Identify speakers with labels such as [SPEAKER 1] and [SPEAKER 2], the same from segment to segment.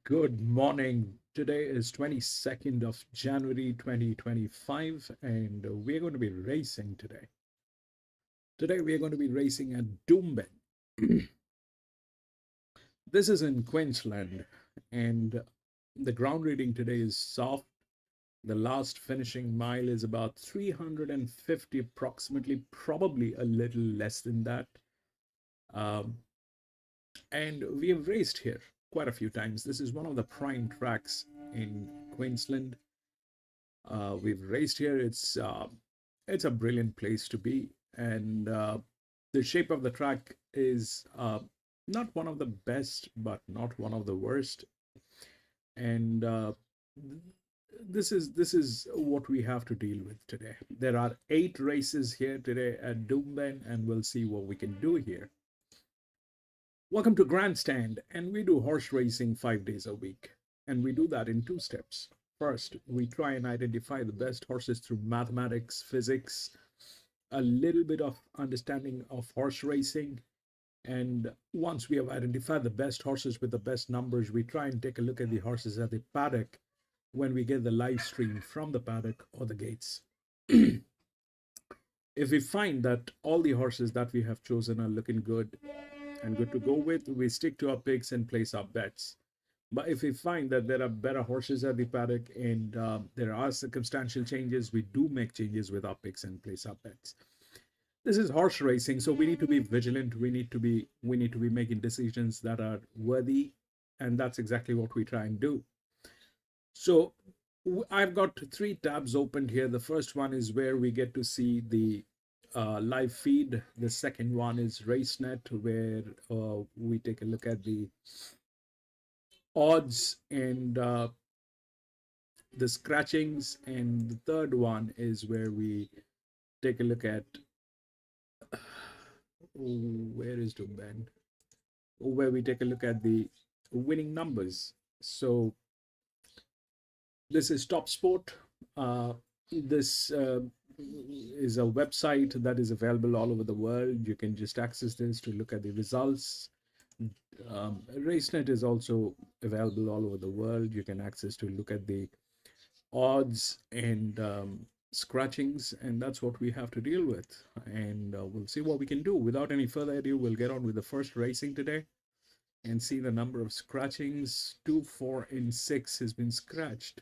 [SPEAKER 1] Good morning. Today is 22nd of January 2025 and we're going to be racing today. Today we're going to be racing at Doomben. This is in Queensland and the ground reading today is soft. The last finishing mile is about 350 approximately, probably a little less than that. Um, and we have raced here quite a few times. This is one of the prime tracks in Queensland. We've raced here. It's a brilliant place to be, and the shape of the track is not one of the best, but not one of the worst. And this is what we have to deal with today. There are 8 races here today at Doomben, and we'll see what we can do here. Welcome to Grandstand, and we do horse racing 5 days a week, and we do that in 2 steps. First, we try and identify the best horses through mathematics, physics, a little bit of understanding of horse racing. And once we have identified the best horses with the best numbers, we try and take a look at the horses at the paddock when we get the live stream from the paddock or the gates. If we find that all the horses that we have chosen are looking good and good to go with, we stick to our picks and place our bets. But if we find that there are better horses at the paddock and there are circumstantial changes, we do make changes with our picks and place our bets. This is horse racing, so we need to be vigilant. We need to be making decisions that are worthy, and that's exactly what we try and do. So I've got 3 tabs opened here. The first one is where we get to see the live feed. The second one is RaceNet, where we take a look at the odds and the scratchings. And the third one is where we take a look at where is Doomben? Where we take a look at the winning numbers. So this is Top Sport. This is a website that is available all over the world. You can just access this to look at the results. RaceNet is also available all over the world. You can access to look at the odds and scratchings, and that's what we have to deal with. And we'll see what we can do. Without any further ado, we'll get on with the first racing today and see the number of scratchings. 2, 4, and 6 has been scratched.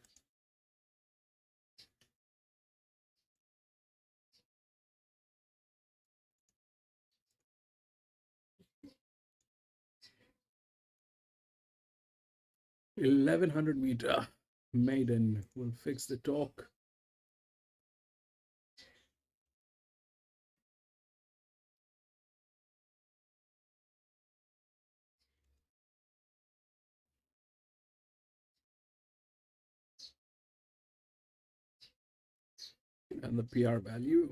[SPEAKER 1] $1,100 maiden will fix the torque. And the PR value.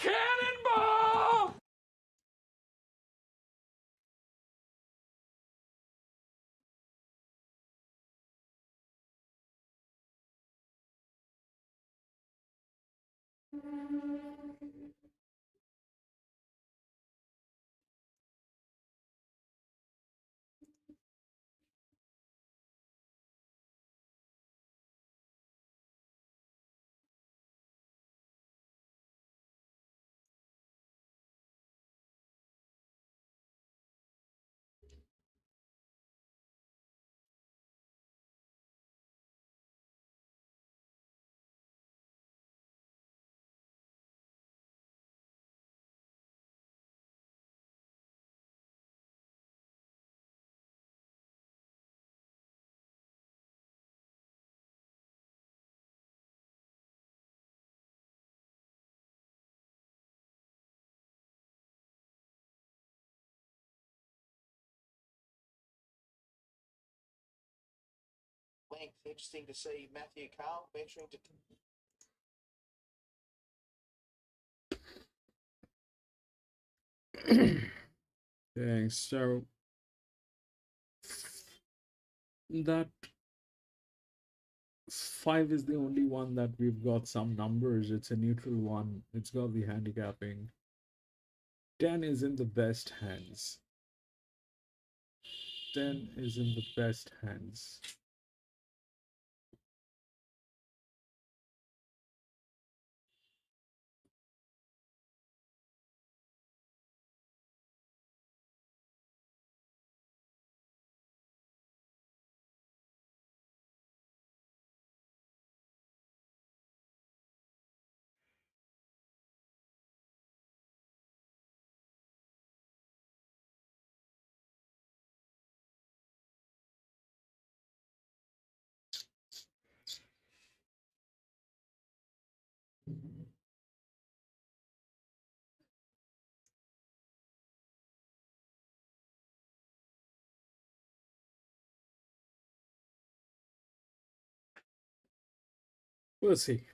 [SPEAKER 1] Cannonball!
[SPEAKER 2] Length. Interesting to see Matthew Carl venturing to.
[SPEAKER 1] Thanks. So that 5 is the only one that we've got some numbers. It's a neutral one. It's got the handicapping. 10 is in the best hands. 10 is in the best hands. We'll see.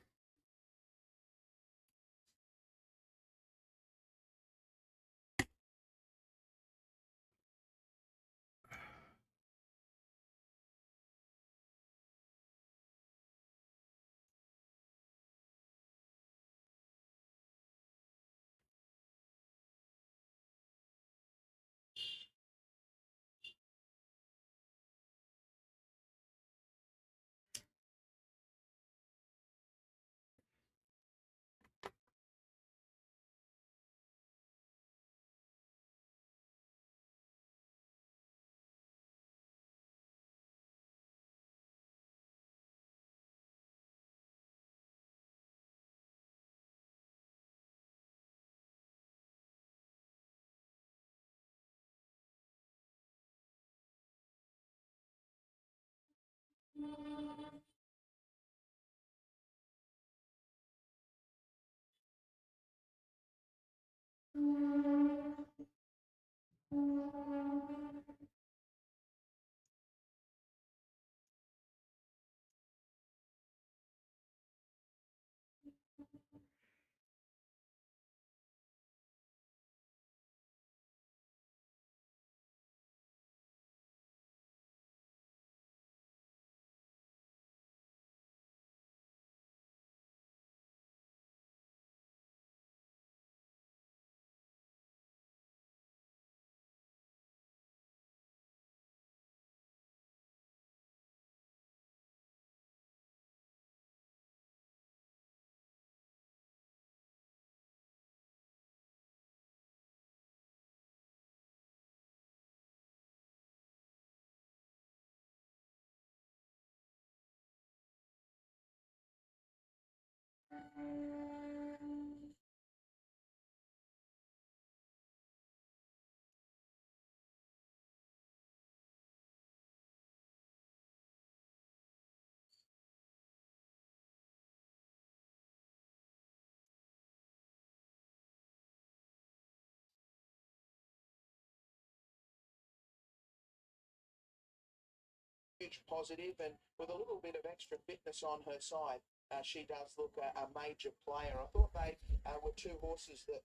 [SPEAKER 2] huge positive, and with a little bit of extra fitness on her side, she does look a major player. I thought they were two horses that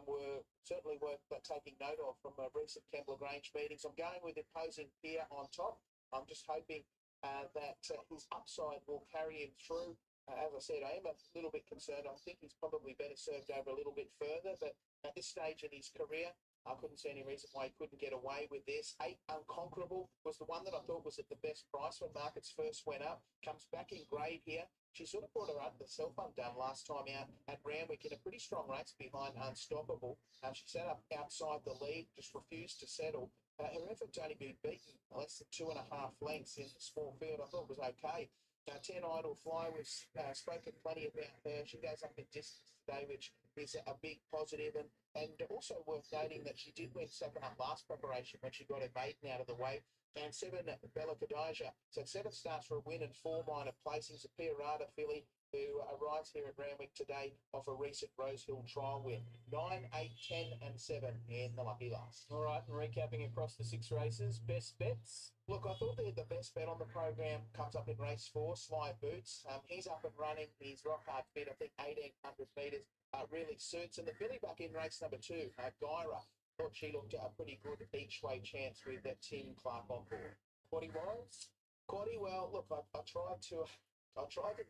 [SPEAKER 2] were certainly worth taking note of from recent Kembla Grange meetings. I'm going with Imposing Fear on top. I'm just hoping that his upside will carry him through. As I said, I am a little bit concerned. I think he's probably better served over a little bit further, but at this stage in his career, I couldn't see any reason why he couldn't get away with this. 8 Unconquerable was the one that I thought was at the best price when markets first went up. Comes back in grade here. She sort of brought herself undone last time out at Randwick in a pretty strong race behind Unstoppable. She sat up outside the lead, just refused to settle. Her effort to only be beaten less than 2.5 lengths in the small field, I thought was okay. 10 Idle Fly, we've spoken plenty about her. She goes up in distance today, which is a big positive. And also worth noting that she did win second up last preparation when she got her maiden out of the way. And 7 Bella Kadaja. So 7 starts for a win and 4 minor placings. A Piarada filly who arrives here at Randwick today off a recent Rosehill trial win. 9, 8, 10 and 7 in the lucky last.
[SPEAKER 3] All right, and recapping across the 6 races, best bets.
[SPEAKER 2] Look, I thought the best bet on the program comes up in race 4, Sly Boots. He's up and running. He's rock hard fit, I think 1,800 metres. Really suits. And the filly back in race number 2, Gyra. Thought she looked a pretty good each way chance with that Tim Clark on board. Quaddy Wise? Quaddy, well, look, I tried to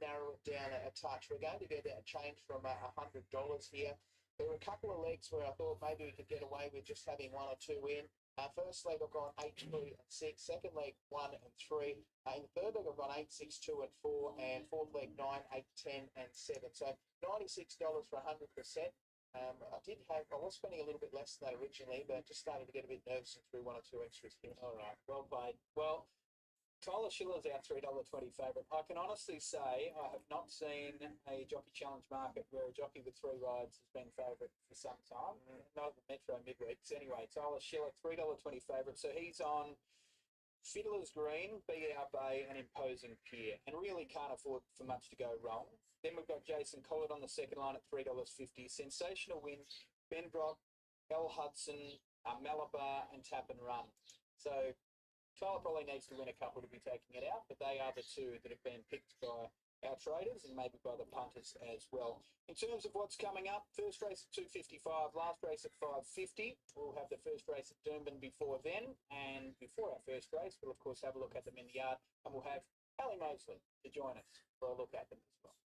[SPEAKER 2] narrow it down a touch. We're going to get a change from $100 here. There were a couple of legs where I thought maybe we could get away with just having 1 or 2 in. First leg I've gone 8, 3 and 6. Second leg 1 and 3. In the third leg I've gone 8, 6, 2 and 4. And fourth leg 9, 8, 10 and 7. So $96 for 100%. I was spending a little bit less than that originally, but just started to get a bit nervous and threw 1 or 2 extras here.
[SPEAKER 3] All right, well played. Well, Tyler Schiller's our $3.20 favourite. I can honestly say I have not seen a jockey challenge market where a jockey with 3 rides has been favourite for some time. Not at the Metro midweeks. Anyway, Tyler Schiller, $3.20 favourite. So he's on Fiddler's Green, BR Bay and Imposing Pier, and really can't afford for much to go wrong. Then we've got Jason Collett on the second line at $3.50. Sensational Win, Ben Brock, El Hudson, Malabar and Tap and Run. So Tyler probably needs to win a couple to be taking it out, but they are the 2 that have been picked by our traders and maybe by the punters as well. In terms of what's coming up, first race at 2:55, last race at 5:50. We'll have the first race at Doomben before then, and before our first race, we'll of course have a look at them in the yard, and we'll have Ali Mosley to join us for a look at them as well.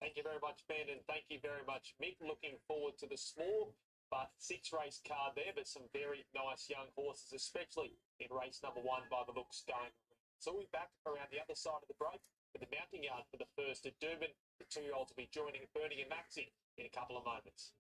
[SPEAKER 4] Thank you very much, Ben, and thank you very much, Mick. Looking forward to the small but 6-race card there, but some very nice young horses, especially in race number 1 by the looks going. So we'll be back around the other side of the break with the mounting yard for the first at Doomben. The 2-year-olds will be joining Bernie and Maxie in a couple of moments.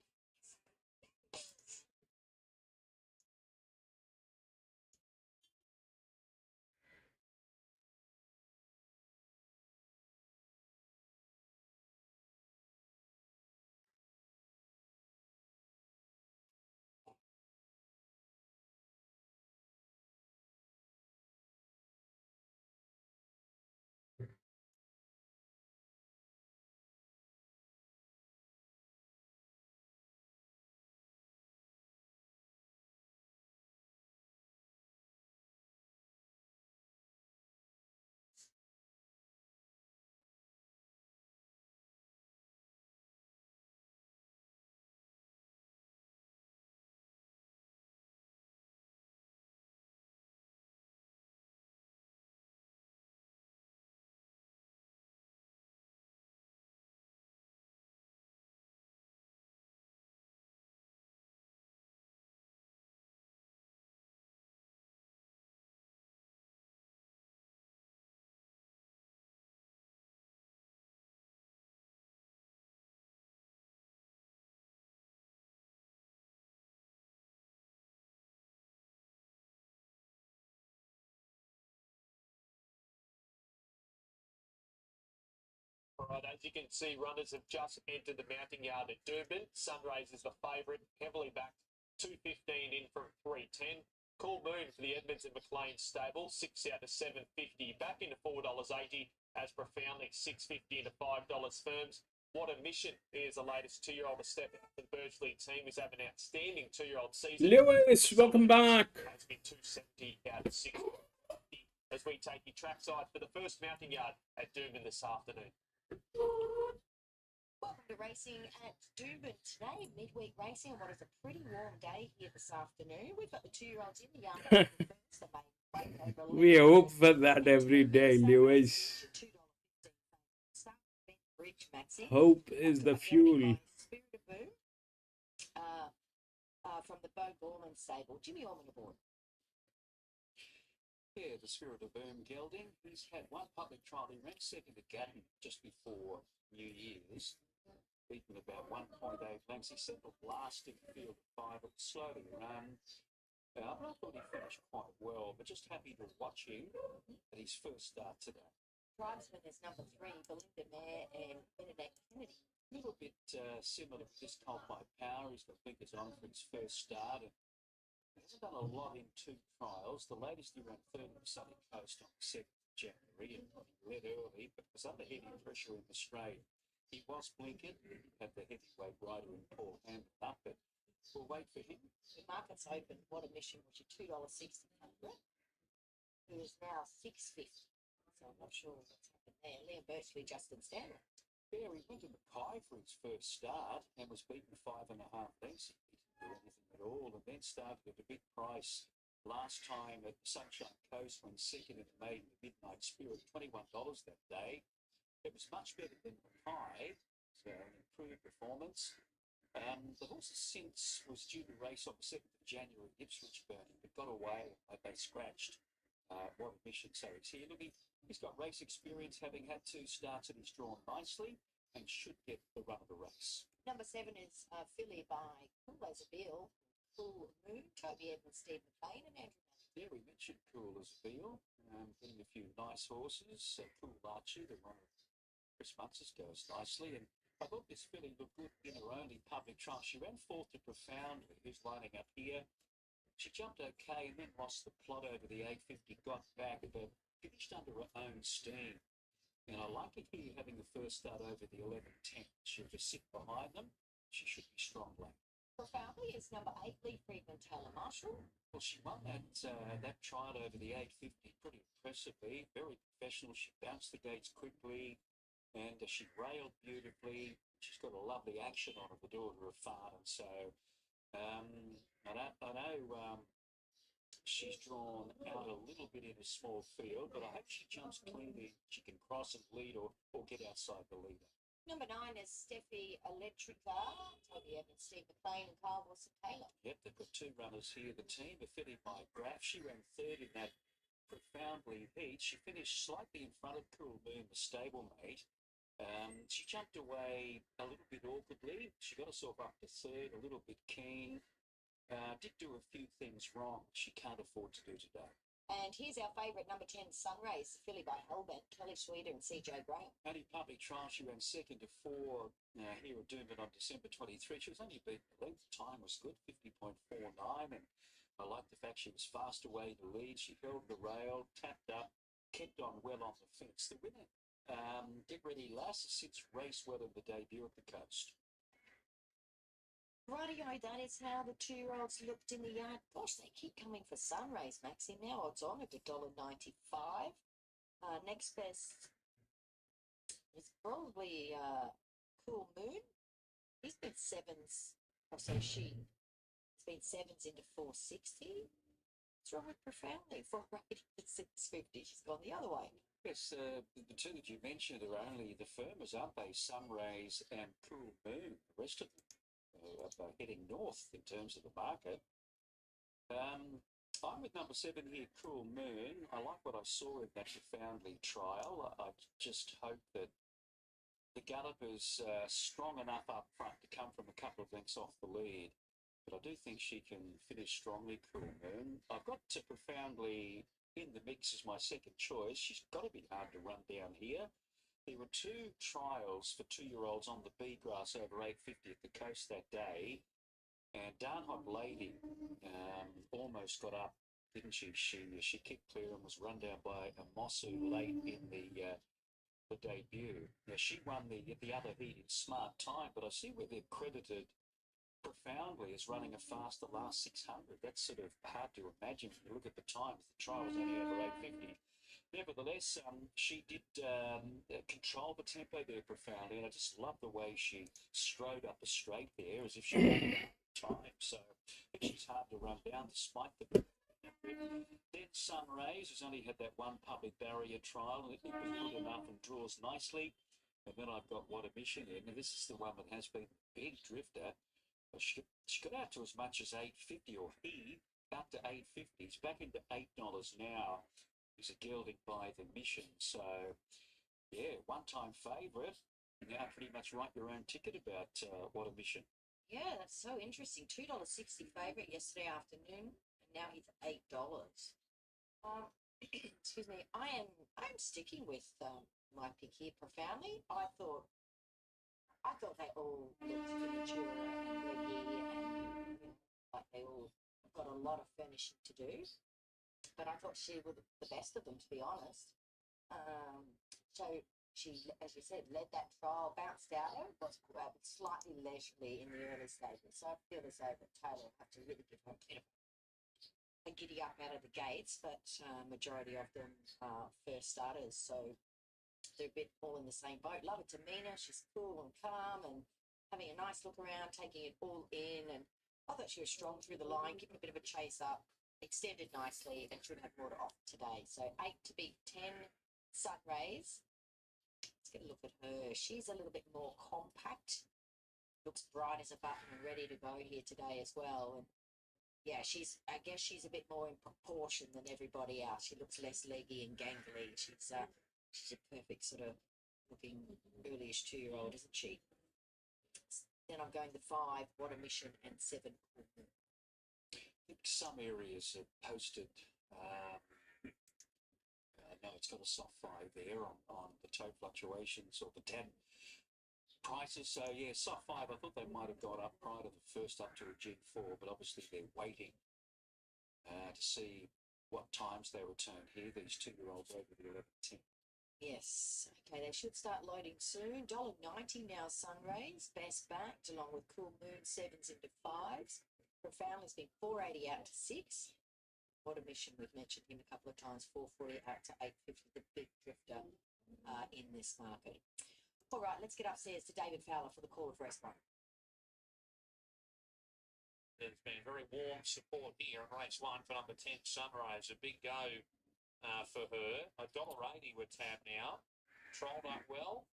[SPEAKER 4] Right, as you can see, runners have just entered the mounting yard at Doomben. Sunrays is the favourite, heavily backed, 2.15 in from 3.10. Cool Moon for the Edmonds and McLean stable, 6 out to 7.50, back into $4.80, as profoundly $6.50 into $5 firms. What a mission is the latest 2-year-old to step up. The Birchley team is having an outstanding 2-year-old season.
[SPEAKER 1] Lewis, welcome back.
[SPEAKER 4] Has been 2.70 out of 6. as we take you trackside for the first mounting yard at Doomben this afternoon.
[SPEAKER 5] Welcome to racing at Doomben today, midweek racing. What is a pretty warm day here this afternoon. We've got the 2-year-olds in the yard.
[SPEAKER 1] We hope for that every day, Lewis. Hope is the fuel.
[SPEAKER 5] Spirit of Boom from the Bo Gorman stable. Jimmy Orman aboard.
[SPEAKER 6] Yeah, the Spirit of Boom gelding. He's had one public trial. He ran second at Gatton just before New Year's, beaten about 1.8 lengths. He settled last in the field at 5. It slowly run. But I thought he finished quite well, but just happy to watch him at his first start today.
[SPEAKER 5] Tribesman is number 3, Belinda Mayer and Benedict Kennedy.
[SPEAKER 6] A little bit similar to this Colt by Power. He's got blinkers on for his first start. And he hasn't done a lot in 2 trials. The latest he ran third on the Sunny Coast on the 2nd of January, and he led early, but was under heavy pressure in the straight. He was blinkered, had the heavyweight rider in Paul Hamden up, but we'll wait for him.
[SPEAKER 5] The market's open. What a mission, which is $2.60. Who is now $6.50. So I'm not sure what's happened there. Liam Birchley, Justin Stanley.
[SPEAKER 6] Yeah, he went to Mackay for his first start and was beaten 5.5 lengths. He didn't do anything at all, and then started at a big price last time at Sunshine Coast when second in the maiden, the Midnight Spirit, $21 that day. It was much better than Mackay, so an improved performance. The horse since was due to race on the 2nd of January, Ipswich Burning, but got away. They scratched. What a mission. So he's here. Look, he's got race experience, having had 2 starts, and he's drawn nicely and should get the run of the race.
[SPEAKER 5] Number 7 is filly by Cool as a Bill, Cool Moon, Toby Evans, Steve McLean, and Andrew.
[SPEAKER 6] Yeah, we mentioned Cool as a Bill, getting a few nice horses. Cool Archie, the one of Chris Muncis, goes nicely. And I thought this filly looked good in her only public trial. She ran 4th to Profoundly, who's lining up here. She jumped okay and then lost the plot over the 850, got back, but finished under her own steam. And I like it here having the first start over the 11.10. She'll just sit behind them. She should be strong late.
[SPEAKER 5] Profoundly is number 8, Lee Friedman, Taylor Marshall.
[SPEAKER 6] Well, she won that trial over the 850 pretty impressively, very professional. She bounced the gates quickly and she railed beautifully. She's got a lovely action on her, the daughter of Farnham. So I know she's drawn out a little bit in a small field, but I hope she jumps cleanly. She can cross and lead or get outside the leader.
[SPEAKER 5] Number 9 is Steffi Electrica, Toby Evans, Steve McLean, and Carl Wilson Taylor.
[SPEAKER 6] Yep, they've got 2 runners here. The team are fitted by Graf. She ran 3rd in that Profoundly heat. She finished slightly in front of Cool Moon, the stablemate. She jumped away a little bit awkwardly. She got herself up to 3rd, a little bit keen. Did do a few things wrong she can't afford to do today.
[SPEAKER 5] And here's our favourite, number 10, Sunrays, filly by Hellbent, Kelly Schweeder and CJ Graham.
[SPEAKER 6] Only public trial, she ran 2nd to 4 here at Doomben on December 23. She was only beaten the length. Time was good, 50.49, and I like the fact she was fast away to lead. She held the rail, tapped up, kept on well on the fence. The winner, Get Ready Lass, since raced well in the debut at the coast.
[SPEAKER 5] Rightio, that is how the 2-year-olds looked in the yard. Gosh, they keep coming for Sunrays, Maxi. Now odds on at $1.95. Next best is probably Cool Moon. He's been 7s. Oh, so it's been 7s into 460. What's wrong with Profoundly? 480 to 650. She's gone the other way.
[SPEAKER 6] Yes, the 2 that you mentioned are only the firmers, aren't they? Sunrays and Cool Moon. The rest of them are heading north in terms of the market. I'm with number 7 here, Cool Moon. I like what I saw in that Profoundly trial. I just hope that the galloper's strong enough up front to come from a couple of lengths off the lead. But I do think she can finish strongly, Cool Moon. I've got to Profoundly in the mix as my second choice. She's got to be hard to run down here. There were 2 trials for 2-year-olds on the B grass over 850 at the coast that day, and Darnhog Lady almost got up, didn't she? She kicked clear and was run down by a Mosu late in the debut. Now, she won the other heat in smart time, but I see where they've credited Profoundly as running a faster last 600. That's sort of hard to imagine when you look at the times. The trial was only over 850. nevertheless, she did control the tempo there profoundly, and I just love the way she strode up the straight there as if she had time. So I think she's hard to run down despite the. Then Sunrays has only had that one public barrier trial, and it was good enough and draws nicely. And then I've got What a Mission in. Now, this is the one that has been a big drifter. She got out to as much as $8.50, or he up to $8.50. It's back into $8 now. He's a gelding by the Mission. So, yeah, one-time favourite. You now pretty much write your own ticket about What a Mission.
[SPEAKER 5] Yeah, that's so interesting. $2.60 favourite yesterday afternoon, and now he's $8. Excuse me. I'm sticking with my pick here profoundly. I thought they all looked immature and leggy, and like they all got a lot of finishing to do. But I thought she was the best of them, to be honest. So she, as you said, led that trial, bounced out, and was slightly leisurely in the early stages. So I feel as though that Taylor will have to really give her a bit of a giddy up out of the gates, but majority of them are first starters, so they're a bit all in the same boat. Love her demeanour, she's cool and calm and having a nice look around, taking it all in, and I thought she was strong through the line, giving a bit of a chase up, extended nicely, and should have more to offer today. So 8 to beat 10, Sunrays. Let's get a look at her. She's a little bit more compact, looks bright as a button and ready to go here today as well. And yeah, I guess she's a bit more in proportion than everybody else. She looks less leggy and gangly. She's a perfect sort of looking early-ish 2-year-old, isn't she? Then I'm going to 5, What a Mission, and 7.
[SPEAKER 6] I think some areas have posted. No, it's got a soft 5 there on the toe fluctuations or the 10 prices. So yeah, soft 5. I thought they might have got up prior to the first up to a G4, but obviously they're waiting to see what times they return here. These 2-year-olds over the 11:10.
[SPEAKER 5] Yes. Okay, they should start loading soon. $1.90 now, Sunrays. Best backed, along with Cool Moon, 7s into 5s. Profoundly's been $4.80 out to 6. What a Mission, we've mentioned him a couple of times, $4.40 out to $8.50, the big drifter in this market. All right, let's get upstairs to David Fowler for the call of race 1.
[SPEAKER 4] There's been very warm support here in race 1 for number 10, Sunrise. A big go for her. $1.80 with tab now. Trolled up well.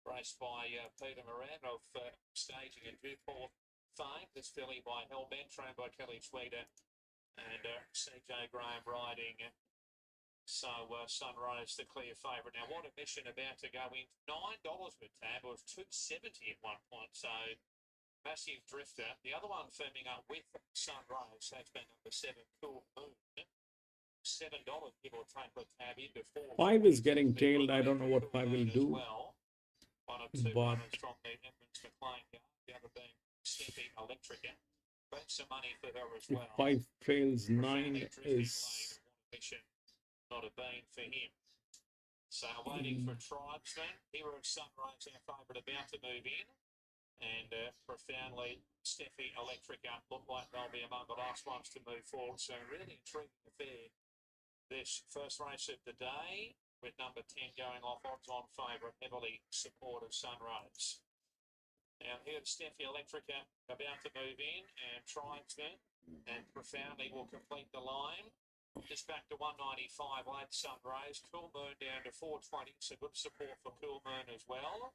[SPEAKER 4] Raced by Peter Moran of staging and Dewport fame. This filly by Hellbent, trained by Kelly Sweeter and CJ Graham riding. So Sunrise the clear favourite. Now What a Mission about to go in. $9 with tab. It was $2.70 at one point. So massive drifter. The other one firming up with Sunrise has been number 7, Cool Moon. $7 give or take with tab into 4.
[SPEAKER 1] 5 is getting tailed. I don't know what 5 will do.
[SPEAKER 4] Well. One or two
[SPEAKER 1] But
[SPEAKER 4] runners from the Edmonds McLean yard. The other being Steffi Electrica. But some money for her as
[SPEAKER 1] if
[SPEAKER 4] well.
[SPEAKER 1] 5 trails 9
[SPEAKER 4] Profoundly drifting
[SPEAKER 1] is
[SPEAKER 4] late. What a Mission. Not a bean for him. So waiting for Tribesman. Hero of Sunrise, our favourite, about to move in. And Profoundly, Steffi Electrica look like they'll be among the last ones to move forward. So really intriguing affair. This first race of the day, with number 10 going off odds-on favourite, heavily supported Sunrise. Now here's Steffi Electrica about to move in, and Tribesman and Profoundly will complete the line. Just back to 195 late Sunrise. Cool Moon down to 420, so good support for Cool Moon as well.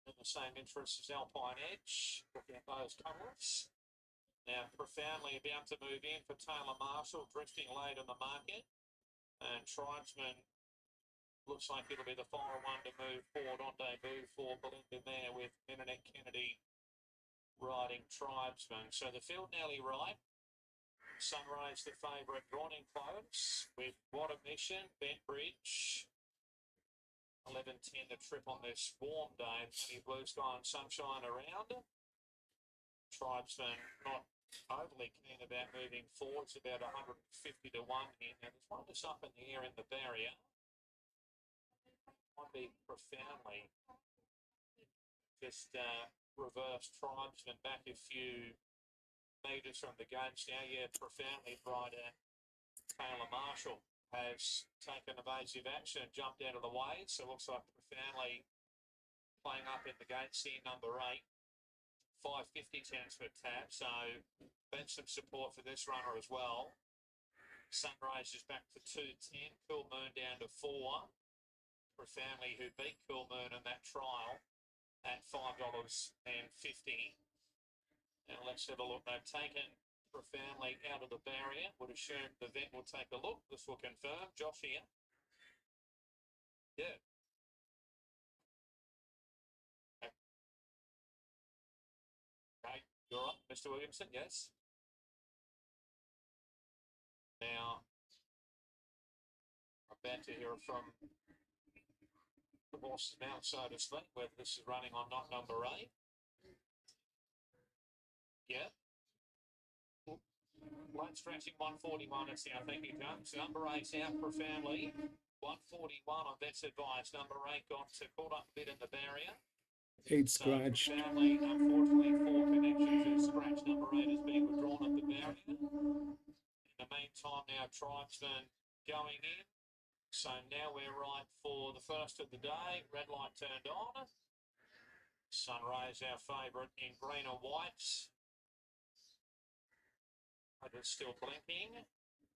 [SPEAKER 4] In the same interest as Alpine Edge, looking at those colours. Now Profoundly about to move in for Taylor Marshall, drifting late in the market. And Tribesman looks like it'll be the final one to move forward on debut for Belinda Mayer with Internet Kennedy riding Tribesman. So the field nearly right. Sunrise the favourite, drawn in close with What a Mission, Bentbridge. 11:10 the trip on this warm day. Plenty of blue sky and sunshine around. Tribesman not overly keen about moving forward. It's about 150 to 1 here. Now there's one just up in the air in the barrier. Might be Profoundly just reverse Tribesman back a few metres from the gates now. Yeah, Profoundly rider Taylor Marshall. has taken evasive action and jumped out of the way. So it looks like Profoundly playing up in the gates here, number 8. 550 chance for tap, so that's some support for this runner as well. Sunrise is back to 210. Cool Moon down to 4. Profoundly, who beat Cool Moon in that trial at $5.50. And let's have a look. They've taken Profoundly out of the barrier. Would assume the vet will take a look. This will confirm. Josh here. Yeah. Okay, you're up, Mr. Williamson, yes. Now, I'm about to hear from the horse's mouth, so to speak, whether this is running on not number 8. Yeah. Late stretching 141, it's now thinking comes. Number 8's out Profoundly. 141 on Bet's advice. Number 8 got caught up a bit in the barrier.
[SPEAKER 1] 8 scratch.
[SPEAKER 4] Profoundly, unfortunately, 4 connections is scratch. Number 8 is being withdrawn up the barrier. In the meantime, now Tribesman going in. So now we're right for the first of the day. Red light turned on. Sunrise, our favourite, in green and white. It is still blinking.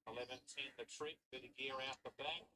[SPEAKER 4] 11:10 the trick, bit of gear out the back.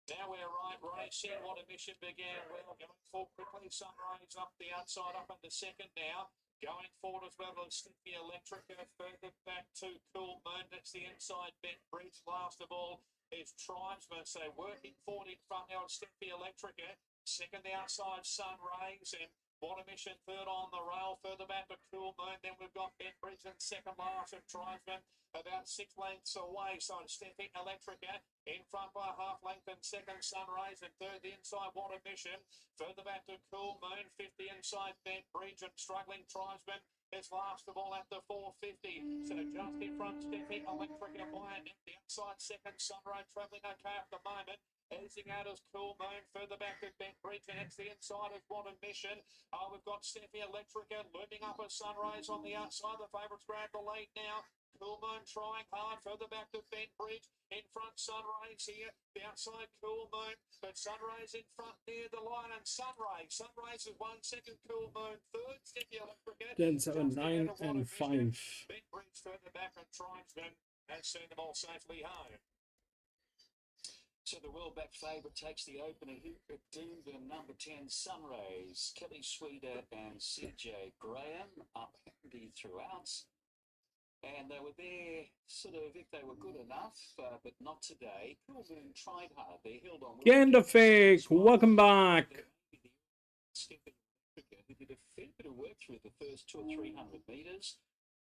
[SPEAKER 4] Now we're right racing. What a mission began well. Going forward quickly. Sunrise up the outside, up into second now. Going forward as well as Stiffy Electrica. Further back to Cool Moon. That's the inside bent bridge. Last of all is Tribesman. So working forward in front now is Stiffy Electrica. Second the outside Sunrise and What a Mission third on the rail. Further back to Cool Moon. Then we've got Bent Bridge and second last of Tribesman. About 6 lengths away, so Stiffy Electrica in front by a half length and second Sunrise and third the inside What a Mission. Further back to Cool Moon, 50 inside Bent Bridge and struggling Tribesman is last of all at the 450. So just in front Stiffy Electrica by the outside second Sunrise travelling okay at the moment. Easing out as Cool Moon, further back to Bent Bridge, and it's the inside of What a Mission. We've got Stiffy Electrica looming up as Sunrise on the outside. The favourites grab the lead now. Cool Moon trying hard, further back to Bent Bridge. In front, Sunrise here. The outside, Cool Moon. But Sunrise in front near the line. And Sunrise is 1 second, Cool Moon. Third, Stiffy Electrica.
[SPEAKER 1] 10, 7, 9, and 5.
[SPEAKER 4] Bent Bridge further back and Tribesman has seen them all safely home.
[SPEAKER 6] So the well-back favourite takes the opener here at Doomben, number 10, Sunrays. Kelly Sweeter and CJ Graham up handy throughout. And they were there, sort of, if they were good enough, but not today. Cool Moon tried hard. They held on.
[SPEAKER 1] Genderfake, welcome back.
[SPEAKER 6] Who did a fair bit of work through the first 200 or 300 metres.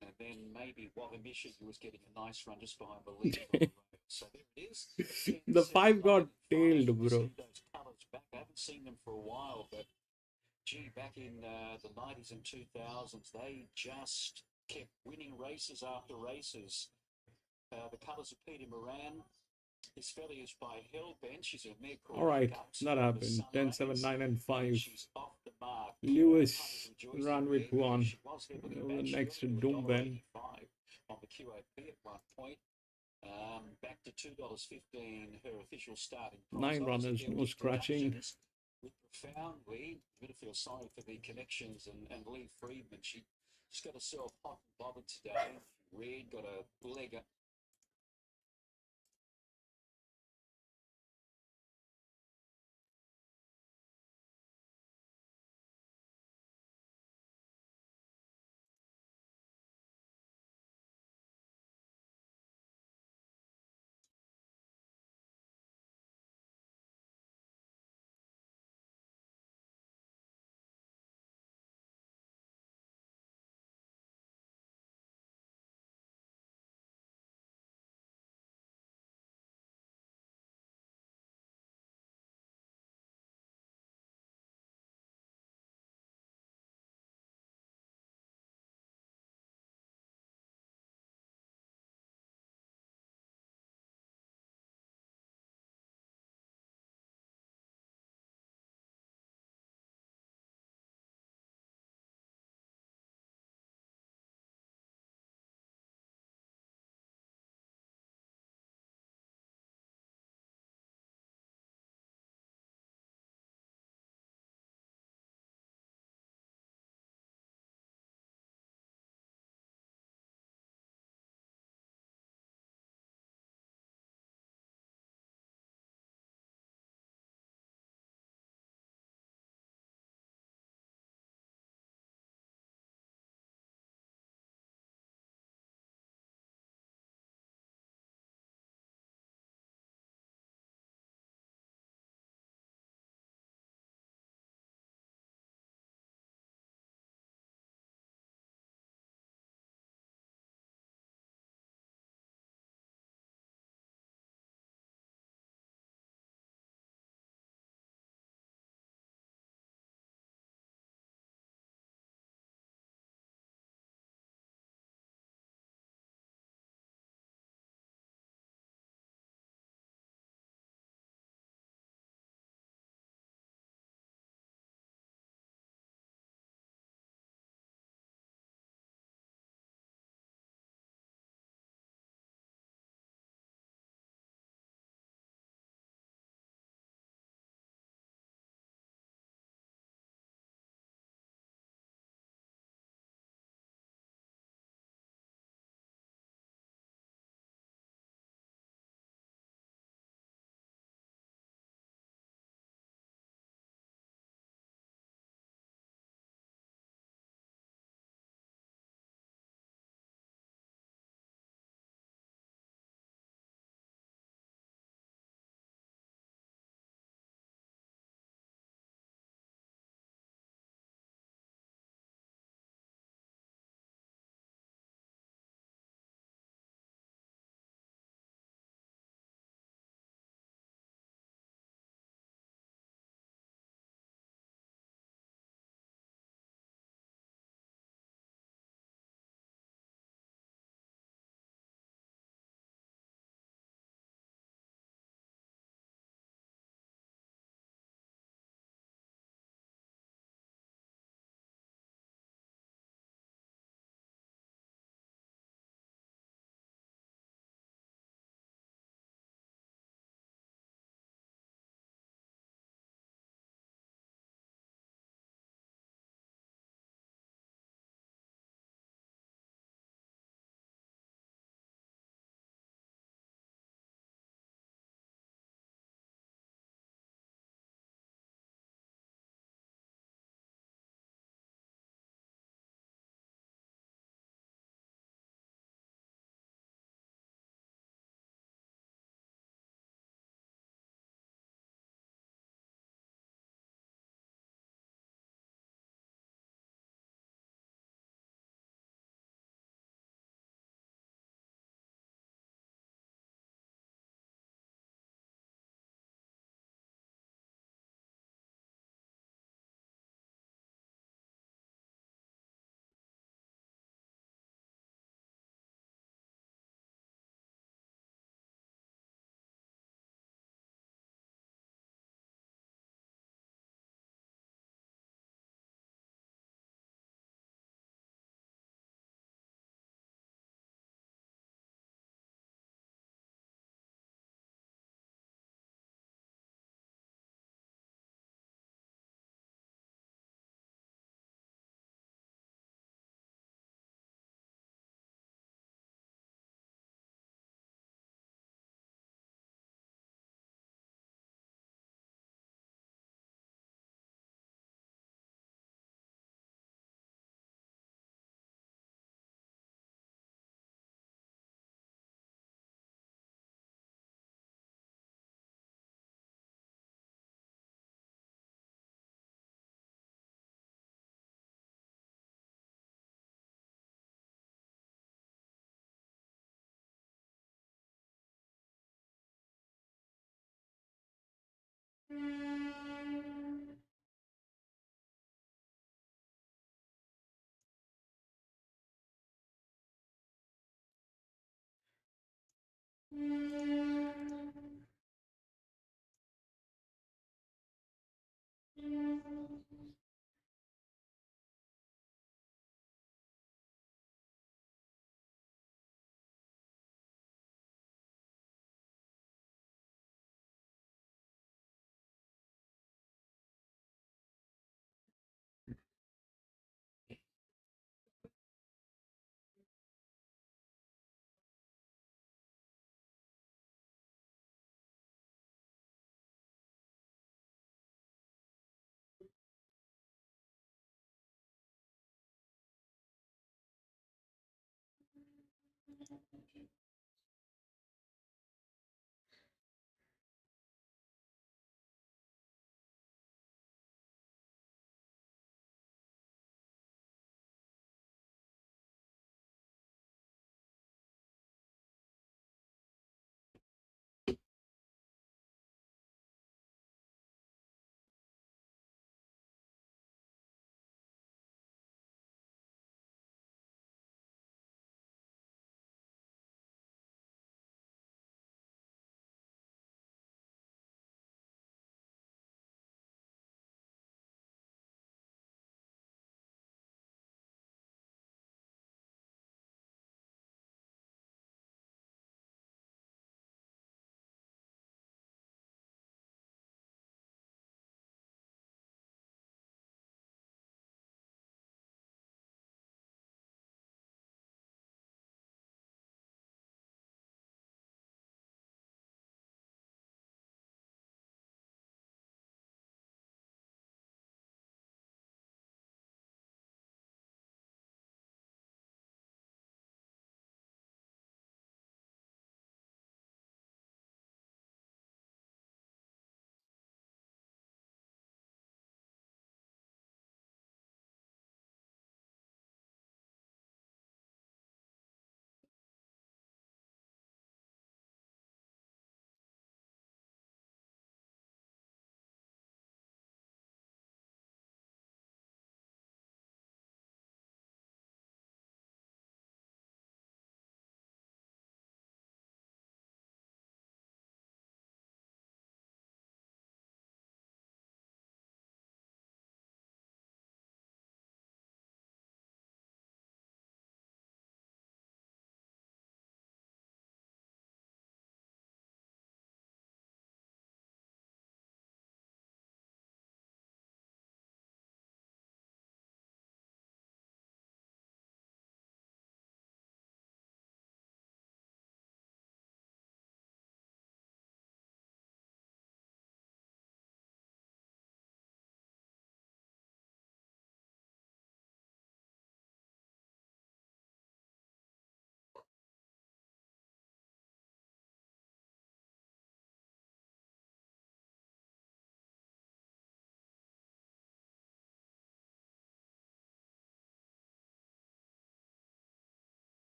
[SPEAKER 6] And then maybe What a Mission was getting a nice run just behind the lead. So there it is.
[SPEAKER 1] The 5 got tailed, bro.
[SPEAKER 6] Those colours back. I haven't seen them for a while, but gee, back in the 90s and 2000s, they just kept winning races after races. The colours of Peter Moran. This fella is by Hellbent. She's a mare called.
[SPEAKER 1] All right, that happened. 10, 7, 9, and 5. Lewis, Randwick 1. Next to Doomben.
[SPEAKER 6] On the QOP at one point. Back to $2.15, her official starting price.
[SPEAKER 1] 9 runners, no scratching.
[SPEAKER 6] With Profoundly, I'm going to feel sorry for the connections and Lee Friedman. She's got herself hot and bothered today. Red got a leg up.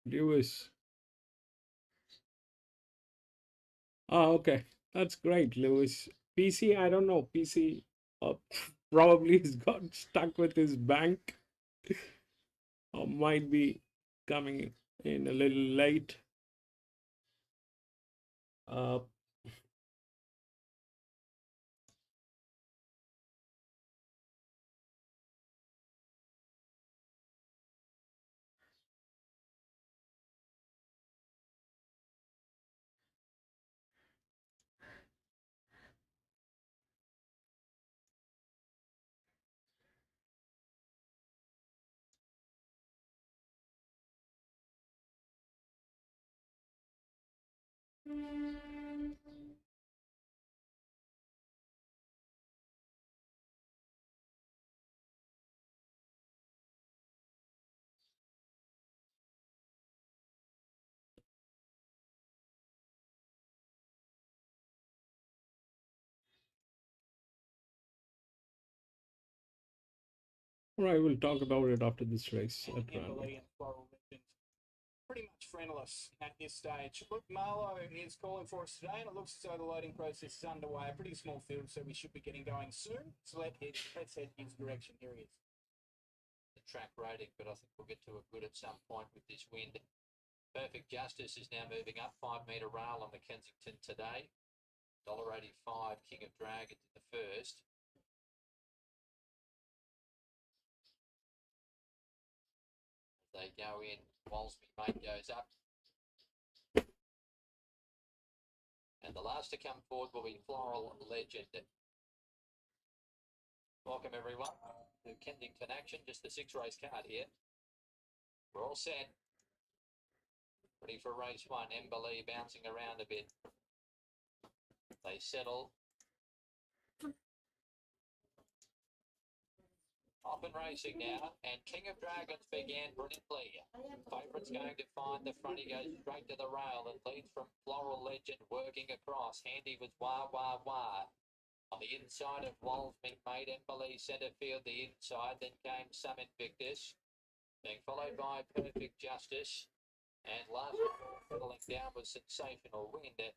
[SPEAKER 1] Lewis. Oh, okay. That's great, Lewis. PC, I don't know. PC, Probably he's got stuck with his bank, or might be coming in a little late. Uh, Right, we'll talk about it after this race at Randwick.
[SPEAKER 3] Pretty much friendless at this stage. Look, Marlowe is calling for us today, and it looks as though the loading process is underway. A pretty small field, so we should be getting going soon. So let's head his direction. Here he is.
[SPEAKER 7] The track rating, but I think we'll get to a good at some point with this wind. Perfect Justice is now moving up 5 metre rail on the Kensington today. $1.85 King of Dragons in the first. They go in. Walsby Mate goes up. And the last to come forward will be Floral Legend. Welcome everyone to Kensington Action, just the 6 race card here. We're all set. Ready for race 1. Emberley bouncing around a bit. They settle. Off and racing now, and King of Dragons began brilliantly. Favourite's going to find the front. He goes straight to the rail and leads from Floral Legend, working across. Handy was Wah Wah Wah. On the inside of Walsby Mate, Emberley centre field the inside. Then came Some Invictus, being followed by Perfect Justice. And last settling down was Sensational Wind.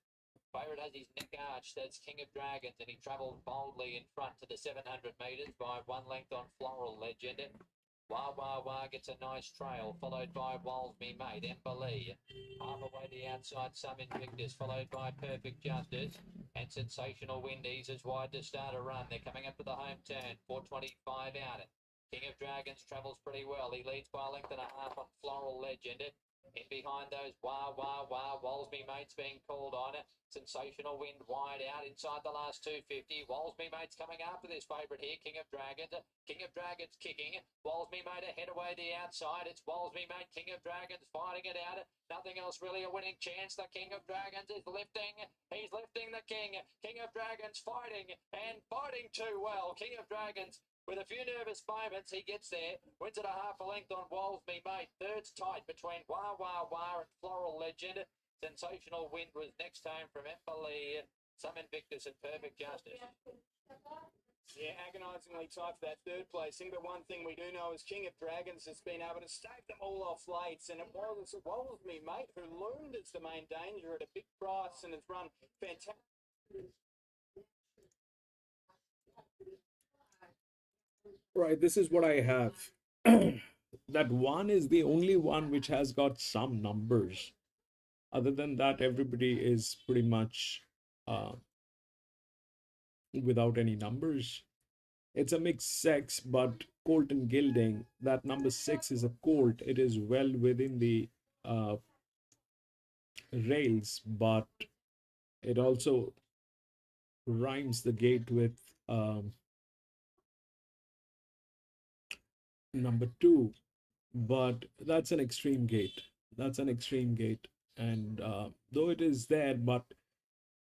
[SPEAKER 7] Favourite has his neck arched, that's King of Dragons, and he travelled boldly in front to the 700 metres by 1 length on Floral Legend. Wah Wah Wah gets a nice trail, followed by Walsby Mate, Emberley. Half away the outside, Some Invictus, followed by Perfect Justice. And Sensational Wind eases wide to start a run. They're coming up to the home turn, 4.25 out. King of Dragons travels pretty well. He leads by a length and a half on Floral Legend. In behind those, Wah Wah Wah, Walsby Mate's being called on. Sensational Wind wide out inside the last 250. Walsby Mate's coming after this favourite here, King of Dragons. King of Dragons kicking. Walsby Mate ahead away the outside. It's Walsby Mate, King of Dragons fighting it out. Nothing else really a winning chance. The King of Dragons is lifting. He's lifting the King. King of Dragons fighting and fighting too well. King of Dragons with a few nervous moments, he gets there, wins it a half a length on Walsby Mate. Third's tight between Wah Wah Wah and Floral Legend. Sensational Wind was next home from Emberley, Some Invictus and Perfect Justice.
[SPEAKER 3] Yeah, agonisingly tight for that third placing, but one thing we do know is King of Dragons has been able to stave them all off late, and it was Walsby Mate who loomed as the main danger at a big price and has run fantastic.
[SPEAKER 1] Right, this is what I have. That one is the only one which has got some numbers. Other than that, everybody is pretty much without any numbers. It's a mixed sex, but colt and gilding. That number 6 is a colt. It is well within the rails, but it also rhymes the gate with number 2. But that's an extreme gate. That's an extreme gate, and though it is there, but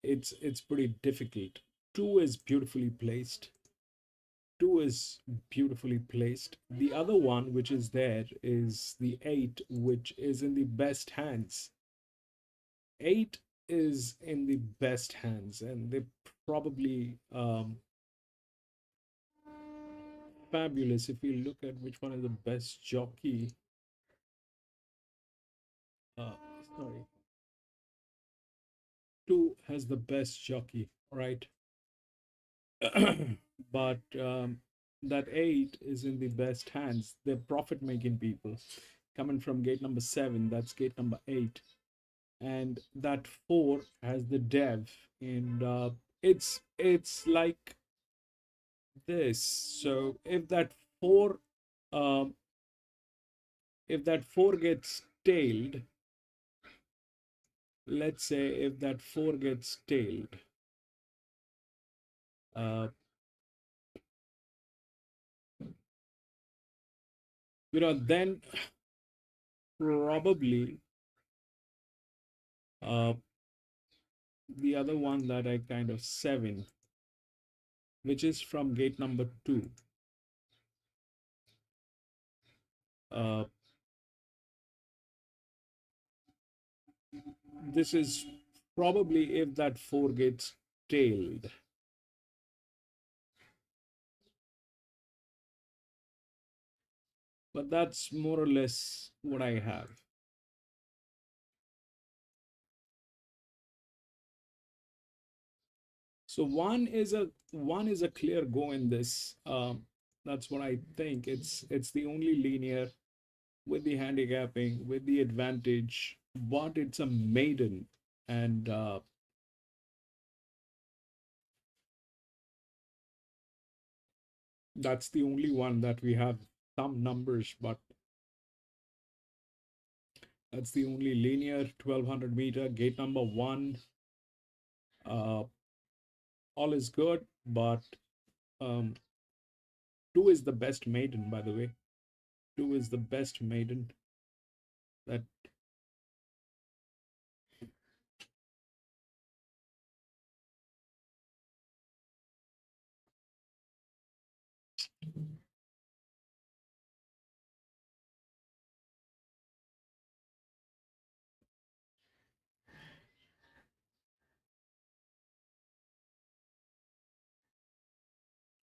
[SPEAKER 1] it's pretty difficult. 2 is beautifully placed. 2 is beautifully placed. The other one which is there is the 8, which is in the best hands. 8 is in the best hands, and they probably fabulous. If you look at which one is the best jockey, sorry, 2 has the best jockey, right? but that 8 is in the best hands. They're profit-making people. Coming from gate number 7, that's gate number 8. And that 4 has the dev, and it's like this. So um, if that 4 gets tailed, let's say if that 4 gets tailed, uh, then probably the other one that I kind of 7, which is from gate number 2. Uh, this is probably if that 4 gets tailed. But that's more or less what I have. So one is a clear go in this. That's what I think. It's the only linear with the handicapping, with the advantage, but it's a maiden, and that's the only one that we have some numbers, but that's the only linear 1200 meter gate number 1. All is good, but 2 is the best maiden, by the way. 2 is the best maiden. That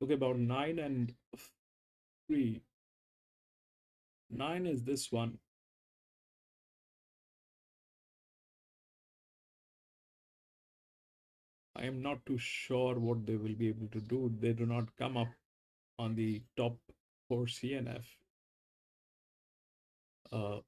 [SPEAKER 1] okay, about 9 and 3. 9 is this one. I am not too sure what they will be able to do. They do not come up on the top for CNF. Uh,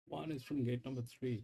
[SPEAKER 1] One is from gate number 3.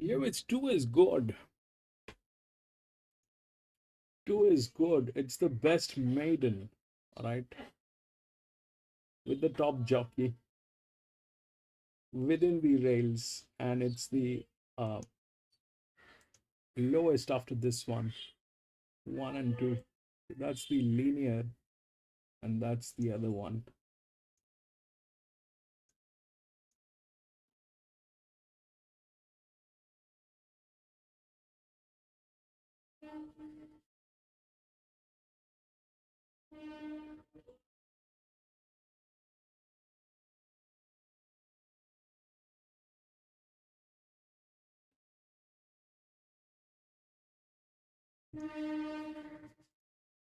[SPEAKER 1] Yeah, it's 2 is good. 2 is good. It's the best maiden, right? With the top jockey within the rails, and it's the uh, lowest after this one. 1 and 2. That's the linear, and that's the other one.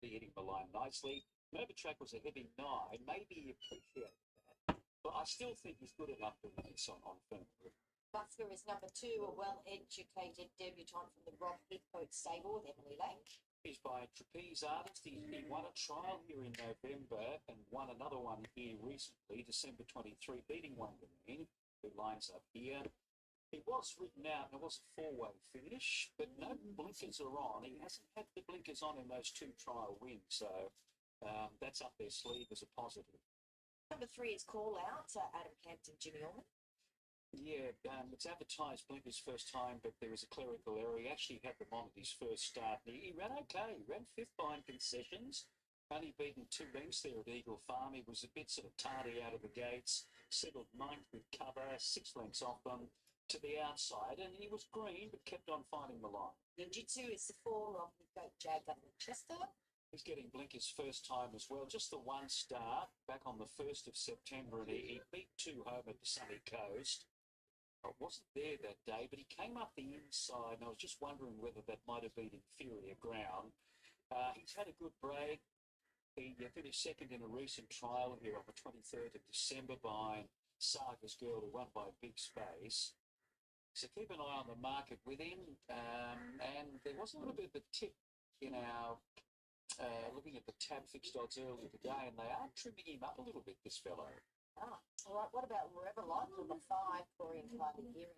[SPEAKER 6] Hitting the line nicely. Track was a heavy 9. Maybe he appreciated that. But I still think he's good enough to race on firm.
[SPEAKER 5] Busker is number 2, a well-educated debutante from the Rob Heathcote stable with Emily Lake.
[SPEAKER 6] He's by Trapeze Artist. He won a trial here in November and won another one here recently, December 23, beating one Green, who lines up here. He was written out and it was a 4-way finish, but no blinkers are on. He hasn't had the blinkers on in those 2 trial wins, so that's up their sleeve as a positive.
[SPEAKER 5] Number 3 is Call Out, Adam Campton, Jimmy Orman.
[SPEAKER 6] Yeah, it's advertised blinkers first time, but there was a clerical error. He actually had them on at his first start. He ran okay. He ran 5th behind concessions. Only beaten 2 lengths there at Eagle Farm. He was a bit sort of tardy out of the gates. Settled 9th with cover, 6 lengths off them to the outside, and he was green but kept on finding the line.
[SPEAKER 5] Ninjutsu is the 4 of the Goat Jagger Chester.
[SPEAKER 6] He's getting blinkers first time as well. Just the 1 start back on the 1st of September, and he beat 2 home at the Sunny Coast. I wasn't there that day, but he came up the inside, and I was just wondering whether that might have been inferior ground. He's had a good break. He finished second in a recent trial here on the 23rd of December behind Saga's Girl, who won by a big space. So keep an eye on the market with him. And there was a little bit of a tip in our looking at the tab fixed odds earlier today, and they are trimming him up a little bit, this fellow.
[SPEAKER 5] Ah, all right. What about Wherever Life number 5, Florian Clardy here?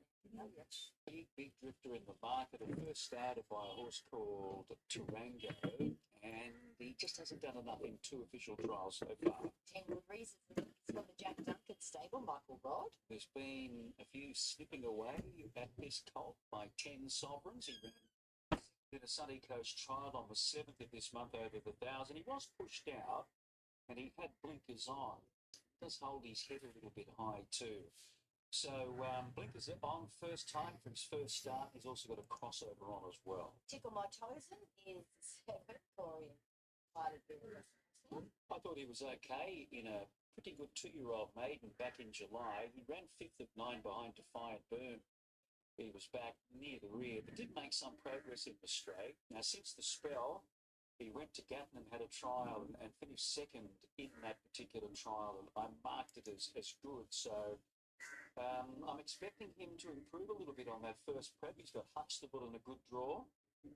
[SPEAKER 6] Big drifter in the market. It first started by a horse called Tarango, and he just hasn't done enough in 2 official trials so far.
[SPEAKER 5] 10 good reasons from the Jack Duncan stable, Michael Rod.
[SPEAKER 6] There's been a few slipping away at this colt by 10 sovereigns. He ran in a Sunny Coast trial on the 7th of this month over the 1,000. He was pushed out, and he had blinkers on. Does hold his head a little bit high too. So blinkers on first time for his first start. He's also got a crossover on as well.
[SPEAKER 5] Tickle My Toesen is 7, Florian Clardy.
[SPEAKER 6] I thought he was okay in a pretty good 2-year-old maiden back in July. He ran 5th of 9 behind Defiant Boom. He was back near the rear, but did make some progress in the straight. Now, since the spell, he went to Gatton and had a trial and finished second in that particular trial, and I marked it as good. So I'm expecting him to improve a little bit on that first prep. He's got Huxtable and a good draw.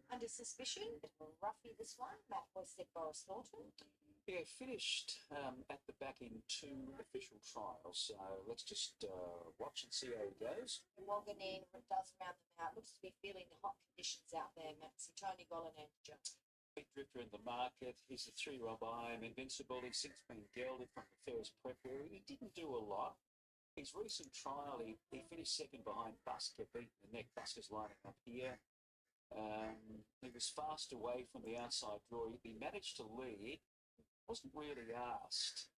[SPEAKER 5] Under Suspicion, roughly this one, Matt Wested, Boris Thornton.
[SPEAKER 6] Yeah, finished at the back in 2 official trials. So let's just watch and see how he goes.
[SPEAKER 5] Wanganeen does round them out. Looks to be feeling the hot conditions out there, Maxi. Tony Gollan and John.
[SPEAKER 6] Big drifter in the market. He's a 3-year-old I Am Invincible. He's since been gelded from the first prep where he didn't do a lot. His recent trial, he finished second behind Busker, beating the neck. Busker's lining up here. He was fast away from the outside draw. He managed to lead. Wasn't really asked.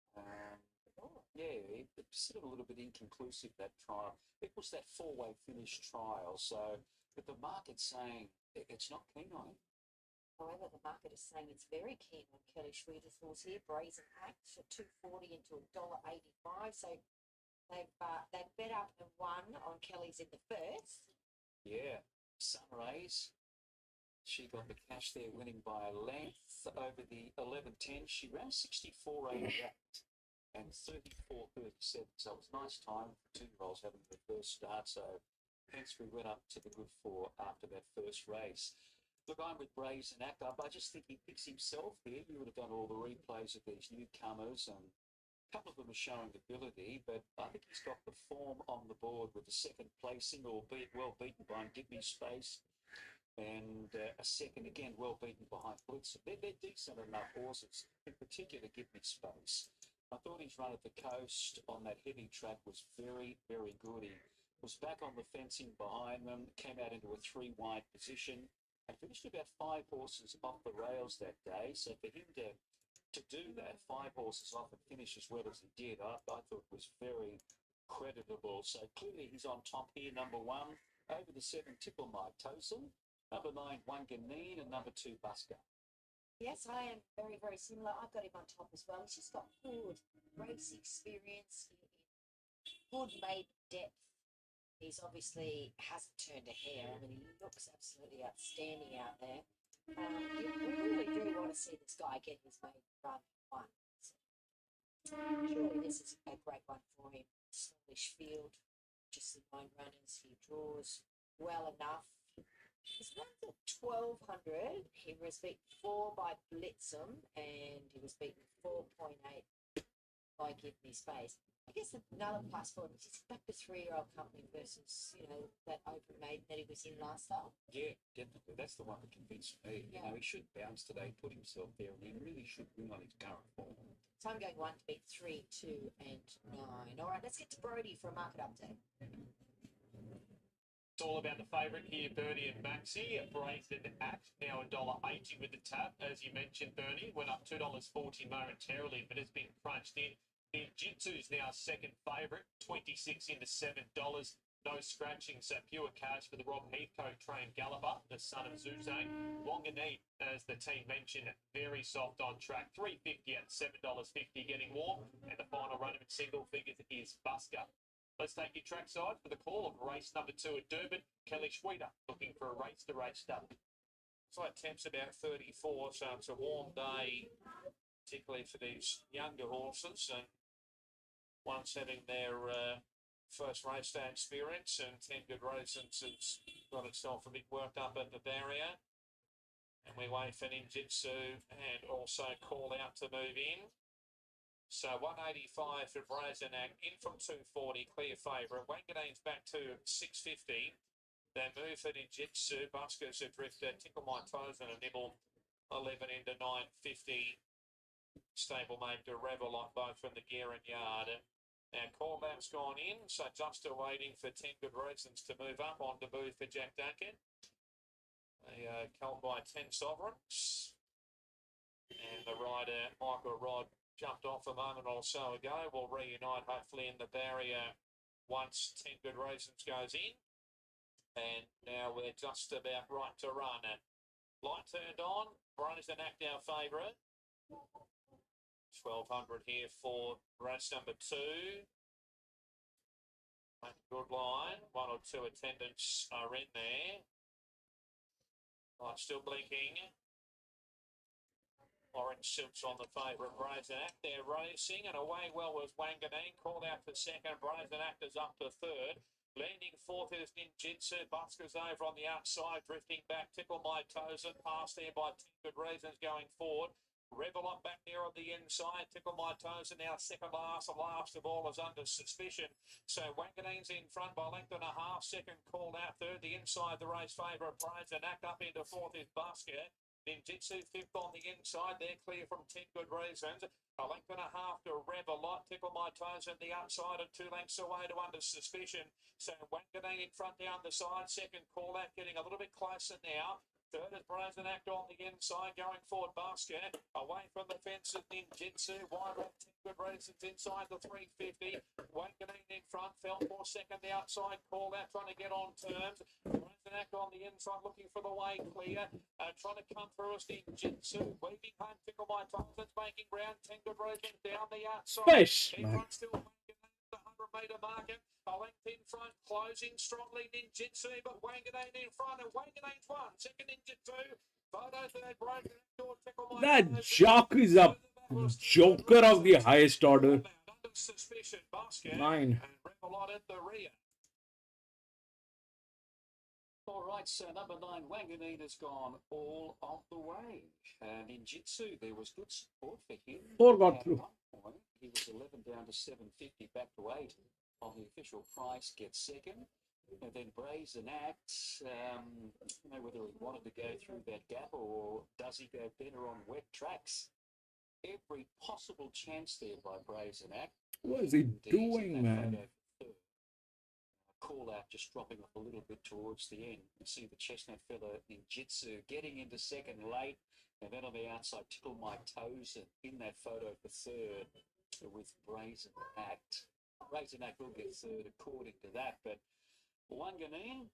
[SPEAKER 6] It was sort of a little bit inconclusive, that trial. It was that 4-way finish trial. So, but the market's saying it's not keen on him.
[SPEAKER 5] However, the market is saying it's very keen on Kelly Schweder's horse here, Brazen Act, at $2.40 into $1.85. So they've bet up and won on Kelly's in the first.
[SPEAKER 6] Yeah, Sunrays. She got the cash there, winning by a length over the 11.10. She ran 64.88 and 34.37. So it was a nice time for 2-year-olds having the first start. So hence we went up to the good 4 after that first race. Look, I'm with Brazen Act. I just think he picks himself here. You would have done all the replays of these newcomers, and couple of them are showing ability, but I think he's got the form on the board with the second placing, albeit well beaten by Give Me Space, and a second again well beaten behind Blitzer. They're decent enough horses, in particular Give Me Space. I thought his run at the coast on that heavy track was very, very good. He was back on the fencing behind them, came out into a 3-wide position, and finished about 5 horses off the rails that day. So for him to do that, 5 horses off and finish as well as he did, I thought was very creditable. So clearly he's on top here. Number 1, over the 7, Tickle My Tosin. Number 9, Wanganeen, and number 2, Busker.
[SPEAKER 5] Yes, I am very, very similar. I've got him on top as well. He's just got good race experience, good maiden depth. He's obviously hasn't turned a hair. I mean, he looks absolutely outstanding out there. We really do want to see this guy get his maiden run one. So, surely this is a great one for him. Smallish field, just the 9 runners. He draws well enough. His runs at 1200. He was beaten 4 by Blitzum, and he was beaten 4.8 by Give Me Space. I guess another plus for him is he's back to 3-year-old company versus, that open maiden that he was in last time.
[SPEAKER 6] Yeah, definitely. That's the one that convinced me.
[SPEAKER 5] Yeah.
[SPEAKER 6] He should bounce today, put himself there, and he really should win on his current form.
[SPEAKER 5] So I'm going 1 to beat 3, 2, and 9. All right, let's get to Brody for a market update.
[SPEAKER 4] It's all about the favourite here, Bernie and Maxi. Brazen Act, now $1.80 with the tap. As you mentioned, Bernie, went up $2.40 momentarily, but has been crunched in. Ninjitsu's now second favourite, 26 into $7. No scratching, so pure cash for the Rob Heathcote trained galloper, the son of Zuzane. Wanganeen, as the team mentioned, very soft on track, $3.50 at $7.50 getting warm. And the final run of single figures is Busker. Let's take your trackside for the call of race number 2 at Doomben. Kelly Schweeder looking for a race-to-race start.
[SPEAKER 3] So temp's about 34, so it's a warm day, particularly for these younger horses, and one's having their first race day experience, and 10 Good Reasons has got itself a bit worked up at the barrier. And we wait for Ninjitsu and also Call Out to move in. So 185 for Brazen Act, in from 240, clear favourite. Wanganeen's back to 650. They move for Ninjitsu. Busker's a drifter. Tickle My Toes and a nibble. 11 into 950. Stablemate to Revelot, both from the gear and yard. Now Call Out's gone in, so just waiting for 10 Good Reasons to move up on debut for Jack Duncan. They culled by 10 Sovereigns. And the rider, Michael Rod, jumped off a moment or so ago. We'll reunite hopefully in the barrier once 10 Good Reasons goes in. And now we're just about right to run. Light turned on. Brazen Act our favourite. 1200 here for race number 2. Good line. 1 or 2 attendants are in there. Light still blinking. Orange silks on the favourite Brazen Act. They're racing, and away well was Wanganeen. Called out for second. Brazen Act is up to third. Leaning fourth is Ninjitsu. Busker's over on the outside, drifting back. Tickle My Toes and passed there by 10 Good Reasons going forward. Revelot back there on the inside. Tickle My Toes are now second last. The last of all is under suspicion. So Wanganeen's in front by length and a half. Second Called Out. Third, the inside, the race favourite Brazen Act. Up into fourth is Busker. Ninjitsu fifth on the inside. They're clear from 10 Good Reasons. A length and a half to Revelot. Tickle My Toes on the outside and 2 lengths away to under suspicion. So Wanganeen in front down the side. Second Call Out getting a little bit closer now. Third is Brazen Act on the inside, going forward Basket. Away from the fence of Ninjitsu. Wide on 10 Good Reasons inside the 350. Wanganeen in front, fell for second. The outside Call Out trying to get on terms. Brazen Act on the inside looking for the way clear. Trying to come through as Ninjitsu. Weaving home, Tickle My Toes, making ground. 10 Good Reasons down the outside.
[SPEAKER 1] Fish,
[SPEAKER 3] In
[SPEAKER 1] man.
[SPEAKER 3] front still Wanganeen, the 100-metre market. A length in front, closing strongly Ninjitsu, but Wanganeen in front, and Wanganeen's won. Second Ninjitsu, photo third, Brazen Act, Tickle My
[SPEAKER 1] That
[SPEAKER 3] Toes.
[SPEAKER 1] jock is a joker of the highest order.
[SPEAKER 3] Under suspicion, Basket
[SPEAKER 1] 9.
[SPEAKER 3] and Revelot at the rear.
[SPEAKER 6] All right, so number 9, Wanganeen has gone all of the way. And in Jitsu, there was good support for him.
[SPEAKER 1] 4 got
[SPEAKER 6] At
[SPEAKER 1] through.
[SPEAKER 6] one point, he was 11 down to 750, back to 8 on the official price, gets second. And then Brazen Act, I don't know whether he wanted to go through that gap or does he go better on wet tracks? Every possible chance there by Brazen Act.
[SPEAKER 1] What is he
[SPEAKER 6] And he's in
[SPEAKER 1] doing,
[SPEAKER 6] that
[SPEAKER 1] man?
[SPEAKER 6] photo for third. Call out just dropping off a little bit towards the end. You see the chestnut fella in Jitsu getting into second late, and then on the outside, Tickle My Toes, and in that photo for third with Brazen Act. Brazen Act will get third according to that, but Wanganeen,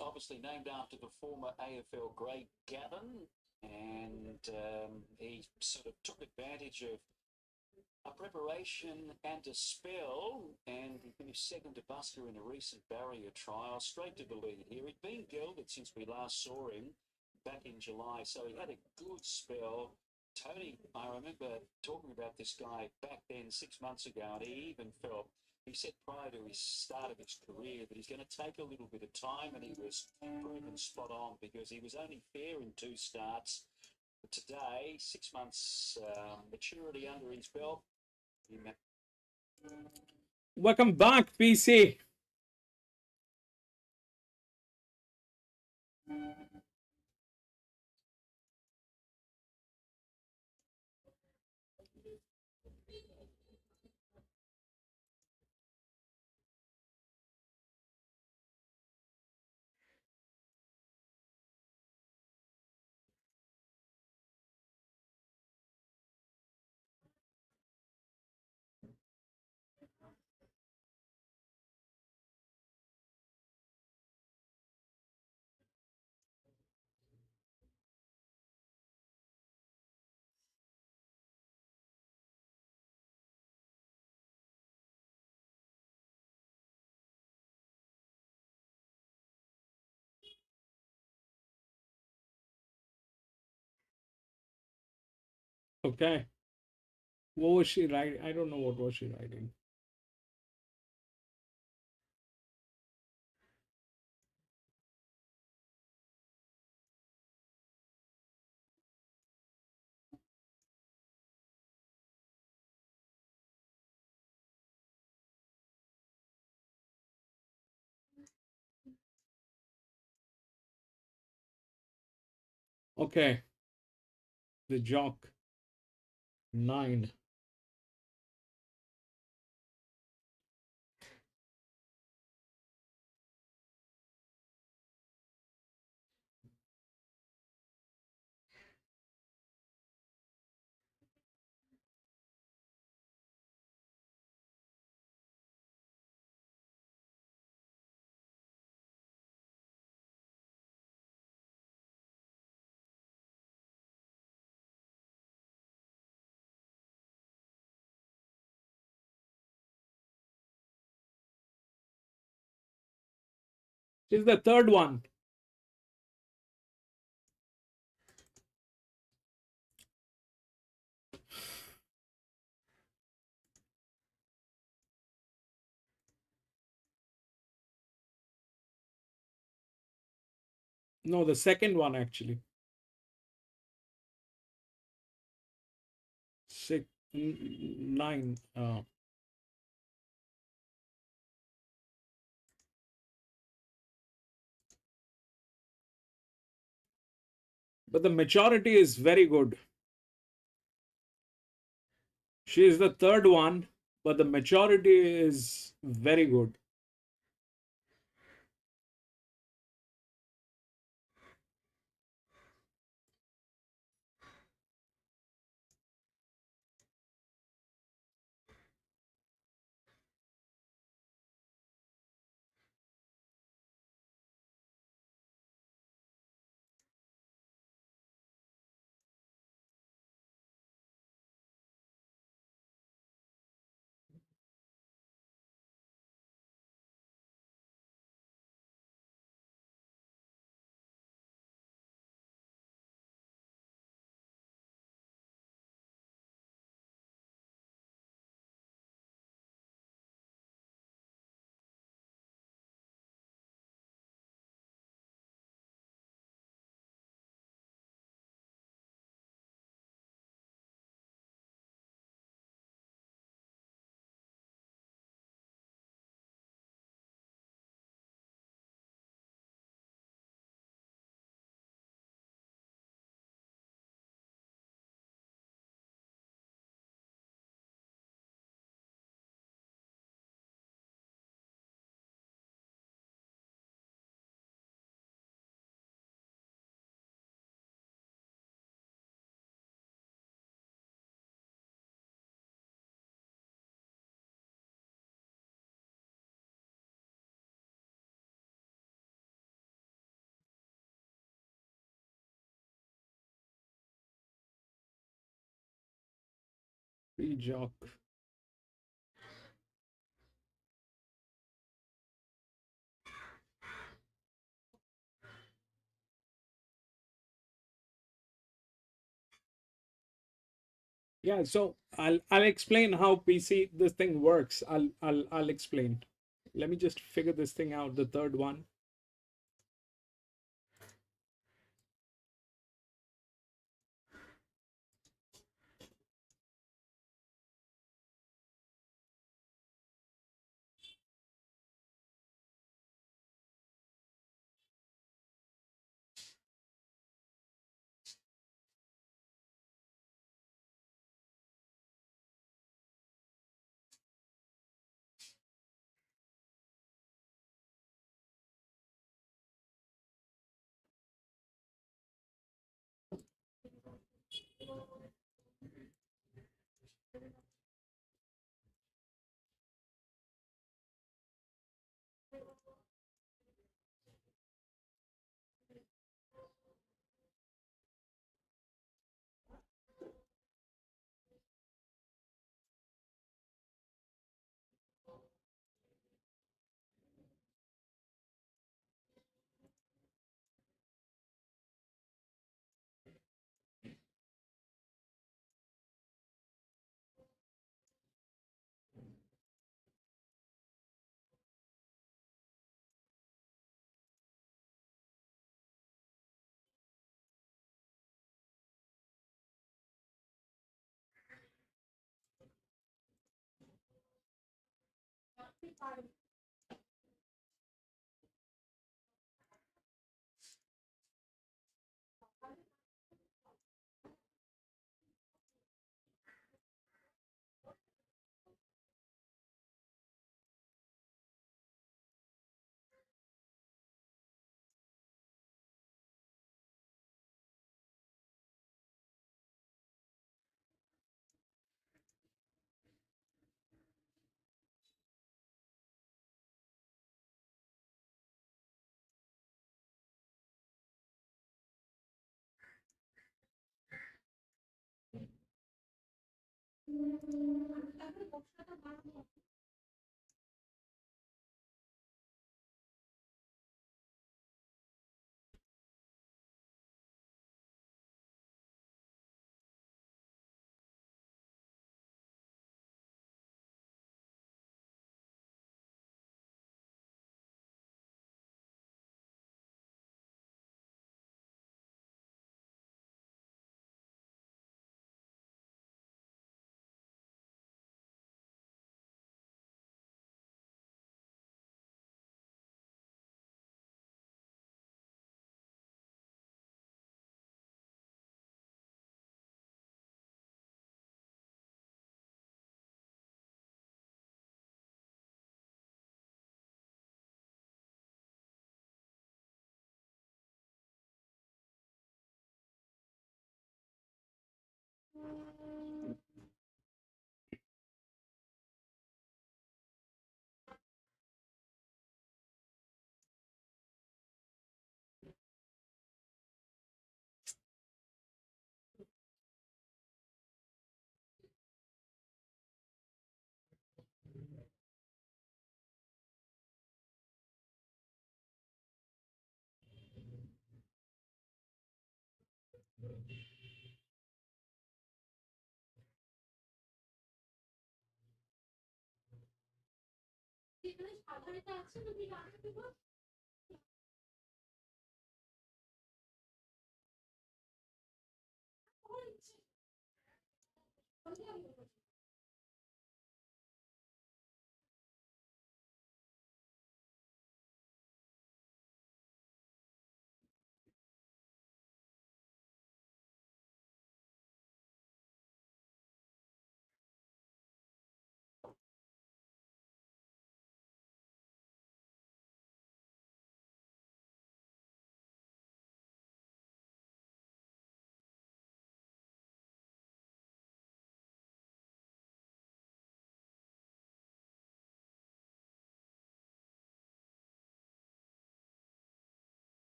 [SPEAKER 6] obviously named after the former AFL great Gavin, and he sort of took advantage of a preparation and a spell, and he finished second to Buster in a recent barrier trial, straight to the lead here. He'd been gelded since we last saw him back in July, so he had a good spell. Tony, I remember talking about this guy back then 6 months ago, and he even felt, he said prior to his start of his career that he's going to take a little bit of time, and he was proven spot on because he was only fair in 2 starts. But today, 6 months maturity under his belt.
[SPEAKER 1] Welcome back, PC. Okay. What was she writing? I don't know what was she writing. Okay. The jock. 9. Is the third one. No, the second one actually. 6, 9. But the maturity is very good. She is the third one, but the maturity is very good. Free jock. Yeah, so I'll explain how PC this thing works. I'll explain. Let me just figure this thing out, the third one.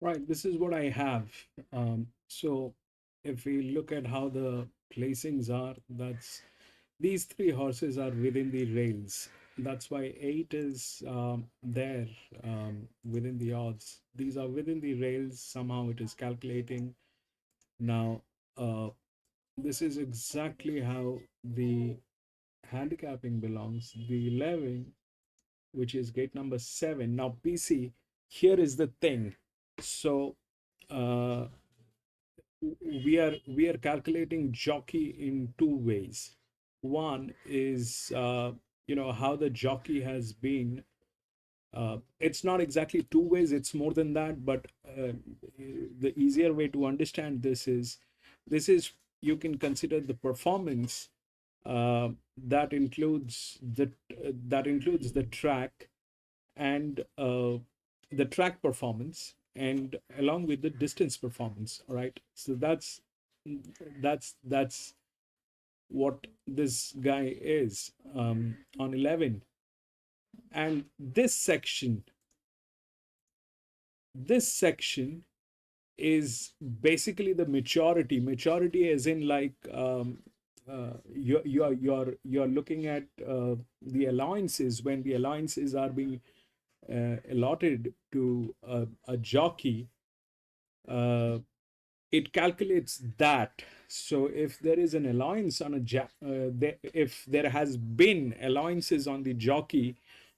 [SPEAKER 1] Right, this is what I have. So if we look at how the placings are, that's these three horses are within the rails. That's why 8 is there within the odds. These are within the rails. Somehow it is calculating. Now, this is exactly how the handicapping belongs. The 11, which is gate number 7. Now, PC, here is the thing. So, uh, we are calculating jockey in two ways. One is how the jockey has been. It's not exactly two ways, it's more than that, but the easier way to understand this is you can consider the performance that includes the track and the track performance, and along with the distance performance. All right, so that's what this guy is on 11. And this section is basically the maturity as in, like, you're looking at the allowances. When the allowances are being allotted to a jockey, it calculates that. So if there is an allowance on if there has been allowances on the jockey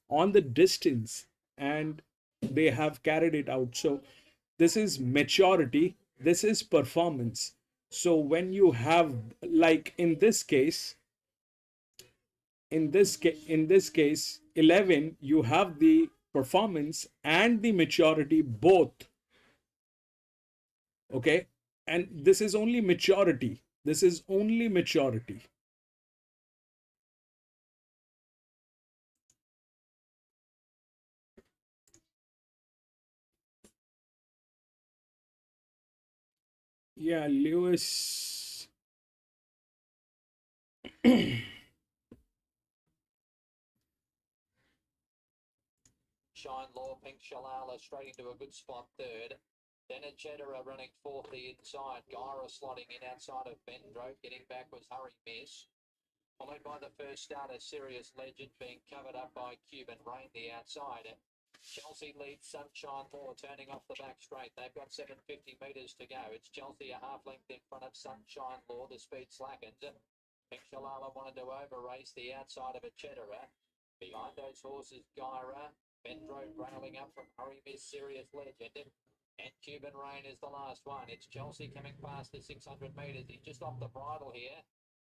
[SPEAKER 1] on the distance, and they have carried it out, so this is maturity, this is performance. So when you have, like, in this case 11, you have the performance and the maturity both. Okay, and this is only maturity. Yeah, Lewis.
[SPEAKER 7] Shine Law, Pink Shalala straight into a good spot third. Then a Chetera running fourth the inside. Gyra slotting in outside of Bendro. Getting back was Hurry Miss. Followed by the first starter, Serious Legend, being covered up by Cuban Rain, the outside. Chelsea leads Sunshine Law, turning off the back straight. They've got 750 metres to go. It's Chelsea a half length in front of Sunshine Law. The speed slackened. Pink Shalala wanted to over-race the outside of a Chetera. Behind those horses, Gyra, Bendro railing up from Hurry Miss, Serious Legend. And Cuban Rain is the last one. It's Chelsea coming past the 600 metres. He's just off the bridle here.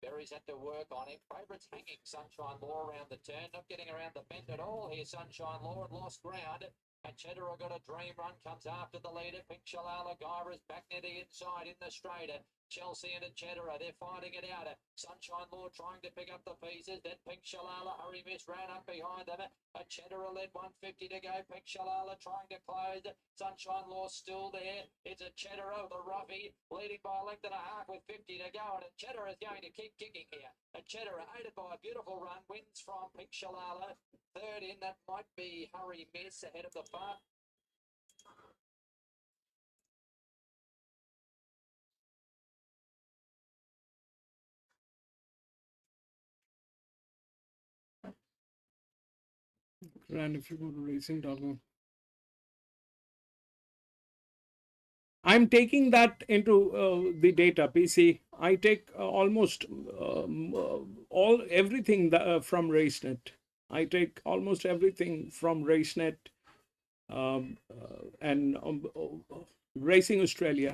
[SPEAKER 7] Berry's had to work on him. Favourites hanging Sunshine Law around the turn. Not getting around the bend at all here. Sunshine Law had lost ground. And Cheddar got a dream run. Comes after the leader. Pink Shalala Gyra's back near the inside in the straighter. Chelsea and a Cheddar, they're fighting it out. Sunshine Law trying to pick up the pieces. Then Pink Shalala, Hurry Miss ran up behind them. A Cheddar led 150 to go. Pink Shalala trying to close. Sunshine Law still there. It's a Cheddar of the roughie, leading by a length and a half with 50 to go. And a Cheddar is going to keep kicking here. A Cheddar, aided by a beautiful run, wins from Pink Shalala. Third in, that might be Hurry Miss ahead of the path.
[SPEAKER 1] And if you go to racing.com, I'm taking that into the data, PC. I take almost everything from RaceNet. I take almost everything from RaceNet and Racing Australia.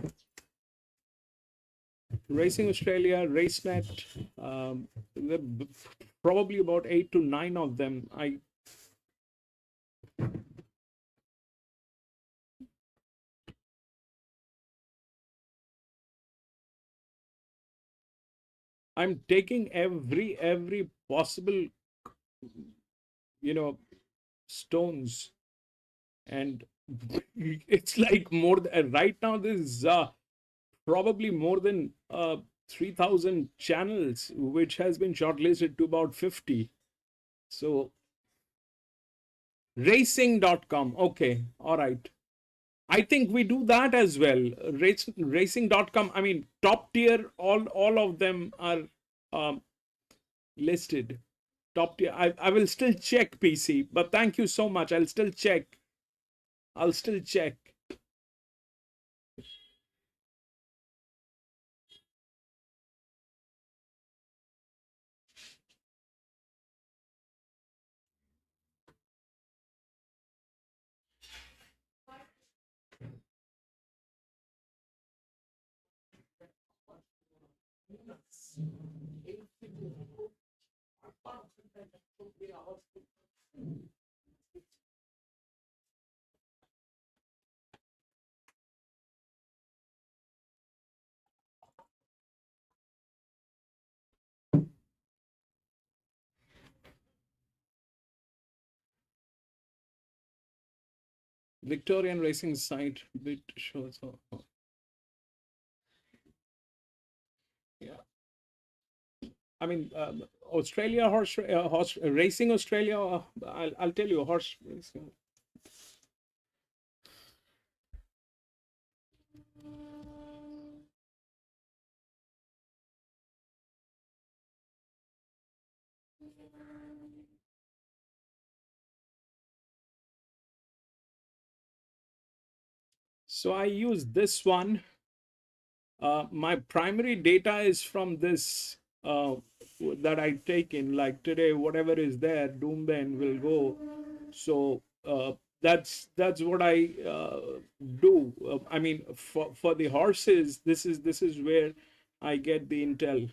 [SPEAKER 1] RaceNet, probably about 8 to 9 of them. I'm taking every possible, stones, and it's like more right now. There's probably more than 3,000 channels, which has been shortlisted to about 50. So racing.com. Okay, all right. I think we do that as well. Racing.com, I mean, top tier, all of them are um, listed. Top tier. I will still check, PC, but thank you so much. I'll still check. I'll still check. Victorian racing site bit shows. Yeah. I mean, Australia horse racing Australia. I'll tell you horse racing. So I use this one. My primary data is from this that I take in. Like today, whatever is there, Doomben will go. So that's what I do. I mean, for the horses, this is where I get the intel,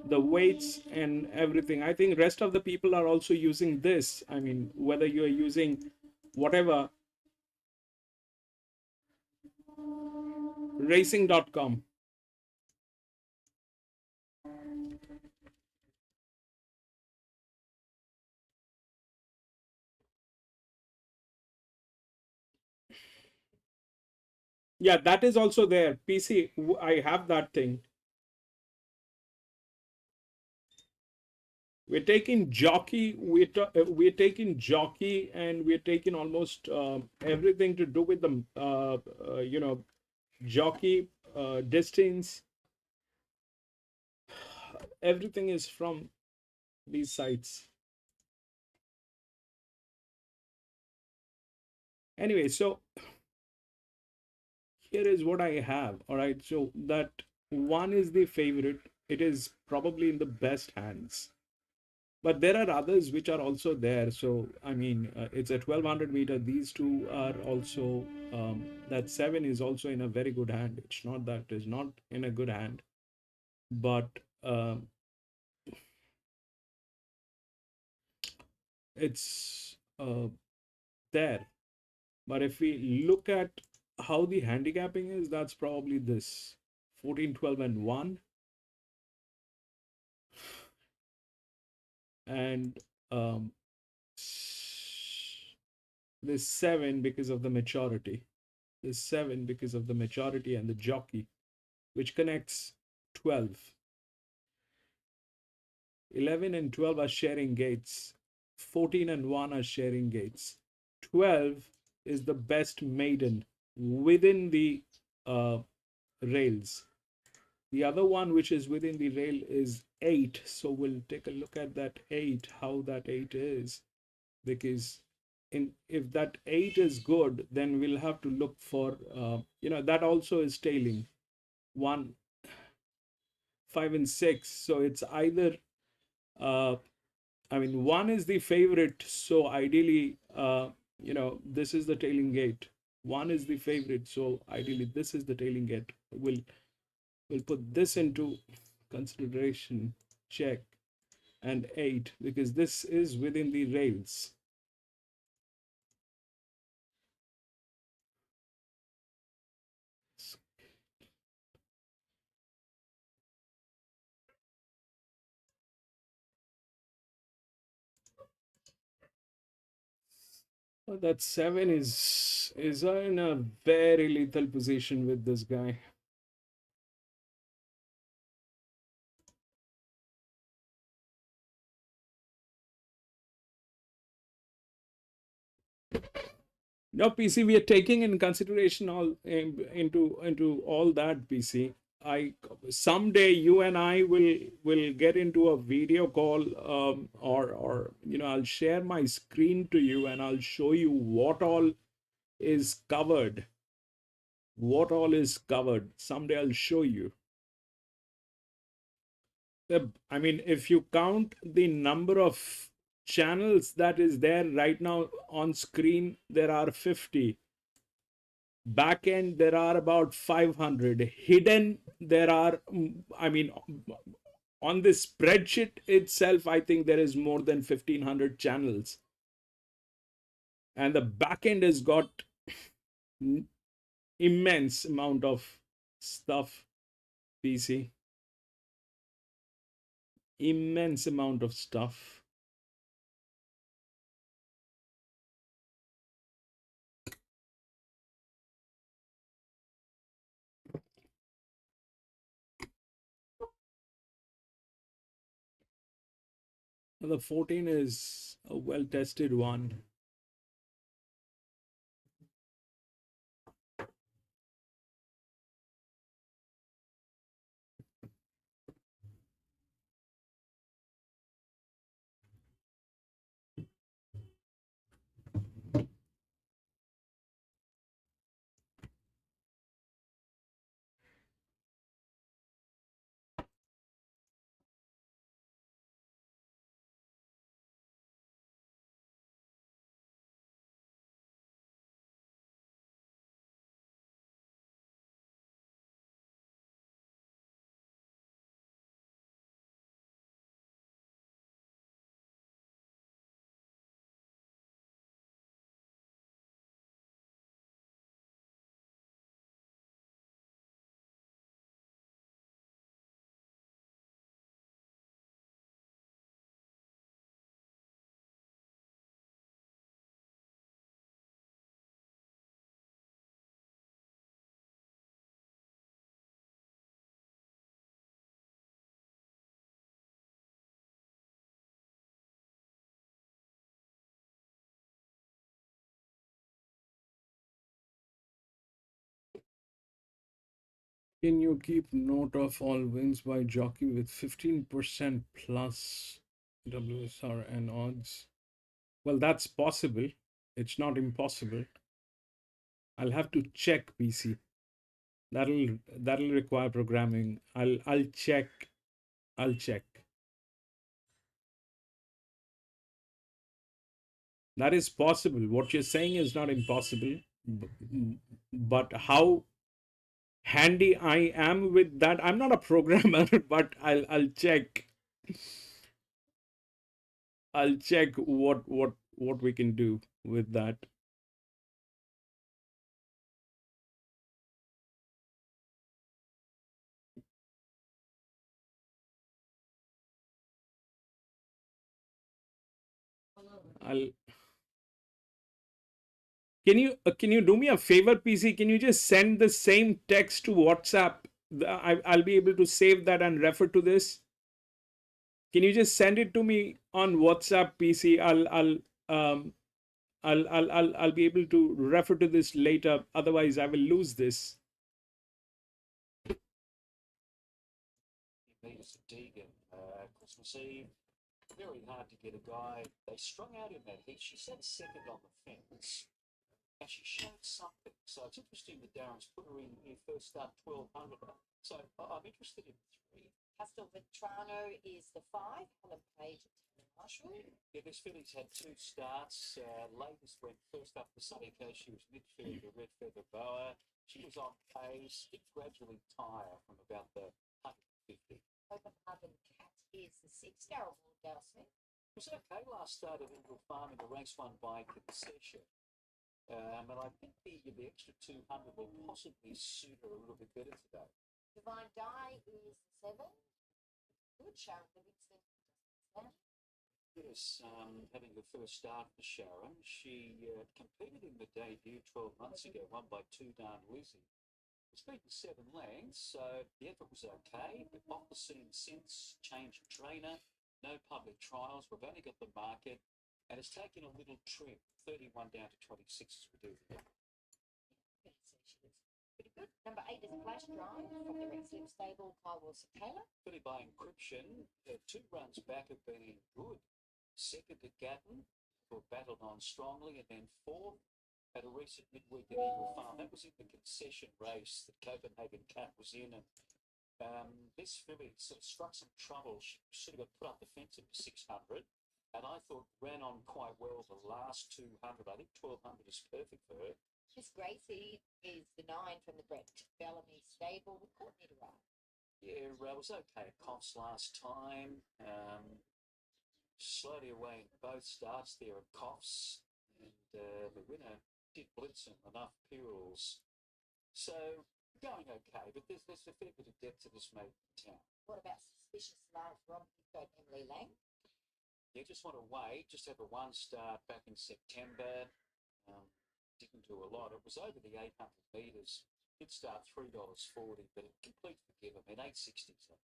[SPEAKER 1] the weights and everything. I think rest of the people are also using this. I mean, whether you're using whatever, racing.com. Yeah, that is also there. PC, I have that thing. We're taking jockey, we're taking jockey, and we're taking almost everything to do with the jockey distance. Everything is from these sites. Anyway, so here is what I have. All right, so that one is the favorite. It is probably in the best hands. But there are others which are also there. So I mean, it's a 1200 meter. These two are also that 7 is also in a very good hand. It's not that it is not in a good hand, but it's there. But if we look at how the handicapping is, that's probably this 14, 12, and 1. And this 7 because of the maturity. This 7 because of the maturity and the jockey, which connects 12. 11 and 12 are sharing gates. 14 and 1 are sharing gates. 12 is the best maiden within the rails. The other one which is within the rail is 8. So we'll take a look at that 8, how that 8 is. Because if that 8 is good, then we'll have to look for, that also is tailing. 1, 5, and 6. So it's either, I mean, 1 is the favorite. So ideally, this is the tailing gate. 1 is the favorite. So ideally, this is the tailing gate. We'll put this into consideration. Check. And 8, because this is within the rails. That 7 is in a very lethal position with this guy. No, PC, we are taking in consideration all into all that, PC. I someday you and I will get into a video call, or I'll share my screen to you and I'll show you what all is covered. What all is covered. Someday I'll show you. I mean, if you count the number of channels that is there right now on screen, there are 50. Back end, there are about 500. Hidden, there are, I mean, on this spreadsheet itself, I think there is more than 1,500 channels. And the back end has got immense amount of stuff, PC. Immense amount of stuff. The 14 is a well-tested one. Can you keep note of all wins by jockey with 15% plus WSR and odds? Well, that's possible. It's not impossible. I'll have to check, PC. That'll require programming. I'll check. I'll check. That is possible. What you're saying is not impossible. But how handy I am with that, I'm not a programmer, but I'll check. I'll check what we can do with that. I'll can you do me a favor, PC? Can you just send the same text to WhatsApp? I'll be able to save that and refer to this. Can you just send it to me on WhatsApp, PC? I'll be able to refer to this later. Otherwise, I will lose this.
[SPEAKER 6] Deegan, Christmas Eve, very hard to get a guy. They strung out in that heat. She sat second on the fence, and she showed something. So it's interesting that Darren's put her in first start 1200. So I'm interested in 3.
[SPEAKER 5] Castelvetrano is the 5, Helen Page and Tara Marshall.
[SPEAKER 6] Yeah, this filly's had 2 starts. Latest went first up the Sunny Coast. She was midfield, the Red Feather Boa. She was on pace. It gradually tire from about the 150.
[SPEAKER 5] Copenhagen Cat is the 6, Darryl Wardell Smith.
[SPEAKER 6] It was okay last start at Ingle Farm in the race won by concession. And I think the extra 200 will possibly suit her a little bit better today.
[SPEAKER 5] Divine Die is the 7. Good, Sharon Livingston.
[SPEAKER 6] Yes, having the first start for Sharon. She competed in the debut 12 months ago, won by 2 Darn Lizzie. It's beaten 7 lengths, so the effort was okay, but off the scene since, change of trainer, no public trials, we've only got the market. And it's taken a little trim, 31 down to 26 as we do there.
[SPEAKER 5] So she looks pretty good. Number 8 is Flash Drive from the Red Slip Stable, Kyle Wilson Taylor.
[SPEAKER 6] Filly by Encryption, 2 runs back have been good. Second at Gatton, who battled on strongly, and then 4th at a recent midweek at Eagle Farm. That was in the concession race that Copenhagen Cat was in. And this filly sort of struck some trouble. She sort of got put up the fence at 600. And I thought ran on quite well the last 200. I think 1200 is perfect for her.
[SPEAKER 5] Miss Gracie is the 9 from the Brett Bellamy Stable with Courtney to ride.
[SPEAKER 6] Yeah, it was okay at Coffs last time. Slowly away in both starts there at Coffs. And the winner did blitz enough Pyrrhals. So going okay, but there's a fair bit of depth to this maiden town.
[SPEAKER 5] What about Suspicious Love from Emily Lang?
[SPEAKER 6] You just want to wait, just have a 1 start back in September. Didn't do a lot. It was over the 800 metres. Did start $3.40, but a complete forgive. I mean, 860. So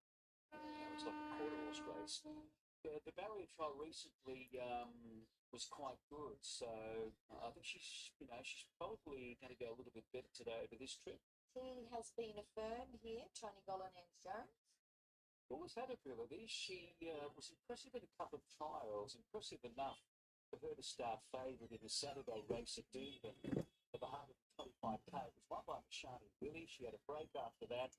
[SPEAKER 6] it was like a quarter horse race. The barrier trial recently was quite good, so I think she's probably going to go a little bit better today over this trip.
[SPEAKER 5] He has been affirmed here, Tony Gollan and Jones.
[SPEAKER 6] Always had ability. She was impressive in a couple of trials, impressive enough for her to start favourite in the Saturday race at Doomben of 125k. It was won by Mashani Willie. She had a break after that.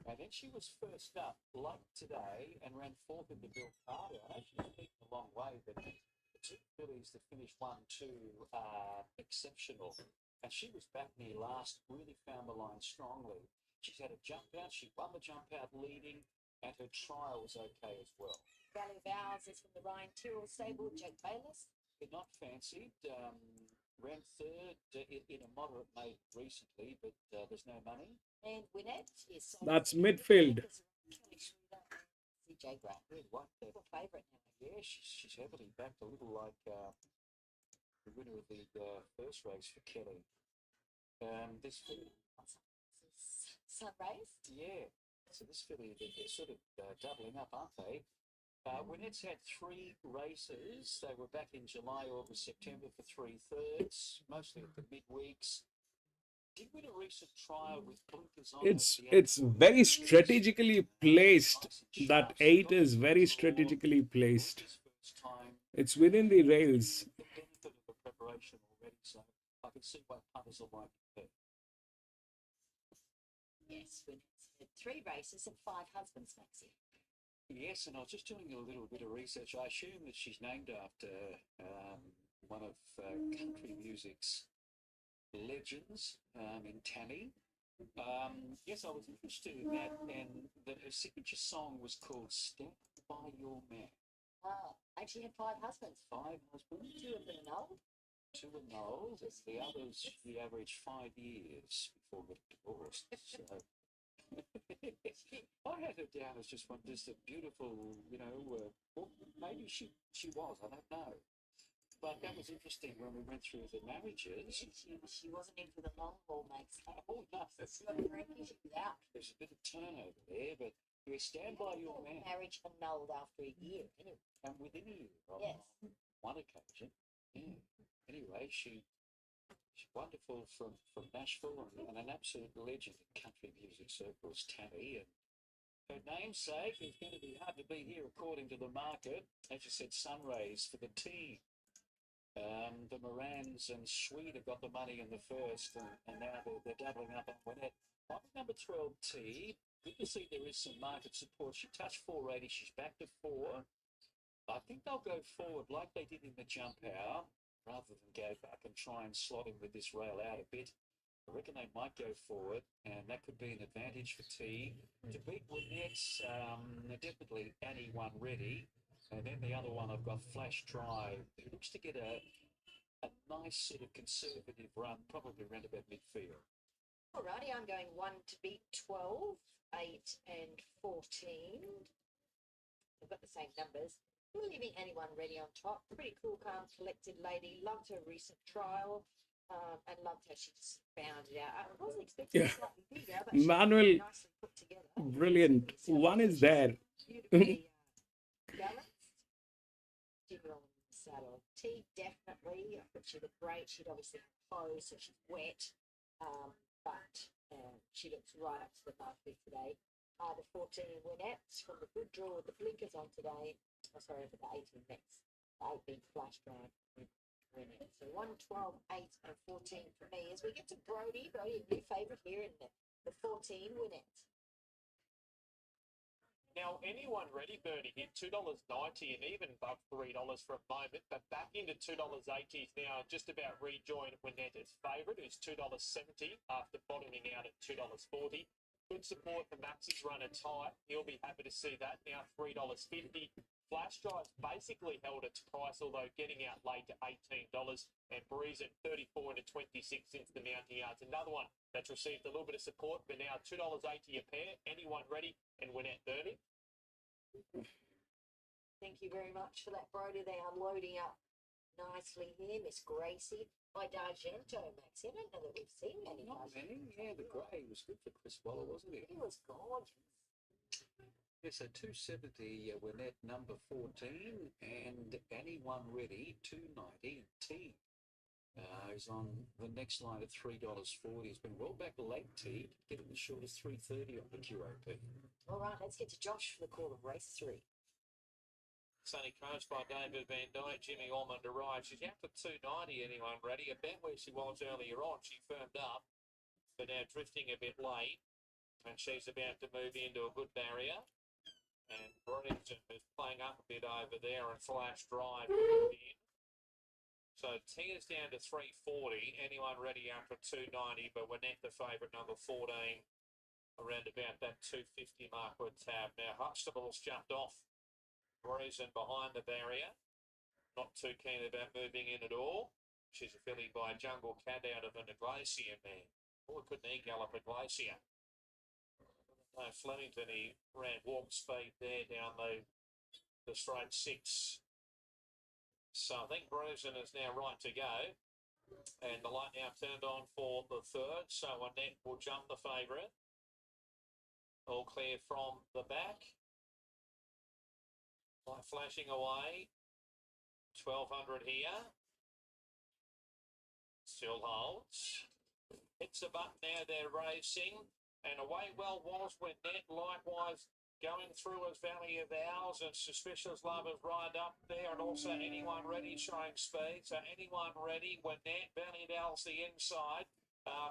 [SPEAKER 6] And then she was first up late today and ran 4th in the Bill Carter. I know she's beaten a long way, but the 2 fillies that finished 1-2 are exceptional. And she was back near last, really found the line strongly. She's had a jump out. She won the jump out leading, and her trial was okay as well.
[SPEAKER 5] Valley of Vows is from the Ryan Tyrrell Stable, Jake Bayliss.
[SPEAKER 6] They're not fancied. Ran 3rd in a moderate maiden recently, but there's no money.
[SPEAKER 5] And Winnett is...
[SPEAKER 1] That's midfield.
[SPEAKER 5] CJ Grant.
[SPEAKER 6] Really like that.
[SPEAKER 5] Favourite now.
[SPEAKER 6] Yeah, she's heavily backed, a little like the winner of the first race for Kelly. This filly...
[SPEAKER 5] Sunrays?
[SPEAKER 6] Yeah. So this filly, they're sort of doubling up, aren't they? Winnett's had 3 races. They were back in July, August, September for 3/3, mostly at the midweeks. Did win a recent trial with blinkers on.
[SPEAKER 1] It's very strategically placed. That 8 is very strategically placed. It's within the rails.
[SPEAKER 6] The benefit of the preparation already, so I can see why punters are like it.
[SPEAKER 5] Yes, Winnett's had 3 races and 5 husbands, Maxie.
[SPEAKER 6] Yes, and I was just doing a little bit of research. I assume that she's named after one of country music's legends in Tammy. Yes, I was interested in that, and that her signature song was called Stand By Your Man.
[SPEAKER 5] Wow, and she had 5 husbands.
[SPEAKER 6] 5 husbands.
[SPEAKER 5] 2 of them are old.
[SPEAKER 6] 2 are old, and the others, the average 5 years before getting divorced. So. I had her down as just a beautiful, well, maybe she was, I don't know. But that was interesting when we went through the marriages.
[SPEAKER 5] She wasn't in for the long haul, mates.
[SPEAKER 6] Oh, no.
[SPEAKER 5] She was out.
[SPEAKER 6] There's a bit of turnover there, but you stand by your man.
[SPEAKER 5] Marriage annulled after a year, anyway.
[SPEAKER 6] And within a year,
[SPEAKER 5] yes.
[SPEAKER 6] On one occasion. Yeah. Anyway, she's wonderful from Nashville and an absolute legend in country music circles, Tammy. And her namesake is going to be hard to beat here, according to the market. As you said, Sunrays for the team. The Morans and Swede have got the money in the first, and now they're doubling up on Winnett. On number 12T, good to see there is some market support. She touched 480, she's back to 4. I think they'll go forward like they did in the jump out, rather than go back and try and slot him with this rail out a bit. I reckon they might go forward, and that could be an advantage for T. To beat Winnett's, definitely Annie one ready. And then the other one, I've got Flash Drive, who looks to get a nice sort of conservative run, probably around about midfield.
[SPEAKER 5] Alrighty, I'm going 1 to beat 12, 8 and 14. I've got the same numbers. Leaving anyone ready on top. Pretty cool, calm, collected lady. Loved her recent trial. And loved how she just found it out. I wasn't expecting slightly bigger, but
[SPEAKER 1] Manuel,
[SPEAKER 5] nicely put together.
[SPEAKER 1] brilliant. One is there.
[SPEAKER 5] Beautifully balanced. General Saddle. T definitely. I thought she looked great. She'd obviously closed, so she's wet. But she looks right up to the mark today. The 14 Winnettes from the good draw with the blinkers on today. Oh, sorry, for the 18 next. The 8 big flash drive winning. So 1, 12, 8, and 14 for me. As we get to Brody, Brody, new favourite here in the 14 Winnettes.
[SPEAKER 4] Now, anyone ready, Bernie, hit $2.90 and even above $3 for a moment, but back into $2.80 now, just about rejoined Winnetta's favourite, who's $2.70 after bottoming out at $2.40. Good support for Max's runner tight. He'll be happy to see that. Now $3.50. Flash Drive's basically held its price, although getting out late to $18, and Breeze at 34 to 26 since the mounting yards. Another one that's received a little bit of support, but now $2.80 a pair. Anyone ready? And Winnett Bernie.
[SPEAKER 5] Thank you very much for that, Brody. They are loading up nicely here. Miss Gracie by D'Argento, Max. I don't know that we've seen many.
[SPEAKER 6] Not many. Yeah, the grey was good for Chris Waller, wasn't it?
[SPEAKER 5] He was gorgeous.
[SPEAKER 6] Yes, so 270 Winnett number 14 and anyone ready 290 T. Is on the next line at $3.40. He's been well back late T. Get him as short as $3.30 on the QOP.
[SPEAKER 5] All right, let's get to Josh for the call of race 3.
[SPEAKER 7] Sunny Coast by David Van Dyke, Jimmy Ormond to ride. She's out for 290, anyone ready? About where she was earlier on, she firmed up, but now drifting a bit late, and she's about to move into a good barrier. And Brenington is playing up a bit over there, and Flash Drive in. So T is down to 340. Anyone ready after 290, but Winnett the favourite, number 14, around about that 250 mark with tab. Now Huxtable's jumped off. Reason behind the barrier. Not too keen about moving in at all. She's a filly by Jungle Cat out of an Glacier man. Boy, couldn't he gallop a Glacier? No, Flemington, he ran walk speed there down the straight 6. So I think Bruisen is now right to go. And the light now turned on for the third. So Annette will jump the favourite. All clear from the back. Light flashing away. 1200 here. Still holds. Hits a button now, they're racing. And away well was Winnett, likewise going through as Valley of Owls, and Suspicious Lovers ride up there, and also Anyone Ready showing speed. So Anyone Ready, Winnett, Valley of Owls the inside.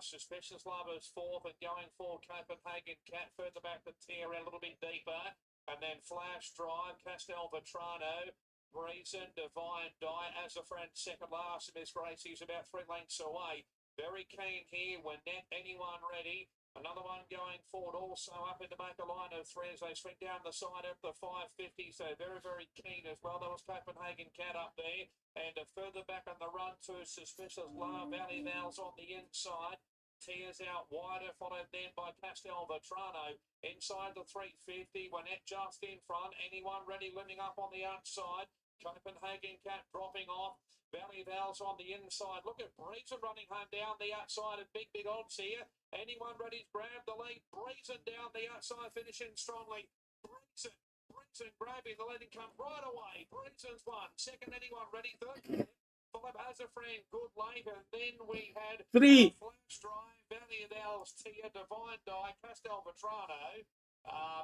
[SPEAKER 7] Suspicious Lovers fourth, and going for Copenhagen Cat further back the tier a little bit deeper. And then Flash Drive, Castel Vetrano, Reason, Divine Die, as a friend second last, and Miss Gracie's about 3 lengths away. Very keen here, Winnett, Anyone Ready. Another one going forward, also up in to make a line of 3 as they swing down the side of the 550. So very, very keen as well. There was Copenhagen Cat up there. And further back on the run to Suspicious Love, Valley Vals on the inside. Tears out wider, followed then by Castel Vetrano. Inside the 350, Winnett just in front. Anyone Ready looming up on the outside. Copenhagen Cat dropping off. Valley Vals on the inside. Look at Breezer running home down the outside of big odds here. Anyone Ready's grabbed the lead. Breezer down the outside, finishing strongly. Breezer grabbing the lead and come right away. Breezer's won. Second, Anyone Ready. Third, followed as a friend, good late. And then we had
[SPEAKER 1] 3.
[SPEAKER 7] Flash Drive, Valley of Owls, Tia, Divine Die, Castel Vetrano.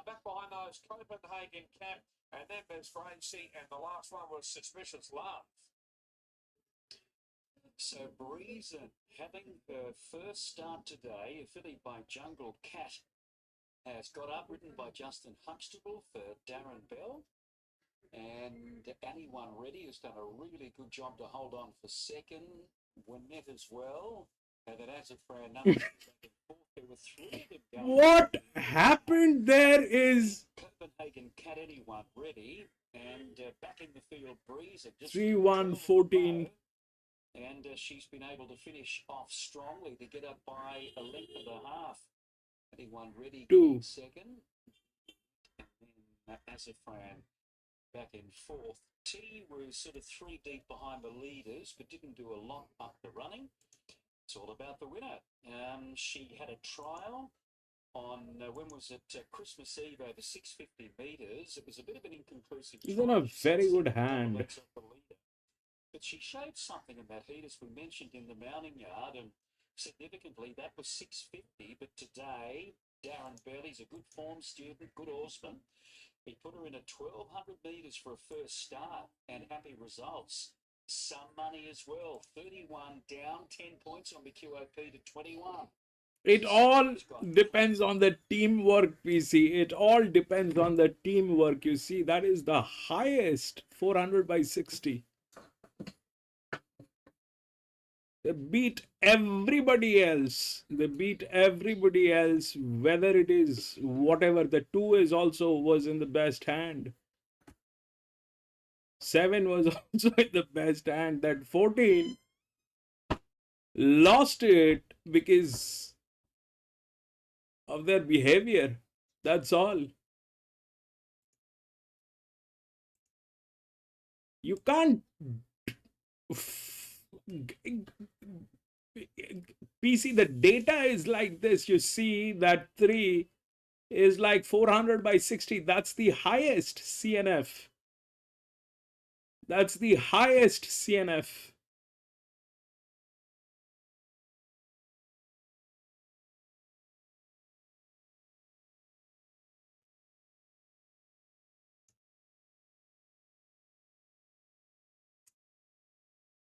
[SPEAKER 7] Back behind those, Copenhagen Cat. And then there's Gracie. And the last one was Suspicious Love.
[SPEAKER 6] So Breezen having her first start today, a filly by Jungle Cat, has got up, ridden by Justin Huxtable for Darren Bell. And Anyone Ready has done a really good job to hold on for second. Winnett as well. And then as for our number fourth, there were 3 of them going.
[SPEAKER 1] What happened there is
[SPEAKER 6] Copenhagen Cat, Anyone Ready, and back in the field, Breezer.
[SPEAKER 1] 3-1-14.
[SPEAKER 6] And she's been able to finish off strongly to get up by a length and a half. Anyone Ready
[SPEAKER 1] 2.
[SPEAKER 6] second. And then Azafran back in fourth. T was sort of 3 deep behind the leaders, but didn't do a lot up the running. It's all about the winner. She had a trial on, when was it? Christmas Eve over 650 metres. It was a bit of an inconclusive
[SPEAKER 1] He's in a very good hand.
[SPEAKER 6] but she showed something in that heat, as we mentioned, in the mounting yard, and significantly that was 650. But today, Darren Burley's a good form student, good horseman. He put her in at 1,200 metres for a first start, and happy results. Some money as well. 31 down, 10 points on the QOP to 21.
[SPEAKER 1] It all depends on the teamwork, PC. It all depends on the teamwork. You see, that is the highest 400 by 60. They beat everybody else. They beat everybody else, whether it is whatever. The 2 is also was in the best hand. 7 was also in the best hand. That 14 lost it because of their behavior. That's all. You can't PC, the data is like this. You see that 3 is like 400 by 60. That's the highest CNF. That's the highest CNF.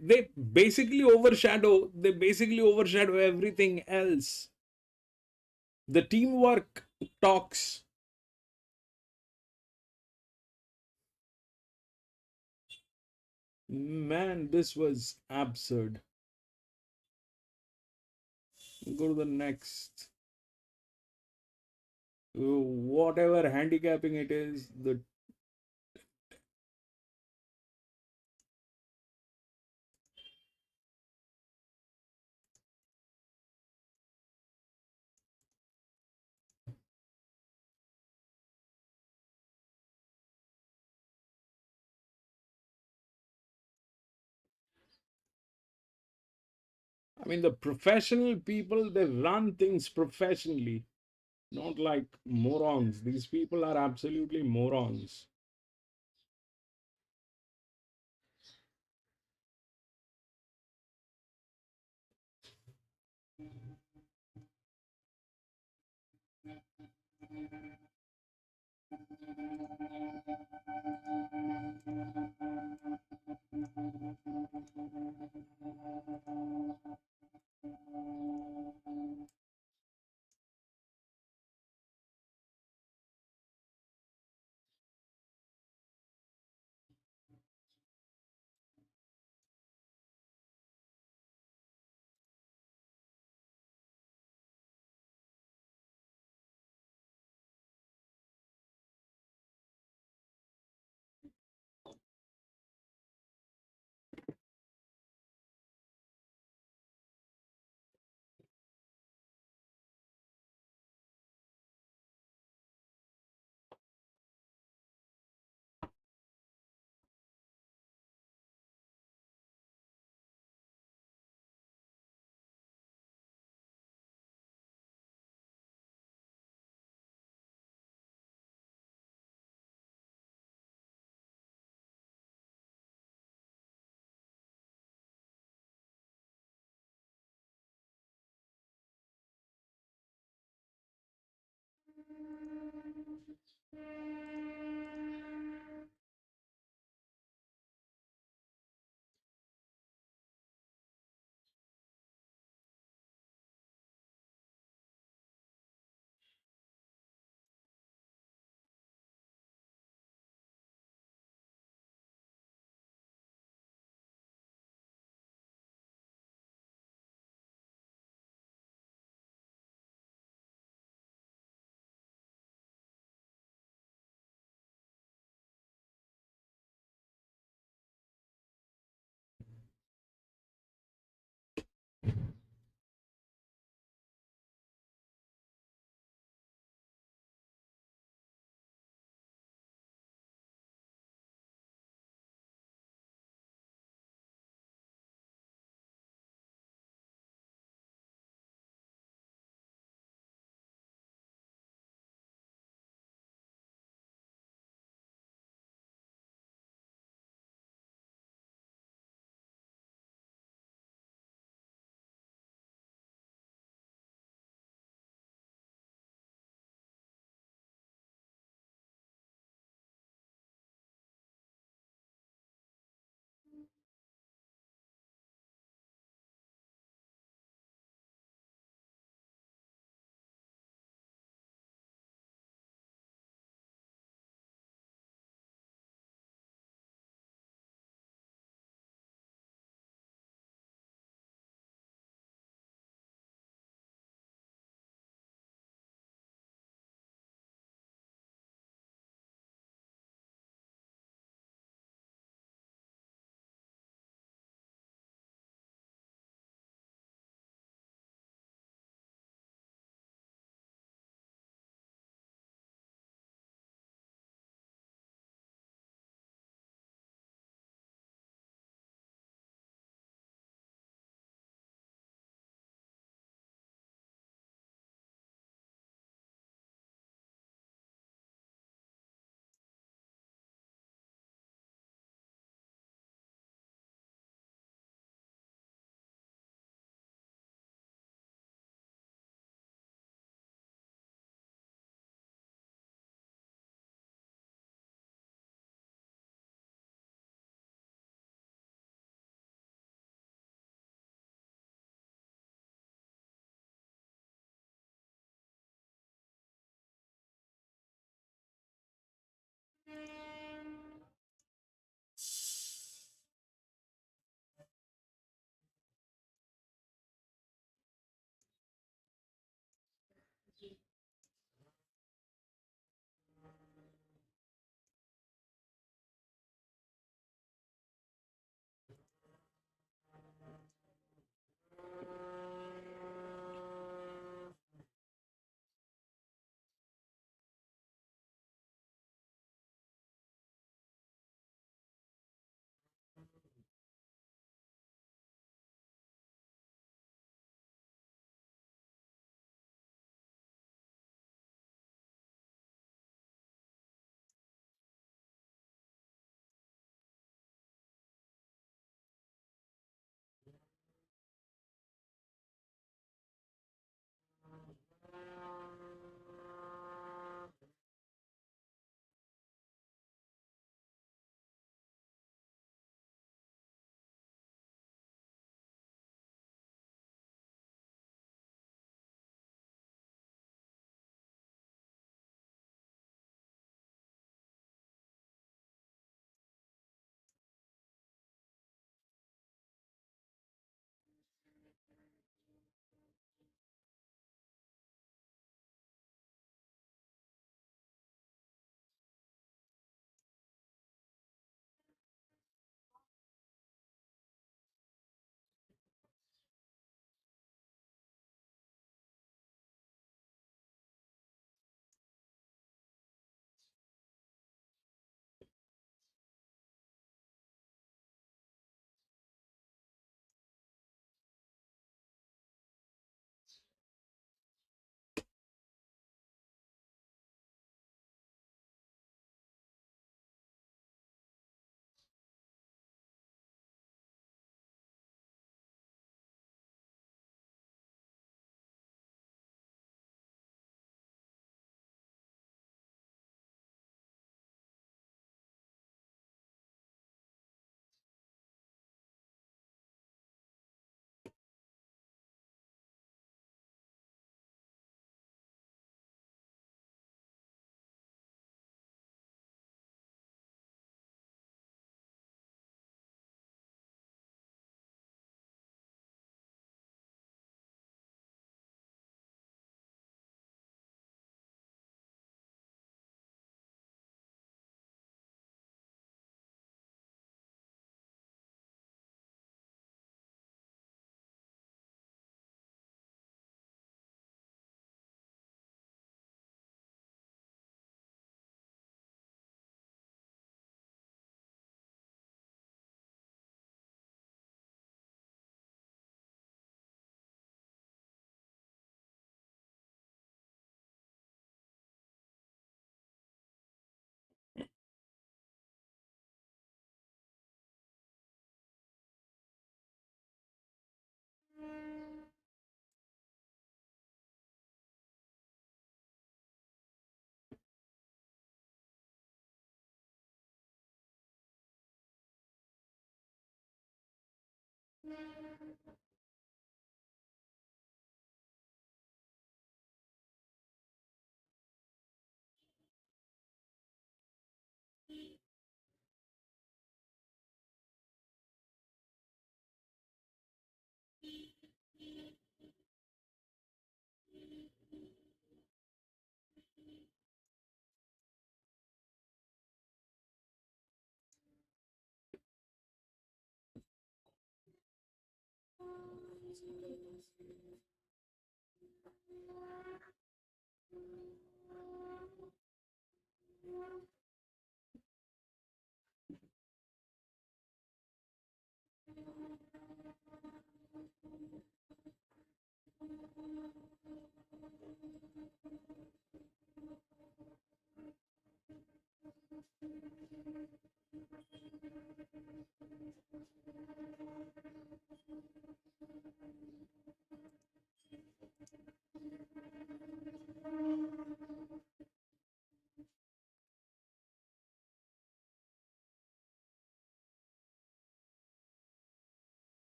[SPEAKER 1] They basically overshadow everything else. The teamwork talks. Man, this was absurd. Go to the next. Whatever handicapping it is, the I mean, the professional people, they run things professionally, not like morons. These people are absolutely morons.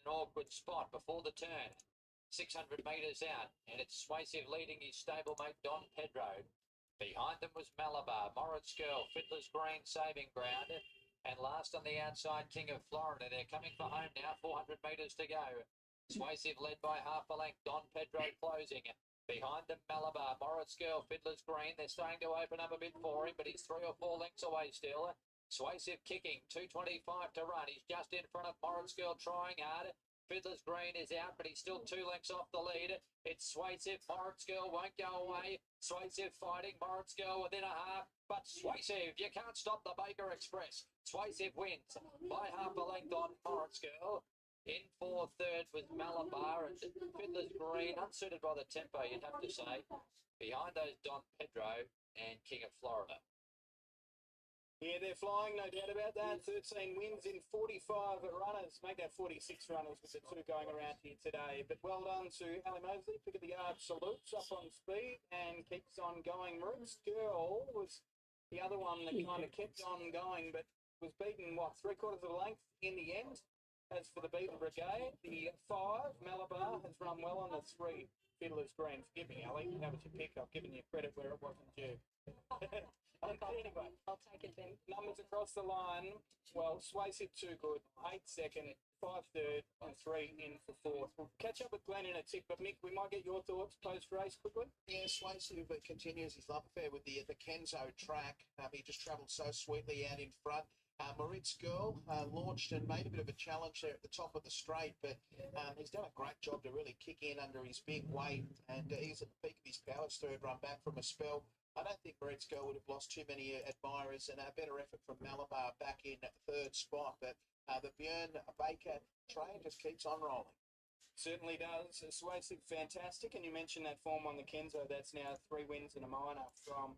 [SPEAKER 7] awkward spot before the turn. 600 metres out, and it's Suasive leading his stablemate Don Pedro. Behind them was Malabar, Moritz Girl, Fiddler's Green, Saving Ground, and last on the outside, King of Florida. They're coming for home now, 400 metres to go. Suasive led by half a length, Don Pedro closing. Behind them, Malabar, Moritz Girl, Fiddler's Green. They're starting to open up a bit for him, but he's 3 or 4 lengths away still. Suasive kicking, 2:25 to run. He's just in front of Moritz Girl trying hard. Fiddler's Green is out, but he's still 2 lengths off the lead. It's Suasive. Moritz Girl won't go away. Suasive fighting. Moritz Girl within a half. But Suasive, you can't stop the Baker Express. Suasive wins by half a length on Moritz Girl. In for third was Malabar and Fiddler's Green, unsuited by the tempo, you'd have to say. Behind those, Don Pedro and King of Florida.
[SPEAKER 3] Yeah, they're flying, no doubt about that. 13 wins in 45 runners. Make that 46 runners with the 2 going around here today. But well done to Ali Mosley. Pick of the yard salutes up on speed and keeps on going. Moritz Girl was the other one that kind of kept on going, but was beaten, 3/4 of a length in the end. As for the Beaten Brigade, the 5, Malabar, has run well on the 3, Fiddler's Green. Forgive me, Ali, that was your pick. I've given you credit where it wasn't due. Anyway,
[SPEAKER 8] I'll take it then.
[SPEAKER 3] numbers across the line. Well, Suasive 2 good, 8 second, 5 third, and 3 in for fourth. We'll catch up with Glenn in a tick, but Mick, we might get your thoughts post-race quickly.
[SPEAKER 2] Yeah, Suasive continues his love affair with the Kenzo track. He just travelled so sweetly out in front. Moritz Girl launched and made a bit of a challenge there at the top of the straight, but he's done a great job to really kick in under his big weight, and he's at the peak of his powers, third run back from a spell. I don't think Moritz Girl would have lost too many admirers, and a better effort from Malabar back in third spot, but the Björn Baker train just keeps on rolling.
[SPEAKER 3] Certainly does. Suasive, fantastic. And you mentioned that form on the Kenzo. That's now 3 wins and a minor from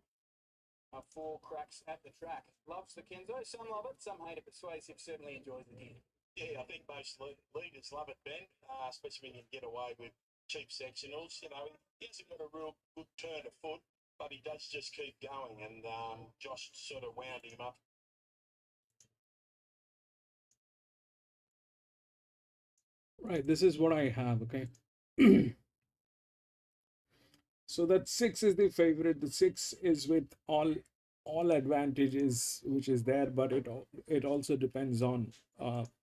[SPEAKER 3] 4 cracks at the track. Loves the Kenzo. Some love it, some hate it, but Suasive certainly enjoys it here.
[SPEAKER 9] Yeah, I think most leaders love it, Ben, especially when you can get away with cheap sectionals. You know, he hasn't got a real good turn of foot, but he does just keep going, and Josh sort of wound him up.
[SPEAKER 1] Right, this is what I have, okay? So that 6 is the favorite. The 6 is with all advantages which is there, but it also depends on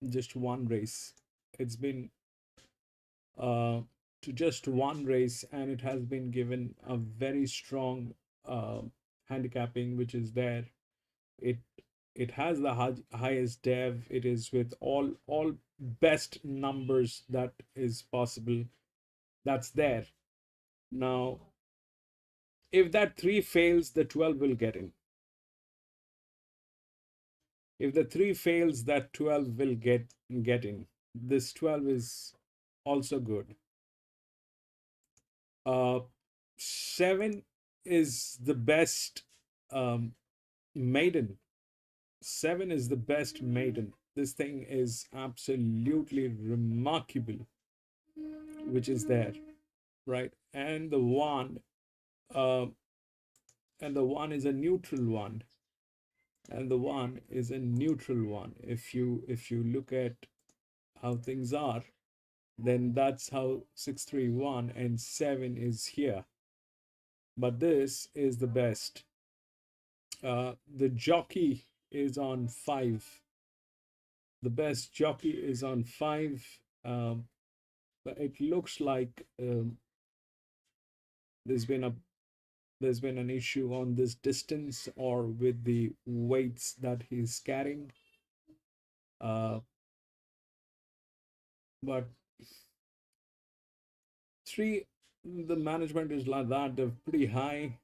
[SPEAKER 1] just one race. It's been to just one race, and it has been given a very strong handicapping which is there. It has the highest dev. It is with all best numbers that is possible. That's there. Now, if that 3 fails, the 12 will get in. If the 3 fails, that 12 will get in. This 12 is also good. 7 is the best maiden. 7 is the best maiden. This thing is absolutely remarkable, which is there, right? And the 1 is a neutral one. And the 1 is a neutral one. If you look at how things are, then that's how 631 and 7 is here. But this is the best. The jockey is on 5. The best jockey is on 5. But it looks like there's been an issue on this distance or with the weights that he's carrying. But 3, the management is like that. They're pretty high.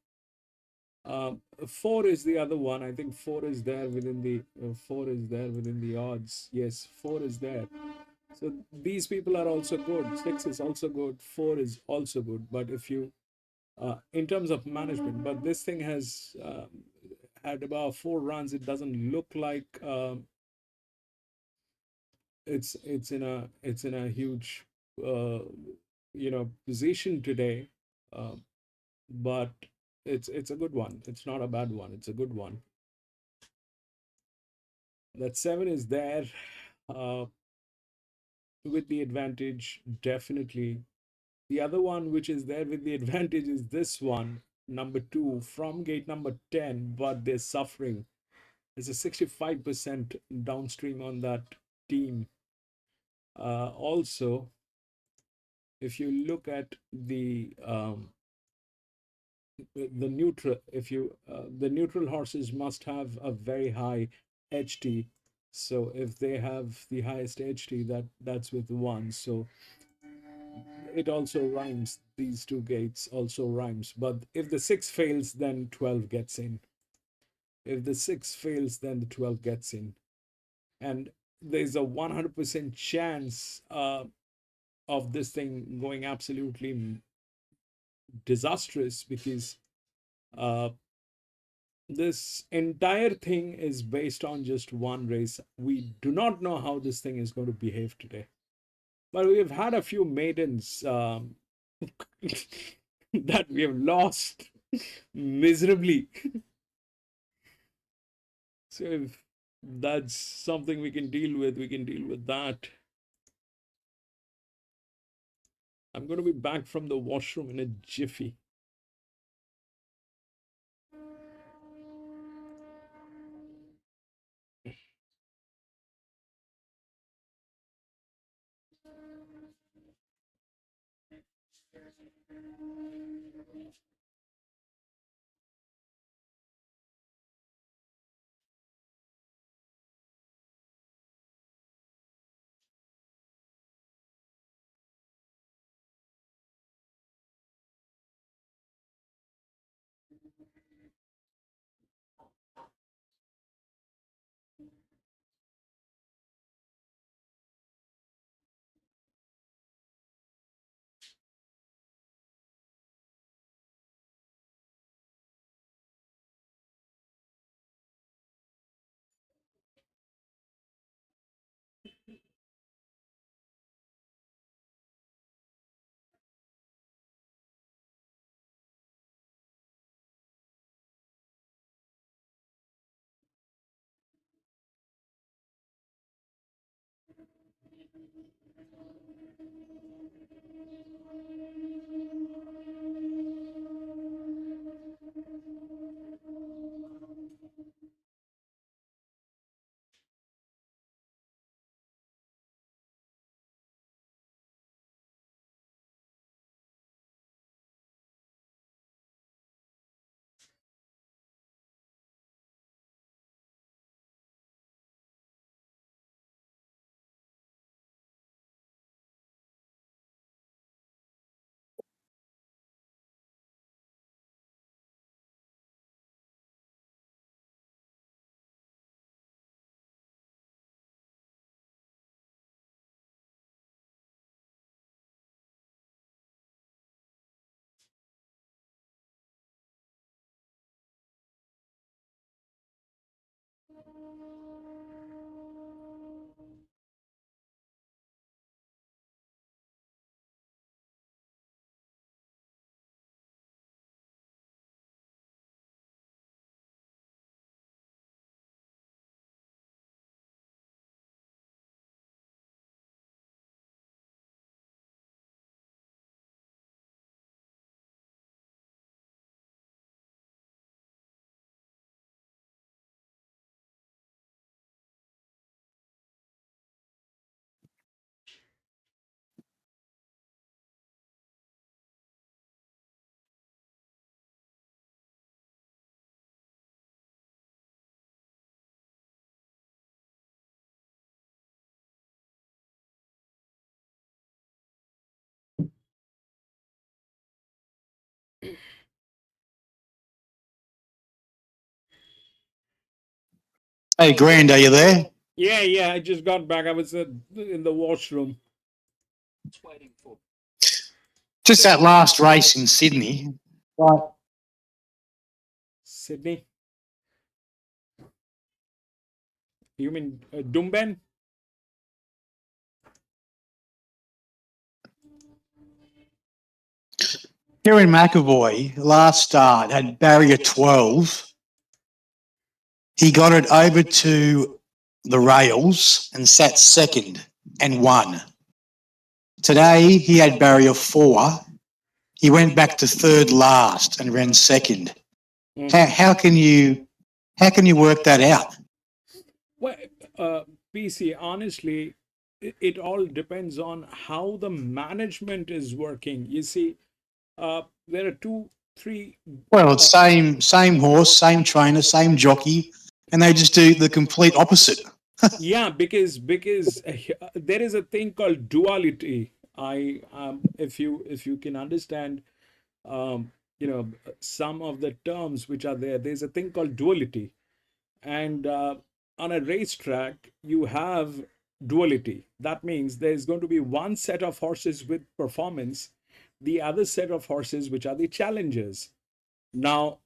[SPEAKER 1] 4 is the other one. I think 4 is there within the odds. Yes, 4 is there. So these people are also good. 6 is also good. 4 is also good. But if you in terms of management, but this thing has had about 4 runs. It doesn't look like it's in a huge position today, but it's a good one. It's not a bad one. It's a good one. That 7 is there. with the advantage, definitely. The other one which is there with the advantage is this one, number 2, from gate number 10, but they're suffering. There's a 65% downstream on that team. Also, if you look at the neutral, if you the neutral horses must have a very high HT. So if they have the highest HT, that's with 1. So it also rhymes. These two gates also rhymes. But if the 6 fails, then 12 gets in. If the 6 fails, then the 12 gets in. And there's a 100% chance of this thing going absolutely disastrous, because this entire thing is based on just one race. We do not know how this thing is going to behave today. But we've had a few maidens that we have lost miserably. So if that's something we can deal with, we can deal with that. I'm going to be back from the washroom in a jiffy.
[SPEAKER 8] Hey, Grand, are you there?
[SPEAKER 1] Yeah, I just got back. I was in the washroom.
[SPEAKER 6] Waiting for
[SPEAKER 8] Just that last race in Sydney. Right.
[SPEAKER 1] Sydney? You mean Doomben?
[SPEAKER 8] Kieran McAvoy, last start, had barrier 12. He got it over to the rails and sat second and won. Today he had barrier 4. He went back to third last and ran second. How can you work that out?
[SPEAKER 1] Well, PC, honestly, it all depends on how the management is working. You see, there are 2, 3.
[SPEAKER 8] Well, it's same horse, same trainer, same jockey, and they just do the complete opposite.
[SPEAKER 1] Yeah, because there is a thing called duality. If you can understand, some of the terms which are there. There's a thing called duality, and on a racetrack you have duality. That means there's going to be one set of horses with performance, the other set of horses which are the challengers. Now,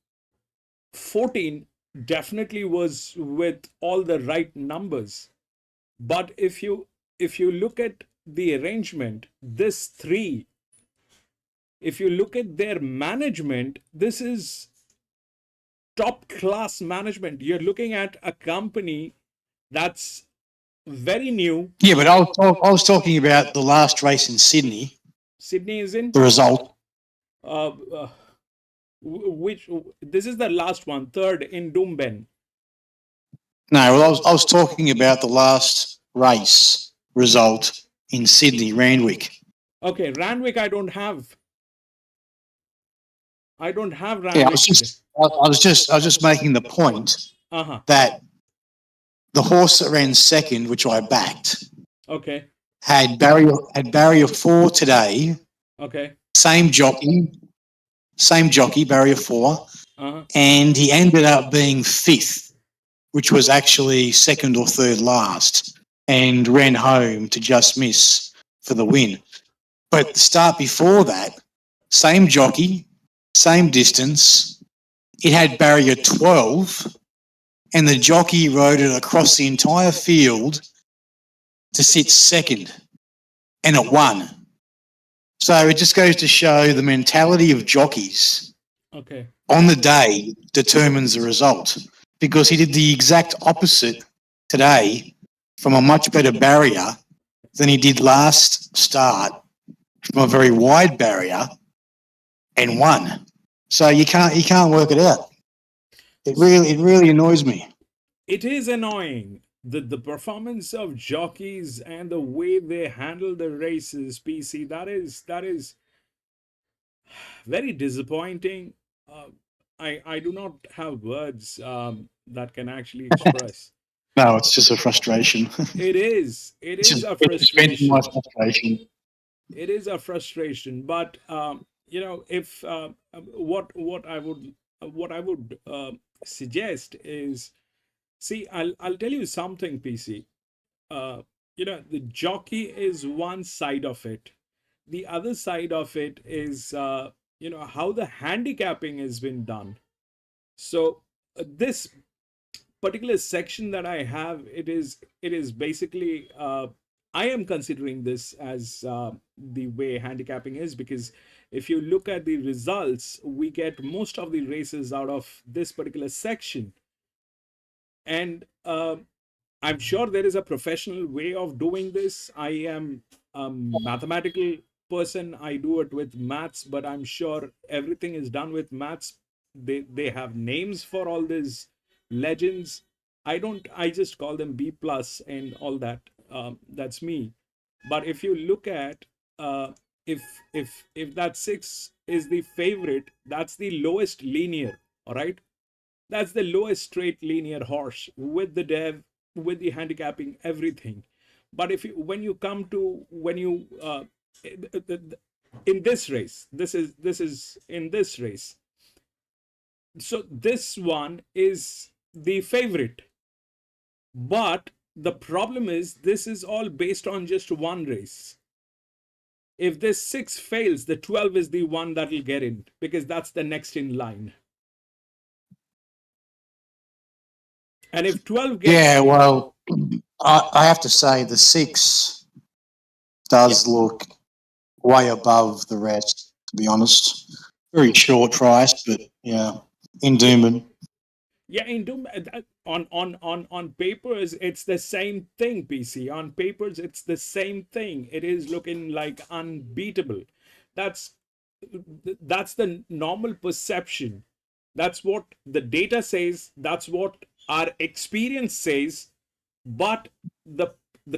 [SPEAKER 1] 14 definitely was with all the right numbers, but if you look at the arrangement, this 3, if you look at their management, this is top class management. You're looking at a company that's very new.
[SPEAKER 8] Yeah, but I was talking about the last race in Sydney.
[SPEAKER 1] Sydney is in
[SPEAKER 8] the result.
[SPEAKER 1] Which this is the last one, third in Doomben.
[SPEAKER 8] No, well, I was talking about the last race result in Sydney, Randwick.
[SPEAKER 1] Okay, Randwick I don't have Randwick.
[SPEAKER 8] Yeah, I was just making the point that the horse that ran second, which I backed,
[SPEAKER 1] okay,
[SPEAKER 8] had barrier 4 today.
[SPEAKER 1] Okay.
[SPEAKER 8] Same jockey, barrier 4, and he ended up being 5th, which was actually second or third last, and ran home to just miss for the win. But the start before that, same jockey, same distance, it had barrier 12, and the jockey rode it across the entire field to sit second, and it won. So it just goes to show the mentality of jockeys on the day determines the result, because he did the exact opposite today from a much better barrier than he did last start from a very wide barrier and won. So you can't work it out. It really annoys me.
[SPEAKER 1] It is annoying. The performance of jockeys and the way they handle the races, PC, that is very disappointing. I do not have words that can actually express.
[SPEAKER 8] No, it's just a frustration.
[SPEAKER 1] It is a frustration. It is a frustration, but if what I would suggest is, see, I'll tell you something, PC. The jockey is one side of it. The other side of it is how the handicapping has been done. So this particular section that I have, it is basically I am considering this as the way handicapping is, because if you look at the results, we get most of the races out of this particular section. And I'm sure there is a professional way of doing this. I am a mathematical person. I do it with maths, but I'm sure everything is done with maths. They have names for all these legends. I just call them B plus and all that. That's me. But if you look at if that 6 is the favorite, that's the lowest linear, all right? That's the lowest straight linear horse with the dev, with the handicapping, everything. But when you in this race, this is in this race. So this one is the favorite. But the problem is, this is all based on just one race. If this 6 fails, the 12 is the one that will get in, because that's the next in line. And if 12 gets...
[SPEAKER 8] Yeah, well, I have to say the 6 does look way above the rest, to be honest. Very short price, but yeah, in Doomben.
[SPEAKER 1] Yeah, in Doomben, on papers, it's the same thing, PC. On papers, it's the same thing. It is looking like unbeatable. That's that's the normal perception. That's what the data says. That's what our experience says. But the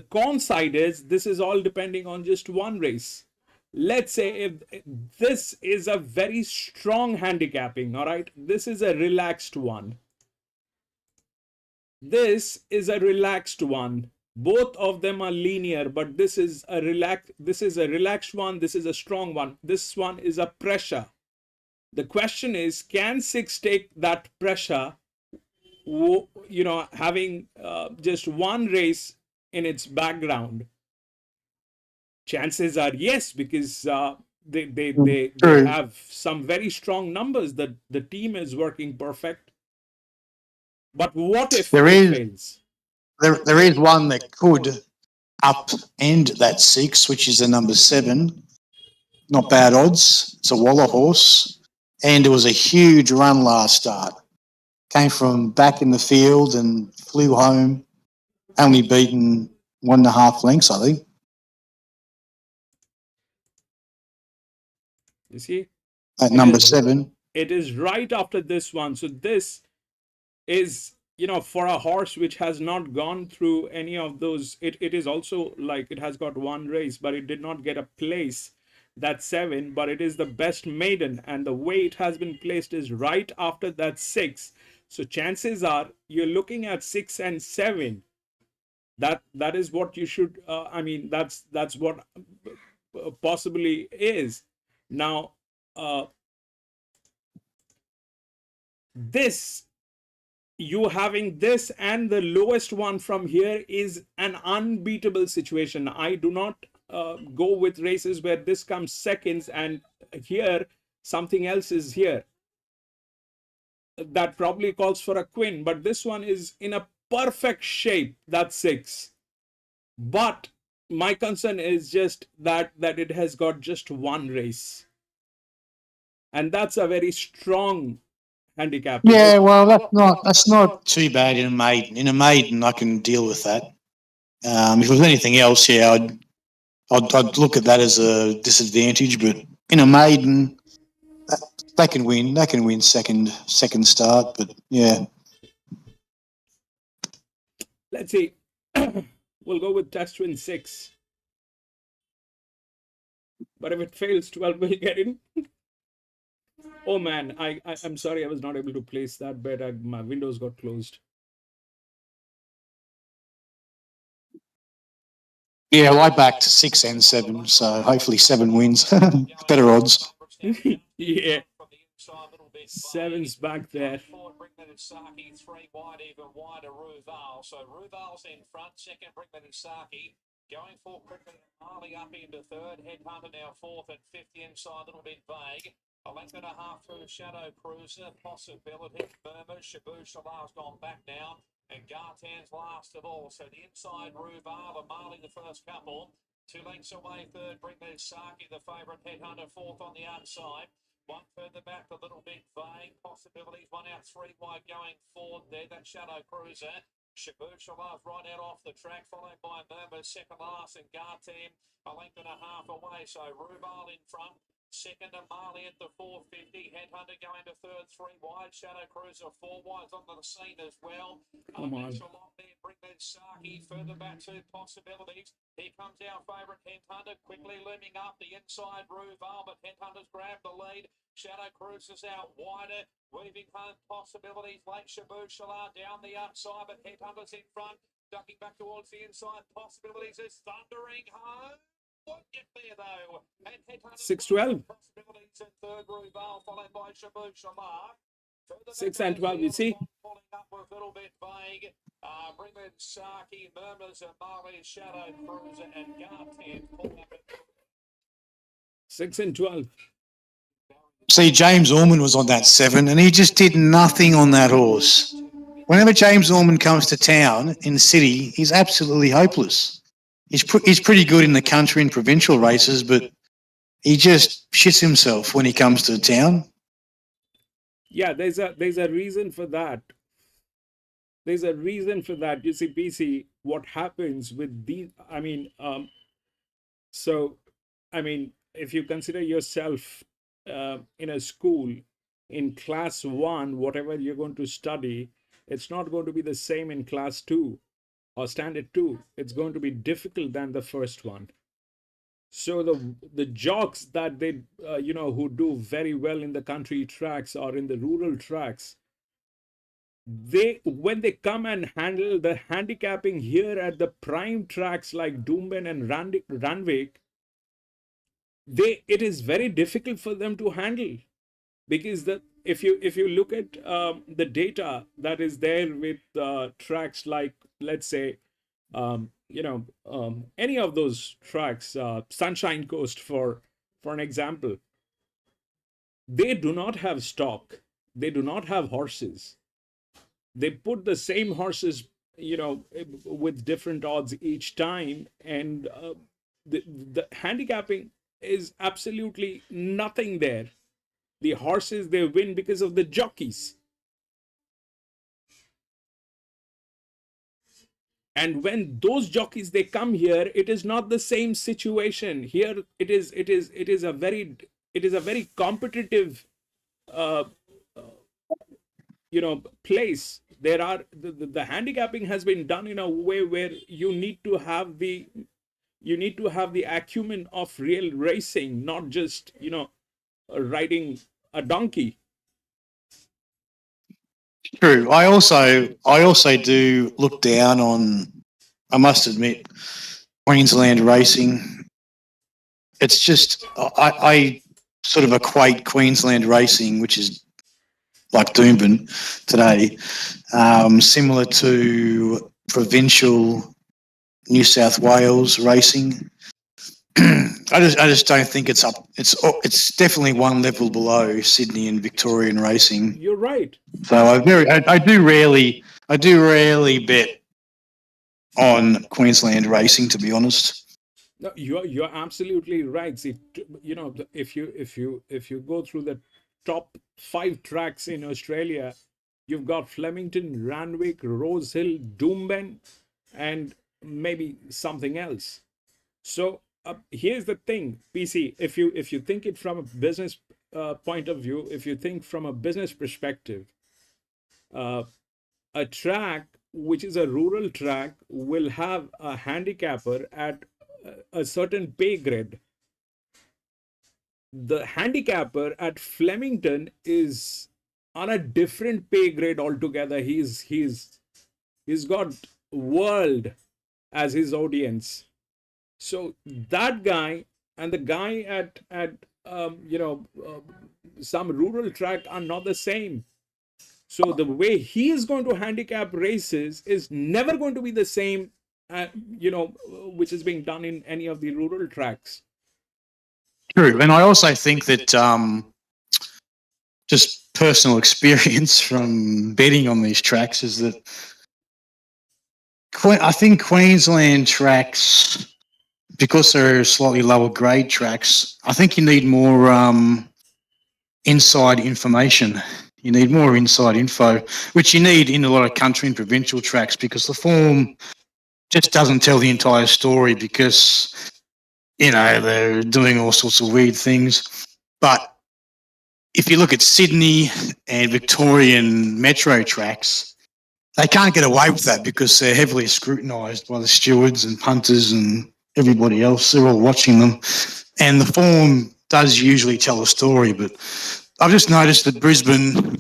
[SPEAKER 1] con side is this is all depending on just one race. Let's say if this is a very strong handicapping, all right, this is a relaxed one. This is a relaxed one. Both of them are linear, but this is a relaxed one, this is a strong one. This one is a pressure. The question is, can 6 take that pressure, you know, having just one race in its background? Chances are yes, because they have some very strong numbers. The team is working perfect. But what if it fails?
[SPEAKER 8] There is one that could upend that 6, which is the number 7. Not bad odds. It's a Waller horse. And it was a huge run last start. Came from back in the field and flew home. Only beaten 1.5 lengths, I think.
[SPEAKER 1] You see?
[SPEAKER 8] At number 7.
[SPEAKER 1] It is right after this one. So this is, you know, for a horse which has not gone through any of those, it is also like it has got one race, but it did not get a place. That 7, but it is the best maiden, and the way it has been placed is right after that 6. So chances are you're looking at 6 and 7. That is what you should. I mean, that's what possibly is. Now, this, you having this and the lowest one from here is an unbeatable situation. I do not go with races where this comes seconds and here something else is here. That probably calls for a queen, but this one is in a perfect shape. That's 6. But my concern is just that it has got just one race, and that's a very strong handicap.
[SPEAKER 8] Yeah, well, that's not too bad in a maiden. In a maiden, I can deal with that. If it was anything else, yeah, I'd look at that as a disadvantage. But in a maiden, they can win. They can win second start. But yeah,
[SPEAKER 1] let's see. We'll go with test win 6. But if it fails, 12 will get in. Oh man, I'm sorry I was not able to place that bet. My windows got closed.
[SPEAKER 8] yeah, well, I backed 6 and 7, so hopefully 7 wins. Better odds.
[SPEAKER 1] Yeah. 7's back there.
[SPEAKER 3] Saki 3 wide, even wider Ruval. So Ruval's in front, second Brickman and Saki. Going for Cricket and Marley up into third. Headhunter now fourth and 50 inside, a little bit vague. A length and a half through Shadow Cruiser. Possibility. Murmur. Shabush, the last on back now. And Gartan's last of all. So the inside Ruval and Marley the first couple. 2 lengths away third. Brickman and Saki, the favourite. Headhunter fourth on the outside. One further back, a little bit vague. Possibilities. 1 out 3 wide going forward there. That Shadow Cruiser. Shabush right out off the track, followed by Murmur, second last, and Gartan a length and a half away. So Ruval in front, second and Marley at the 450. Headhunter going to third, 3 wide. Shadow Cruiser 4 wide onto the scene as well.
[SPEAKER 1] Come on.
[SPEAKER 3] A lot there. Bring that Saki further back to possibilities. Here comes our favourite Headhunter, quickly looming up the inside Ruval, but Headhunter's grabbed the lead. Shadow Cruiser's out wider, weaving home possibilities. Late Shabush down the outside, but Headhunter's in front, ducking back towards the inside. Possibilities is thundering home. Won't get there though. And Headhunter's
[SPEAKER 1] 6-12.
[SPEAKER 3] Possibilities in third, Ruval, followed by Shabush
[SPEAKER 1] 6 and 12, you see.
[SPEAKER 3] Pulling up with a little bit vague. Bringman, Saki, Murmurs, and Marley, Shadow Cruiser, and Gartan pull up at
[SPEAKER 1] 6 and 12.
[SPEAKER 8] See, James Orman was on that 7, and he just did nothing on that horse. Whenever James Orman comes to town in the city, he's absolutely hopeless. He's pretty good in the country and provincial races, but he just shits himself when he comes to town.
[SPEAKER 1] Yeah, there's a reason for that. There's a reason for that. You see, PC, what happens with these, so, if you consider yourself in a school, in class 1, whatever you're going to study, it's not going to be the same in class 2 or standard 2. It's going to be difficult than the first one. So the jocks that they, who do very well in the country tracks or in the rural tracks, when they come and handle the handicapping here at the prime tracks like Doomben and Randwick, it is very difficult for them to handle, because if you look at the data that is there with tracks like, let's say, any of those tracks, Sunshine Coast for an example, they do not have stock, they do not have horses. They put the same horses, with different odds each time, and the handicapping is absolutely nothing there. The horses, they win because of the jockeys. And when those jockeys, they come here, it is not the same situation. Here it is a very competitive place. There are the handicapping has been done in a way where you need to have the acumen of real racing, not just riding a donkey.
[SPEAKER 8] True. I also do look down on, I must admit, Queensland racing. It's just, I sort of equate Queensland racing, which is like Doomben today, similar to provincial New South Wales racing. I just don't think it's up. It's definitely one level below Sydney and Victorian racing.
[SPEAKER 1] You're right.
[SPEAKER 8] So I do rarely bet on Queensland racing, to be honest.
[SPEAKER 1] No, you're absolutely right. See, if you go through the top 5 tracks in Australia, you've got Flemington, Randwick, Rosehill, Doomben, and maybe something else. So here's the thing, PC. If you think it from a business point of view, if you think from a business perspective, a track which is a rural track will have a handicapper at a certain pay grade. The handicapper at Flemington is on a different pay grade altogether. He's got world as his audience. So that guy and the guy at some rural track are not the same. So the way he is going to handicap races is never going to be the same, which is being done in any of the rural tracks.
[SPEAKER 8] True, and I also think that just personal experience from betting on these tracks is that I think Queensland tracks, because they're slightly lower grade tracks, I think you need more inside information. You need more inside info, which you need in a lot of country and provincial tracks, because the form just doesn't tell the entire story, because, they're doing all sorts of weird things. But if you look at Sydney and Victorian metro tracks, they can't get away with that because they're heavily scrutinised by the stewards and punters and everybody else. They're all watching them. And the form does usually tell a story, but I've just noticed that Brisbane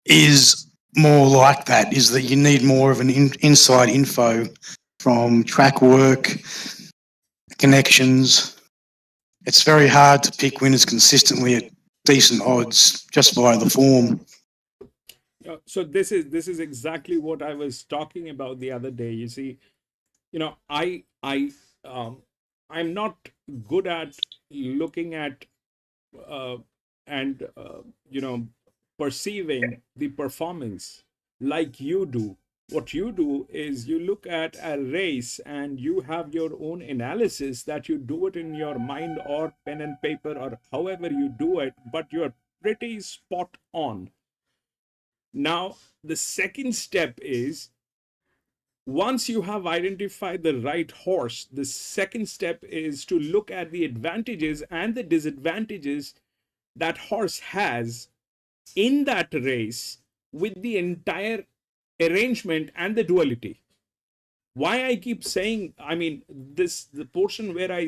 [SPEAKER 8] is more like that, is that you need more of an inside info from track work, connections. It's very hard to pick winners consistently at decent odds just by the form.
[SPEAKER 1] So this is exactly what I was talking about the other day. You see, I'm not good at looking at and perceiving the performance like you do. What you do is you look at a race and you have your own analysis, that you do it in your mind or pen and paper or however you do it, but you're pretty spot on. Now, the second step is, once you have identified the right horse, the second step is to look at the advantages and the disadvantages that horse has in that race with the entire arrangement and the duality. Why I keep saying, I mean, the portion where I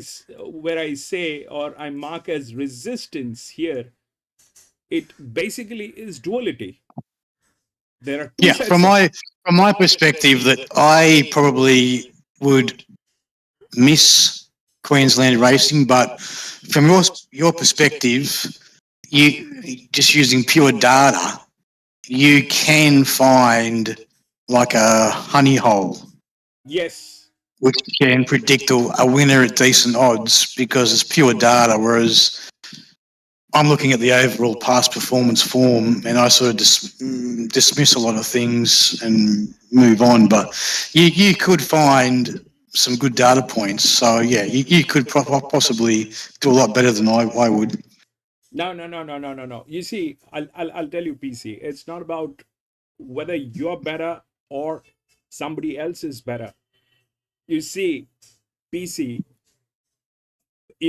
[SPEAKER 1] say, or I mark as resistance here, it basically is duality. There are two
[SPEAKER 8] Yeah,
[SPEAKER 1] sets
[SPEAKER 8] from
[SPEAKER 1] of,
[SPEAKER 8] my perspective, that I probably would miss Queensland racing, but from your perspective, you just using pure data, you can find like a honey hole
[SPEAKER 1] yes,
[SPEAKER 8] which can predict a winner at decent odds because it's pure data, whereas I'm looking at the overall past performance form and I sort of dismiss a lot of things and move on. But you could find some good data points. So, yeah, you could possibly do a lot better than I would.
[SPEAKER 1] no. You see, I'll tell you, PC. It's not about whether you're better or somebody else is better. You see, PC,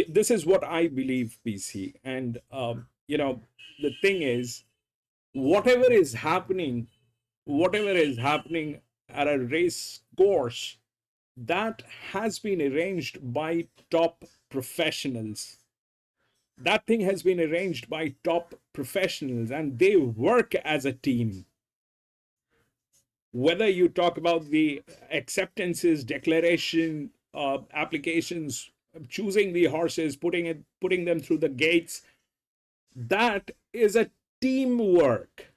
[SPEAKER 1] this is what I believe, PC. And, the thing is, whatever is happening at a race course, that has been arranged by top professionals. That thing has been arranged by top professionals and they work as a team. Whether you talk about the acceptances, declaration, applications, choosing the horses, putting them through the gates, that is a teamwork.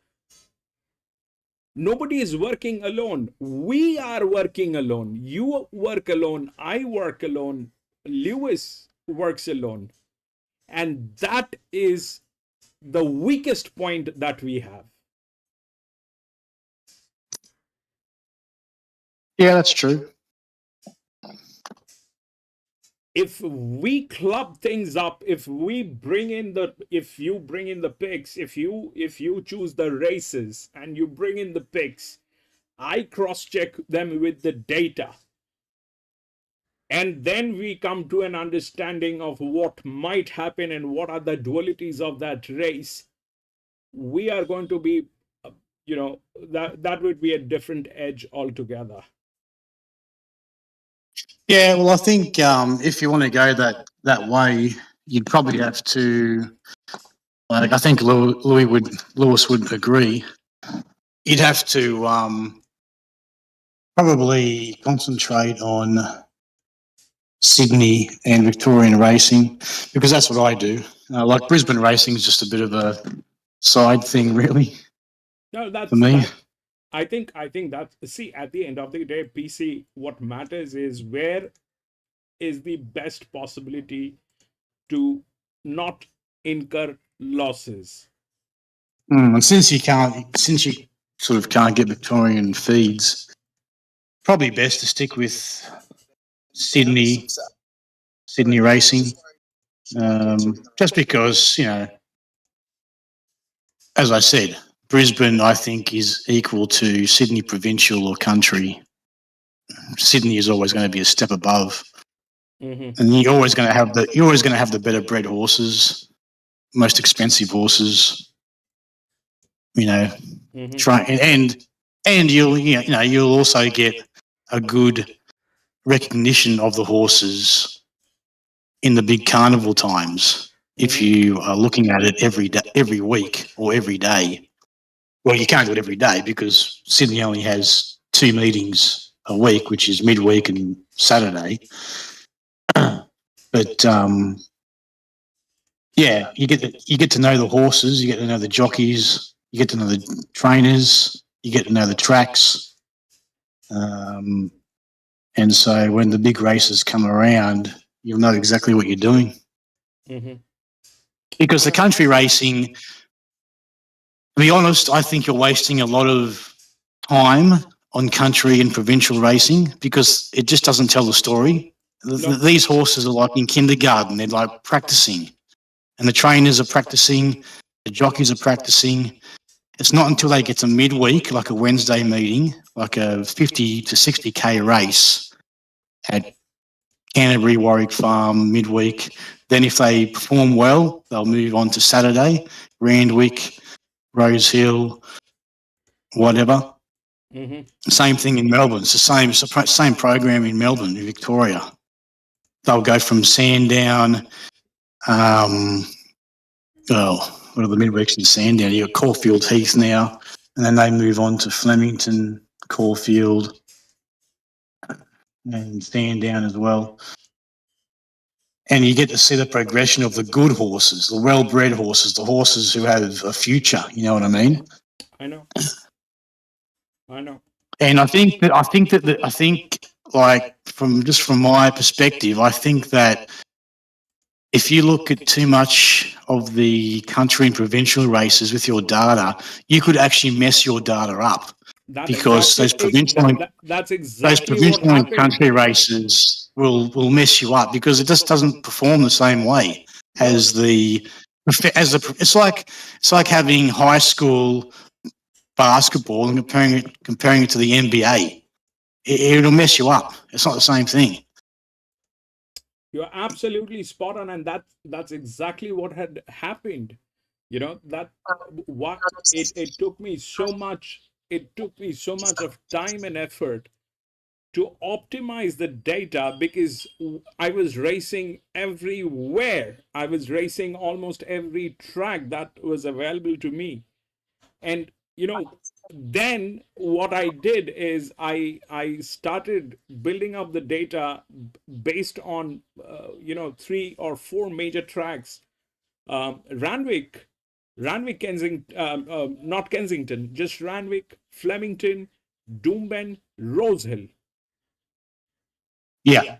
[SPEAKER 1] Nobody is working alone. We are working alone. You work alone. I work alone. Lewis works alone. And that is the weakest point that we have.
[SPEAKER 8] Yeah, that's true.
[SPEAKER 1] If we club things up, if you bring in the picks, if you choose the races and you bring in the picks, I cross-check them with the data. And then we come to an understanding of what might happen and what are the dualities of that race. We are going to be, that would be a different edge altogether.
[SPEAKER 8] Yeah, well, I think if you want to go that way, you'd probably have to, like, I think Lewis would agree. You'd have to probably concentrate on Sydney and Victorian racing because that's what I do. Like Brisbane racing is just a bit of a side thing, really.
[SPEAKER 1] No, that's
[SPEAKER 8] for me.
[SPEAKER 1] I think that, see, at the end of the day, PC, what matters is where is the best possibility to not incur losses.
[SPEAKER 8] And since you sort of can't get Victorian feeds, probably best to stick with Sydney racing, just because, as I said, Brisbane, I think, is equal to Sydney provincial or country. Sydney is always going to be a step above, and you're always going to have the better bred horses, most expensive horses. Try and you'll also get a good recognition of the horses in the big carnival times if you are looking at it every week or every day. Well, you can't do it every day because Sydney only has 2 meetings a week, which is midweek and Saturday. But yeah, you get to know the horses, you get to know the jockeys, you get to know the trainers, you get to know the tracks, and so when the big races come around, you'll know exactly what you're doing. Because the country racing, to be honest, I think you're wasting a lot of time on country and provincial racing because it just doesn't tell the story. These horses are like in kindergarten. They're like practicing, and the trainers are practicing, the jockeys are practicing, It's not until they get to midweek, like a Wednesday meeting, like a 50 to 60K race at Canterbury, Warwick Farm, midweek. Then if they perform well, they'll move on to Saturday, Randwick, Rose Hill, whatever. Same thing in Melbourne. It's the same program in Melbourne, in Victoria. They'll go from Sandown, what are the midweeks in Sandown? You've got Caulfield Heath now, and then they move on to Flemington, Caulfield, and Sandown as well. And you get to see the progression of the good horses, the well-bred horses, the horses who have a future. You know what I mean?
[SPEAKER 1] I know.
[SPEAKER 8] And I think like from my perspective, I think that if you look at too much of the country and provincial races with your data, you could actually mess your data up. Because those provincial and country races will mess you up because it just doesn't perform the same way as it's like having high school basketball and comparing it to the NBA. It'll mess you up. It's not the same thing.
[SPEAKER 1] You're absolutely spot on, and that's exactly what had happened. You know, that what it took me so much. It took me so much of time and effort to optimize the data because I was racing everywhere. I was racing almost every track that was available to me. And, you know, then what I did is I started building up the data based on, 3 or 4 major tracks. Randwick, not Kensington, just Randwick, Flemington, Doomben, Rose Hill.
[SPEAKER 8] Yeah,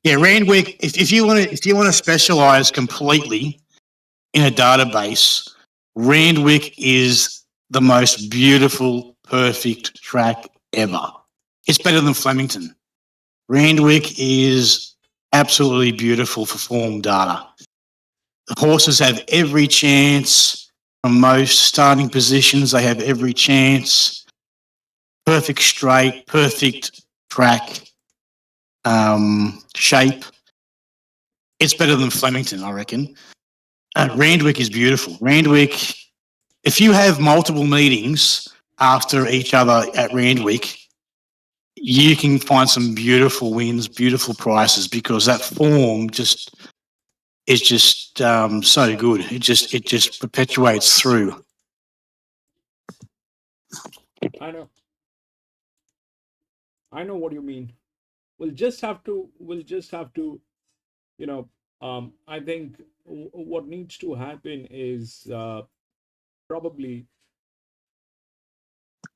[SPEAKER 8] Randwick. If you want to specialize completely in a database, Randwick is the most beautiful, perfect track ever. It's better than Flemington. Randwick is absolutely beautiful for form data. The horses have every chance from most starting positions. They have every chance. Perfect straight, perfect track, shape. It's better than Flemington, I reckon. Randwick is beautiful. Randwick, if you have multiple meetings after each other at Randwick, you can find some beautiful wins, beautiful prices because that form is just so good. It just perpetuates through.
[SPEAKER 1] I know what you mean. We'll just have to, I think what needs to happen is probably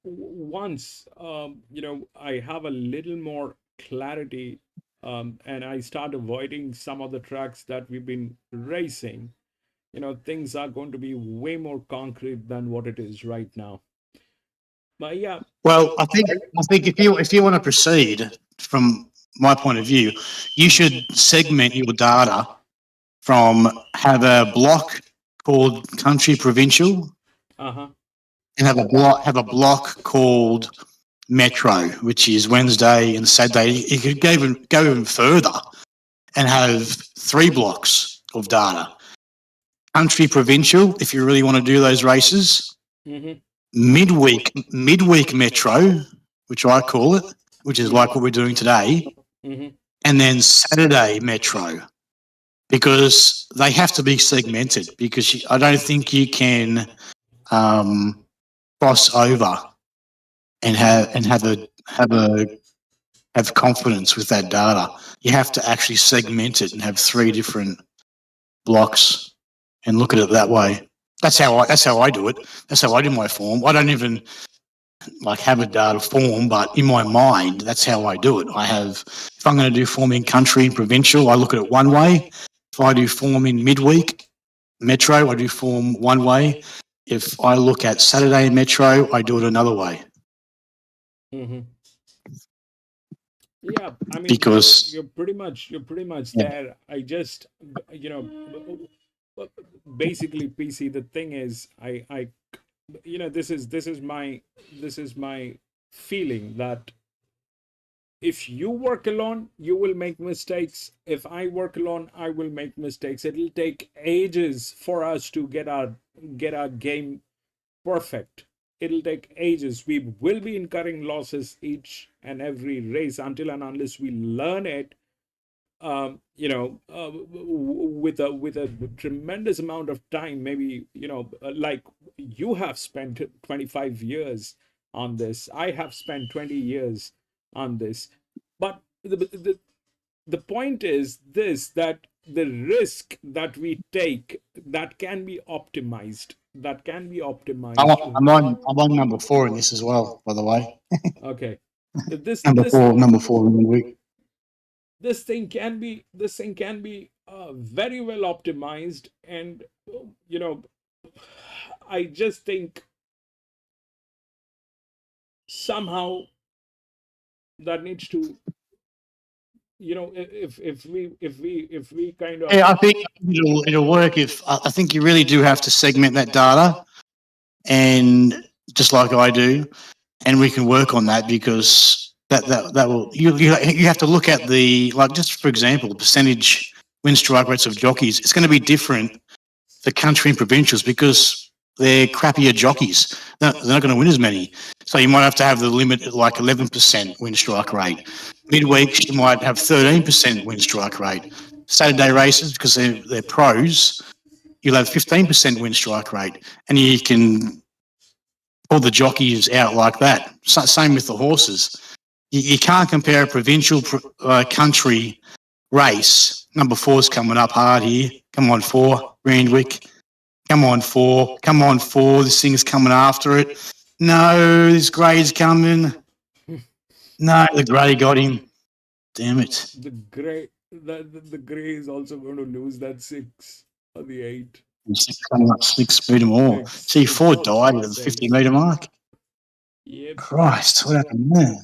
[SPEAKER 1] once, I have a little more clarity and I start avoiding some of the tracks that we've been racing, things are going to be way more concrete than what it is right now. But yeah.
[SPEAKER 8] Well, I think if you want to proceed from my point of view, you should segment your data from have a block called country provincial, and have a block called metro, which is Wednesday and Saturday. You could go even further and have 3 blocks of data. Country provincial, if you really want to do those races. Midweek metro, which I call it, which is like what we're doing today, and then Saturday metro, because they have to be segmented. Because I don't think you can cross over and have confidence with that data. You have to actually segment it and have 3 different blocks and look at it that way. That's how I do it. That's how I do my form. I don't even have a data form, but in my mind, that's how I do it. If I'm going to do form in country and provincial, I look at it one way. If I do form in midweek metro, I do form one way. If I look at Saturday metro, I do it another way.
[SPEAKER 1] Yeah, I mean,
[SPEAKER 8] because
[SPEAKER 1] you're pretty much there. I just, basically, PC, the thing is, I this is my feeling that if you work alone, you will make mistakes. If I work alone, I will make mistakes. It'll take ages for us to get our game perfect. It'll take ages. We will be incurring losses each and every race until and unless we learn it. With a tremendous amount of time, maybe like you have spent 25 years on this. I have spent 20 years on this, but the point is this, that the risk that we take, that can be optimized.
[SPEAKER 8] I'm on number 4 in this as well, by the way.
[SPEAKER 1] Okay. This
[SPEAKER 8] number four in the week.
[SPEAKER 1] this thing can be very well optimized, and I just think somehow that needs to, if we kind of,
[SPEAKER 8] Yeah, I think it'll work if I think you really do have to segment that data, and just like I do, and we can work on that, because that will you have to look at the, like, just for example, the percentage win strike rates of jockeys. It's going to be different for country and provincials because they're crappier jockeys. They're not going to win as many. So you might have to have the limit at like 11% win strike rate. Midweeks, you might have 13% win strike rate. Saturday races, because they're pros, you'll have 15% win strike rate, and you can pull the jockeys out like that. Same with the horses. You can't compare a provincial country race. Number 4's coming up hard here. Come on, 4, Randwick. Come on, 4. Come on, 4. This thing's coming after it. No, this grey's coming. No, the grey got him. Damn it.
[SPEAKER 1] the grey is also going to lose that 6 or the 8.
[SPEAKER 8] 6 coming up, 6 beat them all. See, 4 died at the 50-metre mark.
[SPEAKER 1] Yep.
[SPEAKER 8] Christ, what happened there?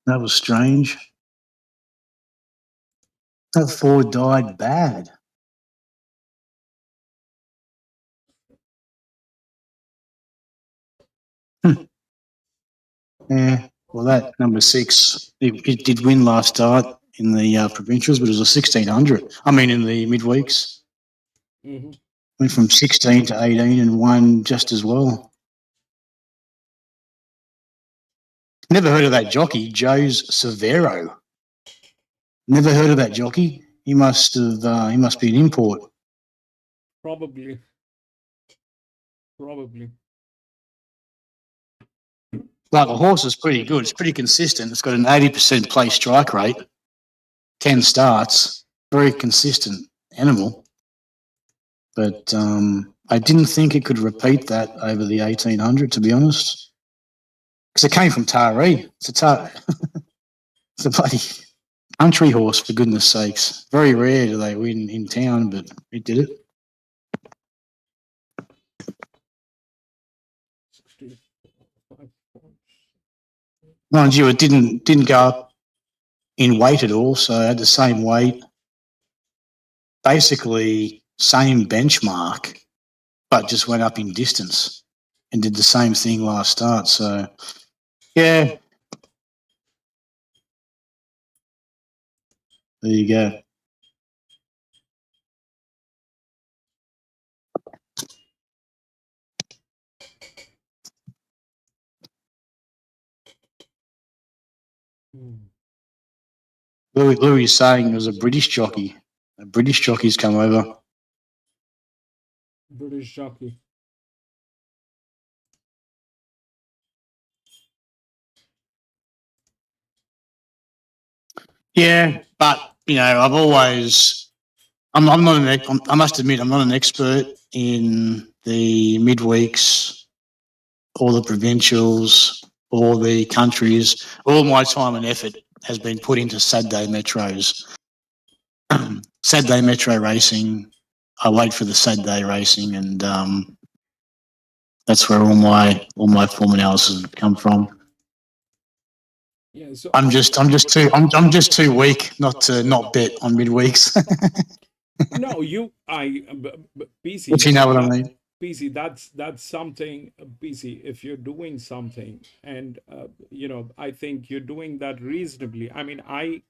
[SPEAKER 8] That was strange. That 4 died bad. Yeah, well, that number 6, it did win last start in the provincials, but it was a 1600. I mean, in the midweeks.
[SPEAKER 1] Mm-hmm.
[SPEAKER 8] Went from 16 to 18 and won just as well. Never heard of that jockey, Joe's Severo. Never heard of that jockey. He must be an import.
[SPEAKER 1] Probably.
[SPEAKER 8] Like, the horse is pretty good. It's pretty consistent. It's got an 80% play strike rate, 10 starts. Very consistent animal. But I didn't think it could repeat that over the 1800, to be honest. Because it came from Taree. It's a bloody country horse, for goodness sakes. Very rare do they win in town, but it did it. Mind you, it didn't go up in weight at all, so it had the same weight. Basically, same benchmark, but just went up in distance and did the same thing last start. So, yeah. There you go. Louis is saying it was a British jockey. A British jockey's come over.
[SPEAKER 1] British jockey.
[SPEAKER 8] Yeah, but I've always. I'm not I must admit, I'm not an expert in the midweeks or the provincials or the countries. All my time and effort has been put into Saturday Metros. Saturday Metro racing. I wait for the Saturday racing, and that's where all my form analysis have come from.
[SPEAKER 1] Yeah, so
[SPEAKER 8] I'm just too weak not to not bet on midweeks.
[SPEAKER 1] No, PC.
[SPEAKER 8] If you know what I mean.
[SPEAKER 1] PC, that's something, PC, if you're doing something, and I think you're doing that reasonably. I mean, I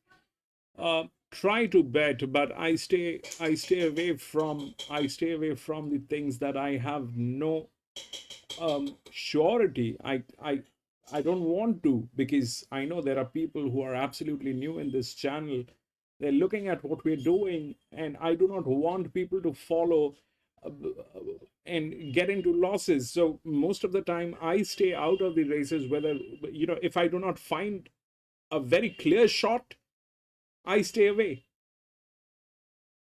[SPEAKER 1] try to bet, but I stay away from the things that I have no surety. I don't want to, because I know there are people who are absolutely new in this channel. They're looking at what we're doing, and I do not want people to follow and get into losses. So most of the time I stay out of the races, whether, if I do not find a very clear shot, I stay away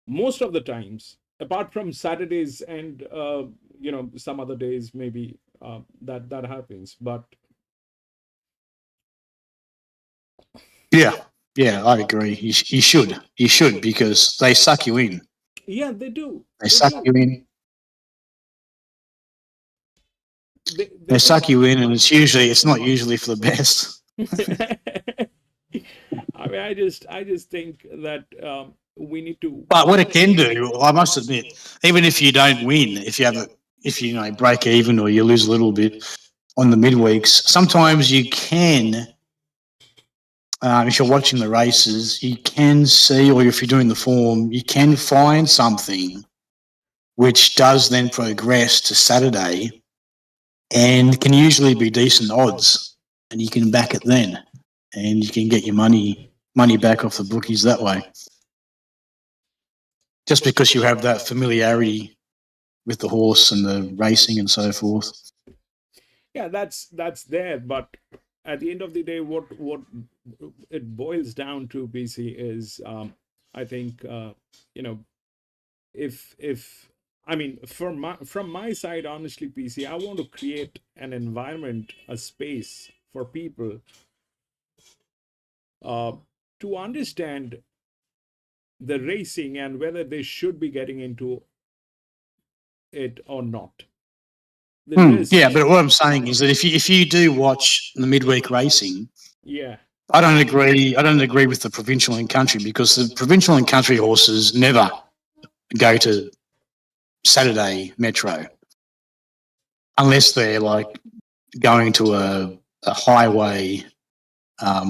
[SPEAKER 1] most of the times, apart from Saturdays and some other days maybe that happens. But
[SPEAKER 8] Yeah, I agree. You should, because they suck you in.
[SPEAKER 1] yeah, they do.
[SPEAKER 8] They suck you in.
[SPEAKER 1] They
[SPEAKER 8] suck you in, and it's not usually for the best.
[SPEAKER 1] I mean, I just think that we need to.
[SPEAKER 8] But what it can do, I must admit, even if you don't win, if you break even or you lose a little bit on the midweeks, sometimes you can. If you're watching the races, you can see, or if you're doing the form, you can find something which does then progress to Saturday, and can usually be decent odds, and you can back it then, and you can get your money back off the bookies that way. Just because you have that familiarity with the horse and the racing and so forth.
[SPEAKER 1] Yeah, that's there, but at the end of the day, what it boils down to, BC, is I think if I mean, from my side, honestly, PC, I want to create an environment, a space for people to understand the racing and whether they should be getting into it or not.
[SPEAKER 8] Yeah, but what I'm saying is that if you do watch the midweek racing,
[SPEAKER 1] yeah,
[SPEAKER 8] I don't agree with the provincial and country, because the provincial and country horses never go to Saturday Metro unless they're like going to a highway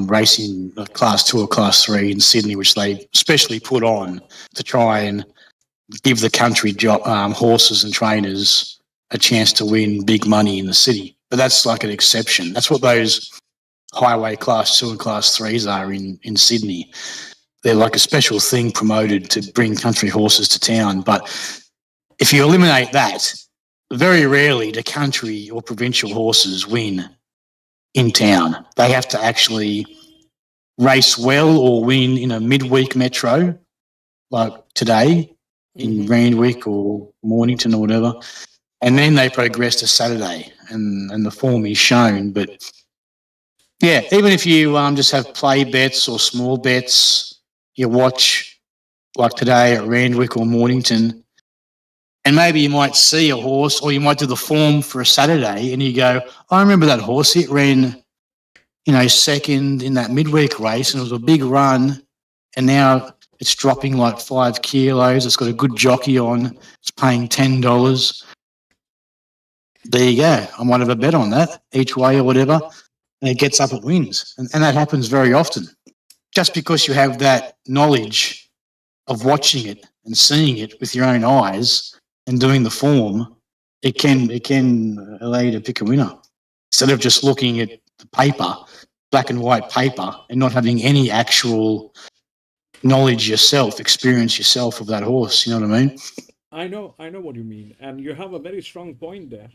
[SPEAKER 8] racing, class 2 or class 3 in Sydney, which they specially put on to try and give the country horses and trainers a chance to win big money in the city. But that's like an exception. That's what those highway class 2 and class 3s are in Sydney. They're like a special thing promoted to bring country horses to town. But if you eliminate that, very rarely do country or provincial horses win in town. They have to actually race well or win in a midweek metro, like today in Randwick or Mornington or whatever, and then they progress to Saturday, and the form is shown. But yeah, even if you just have play bets or small bets, you watch like today at Randwick or Mornington, and maybe you might see a horse, or you might do the form for a Saturday, and you go, I remember that horse. It ran, second in that midweek race, and it was a big run, and now it's dropping like 5 kilos. It's got a good jockey on. It's paying $10. There you go. I might have a bet on that each way or whatever, and it gets up, it wins. And that happens very often. Just because you have that knowledge of watching it and seeing it with your own eyes and doing the form, it can allow you to pick a winner. Instead of just looking at the paper, black and white paper, and not having any actual knowledge yourself, experience yourself of that horse. You know what I mean?
[SPEAKER 1] I know what you mean, and you have a very strong point there.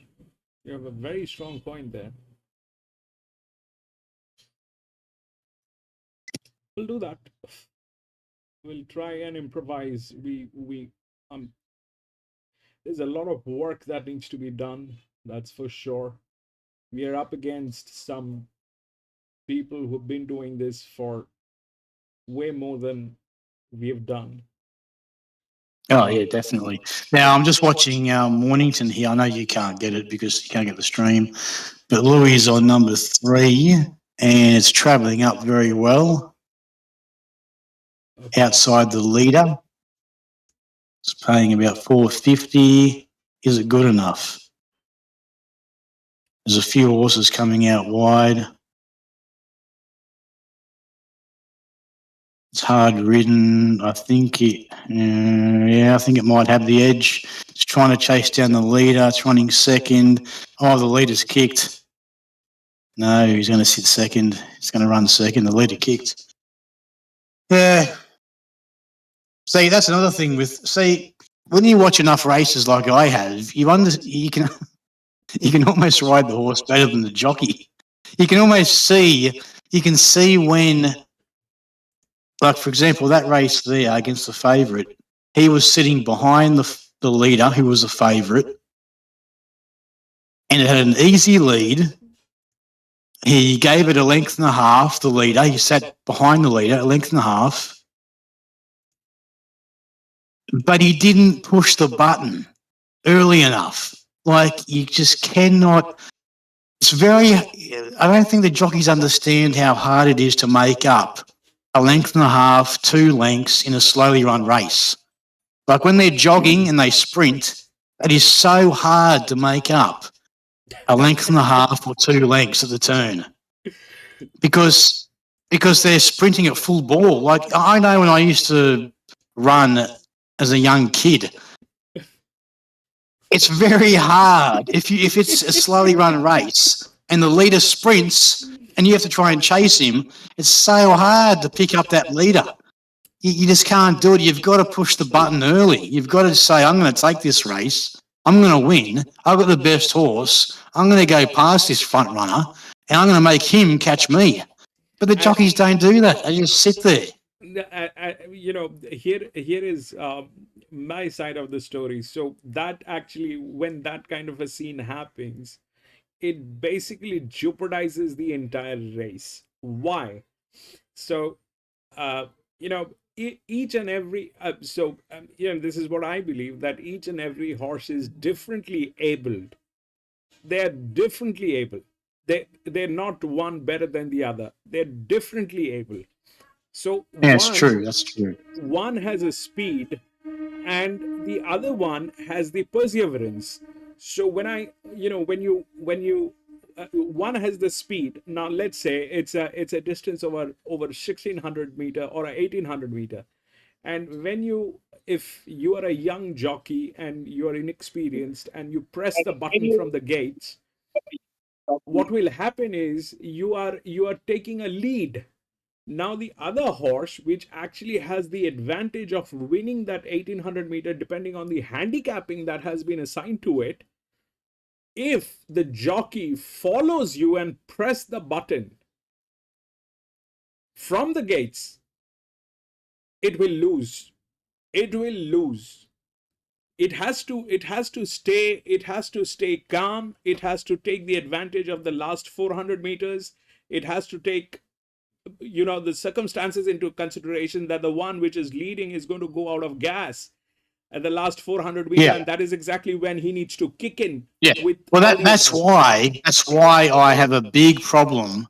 [SPEAKER 1] You have a very strong point there. We'll do that. We'll try and improvise. There's a lot of work that needs to be done. That's for sure. We are up against some people who've been doing this for way more than we've done.
[SPEAKER 8] Oh, yeah, definitely. Now, I'm just watching Mornington here. I know you can't get it because you can't get the stream, but Louis is on number 3, and it's travelling up very well outside the leader. It's paying about $4.50. Is it good enough? There's a few horses coming out wide. It's hard ridden. I think it might have the edge. It's trying to chase down the leader. It's running second. Oh, the leader's kicked. No, he's going to sit second. He's going to run second. The leader kicked. Yeah. See, that's another thing when you watch enough races like I have, you can almost ride the horse better than the jockey. You can see when, like, for example, that race there against the favourite, he was sitting behind the leader, who was a favourite, and it had an easy lead. He gave it a length and a half, the leader. He sat behind the leader, a length and a half. But he didn't push the button early enough. Like, you just cannot. I don't think the jockeys understand how hard it is to make up a length and a half, 2 lengths in a slowly run race. Like, when they're jogging and they sprint, it is so hard to make up a length and a half or 2 lengths at the turn. Because they're sprinting at full ball. Like, I know when I used to run as a young kid, it's very hard. If it's a slowly run race and the leader sprints and you have to try and chase him, it's so hard to pick up that leader. You just can't do it. You've got to push the button early. You've got to say, I'm going to take this race. I'm going to win. I've got the best horse. I'm going to go past this front runner and I'm going to make him catch me. But the jockeys don't do that. They just sit there.
[SPEAKER 1] Here is my side of the story. So that actually, when that kind of a scene happens, it basically jeopardizes the entire race. Why? So, each and every, this is what I believe, that each and every horse is differently abled. They're differently able. They're not one better than the other. They're differently able. So
[SPEAKER 8] that's true. That's true.
[SPEAKER 1] One has a speed and the other one has the perseverance. So when one has the speed, now let's say it's a distance over 1600 meter or 1800 meter. And if you are a young jockey and you are inexperienced and you press the button from the gates, what will happen is you are taking a lead. Now the other horse, which actually has the advantage of winning that 1800 meter, depending on the handicapping that has been assigned to it, if the jockey follows you and press the button from the gates, it will lose. It will lose. It has to stay calm. It has to take the advantage of the last 400 meters. It has to take the circumstances into consideration, that the one which is leading is going to go out of gas at the last 400 meters, and that is exactly when he needs to kick in.
[SPEAKER 8] Yeah. That's why I have a big problem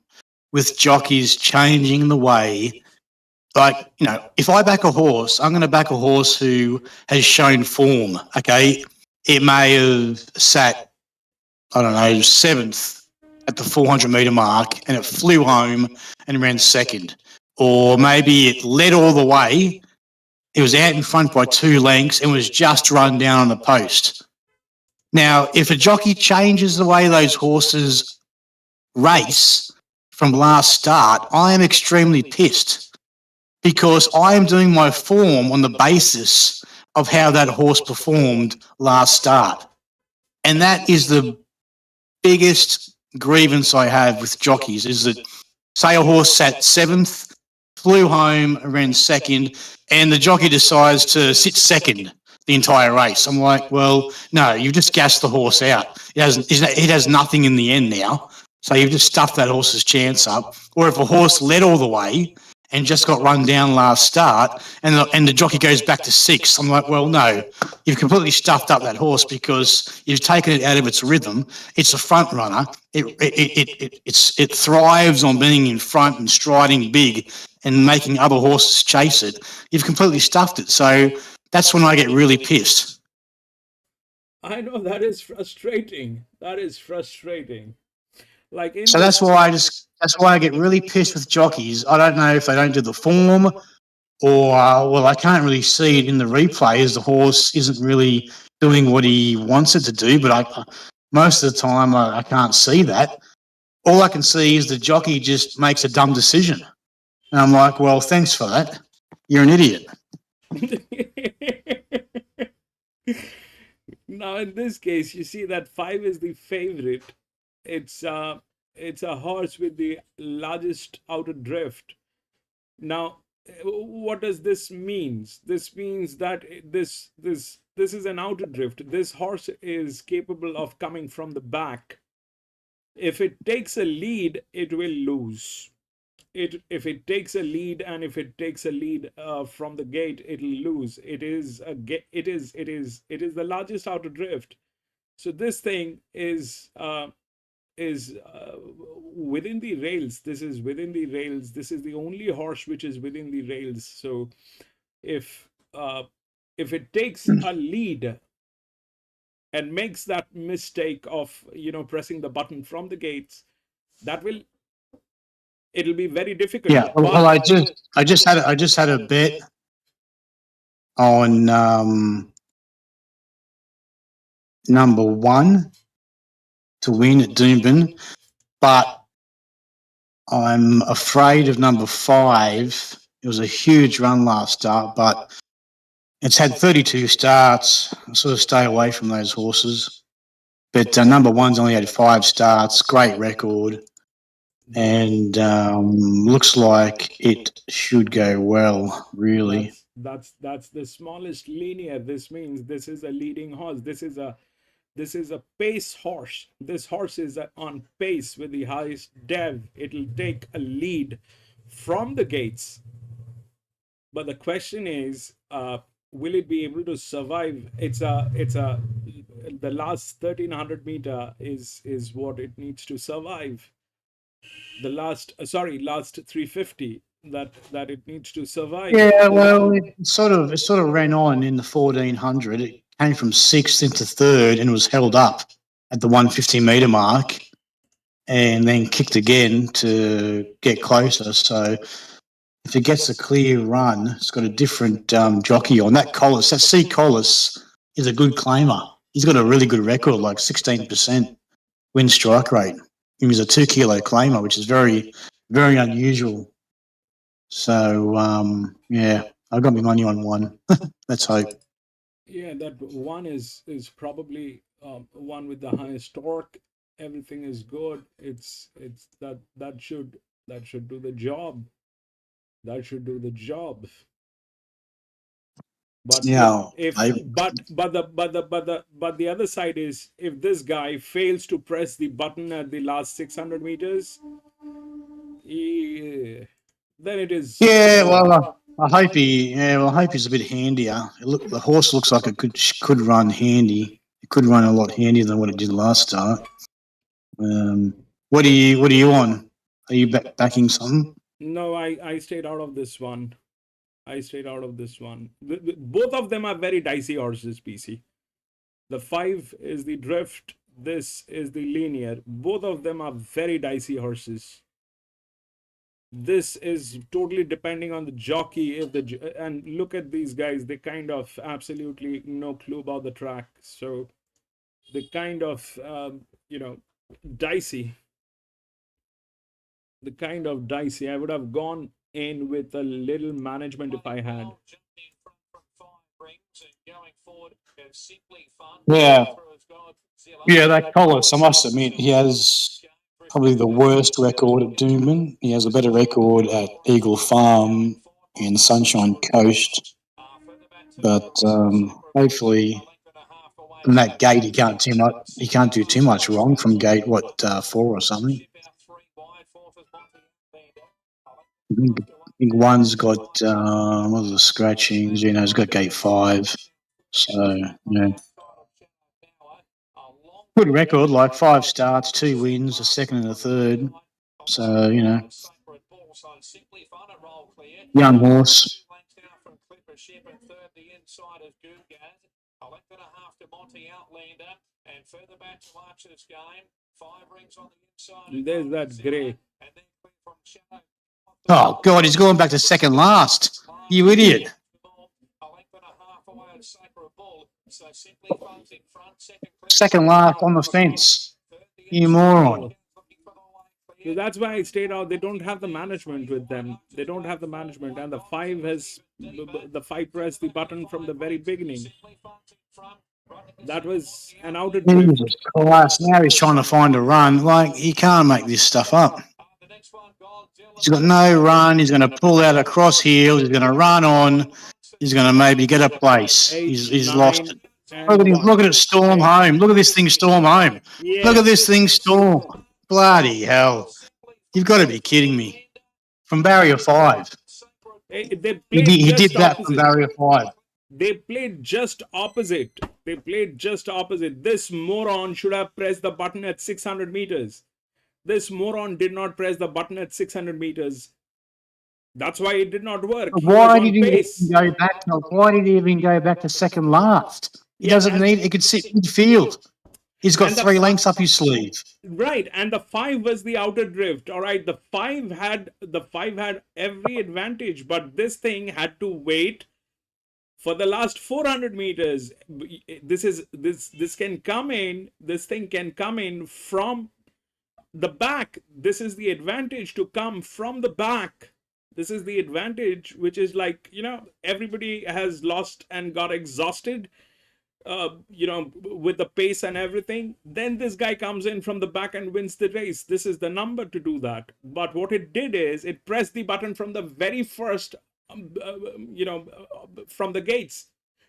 [SPEAKER 8] with jockeys changing the way. Like, if I back a horse, I'm going to back a horse who has shown form. Okay, it may have sat, I don't know, 7th at the 400 meter mark and it flew home and ran second. Or maybe it led all the way. It was out in front by 2 lengths and was just run down on the post. Now, if a jockey changes the way those horses race from last start, I am extremely pissed, because I am doing my form on the basis of how that horse performed last start. And that is the biggest grievance I have with jockeys, is that, say a horse sat 7th, flew home, ran second, and the jockey decides to sit second the entire race. I'm like, well, no, you've just gassed the horse out. It has nothing in the end now. So you've just stuffed that horse's chance up. Or if a horse led all the way and just got run down last start and the jockey goes back to 6th, I'm like, well, no, you've completely stuffed up that horse because you've taken it out of its rhythm. It's a front runner. It thrives on being in front and striding big and making other horses chase it. You've completely stuffed it. So that's when I get really pissed.
[SPEAKER 1] I know that is frustrating. That is frustrating. Like in
[SPEAKER 8] So
[SPEAKER 1] this,
[SPEAKER 8] that's why I get really pissed with jockeys. I don't know if they don't do the form or well, I can't really see it in the replay as the horse isn't really doing what he wants it to do. But most of the time I can't see that. All I can see is the jockey just makes a dumb decision, and I'm like, well, thanks for that. You're an idiot.
[SPEAKER 1] now in this case, you see that 5 is the favorite. It's it's a horse with the largest outer drift. Now, what does this means? This means that this is an outer drift. This horse is capable of coming from the back. If it takes a lead, it will lose. If it takes a lead and if it takes a lead from the gate, it'll lose. It is the largest outer drift. So this thing is within the rails. This is within the rails. This is the only horse which is within the rails. So if it takes a lead and makes that mistake of pressing the button from the gates, it'll be very difficult.
[SPEAKER 8] Yeah, well, I just had a bet on number 1 to win at Doomben, but I'm afraid of number 5. It was a huge run last start, but it's had 32 starts. I sort of stay away from those horses. But number 1's only had 5 starts, great record, and looks like it should go well, really.
[SPEAKER 1] That's the smallest linear. This means this is a leading horse. This is a pace horse. This horse is on pace with the highest dev. It'll take a lead from the gates. But the question is, will it be able to survive? The last 1300 meter is what it needs to survive. The last 350 that it needs to survive.
[SPEAKER 8] Yeah, well, it sort of ran on in the 1400. It came from 6th into 3rd and was held up at the 150 metre mark, and then kicked again to get closer. So if it gets a clear run, it's got a different jockey on. That Collis, that C. Collis is a good claimer. He's got a really good record, like 16% win strike rate. He was a 2 kilo claimer, which is very, very unusual. So, yeah, I got my money on 1. Let's hope.
[SPEAKER 1] Yeah, that 1 is probably one with the highest torque. Everything is good. It's that should do the job. That should do the job. But
[SPEAKER 8] yeah,
[SPEAKER 1] but the other side is, if this guy fails to press the button at the last 600 meters, then it is.
[SPEAKER 8] Yeah, well, I hope he's a bit handier. The horse looks like it could run handy. It could run a lot handier than what it did last start. What are you on? Are you backing something?
[SPEAKER 1] No, I stayed out of this one. Both of them are very dicey horses, PC. The 5 is the drift. This is the linear. Both of them are very dicey horses. This is totally depending on the jockey. And look at these guys, they kind of absolutely no clue about the track. So they kind of dicey. I would have gone in with a little management if I had.
[SPEAKER 8] Yeah, that Collis, I must admit, he has probably the worst record at Doomben. He has a better record at Eagle Farm in Sunshine Coast. But hopefully from that gate he can't do too much wrong from gate 4 or something. I think 1's got what are the scratchings? He's got gate 5. So yeah. Good record, like 5 starts, 2 wins, a 2nd and a 3rd. So, young horse.
[SPEAKER 4] A length and a half to Monty Outlander, and further back to Archer's Game. 5 rings on the inside.
[SPEAKER 1] There's that grey.
[SPEAKER 4] And then clear from Shadow.
[SPEAKER 8] Oh, God, he's going back to second last. You idiot.
[SPEAKER 4] A length and a half away on Sacred Bull. So simply funds in front.
[SPEAKER 8] Second last on the fence. You moron.
[SPEAKER 1] So that's why I stayed out. They don't have the management with them. They don't have the management, and the 5 pressed the button from the very beginning. That was an outer drift.
[SPEAKER 8] Jesus Christ. Now he's trying to find a run. Like, he can't make this stuff up. He's got no run. He's going to pull out across heels. He's going to run on. He's going to maybe get a place. He's lost it. Look at it storm home. Look at this thing storm home.
[SPEAKER 1] Yes.
[SPEAKER 8] Look at this thing storm. Bloody hell. You've got to be kidding me. From barrier 5.
[SPEAKER 1] They
[SPEAKER 8] He did that from barrier 5.
[SPEAKER 1] They played just opposite. This moron should have pressed the button at 600 meters. This moron did not press the button at 600 meters. That's why it did not work.
[SPEAKER 8] Why did he even go back? Why did he even go back to second last? He doesn't need. He could sit midfield. He's got 3 lengths up his sleeve.
[SPEAKER 1] Right, and the 5 was the outer drift. All right, the 5 had every advantage, but this thing had to wait for the last 400 meters. This can come in. This thing can come in from the back. This is the advantage, to come from the back. This is the advantage, which is like, everybody has lost and got exhausted, with the pace and everything. Then this guy comes in from the back and wins the race. This is the number to do that. But what it did is it pressed the button from the very first, from the gates.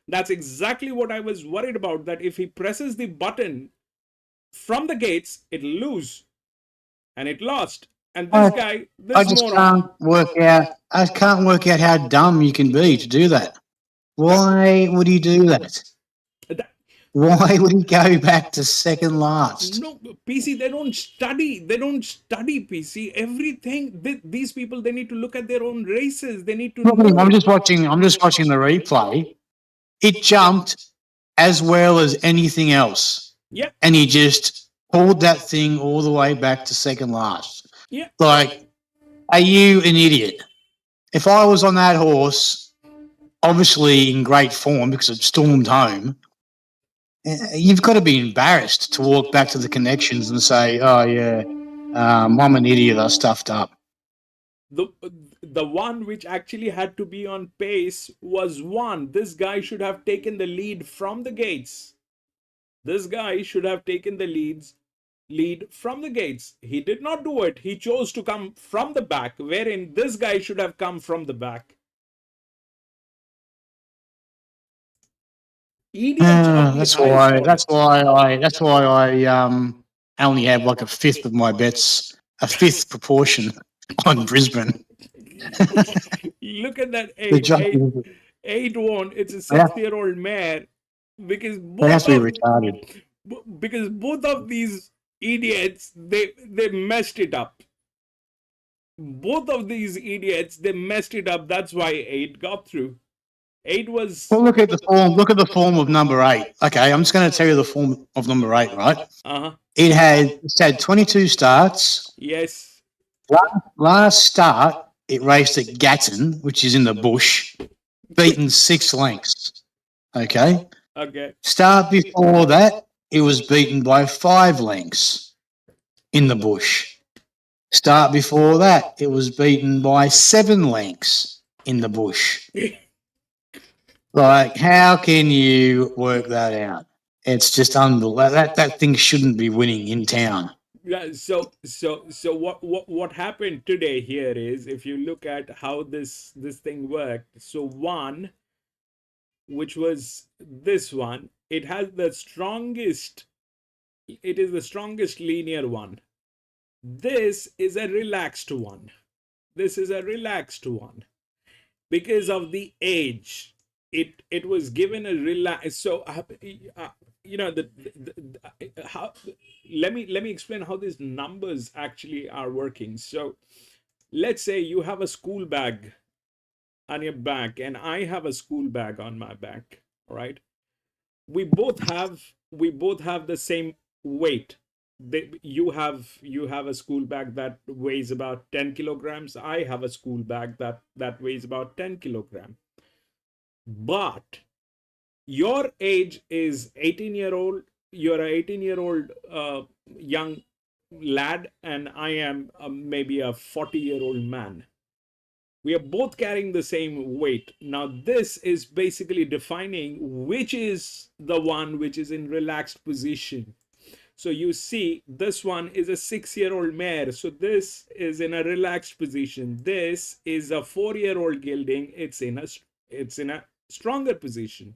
[SPEAKER 1] That's exactly what I was worried about, that if he presses the button from the gates, it'll lose. And it lost. And this guy,
[SPEAKER 8] I can't work out how dumb you can be to do that. Why would he do that? Why would he go back to second last?
[SPEAKER 1] No, PC, they don't study, PC. Everything, these people, they need to look at their own races. They need to know.
[SPEAKER 8] I'm just watching the replay. It jumped as well as anything else.
[SPEAKER 1] Yeah.
[SPEAKER 8] And he just pulled that thing all the way back to second last.
[SPEAKER 1] Yeah.
[SPEAKER 8] Like, are you an idiot? If I was on that horse, obviously in great form because it stormed home, you've got to be embarrassed to walk back to the connections and say, oh, yeah, I'm an idiot, I stuffed up.
[SPEAKER 1] The one which actually had to be on pace was 1. This guy should have taken the lead from the gates. This guy should have taken the lead from the gates. He did not do it. He chose to come from the back, wherein this guy should have come from the back.
[SPEAKER 8] That's why I only have like a fifth of my bets, a fifth proportion on Brisbane.
[SPEAKER 1] Look at that 8 won. It's a 6-year-old mare, because both of these idiots, they messed it up. Both of these idiots, they messed it up. That's why 8 got through. 8 was.
[SPEAKER 8] Well, look at the form. Look at the form of number 8. Okay, I'm just going to tell you the form of number 8, right? It's had 22 starts.
[SPEAKER 1] Yes.
[SPEAKER 8] Last start, it raced at Gatton, which is in the bush, beaten 6 lengths. Okay.
[SPEAKER 1] Okay.
[SPEAKER 8] Start before that, it was beaten by 5 lengths in the bush. Start before that, it was beaten by 7 lengths in the bush. Like, how can you work that out? It's just unbelievable. That thing shouldn't be winning in town.
[SPEAKER 1] Yeah. So what happened today here is, if you look at how this thing worked. So 1, which was this one, it has the strongest. It is the strongest linear one. This is a relaxed one. Because of the age. It was given a relax. So how. Let me explain how these numbers actually are working. So let's say you have a school bag on your back, and I have a school bag on my back. All right. we both have the same weight. You have a school bag that weighs about 10 kilograms. I have a school bag that weighs about 10 kilogram. But your age is 18-year-old. You're a 18-year-old young lad, and I am maybe a 40-year-old man. We are both carrying the same weight. Now, this is basically defining which is the one which is in relaxed position. So you see, this one is a 6-year-old mare. So this is in a relaxed position. This is a 4-year-old gelding. It's in a stronger position.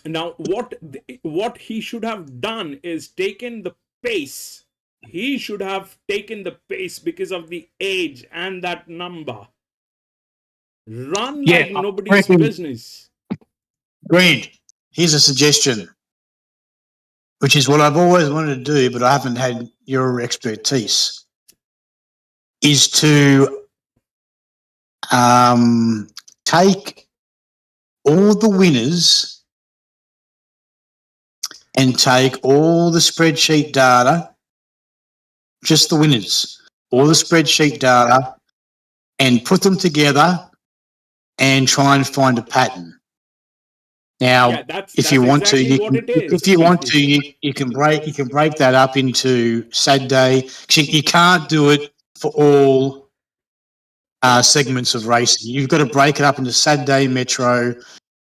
[SPEAKER 1] Now, what he should have done is taken the pace. He should have taken the pace because of the age and that number. Run like nobody's business.
[SPEAKER 8] Grant, here's a suggestion, which is what I've always wanted to do, but I haven't had your expertise, is to take all the winners and take all the spreadsheet data, just the winners, all the spreadsheet data, and put them together and try and find a pattern. Now, if you want to, you can break that up into Saturday. You can't do it for all segments of racing. You've got to break it up into Saturday Metro,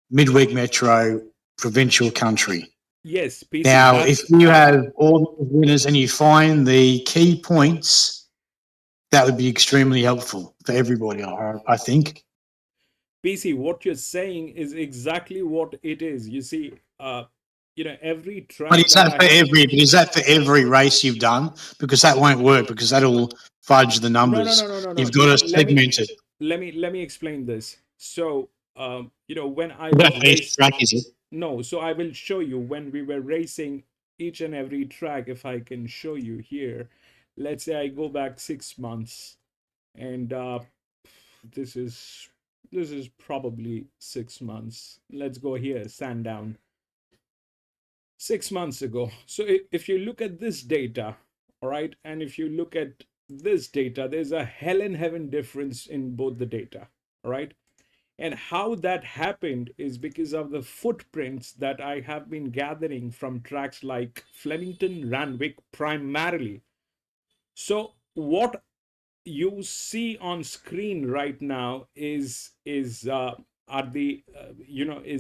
[SPEAKER 8] midweek Metro, provincial country.
[SPEAKER 1] Yes, PC,
[SPEAKER 8] now, if you have all the winners and you find the key points, that would be extremely helpful for everybody, I think.
[SPEAKER 1] PC, what you're saying is exactly what it is. You see, every track.
[SPEAKER 8] But is that for every race you've done? Because that won't work, because that'll fudge the numbers.
[SPEAKER 1] No.
[SPEAKER 8] You've got to segment it.
[SPEAKER 1] Let me explain this. So, when I was
[SPEAKER 8] each track, is it?
[SPEAKER 1] No, so I will show you when we were racing each and every track. If I can show you here, let's say I go back 6 months, and this is probably 6 months. Let's go here, Sandown. 6 months ago. So if you look at this data, all right, and if you look at this data, there's a hell and heaven difference in both the data, all right? And how that happened is because of the footprints that I have been gathering from tracks like Flemington, Randwick primarily. So what you see on screen right now is the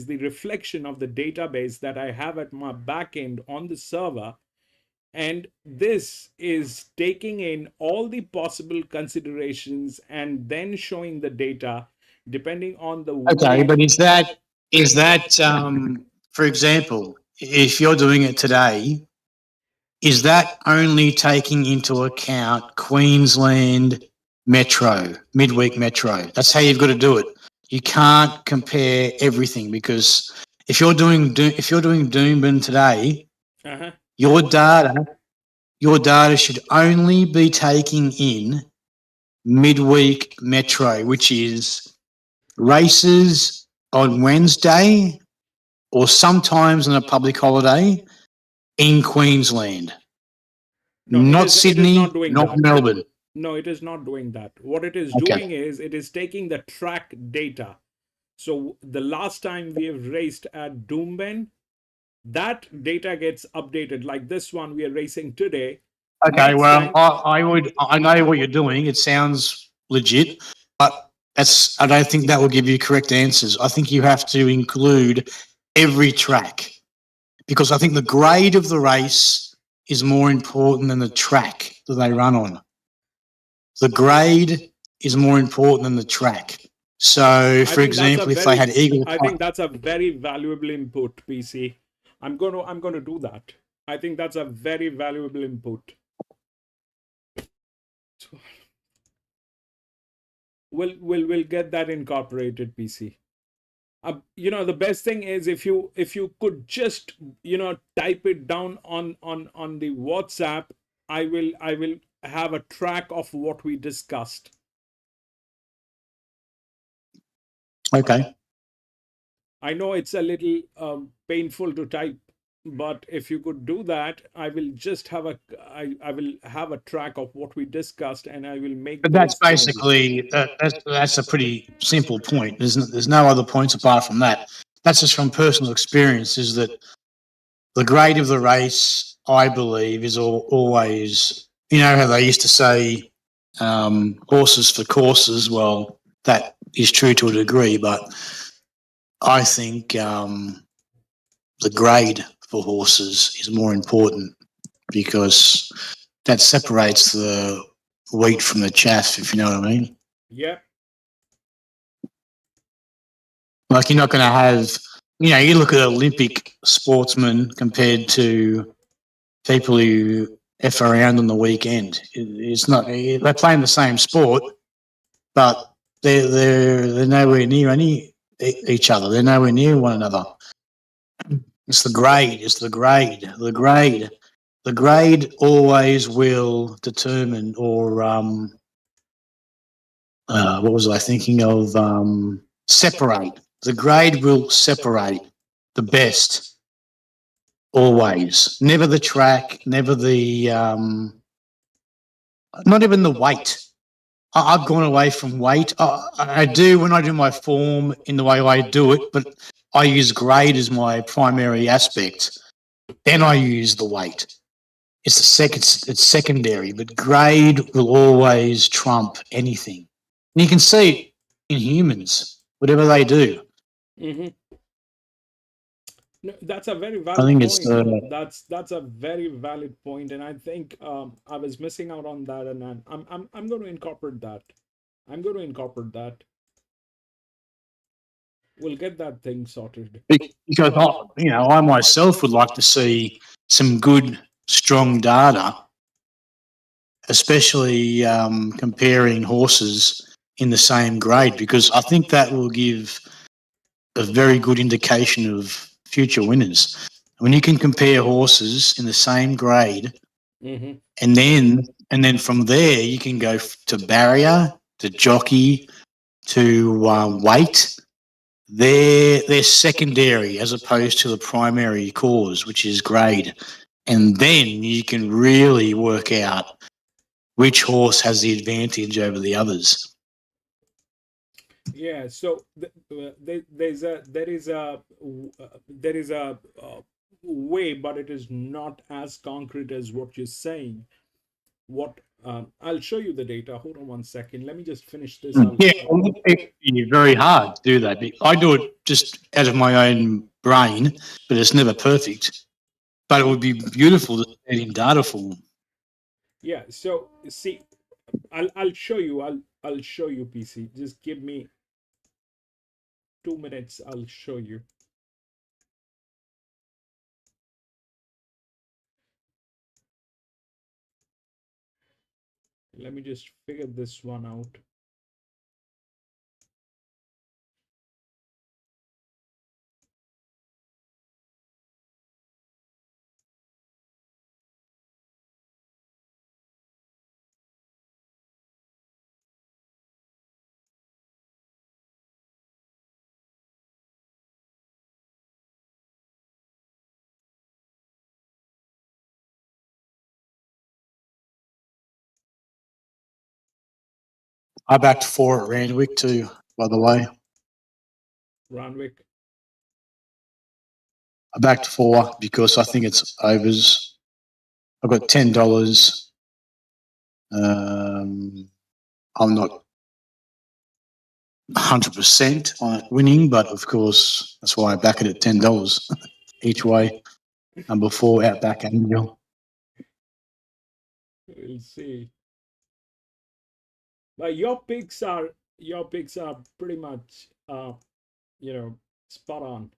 [SPEAKER 1] reflection of the database that I have at my back end on the server. And this is taking in all the possible considerations and then showing the data depending on the
[SPEAKER 8] okay, but is that for example, if you're doing it today, is that only taking into account Queensland Metro, midweek Metro? That's how you've got to do it. You can't compare everything, because if you're doing Doomben today, your data should only be taking in midweek Metro, which is races on Wednesday or sometimes on a public holiday in Queensland. Not Sydney, not Melbourne.
[SPEAKER 1] No, it is not doing that. What it is doing is it is taking the track data. So the last time we have raced at Doomben, that data gets updated. Like this one we are racing today.
[SPEAKER 8] Okay, well, I know what you're doing. It sounds legit, but I don't think that will give you correct answers. I think you have to include every track, because I think the grade of the race is more important than the track that they run on. The grade is more important than the track. So, for example, if they had Eagle,
[SPEAKER 1] I think that's a very valuable input, PC. I'm going to do that. I think that's a very valuable input. We'll get that incorporated, PC. The best thing is if you could just type it down on the WhatsApp. I will have a track of what we discussed.
[SPEAKER 8] Okay.
[SPEAKER 1] I know it's a little painful to type, but if you could do that, I will just have I will have a track of what we discussed, and I will make
[SPEAKER 8] But
[SPEAKER 1] those
[SPEAKER 8] that's
[SPEAKER 1] changes.
[SPEAKER 8] basically that's a pretty simple point. There's no other points apart from that. That's just from personal experience. Is that the grade of the race? I believe is always, you know how they used to say horses for courses. Well, that is true to a degree, but I think the grade for horses is more important because that separates the wheat from the chaff, if you know what I mean.
[SPEAKER 1] Yeah.
[SPEAKER 8] Like you're not going to have, you know, you look at Olympic sportsmen compared to people who F around on the weekend. It's not, they're playing the same sport, but they're nowhere near each other. They're nowhere near one another. It's the grade. It's the grade. The grade. The grade always will determine, or what was I thinking of? Separate. The grade will separate the best always. Never the track. Never the. Not even the weight. I've gone away from weight. I do when I do my form in the way I do it, but I use grade as my primary aspect. Then I use the weight. It's secondary, but grade will always trump anything. And you can see it in humans, whatever they do.
[SPEAKER 1] Mm-hmm. No, that's a very
[SPEAKER 8] I
[SPEAKER 1] valid
[SPEAKER 8] think
[SPEAKER 1] point.
[SPEAKER 8] it's
[SPEAKER 1] That's a very valid point, and I think I was missing out on that, and I'm going to incorporate that. I'm going to incorporate that. We'll get that thing sorted.
[SPEAKER 8] because I myself would like to see some good, strong data, especially comparing horses in the same grade, because I think that will give a very good indication of future winners. When you can compare horses in the same grade,
[SPEAKER 1] Mm-hmm.
[SPEAKER 8] and then from there you can go to barrier, to jockey, to weight. They're secondary as opposed to the primary cause, which is grade, and then you can really work out which horse has the advantage over the others.
[SPEAKER 1] Yeah. So there is a way, but it is not as concrete as what you're saying. What I'll show you the data. Hold on one second. Let me just finish this.
[SPEAKER 8] Yeah, it's very hard to do that. I do it just out of my own brain, but it's never perfect. But it would be beautiful to see it in data form.
[SPEAKER 1] Yeah. So see, I'll show you. I'll show you, PC. Just give me 2 minutes. I'll show you. Let me just figure this one out.
[SPEAKER 8] I backed 4 at Randwick too, by the way.
[SPEAKER 1] Randwick.
[SPEAKER 8] I backed 4 because I think it's overs. I've got $10. I'm not 100% on it winning, but of course that's why I back it at $10 each way. Number 4 Outback Angel.
[SPEAKER 1] We'll see. But your picks are pretty much spot on.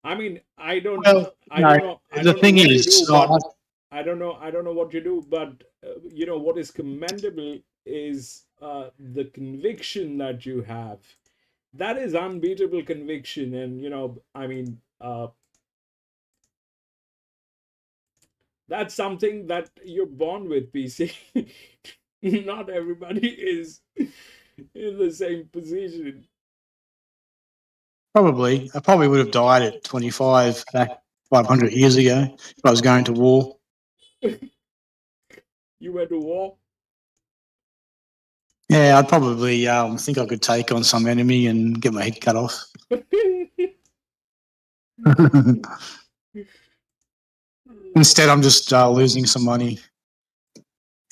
[SPEAKER 1] I mean, I don't know what you do, but I don't know what you do, but what is commendable is the conviction that you have. That is unbeatable conviction, and I mean, that's something that you're born with, PC. Not everybody is in the same position.
[SPEAKER 8] Probably. I probably would have died at 25 back 500 years ago if I was going to war.
[SPEAKER 1] You went to war?
[SPEAKER 8] Yeah, I'd probably think I could take on some enemy and get my head cut off. Instead, I'm just losing some money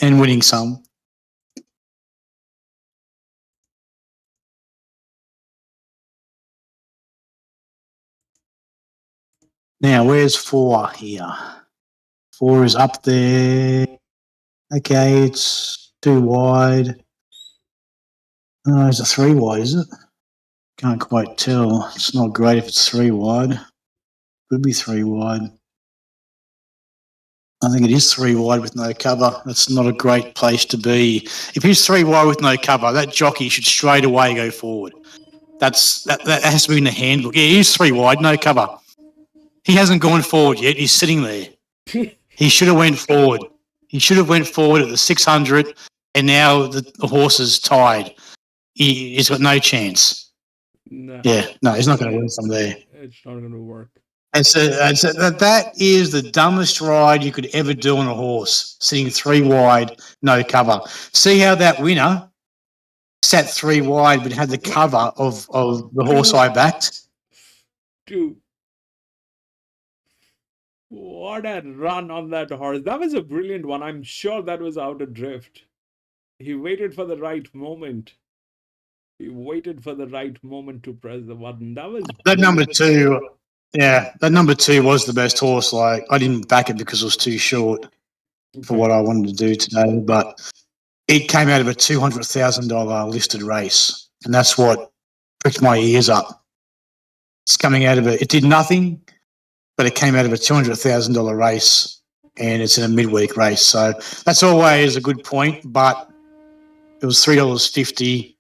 [SPEAKER 8] and winning some. Now, where's 4 here? 4 is up there. Okay, it's too wide. It's a 3 wide, is it? Can't quite tell. It's not great if it's 3 wide. Could be 3 wide. I think it is 3 wide with no cover. That's not a great place to be. If he's 3 wide with no cover, that jockey should straight away go forward. That has to be in the handbook. Yeah, he's 3 wide, no cover. He hasn't gone forward yet. He's sitting there. He should have went forward. He should have went forward at the 600, and now the horse is tied. He's got no chance.
[SPEAKER 1] No.
[SPEAKER 8] Yeah, no, he's not going to win from there.
[SPEAKER 1] It's not going to work.
[SPEAKER 8] And so that is the dumbest ride you could ever do on a horse, sitting 3 wide, no cover. See how that winner sat 3 wide but had the cover of the horse I backed?
[SPEAKER 1] Dude. What a run on that horse. That was a brilliant one. I'm sure that was out of drift. He waited for the right moment. He waited for the right moment to press the button. That was
[SPEAKER 8] that number 2. Yeah, that number 2 was the best horse. Like, I didn't back it because it was too short for what I wanted to do today, but it came out of a $200,000 listed race, and that's what pricked my ears up. It's coming out of it. It did nothing, but it came out of a $200,000 race, and it's in a midweek race. So that's always a good point, but it was $3.50.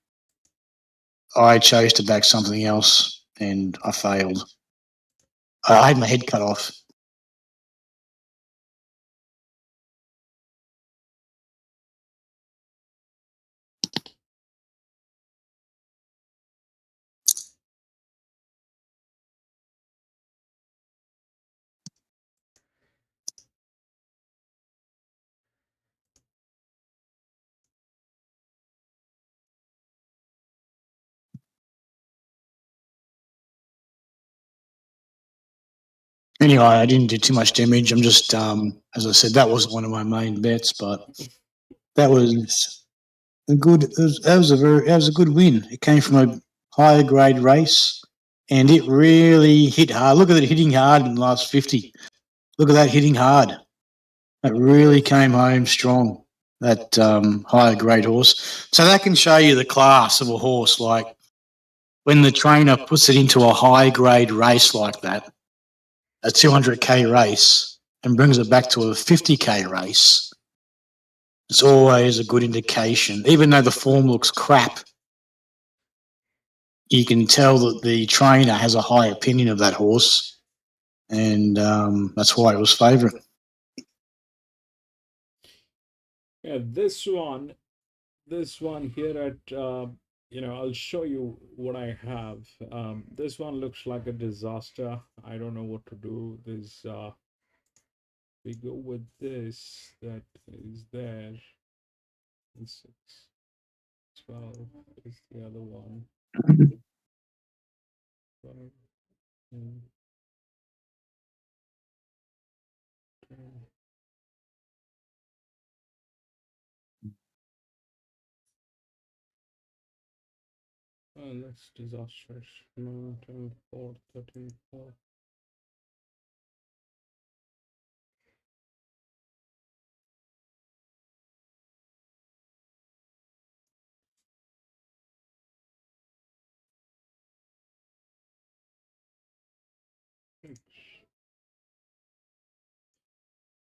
[SPEAKER 8] I chose to back something else, and I failed. I had my head cut off. Anyway, I didn't do too much damage. I'm just, as I said, that wasn't one of my main bets, but that was a good. That was a good win. It came from a higher grade race, and it really hit hard. Look at it hitting hard in the last 50. Look at that hitting hard. That really came home strong. That higher grade horse. So that can show you the class of a horse. Like when the trainer puts it into a high grade race like that, a 200k race, and brings it back to a 50k race, it's always a good indication. Even though the form looks crap, you can tell that the trainer has a high opinion of that horse, and that's why it was favourite.
[SPEAKER 1] Yeah, this one here at I'll show you what I have. This one looks like a disaster. I don't know what to do. This we go with this that is there. 6, 12 is the other one. 12, 10, 10. Oh, that's disastrous. 9, 10, 4, 13, 4.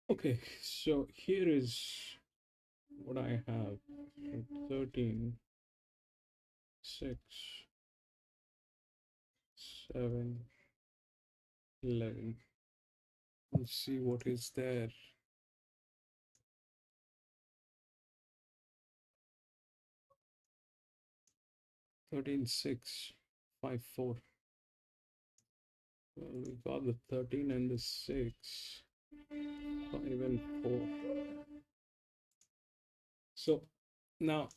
[SPEAKER 1] Okay, so here is what I have. 13, 6, 7, 11. Let's see what is there. 13, 6, 5, 4. Well, we got the 13 and the 6. 5 and 4. So now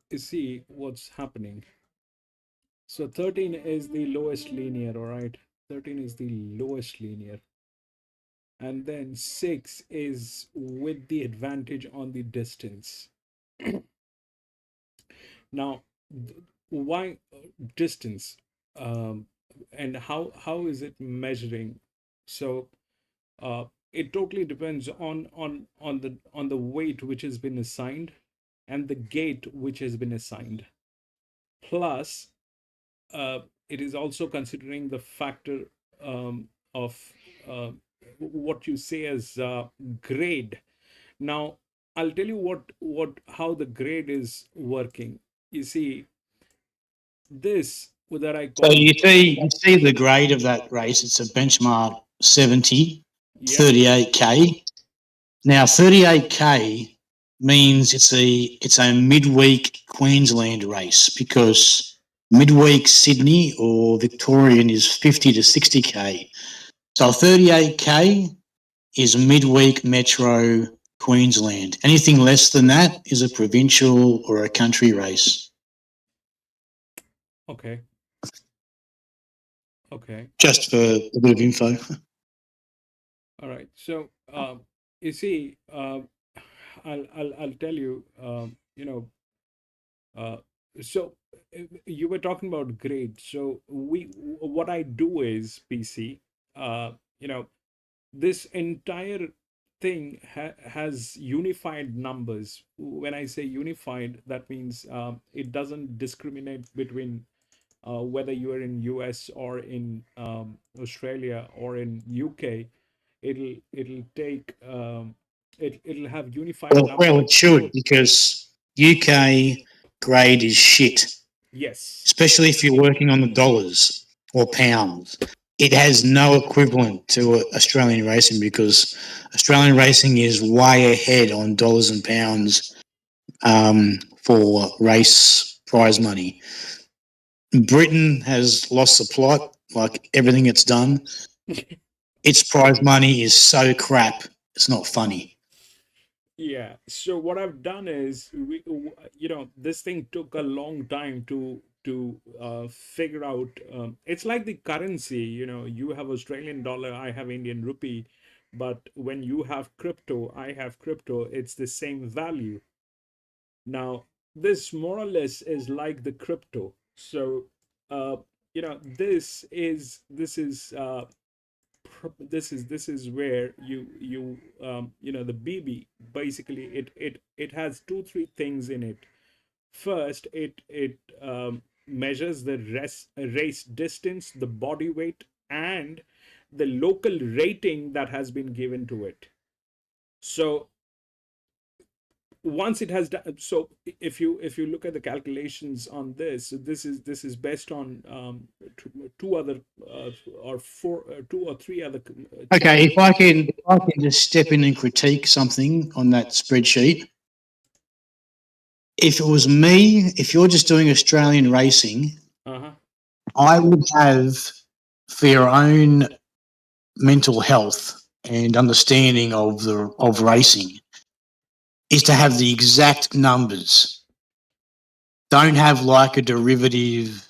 [SPEAKER 1] you see what's happening. So 13 is the lowest linear, all right? 13 is the lowest linear. And then 6 is with the advantage on the distance. Now, why distance? And how is it measuring? So it totally depends on the weight which has been assigned and the gate which has been assigned. Plus, it is also considering the factor of what you say as grade. Now, I'll tell you how the grade is working. You see, this that I
[SPEAKER 8] So
[SPEAKER 1] call,
[SPEAKER 8] you see the grade of that race. It's a benchmark 70,
[SPEAKER 1] yeah,
[SPEAKER 8] 38K. Now 38K means it's a midweek Queensland race, because midweek Sydney or Victorian is 50 to 60K. So 38K is midweek Metro Queensland. Anything less than that is a provincial or a country race.
[SPEAKER 1] okay. Okay.
[SPEAKER 8] Just for a bit of info.
[SPEAKER 1] All right. So, you see, I'll tell you, so you were talking about grade. So what I do is PC, you know, this entire thing has unified numbers. When I say unified, that means it doesn't discriminate between whether you are in US or in Australia or in UK. It'll take it'll have unified numbers.
[SPEAKER 8] Well, it should, because UK grade is shit,
[SPEAKER 1] Yes.
[SPEAKER 8] especially if you're working on the dollars or pounds. It has no equivalent to Australian racing, because Australian racing is way ahead on dollars and pounds for race prize money. Britain has lost the plot, like everything it's done. Its prize money is so crap, it's not funny.
[SPEAKER 1] Yeah. So what I've done is, this thing took a long time to figure out. It's like the currency. You have Australian dollar, I have Indian rupee, but when you have crypto, I have crypto. It's the same value. Now, this more or less is like the crypto. So, this is where the BB, basically it has 2-3 things in it. First, it measures the race distance, the body weight, and the local rating that has been given to it. So once it has done, so if you look at the calculations on this, so this is based on two other or four, 2 or 3 other.
[SPEAKER 8] Okay, if I can just step in and critique something on that spreadsheet. If it was me, if you're just doing Australian racing, I would have, for your own mental health and understanding of racing, is to have the exact numbers. Don't have like a derivative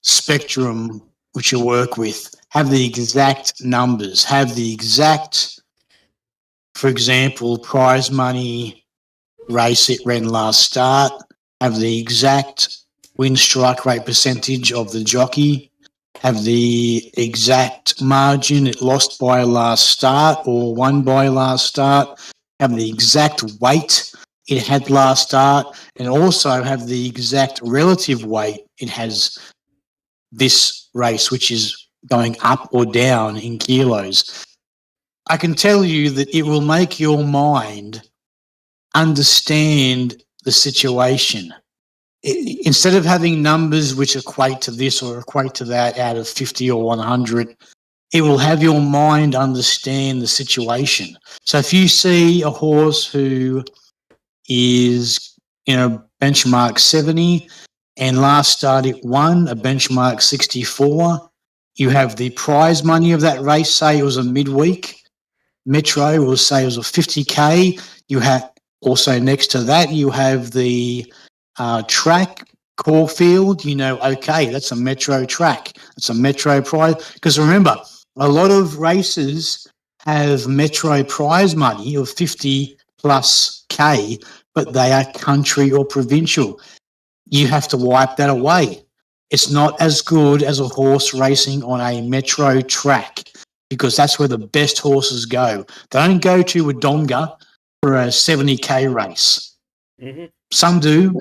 [SPEAKER 8] spectrum which you work with. Have the exact numbers. Have the exact, for example, prize money race it ran last start. Have the exact win strike rate percentage of the jockey. Have the exact margin it lost by last start or won by last start. Have the exact weight it had last start, and also have the exact relative weight it has this race, which is going up or down in kilos. I can tell you that it will make your mind understand the situation. Instead of having numbers which equate to this or equate to that out of 50 or 100, it will have your mind understand the situation. So if you see a horse who is, benchmark 70 and last start it won a benchmark 64, You have the prize money of that race, say it was a midweek. Metro will say it was a 50K. You have also next to that, you have the track, Caulfield. Okay, that's a Metro track. It's a Metro prize. Because remember, a lot of races have Metro prize money of 50 plus K, but they are country or provincial. You have to wipe that away. It's not as good as a horse racing on a Metro track because that's where the best horses go. They don't go to Wodonga for a 70K race.
[SPEAKER 1] Mm-hmm.
[SPEAKER 8] Some do,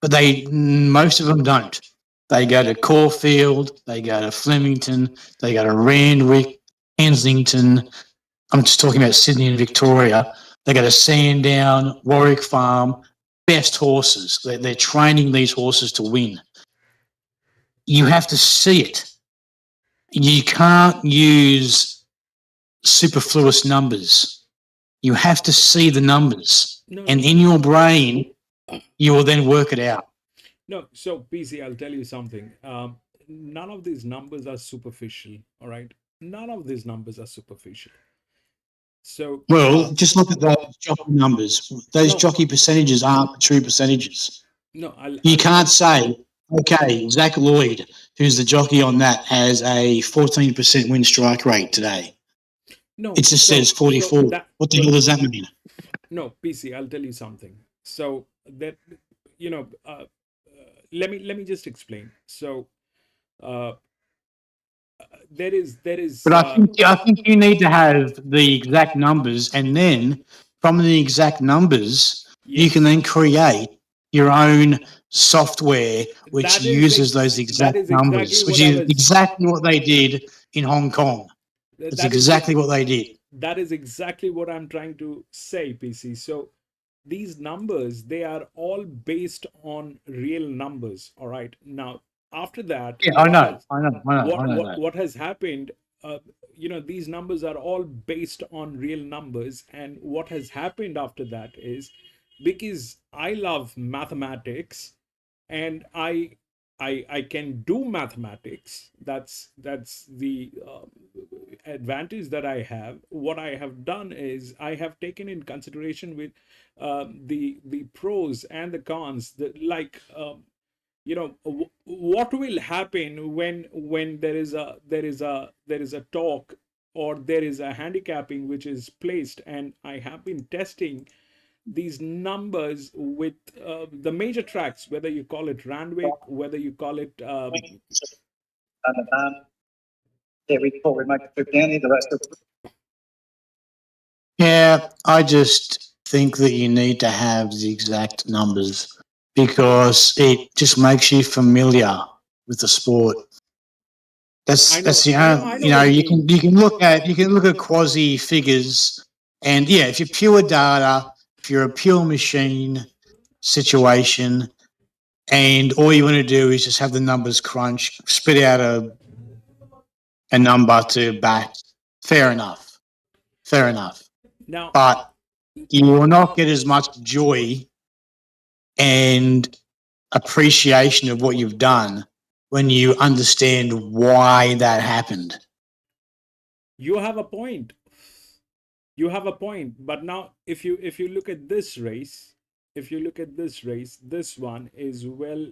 [SPEAKER 8] but most of them don't. They go to Caulfield, they go to Flemington, they go to Randwick, Kensington. I'm just talking about Sydney and Victoria. They go to Sandown, Warwick Farm, best horses. They're training these horses to win. You have to see it. You can't use superfluous numbers. You have to see the numbers. And in your brain, you will then work it out.
[SPEAKER 1] No, so PC, I'll tell you something. None of these numbers are superficial, all right? None of these numbers are superficial. So
[SPEAKER 8] just look at those jockey numbers. Those jockey percentages aren't true percentages.
[SPEAKER 1] No,
[SPEAKER 8] you can't say, okay, Zach Lloyd, who's the jockey on that, has a 14% win strike rate today.
[SPEAKER 1] No,
[SPEAKER 8] it just says 44. What the hell does that mean?
[SPEAKER 1] No, PC, I'll tell you something. So that let me just explain. So there is.
[SPEAKER 8] But I think you need to have the exact numbers, and then from the exact numbers, you can then create your own software which uses those exact numbers, which is exactly what they did in Hong Kong. That's exactly what they did.
[SPEAKER 1] That is exactly what I'm trying to say, PC. So these numbers, they are all based on real numbers. All right. Now, after that,
[SPEAKER 8] I know.
[SPEAKER 1] What has happened, these numbers are all based on real numbers. And what has happened after that is, because I love mathematics and I can do mathematics. That's the advantage that I have. What I have done is I have taken in consideration with the pros and the cons. What will happen when there is a talk or there is a handicapping which is placed, and I have been testing these numbers with the major tracks, whether you call it Randwick, whether you call it
[SPEAKER 8] Yeah, I just think that you need to have the exact numbers because it just makes you familiar with the sport. That's the only, you can look at quasi figures, and if you're pure data, if you're a pure machine situation, and all you want to do is just have the numbers crunch, spit out a number to back. Fair enough.
[SPEAKER 1] Now,
[SPEAKER 8] but you will not get as much joy and appreciation of what you've done when you understand why that happened.
[SPEAKER 1] You have a point. But now, if you look at this race, this one is well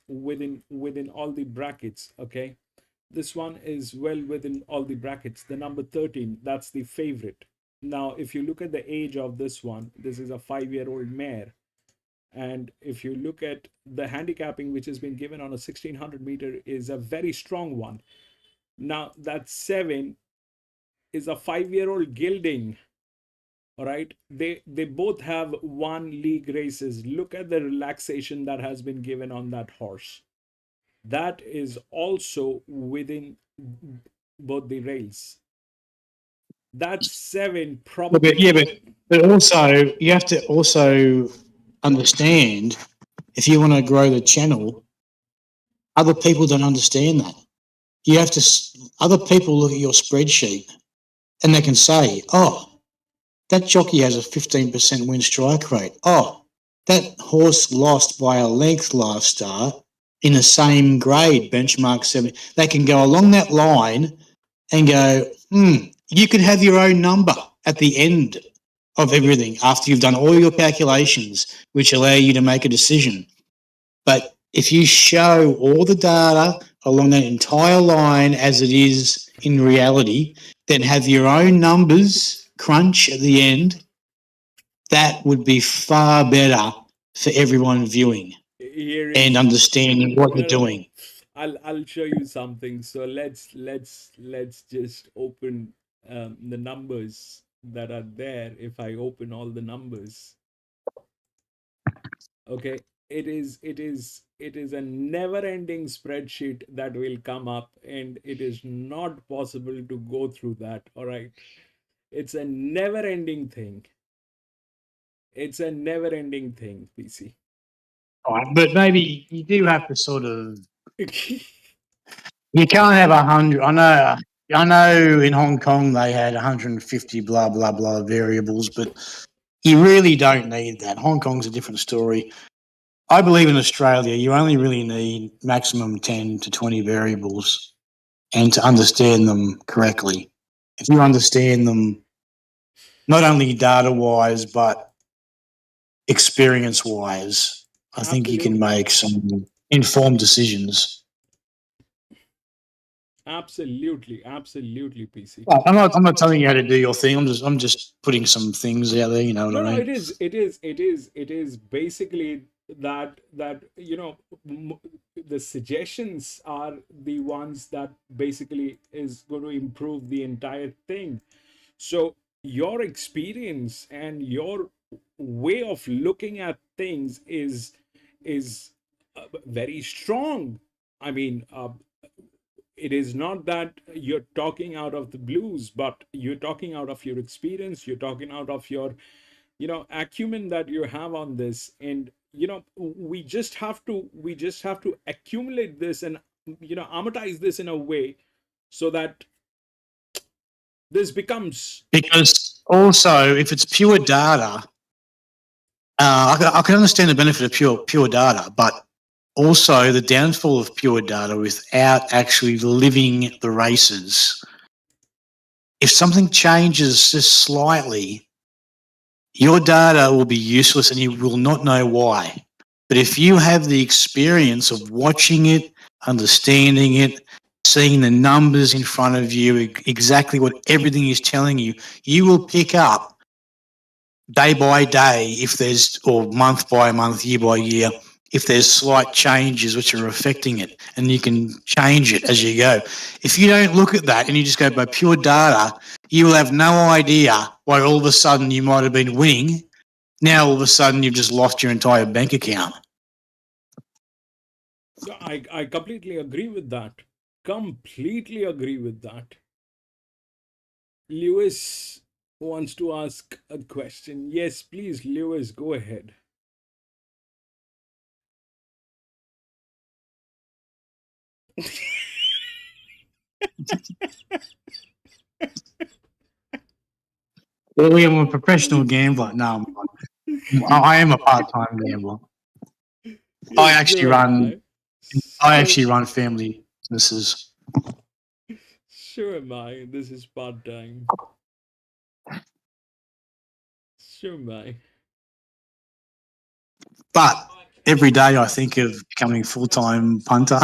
[SPEAKER 1] within all the brackets. Okay, this one is well within all the brackets. The number 13, that's the favorite. Now, if you look at the age of this one, this is a 5-year-old mare. And if you look at the handicapping which has been given on a 1600 meter is a very strong one. Now, that 7 is a 5-year-old gelding. All right. They both have won league races. Look at the relaxation that has been given on that horse. That is also within both the rails. That's 7 probably.
[SPEAKER 8] But also you have to also understand, if you want to grow the channel, other people don't understand that. You have to. Other people look at your spreadsheet and they can say, "Oh, that jockey has a 15% win strike rate. Oh, that horse lost by a length last start. in the same grade, benchmark 7. They can go along that line and go, you could have your own number at the end of everything after you've done all your calculations, which allow you to make a decision. But if you show all the data along that entire line as it is in reality, then have your own numbers crunch at the end, that would be far better for everyone viewing and understanding what you're doing.
[SPEAKER 1] I'll show you something. So let's just open the numbers that are there. If I open all the numbers, okay, it is a never-ending spreadsheet that will come up, and it is not possible to go through that. All right, it's a never-ending thing. It's a never-ending thing, PC.
[SPEAKER 8] Right, but maybe you do have to sort of. You can't have 100. I know. In Hong Kong they had 150 blah blah blah variables, but you really don't need that. Hong Kong's a different story. I believe in Australia you only really need maximum 10 to 20 variables, and to understand them correctly. If you understand them, not only data wise but experience wise, I think you can make some informed decisions.
[SPEAKER 1] Absolutely, PC.
[SPEAKER 8] Well, I'm not telling you how to do your thing. I'm just putting some things out there. You know what I mean?
[SPEAKER 1] No, it is basically that the suggestions are the ones that basically is going to improve the entire thing. So your experience and your way of looking at things is very strong. I mean, it is not that you're talking out of the blues, but you're talking out of your experience. You're talking out of your acumen that you have on this. And we just have to accumulate this and amortize this in a way so that this becomes,
[SPEAKER 8] because also if it's pure data, I can understand the benefit of pure data, but also the downfall of pure data without actually living the races. If something changes just slightly, your data will be useless and you will not know why. But if you have the experience of watching it, understanding it, seeing the numbers in front of you, exactly what everything is telling you, you will pick up day by day if there's, or month by month, year by year, if there's slight changes which are affecting it, and you can change it as you go. If you don't look at that and you just go by pure data, you will have no idea why all of a sudden you might have been winning. Now all of a sudden you've just lost your entire bank account.
[SPEAKER 1] I completely agree with that. Completely agree with that. Lewis wants to ask a question. Yes, please, Lewis, go ahead.
[SPEAKER 8] Well, I'm a professional gambler. No, I am a part-time gambler. I actually run family businesses.
[SPEAKER 1] Sure am I. This is part-time. Sure am I.
[SPEAKER 8] But every day I think of becoming full-time punter.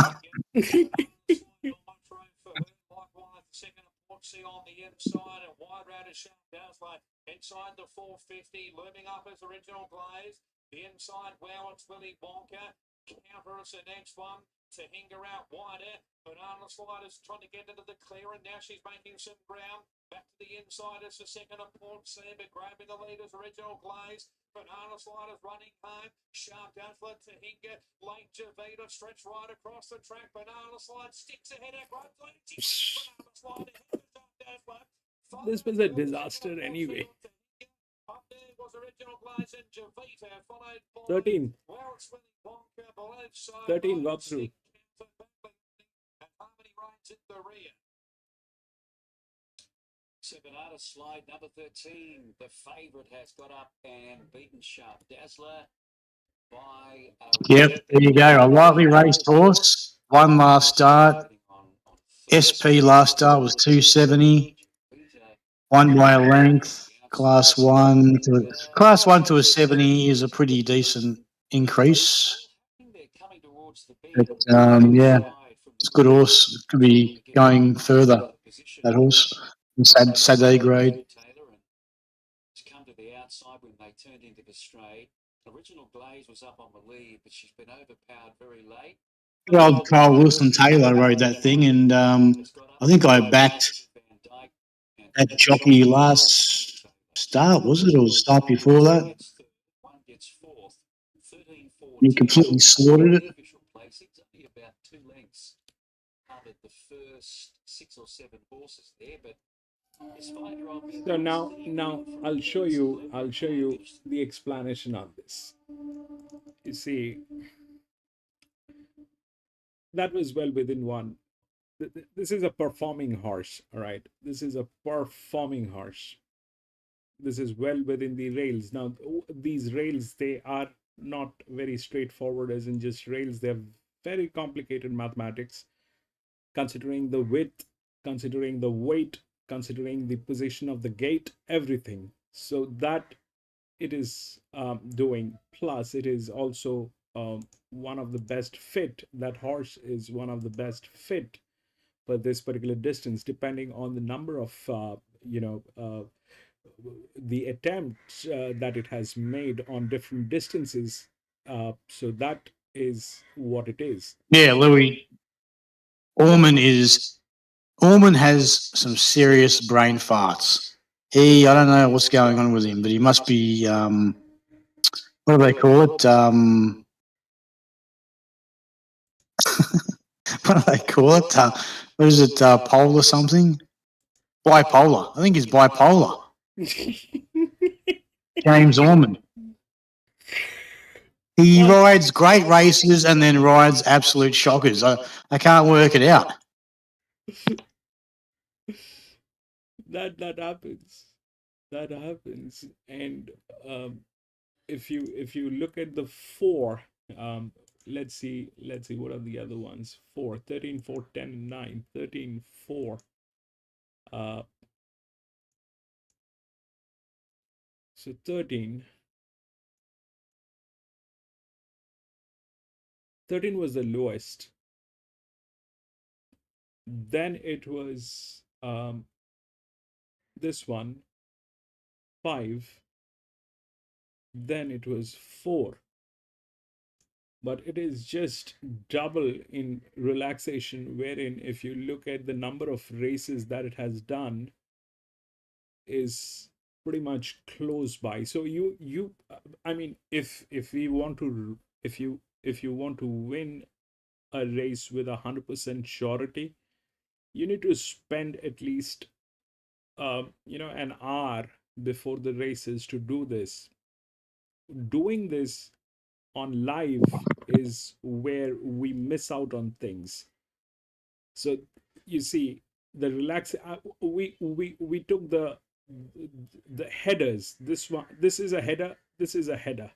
[SPEAKER 4] On the inside and wide round is Sharp Dazzler inside the 450, looming up as original glaze. The inside, wow, it's Willy Wonka. Counter is the next one. Tahinga out wider. Banana Sliders trying to get into the clear, and now she's making some ground. Back to the inside as the second of Port Samba, grabbing the lead as original glaze. Banana Sliders running home. Sharp Dazzler, Tahinga, late Javita, stretch right across the track. Banana Slide sticks ahead of Grubs. Banana Slide ahead.
[SPEAKER 1] This was a disaster anyway. 13. 13 got through.
[SPEAKER 6] Seven Artist Slide number 13. The favourite has got up and beaten Sharp Dazzler. by
[SPEAKER 8] Yep, there you go. A lightly raced horse. One last start. SP last start was 270. One by a length. Class 1 to a 70 is a pretty decent increase. But, yeah, it's a good horse. It could be going further, that horse. In Saturday grade.
[SPEAKER 6] To come to the outside when they turned into the straight. Original Glaze was up on the lead, but she's been overpowered very late.
[SPEAKER 8] Good old Carl Wilson Taylor rode that thing, and I think I backed that jockey last start, was it, or the start before that?
[SPEAKER 6] One gets fourth. 13-14.
[SPEAKER 8] You completely slaughtered it.
[SPEAKER 6] Only about 2 lengths covered the first 6 or 7 horses there, but
[SPEAKER 1] so now I'll show you the explanation on this. You see, that was well within one. This is a performing horse, all right? This is a performing horse. This is well within the rails. Now, these rails, they are not very straightforward as in just rails. They're very complicated mathematics, considering the width, considering the weight, considering the position of the gate, everything. So that it is doing. Plus, it is also one of the best fit. That horse is one of the best fit for this particular distance, depending on the number of the attempts that it has made on different distances. So that is what it is.
[SPEAKER 8] Yeah, Louis. Orman has some serious brain farts. I don't know what's going on with him, but he must be, what do they call it? What do they call it? What is it? Polar something? Bipolar. I think he's bipolar. James Orman. He rides great races and then rides absolute shockers. I can't work it out.
[SPEAKER 1] That happens. That happens. And if you look at the 4, let's see what are the other ones. 4, 13, 4, 10, and 9. 13, 4. So 13 was the lowest. Then it was this one, 5. Then it was 4. But it is just double in relaxation, wherein if you look at the number of races that it has done is pretty much close by. So I mean, if you want to win a race with 100% surety, you need to spend at least an hour before the races to do this. Doing this on live is where we miss out on things. So you see, the we took the headers. This is a header. This is a header.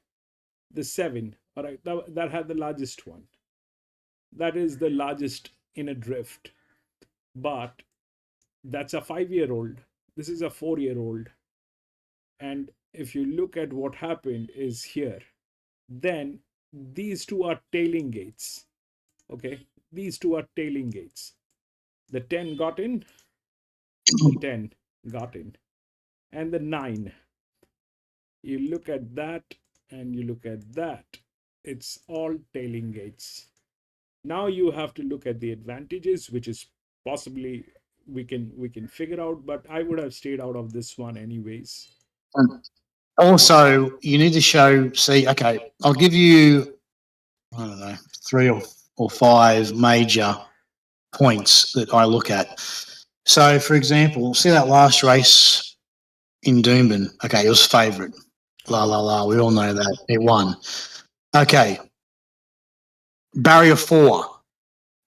[SPEAKER 1] The 7. All right, that had the largest one. That is the largest in a drift. But that's a 5-year-old. This is a 4-year-old. And if you look at what happened is here, then these two are tailing gates. Okay, these two are tailing gates. The 10 got in, the 10 got in, and the 9. You look at that and you look at that. It's all tailing gates. Now you have to look at the advantages, which is possibly we can figure out, but I would have stayed out of this one anyways.
[SPEAKER 8] Also, you need to okay, I'll give you, I don't know, 3 or 5 major points that I look at. So, for example, see that last race in Doomben? Okay, it was favourite. La, la, la. We all know that. It won. Okay. Barrier 4.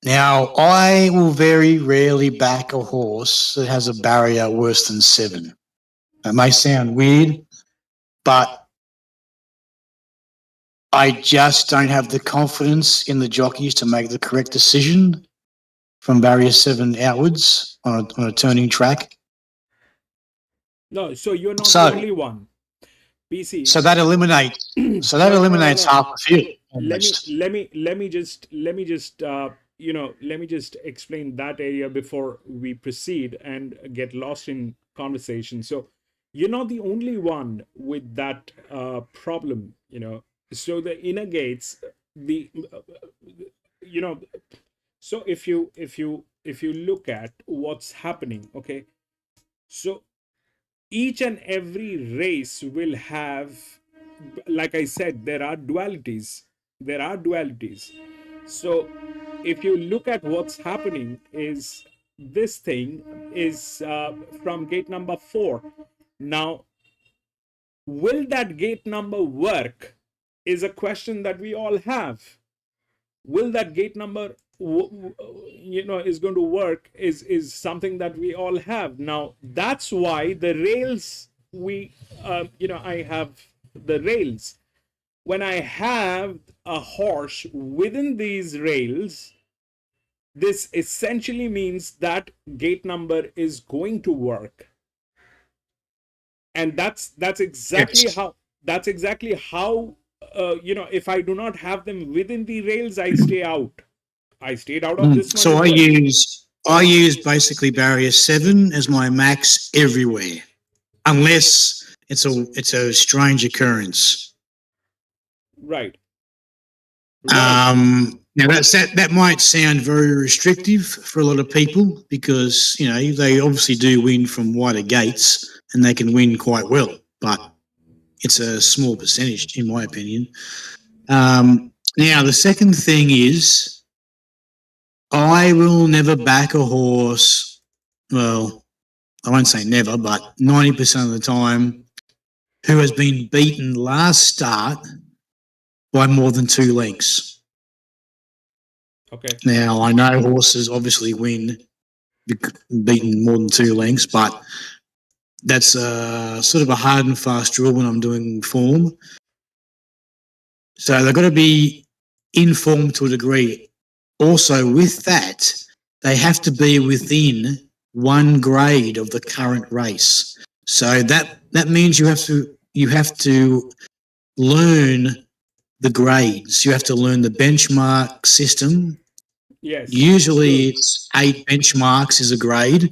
[SPEAKER 8] Now, I will very rarely back a horse that has a barrier worse than 7. It may sound weird, but I just don't have the confidence in the jockeys to make the correct decision from barrier 7 outwards on a turning track.
[SPEAKER 1] No, so you're not
[SPEAKER 8] So-
[SPEAKER 1] the only one. PC.
[SPEAKER 8] So that eliminates
[SPEAKER 1] No.
[SPEAKER 8] half the field.
[SPEAKER 1] let me
[SPEAKER 8] almost.
[SPEAKER 1] let me just explain that area before we proceed and get lost in conversation. So you're not the only one with that problem, so the inner gates, so if you look at what's happening, okay, so each and every race will have, like I said, there are dualities. So if you look at what's happening, is this thing is from gate number 4. Now, will that gate number work is a question that we all have. Will that gate number is going to work is something that we all have. Now that's why the rails, I have the rails. When I have a horse within these rails, this essentially means that gate number is going to work. And that's exactly how if I do not have them within the rails, I stay out. I stayed out of this one.
[SPEAKER 8] So I use basically barrier 7 as my max everywhere, unless it's a strange occurrence.
[SPEAKER 1] Right.
[SPEAKER 8] Now that might sound very restrictive for a lot of people because they obviously do win from wider gates and they can win quite well, but it's a small percentage in my opinion. Now the second thing is, I will never back a horse. Well, I won't say never, but 90% of the time, who has been beaten last start by more than 2 lengths.
[SPEAKER 1] Okay.
[SPEAKER 8] Now, I know horses obviously win beaten more than 2 lengths, but that's sort of a hard and fast rule when I'm doing form. So they've got to be in form to a degree. Also, with that, they have to be within 1 grade of the current race. So that means you have to learn the grades. You have to learn the benchmark system.
[SPEAKER 1] Yes.
[SPEAKER 8] Usually it's 8 benchmarks is a grade,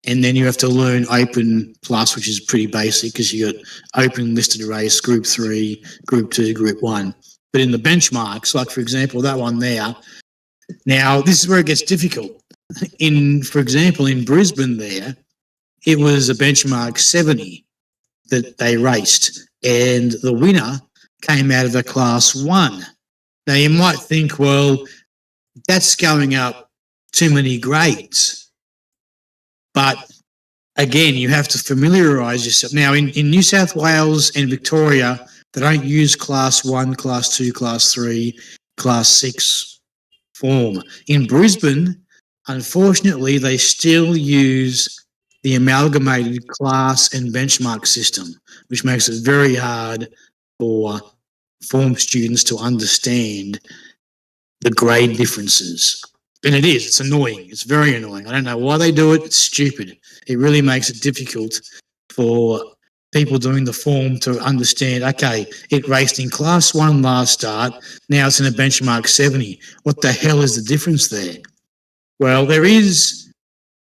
[SPEAKER 8] and then you have to learn Open Plus, which is pretty basic because you got Open listed race, Group 3, Group 2, Group 1. But in the benchmarks, like for example that one there. Now, this is where it gets difficult. For example, in Brisbane there, it was a benchmark 70 that they raced, and the winner came out of a Class 1. Now, you might think, well, that's going up too many grades. But, again, you have to familiarise yourself. Now, in New South Wales and Victoria, they don't use Class 1, Class 2, Class 3, Class 6 form. In Brisbane, unfortunately, they still use the amalgamated class and benchmark system, which makes it very hard for form students to understand the grade differences. And it's annoying. It's very annoying. I don't know why they do it. It's stupid. It really makes it difficult for people doing the form to understand, okay, it raced in Class 1 last start, now it's in a benchmark 70. What the hell is the difference there? Well, there is,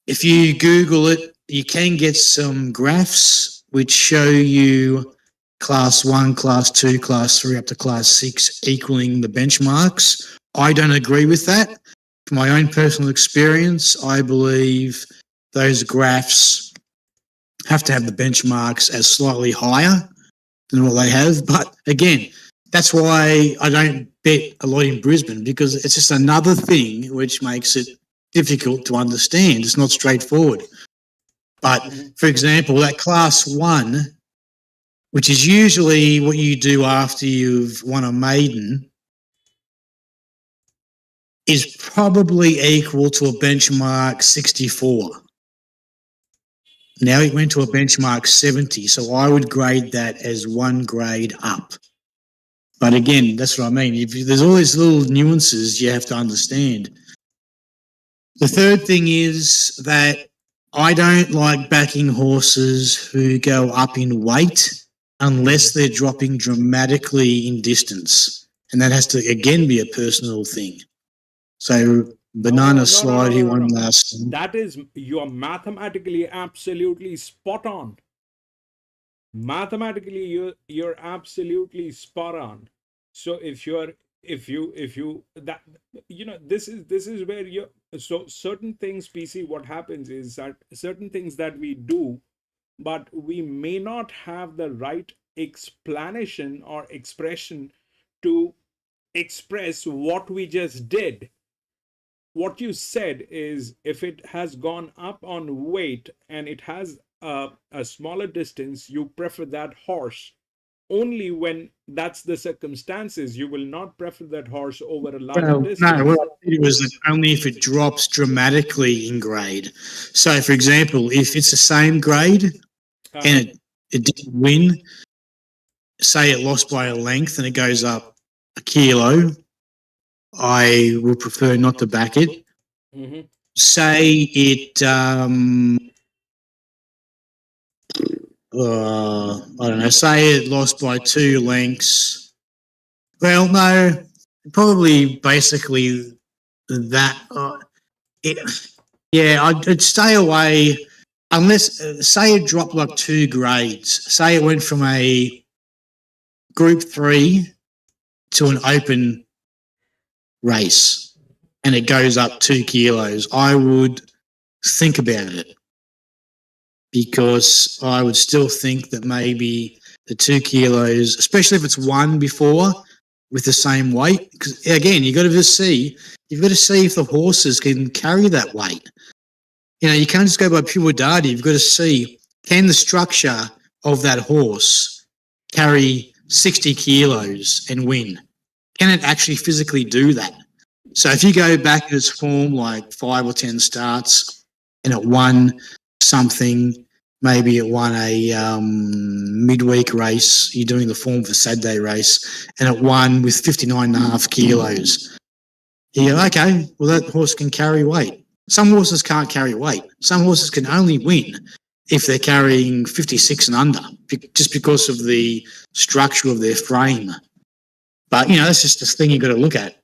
[SPEAKER 8] if you Google it, you can get some graphs which show you Class 1, Class 2, Class 3 up to Class 6 equaling the benchmarks. I don't agree with that. From my own personal experience, I believe those graphs have to have the benchmarks as slightly higher than what they have. But again, that's why I don't bet a lot in Brisbane, because it's just another thing which makes it difficult to understand. It's not straightforward. But for example, that Class 1, which is usually what you do after you've won a maiden, is probably equal to a benchmark 64. Now it went to a benchmark 70, so I would grade that as 1 grade up. But again, that's what I mean. There's all these little nuances you have to understand. The third thing is that I don't like backing horses who go up in weight unless they're dropping dramatically in distance. And that has to, again, be a personal thing. So Banana Slide, he won last.
[SPEAKER 1] That is, you're mathematically absolutely spot on. Mathematically, you're absolutely spot on. So if you that, this is where you, so certain things, PC, what happens is that certain things that we do, but we may not have the right explanation or expression to express what we just did. What you said is, if it has gone up on weight and it has a smaller distance, you prefer that horse. Only when that's the circumstances, you will not prefer that horse over a larger distance.
[SPEAKER 8] No, what I said was that only if it drops dramatically in grade. So, for example, if it's the same grade and it didn't win, say it lost by a length and it goes up a kilo, I would prefer not to back it.
[SPEAKER 1] Mm-hmm.
[SPEAKER 8] Say it, I don't know, say it lost by 2 lengths. Well, no, probably basically that. I'd stay away unless, say it dropped like 2 grades. Say it went from a Group 3 to an open race and it goes up 2 kilos. I would think about it, because I would still think that maybe the 2 kilos, especially if it's won before with the same weight, because again, you've got to see if the horses can carry that weight. You can't just go by pure data. You've got to see, can the structure of that horse carry 60 kilos and win? Can it actually physically do that? So if you go back in its form, like 5 or 10 starts, and it won something, maybe it won a midweek race, you're doing the form for Saturday race, and it won with 59.5 kilos. You go, okay, well, that horse can carry weight. Some horses can't carry weight. Some horses can only win if they're carrying 56 and under, just because of the structure of their frame. But, that's just the thing you've got to look at.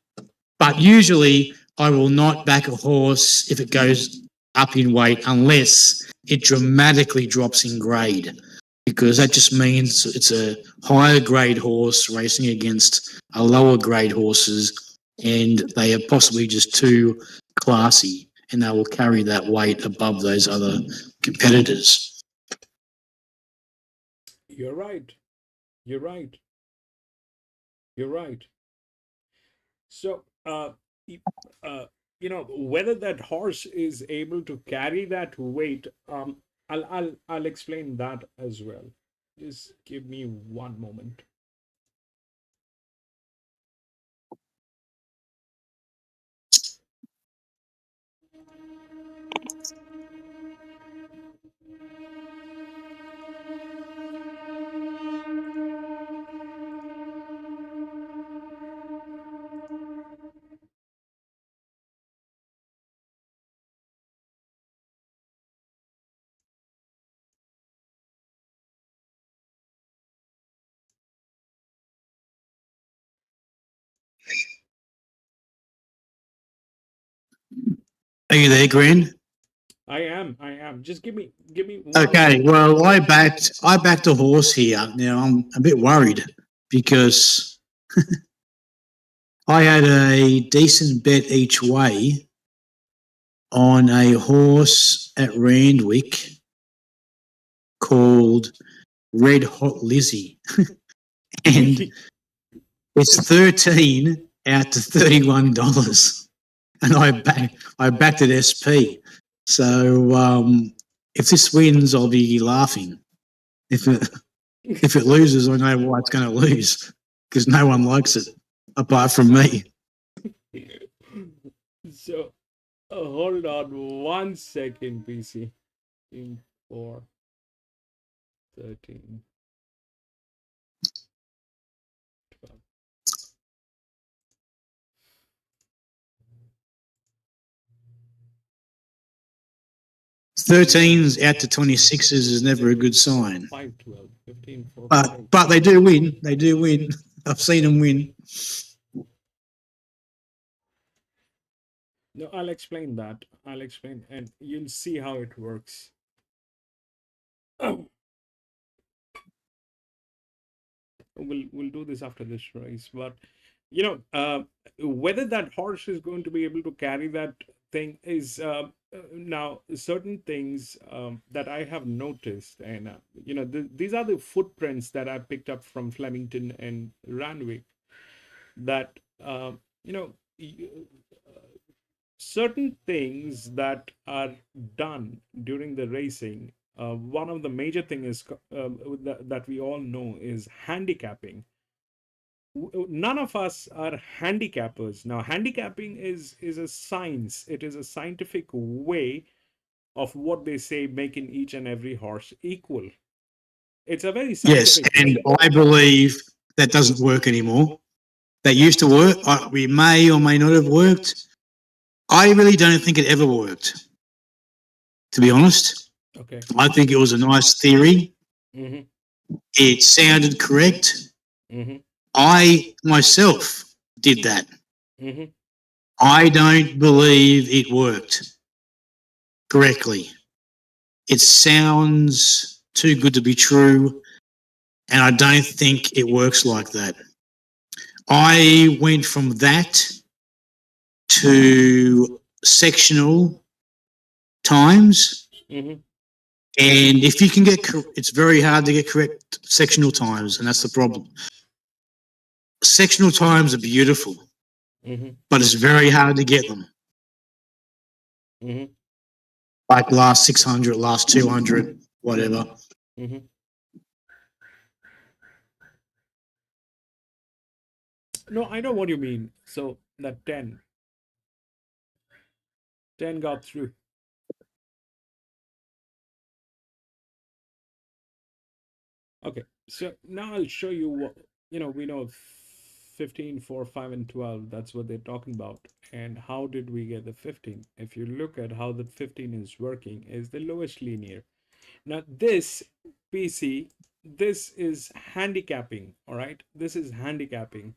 [SPEAKER 8] But usually I will not back a horse if it goes up in weight unless it dramatically drops in grade, because that just means it's a higher grade horse racing against a lower grade horses, and they are possibly just too classy and they will carry that weight above those other competitors.
[SPEAKER 1] You're right. So, whether that horse is able to carry that weight, I'll explain that as well. Just give me one moment.
[SPEAKER 8] Are you there, Gren?
[SPEAKER 1] I am. Just give me one
[SPEAKER 8] Okay,
[SPEAKER 1] moment.
[SPEAKER 8] well, I backed a horse here. Now I'm a bit worried because I had a decent bet each way on a horse at Randwick called Red Hot Lizzie. And it's 13 out to $31. And I backed it SP. So if this wins, I'll be laughing. If it loses, I know why it's going to lose, because no one likes it apart from me.
[SPEAKER 1] So, hold on 1 second, PC. 4, 13, 12.
[SPEAKER 8] 13s out to 26s is never a good sign.
[SPEAKER 1] 5-12, 15, 4,
[SPEAKER 8] But they do win. They do win. I've seen them win.
[SPEAKER 1] No, I'll explain that. I'll explain, and you'll see how it works. We'll do this after this race, but whether that horse is going to be able to carry that thing is now certain things that I have noticed, and these are the footprints that I picked up from Flemington and Randwick. That certain things that are done during the racing. One of the major things that we all know is handicapping. None of us are handicappers. Now, handicapping is a science. It is a scientific way of what they say making each and every horse equal. It's a very scientific
[SPEAKER 8] and I believe that doesn't work anymore. That used to work. We may or may not have worked. I really don't think it ever worked, to be honest.
[SPEAKER 1] Okay.
[SPEAKER 8] I think it was a nice theory.
[SPEAKER 1] Mm-hmm.
[SPEAKER 8] It sounded correct.
[SPEAKER 1] Mm-hmm.
[SPEAKER 8] I myself did that.
[SPEAKER 1] Mm-hmm.
[SPEAKER 8] I don't believe it worked correctly. It sounds too good to be true, and I don't think it works like that. I went from that to sectional times.
[SPEAKER 1] Mm-hmm.
[SPEAKER 8] And if you can get, it's very hard to get correct sectional times, and that's the problem. Sectional times are beautiful,
[SPEAKER 1] mm-hmm.
[SPEAKER 8] but it's very hard to get them.
[SPEAKER 1] Mm-hmm.
[SPEAKER 8] Like last 600, last 200, whatever.
[SPEAKER 1] Mm-hmm. No, I know what you mean. So that 10 got through. Okay, so now I'll show you what, we know 15, 4, 5, and 12, that's what they're talking about. And how did we get the 15? If you look at how the 15 is working, is the lowest linear. Now this PC, this is handicapping, all right? This is handicapping.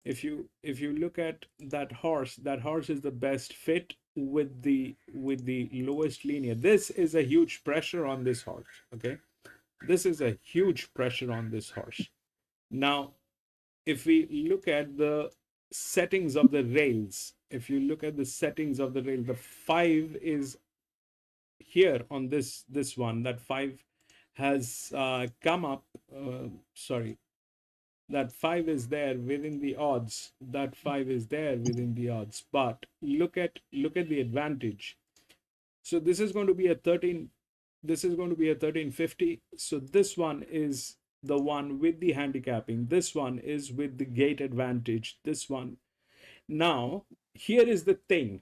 [SPEAKER 1] If you look at that horse is the best fit with the lowest linear. This is a huge pressure on this horse, okay? This is a huge pressure on this horse. Now, if we look at the settings of the rails, the 5 is here on this one. That 5 has come up. That 5 is there within the odds. That 5 is there within the odds. But look at the advantage. So this is going to be a 13. This is going to be a 1350. So this one is the one with the handicapping. This one is with the gate advantage. This one. Now, here is the thing.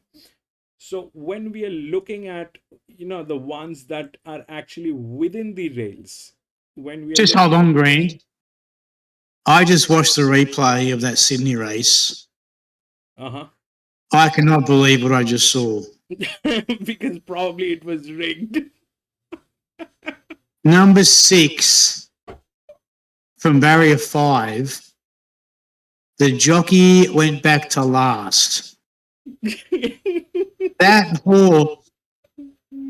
[SPEAKER 1] So when we are looking at, the ones that are actually within the rails, when we
[SPEAKER 8] just hold on, Grant. I just watched the replay of that Sydney race.
[SPEAKER 1] Uh-huh.
[SPEAKER 8] I cannot believe what I just saw.
[SPEAKER 1] Because probably it was rigged.
[SPEAKER 8] Number 6 from barrier 5. The jockey went back to last. That horse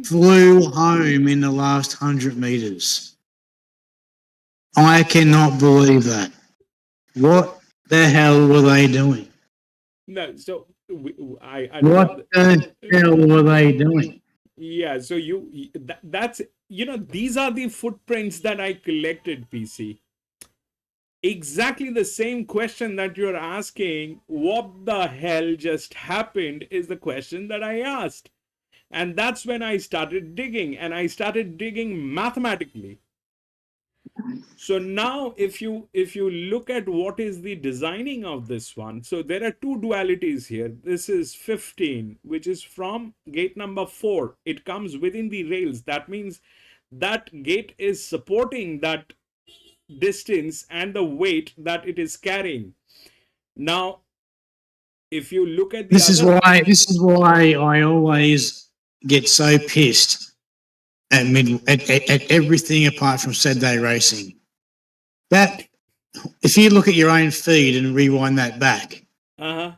[SPEAKER 8] flew home in the last 100 metres. I cannot believe that. What the hell were they doing?
[SPEAKER 1] No, so I
[SPEAKER 8] what the hell were they doing?
[SPEAKER 1] Yeah, so that's these are the footprints that I collected, PC. Exactly the same question that you're asking, what the hell just happened, is the question that I asked. And that's when I started digging, and I started digging mathematically. So now if you look at what is the designing of this one, so there are two dualities here. This is 15, which is from gate number 4. It comes within the rails. That means that gate is supporting that distance and the weight that it is carrying. Now, if you look at the
[SPEAKER 8] this is why I always get so pissed at everything apart from Saturday racing. That, if you look at your own feed and rewind that back,
[SPEAKER 1] I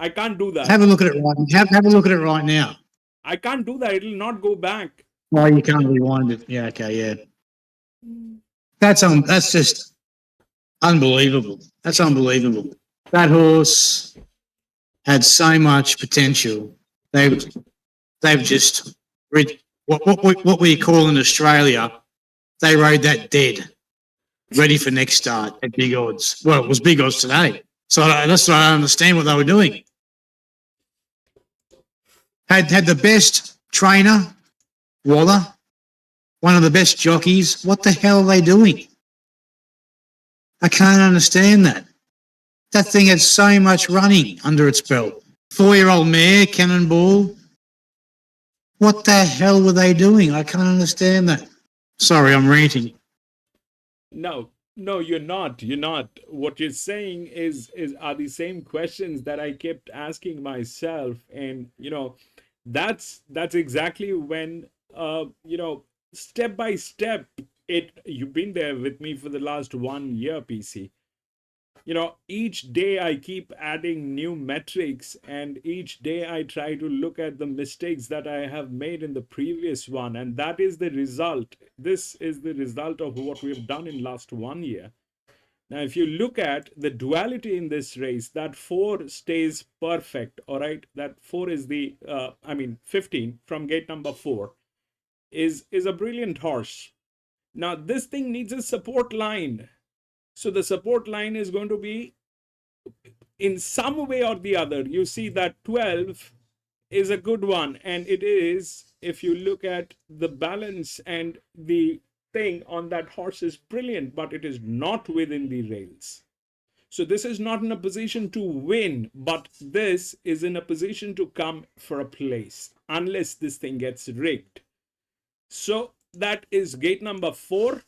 [SPEAKER 1] can't do that.
[SPEAKER 8] have a look at it right. Have a look at it right now.
[SPEAKER 1] I can't do that. It'll not go back.
[SPEAKER 8] Oh, you can't rewind it. Yeah, okay, yeah. That's just unbelievable. That's unbelievable. That horse had so much potential. They've just what we call in Australia, they rode that dead, ready for next start at big odds. Well, it was big odds today. So that's what I don't understand what they were doing. Had the best trainer, Waller, one of the best jockeys. What the hell are they doing? I can't understand that. That thing had so much running under its belt. 4-year-old mare, Cannonball. What the hell were they doing? I can't understand that. Sorry, I'm ranting.
[SPEAKER 1] No, you're not. You're not. What you're saying are the same questions that I kept asking myself, and that's exactly when step by step. You've been there with me for the last 1 year, PC. Each day I keep adding new metrics, and each day I try to look at the mistakes that I have made in the previous one, and that is the result. This is the result of what we have done in last 1 year. Now, if you look at the duality in this race, that 4 stays perfect, all right? That 4 is 15 from gate number 4 is a brilliant horse. Now, this thing needs a support line. So the support line is going to be in some way or the other. You see that 12 is a good one. And it is, if you look at the balance and the thing on that horse is brilliant, but it is not within the rails. So this is not in a position to win, but this is in a position to come for a place, unless this thing gets rigged. So that is gate number 4.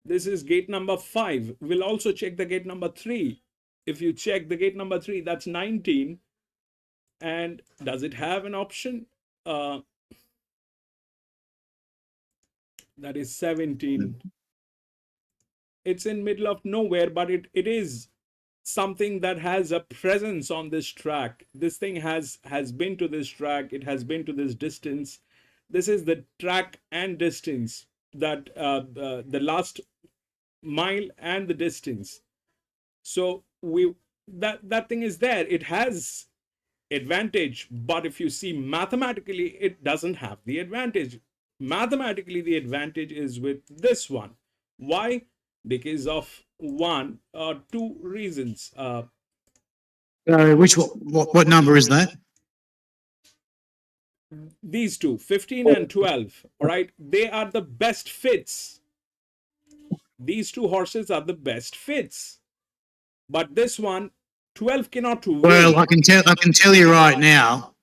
[SPEAKER 1] This is gate number 5. We'll also check the gate number 3. If you check the gate number 3, that's 19. And does it have an option? That is 17. It's in middle of nowhere, but it is something that has a presence on this track. This thing has been to this track. It has been to this distance. This is the track and distance, that the last mile and the distance. So that thing is there. It has advantage, but if you see mathematically, it doesn't have the advantage. Mathematically, the advantage is with this one. Why? Because of 1 or 2 reasons.
[SPEAKER 8] What number is that?
[SPEAKER 1] These two, 15 and 12, all right? They are the best fits. These 2 horses are the best fits. But this one, 12 cannot win.
[SPEAKER 8] Well, I can tell you right now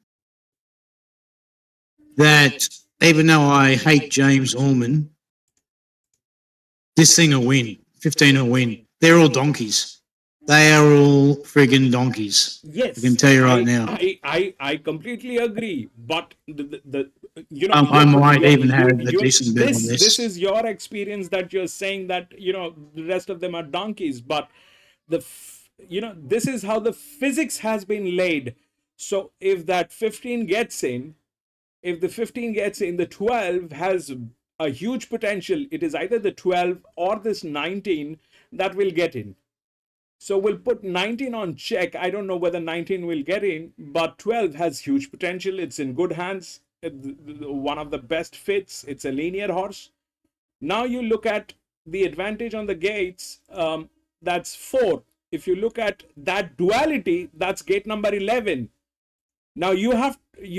[SPEAKER 8] that even though I hate James Allman, this thing will win. 15 will win. They're all donkeys. They are all friggin' donkeys.
[SPEAKER 1] Yes,
[SPEAKER 8] I can tell you right now.
[SPEAKER 1] I completely agree. But
[SPEAKER 8] I might even have a decent bit on this.
[SPEAKER 1] This is your experience that you're saying that the rest of them are donkeys. But this is how the physics has been laid. So if that 15 gets in, the 12 has a huge potential. It is either the 12 or this 19 that will get in. So we'll put 19 on check. I don't know whether 19 will get in, but 12 has huge potential. It's in good hands. One of the best fits. It's a linear horse. Now you look at the advantage on the gates. That's 4. If you look at that duality, that's gate number 11. Now you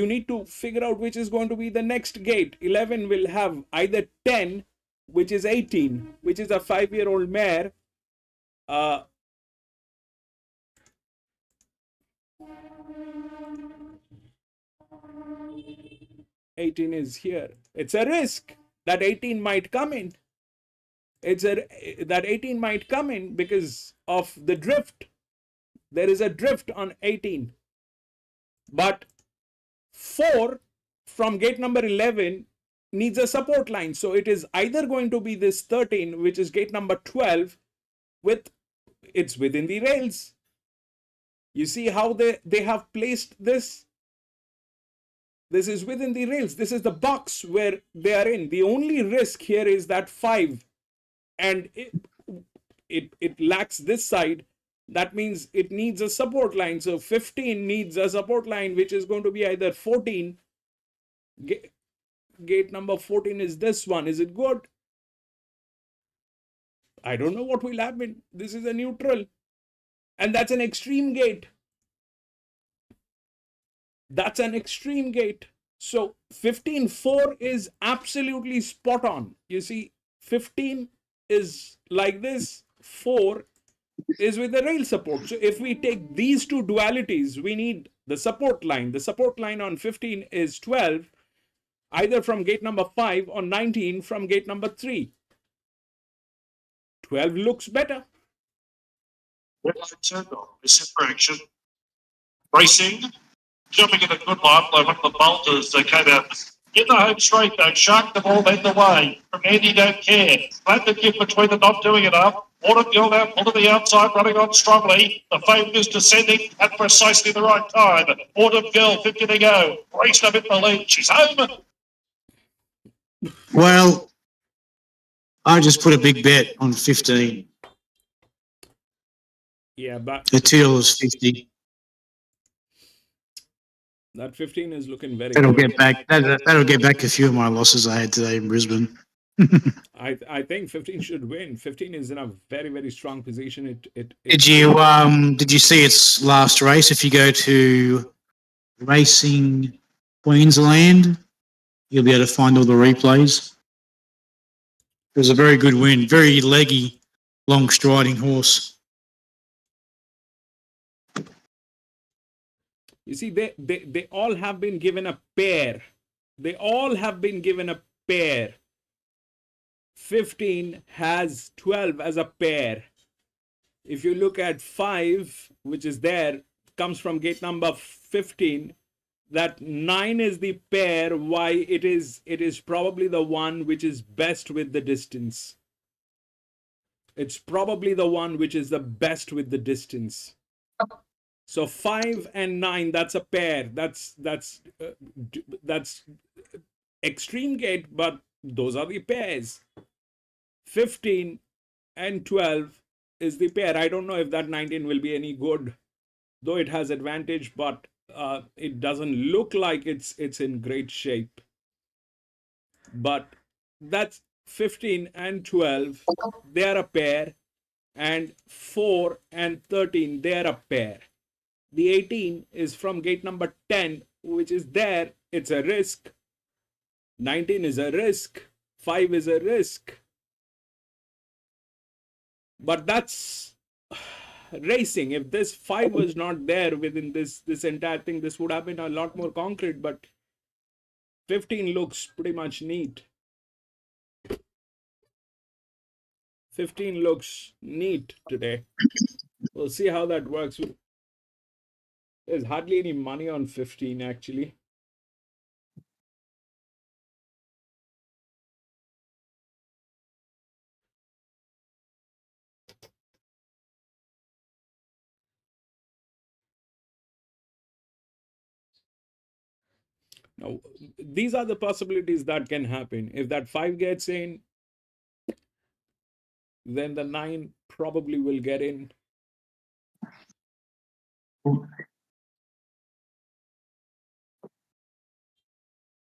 [SPEAKER 1] need to figure out which is going to be the next gate. 11 will have either 10, which is 18, which is a 5-year-old mare. 18 is here. It's a risk that 18 might come in. That 18 might come in because of the drift. There is a drift on 18. But 4 from gate number 11 needs a support line. So it is either going to be this 13, which is gate number 12, it's within the rails. You see how they have placed this? This is within the rails. This is the box where they are in. The only risk here is that 5, and it lacks this side. That means it needs a support line. So 15 needs a support line, which is going to be either 14. Gate number 14 is this one. Is it good? I don't know what will happen. This is a neutral. And that's an extreme gate. That's an extreme gate. So 15-4 is absolutely spot on. You see, 15 is like this. 4 is with the rail support. So if we take these two dualities, we need the support line. The support line on 15 is 12, either from gate number 5 or 19 from gate number 3. 12 looks better.
[SPEAKER 10] Super action. Racing. Jumping in a good line by one of the bolters that came out in the home straight though. Shark the ball led the way from Andy Don't Care. Flat the gift between them, not doing enough. Autumn Gill out onto the outside, running on strongly. The favourite is descending at precisely the right time. Autumn Gill, 50 to go. Raced up in the lead. She's home.
[SPEAKER 8] Well, I just put a big bet on 15.
[SPEAKER 1] Yeah, but
[SPEAKER 8] The $2.50.
[SPEAKER 1] that 15 is looking very
[SPEAKER 8] That'll
[SPEAKER 1] good.
[SPEAKER 8] get back. That'll get back a few of my losses I had today in Brisbane.
[SPEAKER 1] I think 15 should win. 15 is in a very, very strong position.
[SPEAKER 8] Did you see its last race? If you go to Racing Queensland, you'll be able to find all the replays. It was a very good win. Very leggy, long striding horse.
[SPEAKER 1] You see, they all have been given a pair. They all have been given a pair. 15 has 12 as a pair. If you look at 5, which is there, comes from gate number 15, that 9 is the pair. Why? It is probably the one which is best with the distance. It's probably the one which is the best with the distance. So 5 and 9, that's a pair. That's extreme gate, but those are the pairs. 15 and 12 is the pair. I don't know if that 19 will be any good, though it has advantage, but it doesn't look like it's in great shape. But that's 15 and 12. They are a pair, and 4 and 13, they are a pair. The 18 is from gate number 10, which is there. It's a risk. 19 is a risk. 5 is a risk. But that's racing. If this 5 was not there within this entire thing, this would have been a lot more concrete. But 15 looks pretty much neat. 15 looks neat today. We'll see how that works. There's hardly any money on 15 actually. Now, these are the possibilities that can happen. If that 5 gets in, then the 9 probably will get in.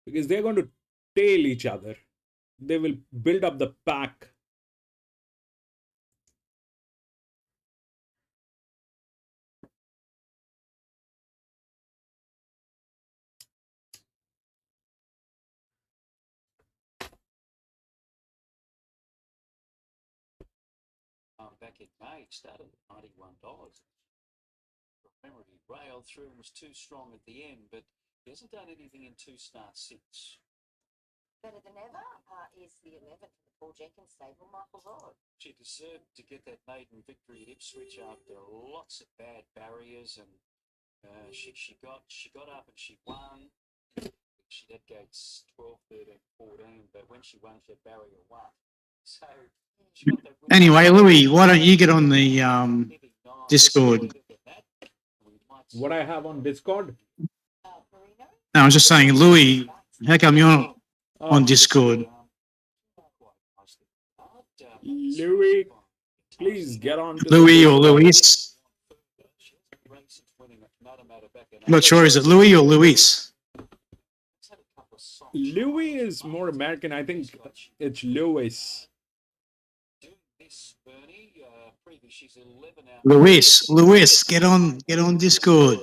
[SPEAKER 1] Because they're going to tail each other. They will build up the pack.
[SPEAKER 6] Back in May, it started at $91. From memory, he railed through and was too strong at the end, but he hasn't done anything in 2 starts since.
[SPEAKER 5] Better than ever is the 11th for the Paul Jenkins stable, Michael Rod.
[SPEAKER 6] She deserved to get that maiden victory at Ipswich after lots of bad barriers, and she got up and she won. She dead gates 12, 13, 14, but when she won, she had barrier 1. So she got that win.
[SPEAKER 8] Anyway, Louis, why don't you get on the
[SPEAKER 6] Maybe 9.
[SPEAKER 8] Discord?
[SPEAKER 6] We might
[SPEAKER 1] What I have on Discord?
[SPEAKER 8] No, I was just saying, Louis, how come you're not on Discord?
[SPEAKER 1] Louis, please get on to
[SPEAKER 8] Louis
[SPEAKER 1] the
[SPEAKER 8] or
[SPEAKER 1] Discord.
[SPEAKER 8] Luis? I'm not sure, is it Louis or Luis?
[SPEAKER 1] Louis is more American. I think it's Lewis.
[SPEAKER 8] Luis, get on Discord,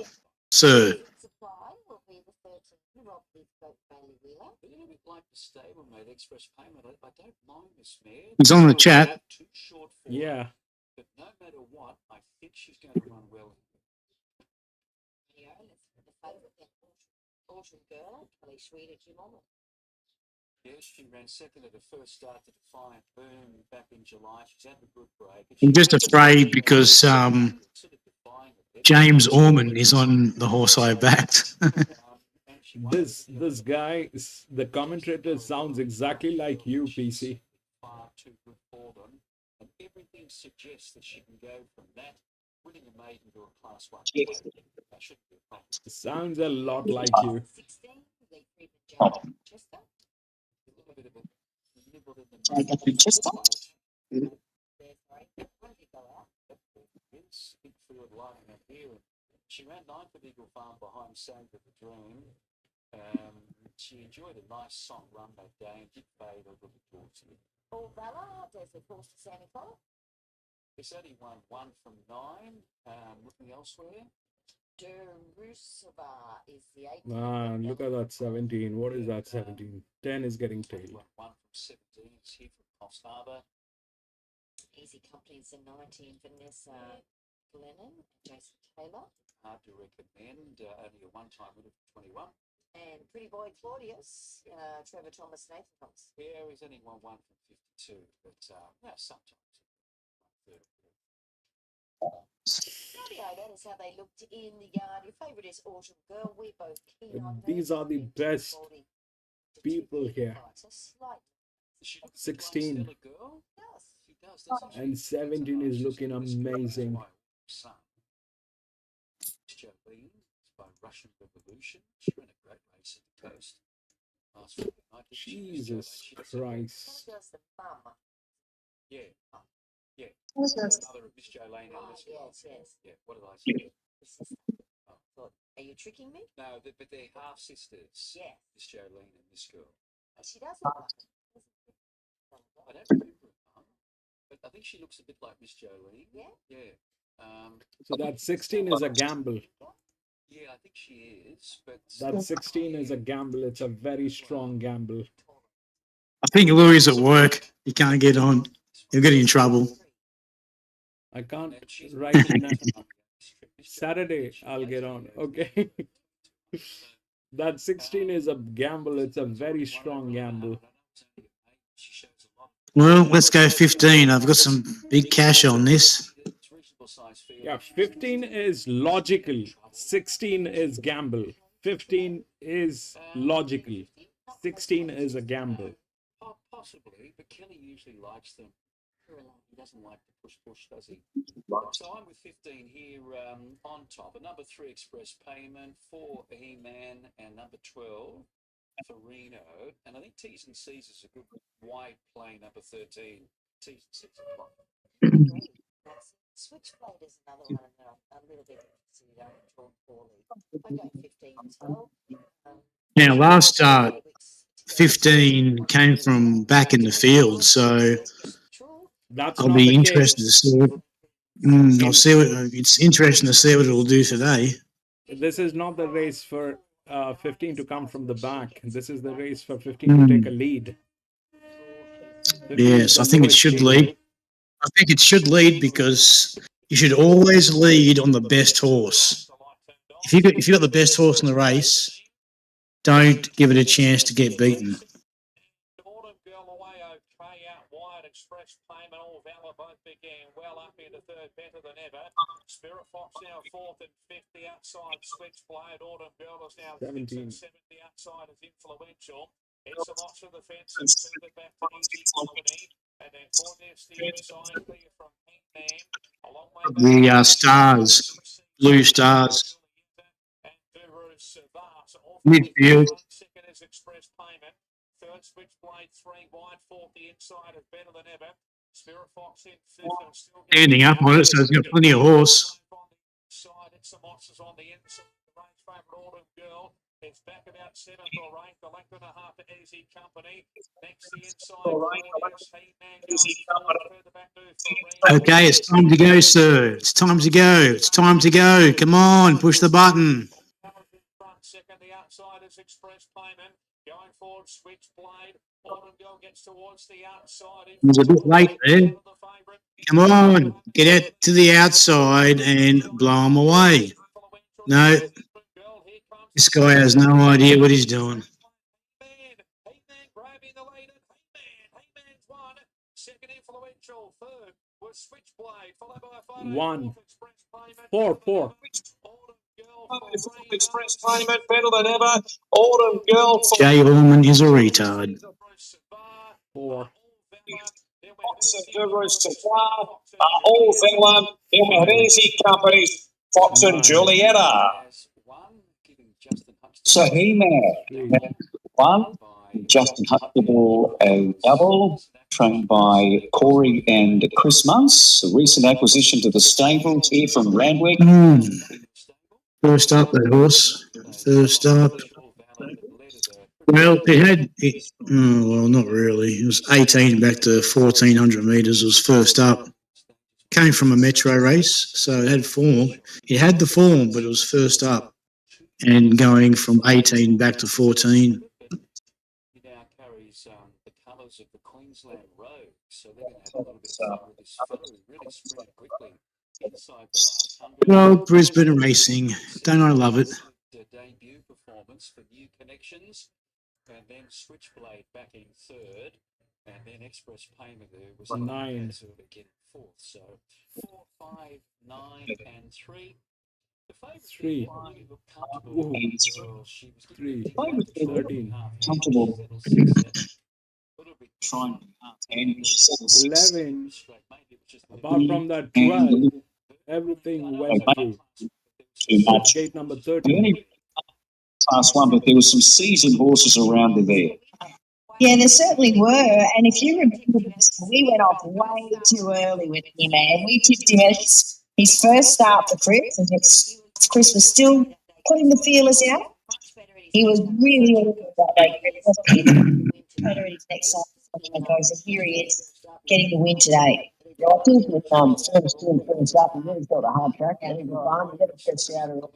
[SPEAKER 8] sir.
[SPEAKER 5] Supply will be the 13, Rob Heathcote Bailey Wheeler.
[SPEAKER 6] A little bit like the stablemate express payment. I don't mind this mare.
[SPEAKER 8] He's on the chat.
[SPEAKER 6] Too short for
[SPEAKER 1] Yeah.
[SPEAKER 6] her, but no matter what, I think she's going to run well.
[SPEAKER 5] Here, let's put the favourite then. Autumn Girl, Kelly Schweed at Jim.
[SPEAKER 6] Yes, she ran second at the first start to Defiant Boom back in July. She's had a good break.
[SPEAKER 8] I'm just afraid because James Orman is on the horse I backed.
[SPEAKER 1] This guy, the commentator sounds exactly like you, PC.
[SPEAKER 6] Far too good for them, and everything suggests that she can go from that winning a maiden to a class 1. That shouldn't be a problem.
[SPEAKER 1] Sounds a lot like you.
[SPEAKER 5] 16, the Creep and Jack Manchester.
[SPEAKER 6] A little bit of a nibble in the It's big field lining up here. She ran 9th at Eagle Farm behind Save the Dream. She enjoyed a nice soft run that day and did fade a little bit towards it.
[SPEAKER 5] Paul Ballard, there's the course to Sammy Cole.
[SPEAKER 6] It's only won 1 from 9. Looking elsewhere.
[SPEAKER 5] Derusova is the 8th.
[SPEAKER 1] Look at that 17. What is that 17? 10 is getting tailed.
[SPEAKER 6] 1 from 17 is here from Coffs Harbour.
[SPEAKER 5] Easy Company is the 19, Vanessa Glennon, Jason Taylor.
[SPEAKER 6] Hard to recommend. Only a one-time winner for 21.
[SPEAKER 5] And Pretty Boy Claudius, Trevor Thomas, Nathan Thomas.
[SPEAKER 6] Yeah, he's only won 1 from 52, but yeah, sometimes.
[SPEAKER 5] Radio, that is how they looked in the yard. Your favourite is Autumn Girl. We're both keen on
[SPEAKER 1] These are the best people here. 16 and 17 is looking amazing.
[SPEAKER 6] By Russian Revolution. She ran a great race at the coast.
[SPEAKER 1] Jesus Christ.
[SPEAKER 6] Yeah. Yeah. Mother of Miss Jolene and Miss
[SPEAKER 5] Yes.
[SPEAKER 6] Yeah, what did I say?
[SPEAKER 5] Are you tricking me?
[SPEAKER 6] No, but they're half sisters.
[SPEAKER 5] Yeah.
[SPEAKER 6] Miss Jolene and Miss Girl.
[SPEAKER 5] She does look like
[SPEAKER 6] I don't remember her, but I think she looks a bit like Miss Jolene.
[SPEAKER 5] Yeah.
[SPEAKER 6] Yeah.
[SPEAKER 1] So that 16 is a gamble.
[SPEAKER 6] Yeah, I think she is, but
[SPEAKER 1] That 16 is a gamble. It's a very strong gamble.
[SPEAKER 8] I think Louis is at work. He can't get on. He'll get in trouble.
[SPEAKER 1] I can't right now. Saturday, I'll get on. Okay. That 16 is a gamble. It's a very strong gamble.
[SPEAKER 8] Well, let's go 15. I've got some big cash on this.
[SPEAKER 1] Yeah, 15 is logical. 16 is gamble. 15 is logical. 16 is a gamble.
[SPEAKER 6] Possibly, but Kelly usually likes them. He doesn't like to push, does he? So I'm with 15 here on top. A number 3 Express Payment, 4 He-Man, and number 12 Farino. And I think T's and C's is a good wide play, number 13. T's and C's are
[SPEAKER 5] Switchblade is another one a little bit considered torn poorly. I go 15 as well.
[SPEAKER 8] Now, last start, 15 came from back in the field, so I'll be interested to see what. I'll see what it's interesting to see what it will do today.
[SPEAKER 1] This is not the race for 15 to come from the back. This is the race for 15 to take a lead.
[SPEAKER 8] Yes, I think it should lead. I think it should lead because you should always lead on the best horse. If you got the best horse in the race, don't give it a chance to get beaten.
[SPEAKER 3] both began well up into third, better than ever. Spirit Fox now fourth and fifth. The outside Switchblade. Autumn Girl is now
[SPEAKER 1] 17.
[SPEAKER 3] sixth and seventh. The outside is Influential. It's a loss of the fence and send it back to Easy Company. And then for this, the inside clear from Hangman. A long way back.
[SPEAKER 8] The Stars, Blue Stars.
[SPEAKER 3] And Guru Savas.
[SPEAKER 8] Midfield.
[SPEAKER 3] Second is Express Payment. Third, Switchblade, 3 wide. Fourth, the inside is better than ever. Spirit Fox in fifth and still
[SPEAKER 8] Standing up on it, so it's got plenty of horse.
[SPEAKER 3] Side, it's some Mosses on the inside. The range favourite Autumn Girl. It's back about 7th or 8th. A length and a half to Easy Company. Next, the inside. Claudius He-Man going further back to
[SPEAKER 8] Okay, it's time to go, sir. It's time to go. It's time to go. Come on, push the button.
[SPEAKER 3] Second, the outside is Express Payment. Going forward, Switchblade. Autumn Girl gets towards the outside.
[SPEAKER 8] It was a bit late there. Come on, get out to the outside and blow them away. No, this guy has no idea what he's doing.
[SPEAKER 3] He-Man grabbing the lead. He-Man's won. Second, Influential. Third was Switchblade, followed by a
[SPEAKER 1] 1, 4.
[SPEAKER 10] Express Payment, better than ever. Autumn Girl.
[SPEAKER 8] Jay Allman is a retard.
[SPEAKER 1] 4.
[SPEAKER 10] All Finland, then we have Easy Company, Fox and Julietta.
[SPEAKER 8] So He-Man, 1, Justin Huxtable a double, trained by Corey and Chris Munce, a recent acquisition to the stables here from Randwick. First up, that horse. First up. Well, well, not really. It was 18 back to 1,400 metres. It was first up. Came from a metro race, so it had form. It had the form, but it was first up. And going from 18 back to 14.
[SPEAKER 6] He now carries the colours of the Queensland Road, so they're going to have a little bit of fun with this fellow who really sprinted quickly inside the last 100.
[SPEAKER 8] Well, Brisbane racing. Don't I love it?
[SPEAKER 6] Debut performance for New Connections, and then Switchblade back in third, and then Express Payment who was
[SPEAKER 1] 9.
[SPEAKER 6] again fourth. So 4, 5, 9, and 3. The favourite
[SPEAKER 1] 3.
[SPEAKER 6] looked comfortable.
[SPEAKER 1] Ooh. 3. 13.
[SPEAKER 8] Comfortable.
[SPEAKER 6] Trying
[SPEAKER 1] 11. Apart from that 12, everything went through.
[SPEAKER 8] Too much.
[SPEAKER 1] Gate number 13.
[SPEAKER 8] Class 1, but there were some seasoned horses around there.
[SPEAKER 11] Yeah, there certainly were. And if you remember, we went off way too early with him, and we tipped him at his first start for Chris, and Chris was still putting the feelers out. He was really good that day. Better at his next start, and here he is getting the win today.
[SPEAKER 12] Yeah, I think with first up, he really got a hard track. I think with Barney, he never gets out of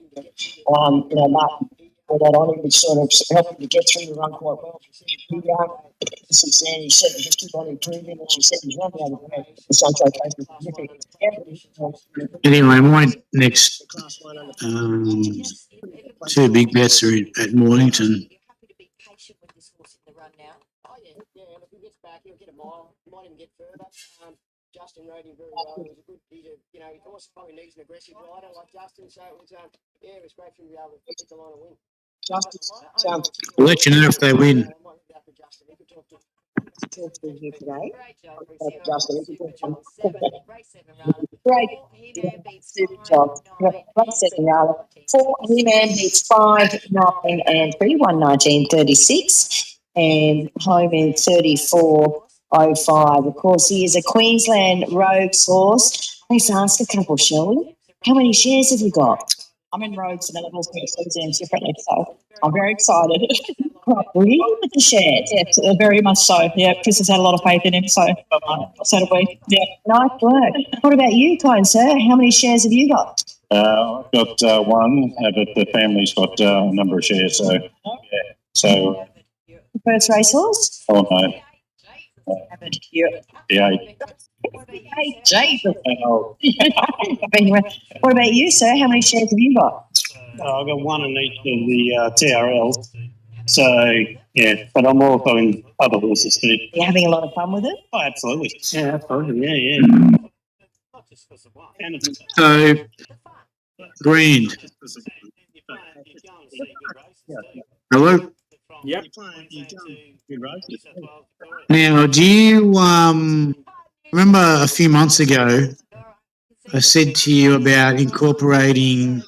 [SPEAKER 12] Martin. All that on him, which sort of helped him to get through the run quite well. He said, just keep on improving, and she said he's running out of breath. The Sunshine Coast is terrific.
[SPEAKER 8] Anyway, my next 2 big bets are at Mornington.
[SPEAKER 12] Yeah, if he gets back, he'll get a mile. He might even get further. Justin rode him very well. He was a good, his horse probably needs an aggressive rider like Justin. So it was, it was great for him to be able to pick the line and win.
[SPEAKER 8] We'll let you know if they win.
[SPEAKER 11] Talk to you today.
[SPEAKER 12] Justin,
[SPEAKER 11] Great. Race 7 yard. 4 He-Man beats 5, 9, and 3, 119.36. And home in 34.05. Of course, he is a Queensland Rogues horse. Let's ask a couple, shall we? How many shares have you got? I'm in Rogues and Levels separately, so I'm very excited. Really with the shares? Yeah, very much so. Yeah, Chris has had a lot of faith in him, so do we. Yeah, nice work. What about you, kind sir? How many shares have you got?
[SPEAKER 10] I've got one, but the family's got a number of shares, so yeah. So
[SPEAKER 11] First racehorse?
[SPEAKER 10] oh no,
[SPEAKER 11] Yeah.
[SPEAKER 10] the 8.
[SPEAKER 11] Hey, Jesus. What about you, sir? How many shares have you got?
[SPEAKER 13] I've got one in each of the TRLs.
[SPEAKER 8] So, yeah, but I'm also in other horses too.
[SPEAKER 11] You're having a lot of fun with it?
[SPEAKER 8] Oh, absolutely. Yeah, absolutely. Yeah. So, Grand. Hello?
[SPEAKER 1] Yep.
[SPEAKER 8] Now, do you remember a few months ago I said to you about incorporating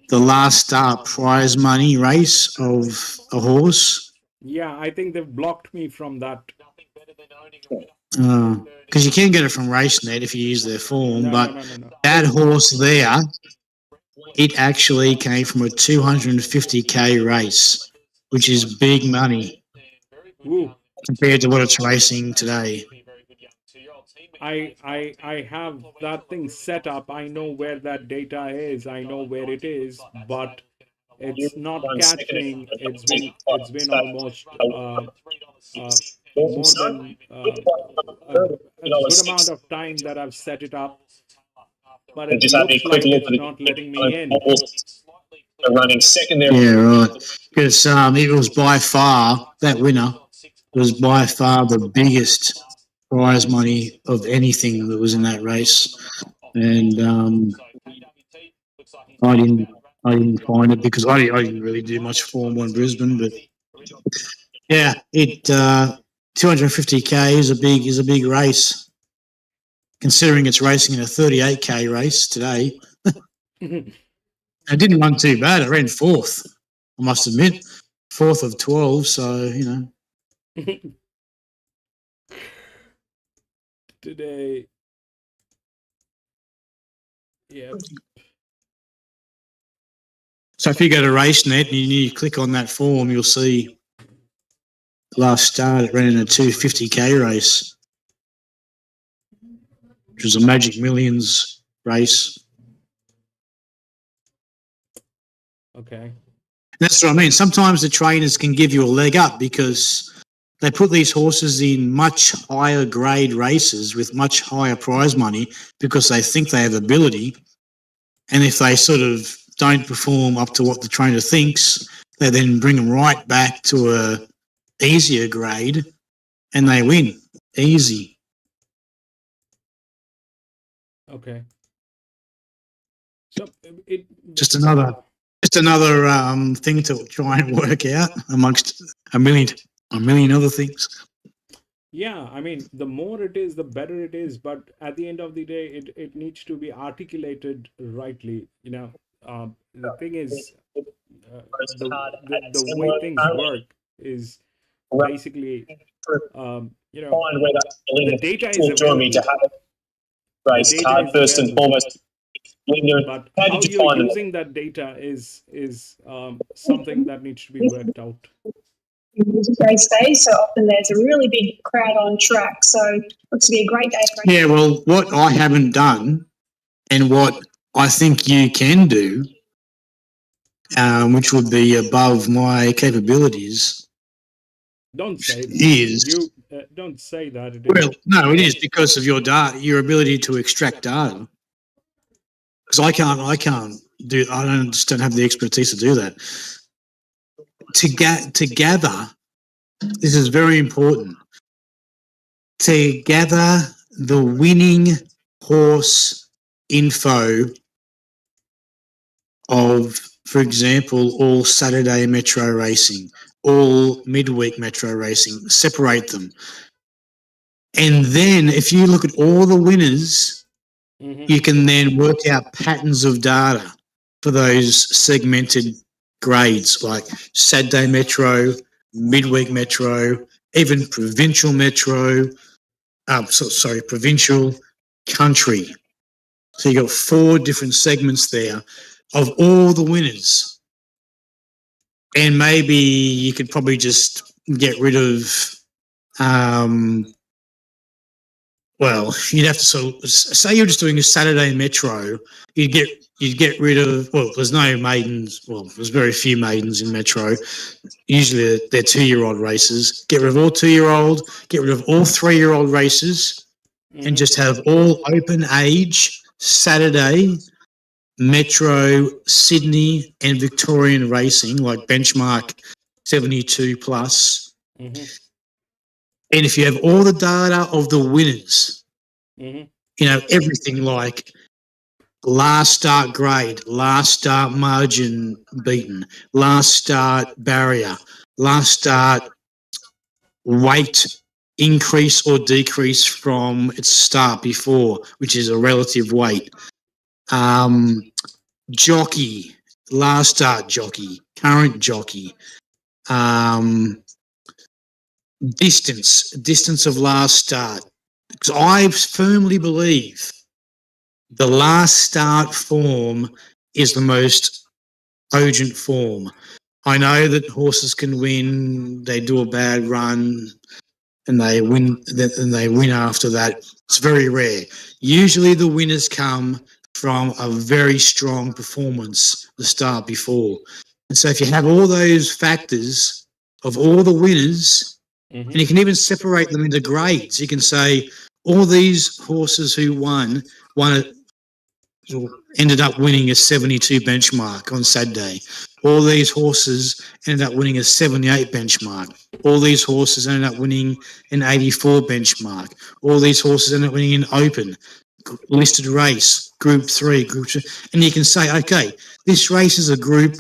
[SPEAKER 8] the last start prize money race of a horse?
[SPEAKER 1] Yeah, I think they've blocked me from that.
[SPEAKER 8] Because you can get it from RaceNet if you use their form,
[SPEAKER 1] No,
[SPEAKER 8] but
[SPEAKER 1] no.
[SPEAKER 8] that horse there, it actually came from a 250k race, which is big money compared to what it's racing today.
[SPEAKER 1] I have that thing set up. I know where that data is. I know where it is, but it's not catching. It's been almost more than a good amount of time that I've set it up, but it looks like it's not letting me in.
[SPEAKER 8] Running secondary. Yeah, right. Because it was by far, that winner was by far the biggest prize money of anything that was in that race. And I didn't find it because I didn't really do much Form 1 Brisbane, but yeah, it 250k is a big race, considering it's racing in a 38k race today. It didn't run too bad. It ran fourth, I must admit, fourth of 12. So you know.
[SPEAKER 1] Today, yeah.
[SPEAKER 8] So if you go to RaceNet and you click on that form, you'll see last start it ran in a 250k race, which was a Magic Millions race.
[SPEAKER 1] Okay.
[SPEAKER 8] That's what I mean. Sometimes the trainers can give you a leg up because they put these horses in much higher grade races with much higher prize money because they think they have ability. And if they sort of don't perform up to what the trainer thinks, they then bring them right back to a easier grade and they win. Easy.
[SPEAKER 1] Okay. So it
[SPEAKER 8] Just another thing to try and work out amongst a million other things.
[SPEAKER 1] Yeah, I mean, the more it is, the better it is. But at the end of the day, it needs to be articulated rightly. You know, the thing is, the way things work is basically, you know, the data is available.
[SPEAKER 10] Race card first and foremost.
[SPEAKER 1] But how you're using that data is something that needs to be worked out.
[SPEAKER 13] It's a race day, so often there's a really big crowd on track. So looks to be a great day for
[SPEAKER 8] Yeah, well, what I haven't done and what I think you can do, which would be above my capabilities,
[SPEAKER 1] don't say
[SPEAKER 8] is
[SPEAKER 1] don't say that.
[SPEAKER 8] Well, no, it is because of your data, your ability to extract data. Because I just don't have the expertise to do that. To gather, this is very important. To gather the winning horse info of, for example, all Saturday Metro racing, all midweek Metro racing, separate them. And then if you look at all the winners, you can then work out patterns of data for those segmented grades like Saturday Metro, midweek Metro, even provincial Metro, provincial country. So you got 4 different segments there of all the winners. And maybe you could probably just get rid of, you'd have to sort of say you're just doing a Saturday Metro. You'd get rid of, there's no maidens. Well, there's very few maidens in Metro. Usually they're 2-year-old races. Get rid of all 2-year-old. Get rid of all 3-year-old races, and just have all open age Saturday Metro, Sydney, and Victorian racing like benchmark 72 plus.
[SPEAKER 1] Mm-hmm.
[SPEAKER 8] And if you have all the data of the winners,
[SPEAKER 1] Mm-hmm.
[SPEAKER 8] you know, everything like last start grade, last start margin beaten, last start barrier, last start weight increase or decrease from its start before, which is a relative weight. Jockey, last start jockey, current jockey, distance of last start. Because I firmly believe the last start form is the most cogent form. I know that horses can win, they do a bad run, and they win after that. It's very rare. Usually the winners come from a very strong performance the start before. And so if you have all those factors of all the winners,
[SPEAKER 1] Mm-hmm.
[SPEAKER 8] and you can even separate them into grades. You can say all these horses who won ended up winning a 72 benchmark on Saturday. All these horses ended up winning a 78 benchmark. All these horses ended up winning an 84 benchmark. All these horses ended up winning an open, listed race, group 3, group 2. And you can say, okay, this race is a group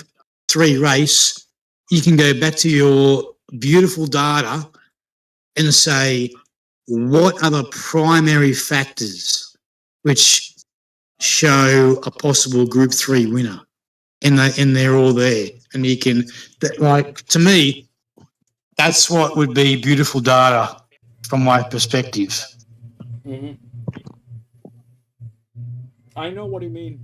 [SPEAKER 8] 3 race. You can go back to your beautiful data and say, what are the primary factors which show a possible Group 3 winner? And they're all there. And you can, to me, that's what would be beautiful data from my perspective.
[SPEAKER 1] Mm-hmm. I know what you mean.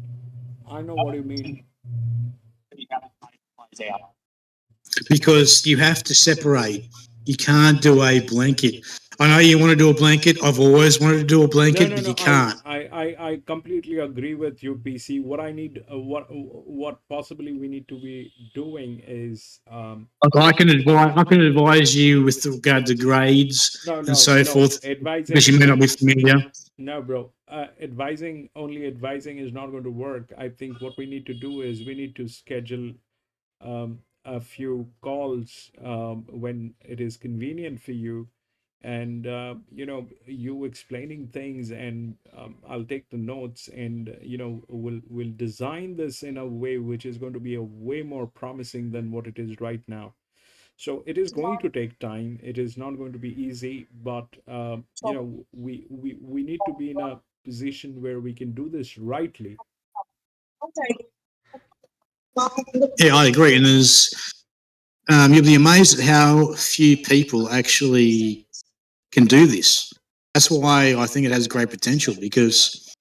[SPEAKER 8] Because you have to separate. You can't do a blanket. I know you want to do a blanket. I've always wanted to do a blanket, but you can't.
[SPEAKER 1] I completely agree with you, PC. What I need, what possibly we need to be doing is,
[SPEAKER 8] I can advise you with regard to grades and so forth,
[SPEAKER 1] advising,
[SPEAKER 8] because you may not be familiar.
[SPEAKER 1] No, bro. Advising is not going to work. I think what we need to do is we need to schedule a few calls when it is convenient for you, and you explaining things, and I'll take the notes, and we'll design this in a way which is going to be a way more promising than what it is right now. So it is going to take time. It is not going to be easy, but we need to be in a position where we can do this rightly.
[SPEAKER 8] Yeah, I agree. And you'll be amazed at how few people actually can do this. That's why I think it has great potential, because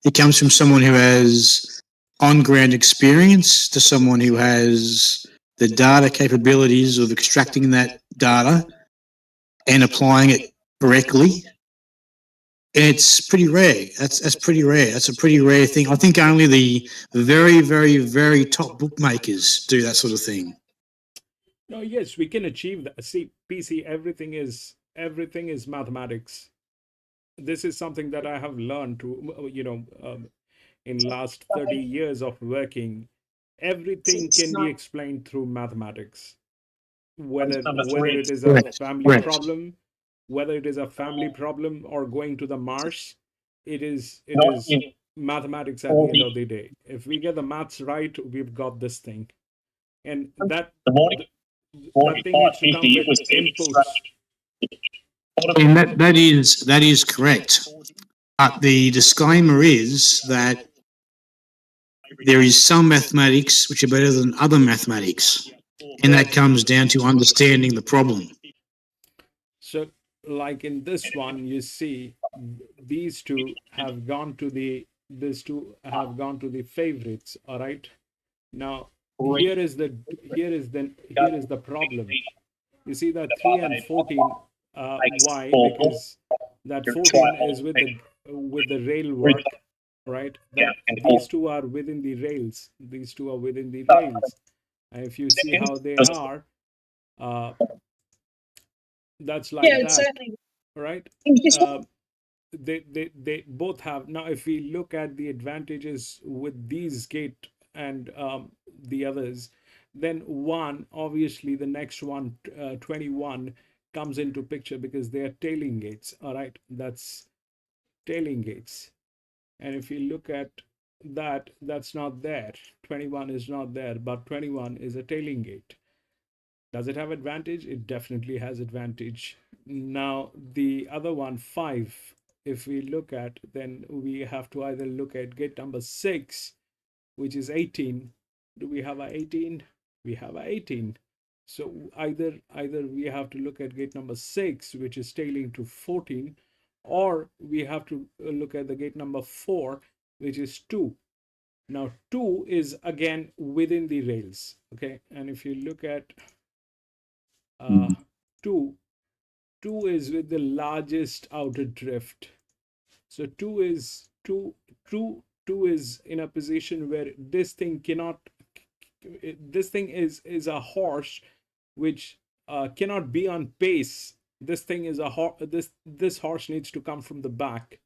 [SPEAKER 8] it comes from someone who has on-ground experience to someone who has the data capabilities of extracting that data and applying it correctly. It's pretty rare. That's pretty rare. That's a pretty rare thing. I think only the very, very, very top bookmakers do that sort of thing.
[SPEAKER 1] No, yes, we can achieve that. See, PC, everything is mathematics. This is something that I have learned in last 30 years of working. Everything can be explained through mathematics. Whether it is a family problem, or going to the Mars, it is mathematics at the end of the day. If we get the maths right, we've got this thing. And that thing needs to come with inputs.
[SPEAKER 8] And that is correct. But the disclaimer is that there is some mathematics which are better than other mathematics, and that comes down to understanding the problem.
[SPEAKER 1] So, like in this one, you see these two have gone to the favorites. All right. Now here is the problem. You see that 3 and 14. Why? Because that 14 is with the rail work, right? That these two are within the rails. These two are within the rails. And if you see how they are, that's like that, certainly. Right? They both have. Now, if we look at the advantages with these gate and the others, then 1, obviously the next one, 21, comes into picture because they are tailing gates. All right, that's tailing gates. And if you look at that, that's not there. 21 is not there, but 21 is a tailing gate. Does it have advantage? It definitely has advantage. Now, the other one, 5, if we look at, then we have to either look at gate number 6, which is 18. Do we have a 18? We have a 18. So either we have to look at gate number 6, which is tailing to 14, or we have to look at the gate number 4, which is 2. Now 2 is again within the rails, okay? And if you look at 2 is with the largest outer drift. So 2 is in a position where this thing cannot, this thing is a horse which cannot be on pace. This thing is this horse needs to come from the back.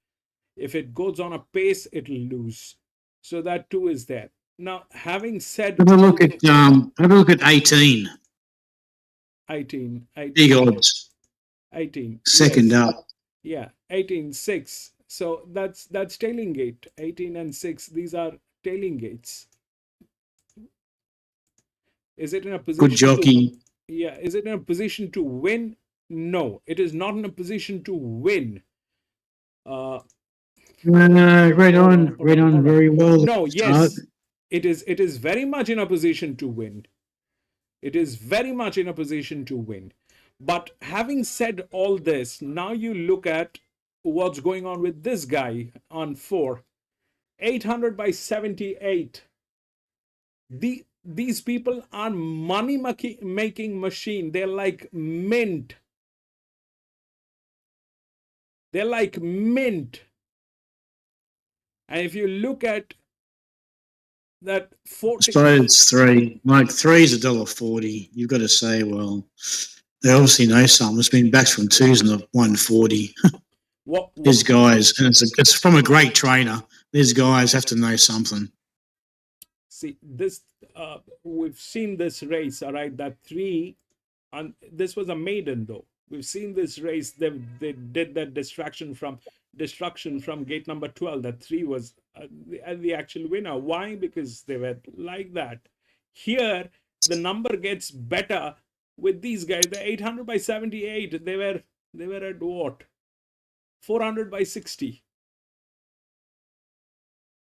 [SPEAKER 1] If it goes on a pace, it'll lose. So that 2 is there. Now, having said,
[SPEAKER 8] have a look at 18.
[SPEAKER 1] 18.
[SPEAKER 8] Big odds.
[SPEAKER 1] 18.
[SPEAKER 8] Second
[SPEAKER 1] yes.
[SPEAKER 8] up.
[SPEAKER 1] Yeah, 18, 6. So that's tailing gate. 18 and 6. These are tailing gates. Is it in a position?
[SPEAKER 8] Good jockey.
[SPEAKER 1] Yeah. Is it in a position to win? No, it is not in a position to win.
[SPEAKER 8] Read on very well.
[SPEAKER 1] No, yes, it is very much in a position to win. It is very much in a position to win. But having said all this, now you look at what's going on with this guy on 4. 800 by 78. These people are money making machine. They're like mint. They're like mint. And if you look at that 40,
[SPEAKER 8] I suppose it's 3. Like 3 is $1.40. You've got to say, well, they obviously know something. It's been backed from 2s and the 140. These guys, and it's from a great trainer. These guys have to know something.
[SPEAKER 1] See, this we've seen this race, all right, that 3, and this was a maiden though. We've seen this race. They did that destruction from gate number 12. That 3 was the actual winner. Why? Because they were like that. Here, the number gets better with these guys. The 800 by 78. They were at what? 400 by 60.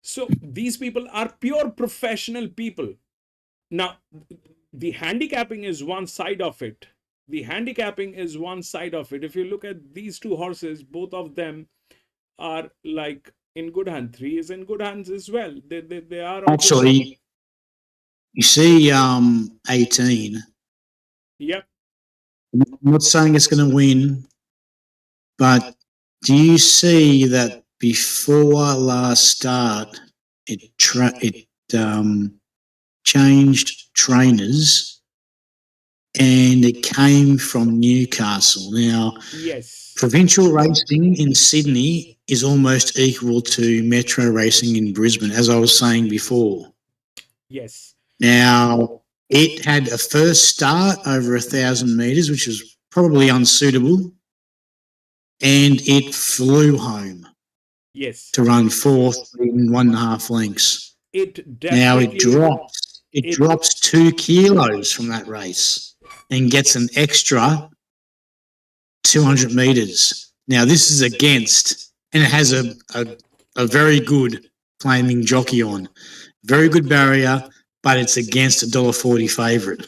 [SPEAKER 1] So these people are pure professional people. Now, the handicapping is one side of it. The handicapping is one side of it. If you look at these 2 horses, both of them are like in good hands. 3 is in good hands as well. They are
[SPEAKER 8] actually. You see, 18.
[SPEAKER 1] Yep.
[SPEAKER 8] I'm not saying it's going to win, but do you see that before last start, it changed trainers, and it came from Newcastle. Now,
[SPEAKER 1] yes,
[SPEAKER 8] provincial racing in Sydney is almost equal to metro racing in Brisbane, as I was saying before.
[SPEAKER 1] Yes.
[SPEAKER 8] Now, it had a first start over 1,000 metres, which was probably unsuitable, and it flew home.
[SPEAKER 1] Yes.
[SPEAKER 8] To run 4th in 1.5 lengths. Now it drops 2 kilos from that race and gets an extra 200 metres. Now this is against, and it has a very good flaming jockey on. Very good barrier, but it's against $1.40 favourite.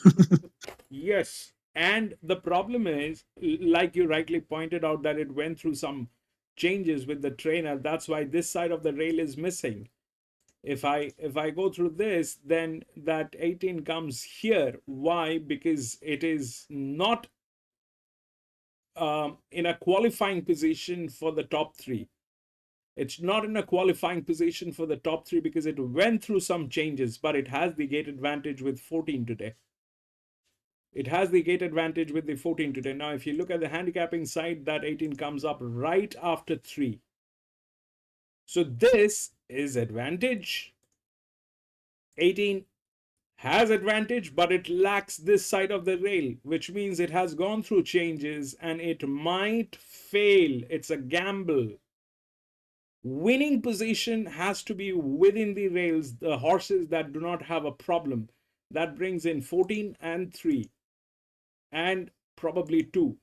[SPEAKER 1] Yes. And the problem is, like you rightly pointed out, that it went through some changes with the trainer. That's why this side of the rail is missing. If I go through this, then that 18 comes here. Why? Because it is not in a qualifying position for the top 3. It's not in a qualifying position for the top 3 because it went through some changes, but it has the gate advantage with 14 today. It has the gate advantage with the 14 today. Now, if you look at the handicapping side, that 18 comes up right after 3. So this is advantage. 18 has advantage, but it lacks this side of the rail, which means it has gone through changes and it might fail. It's a gamble. Winning position has to be within the rails, the horses that do not have a problem. That brings in 14 and 3 and probably 2.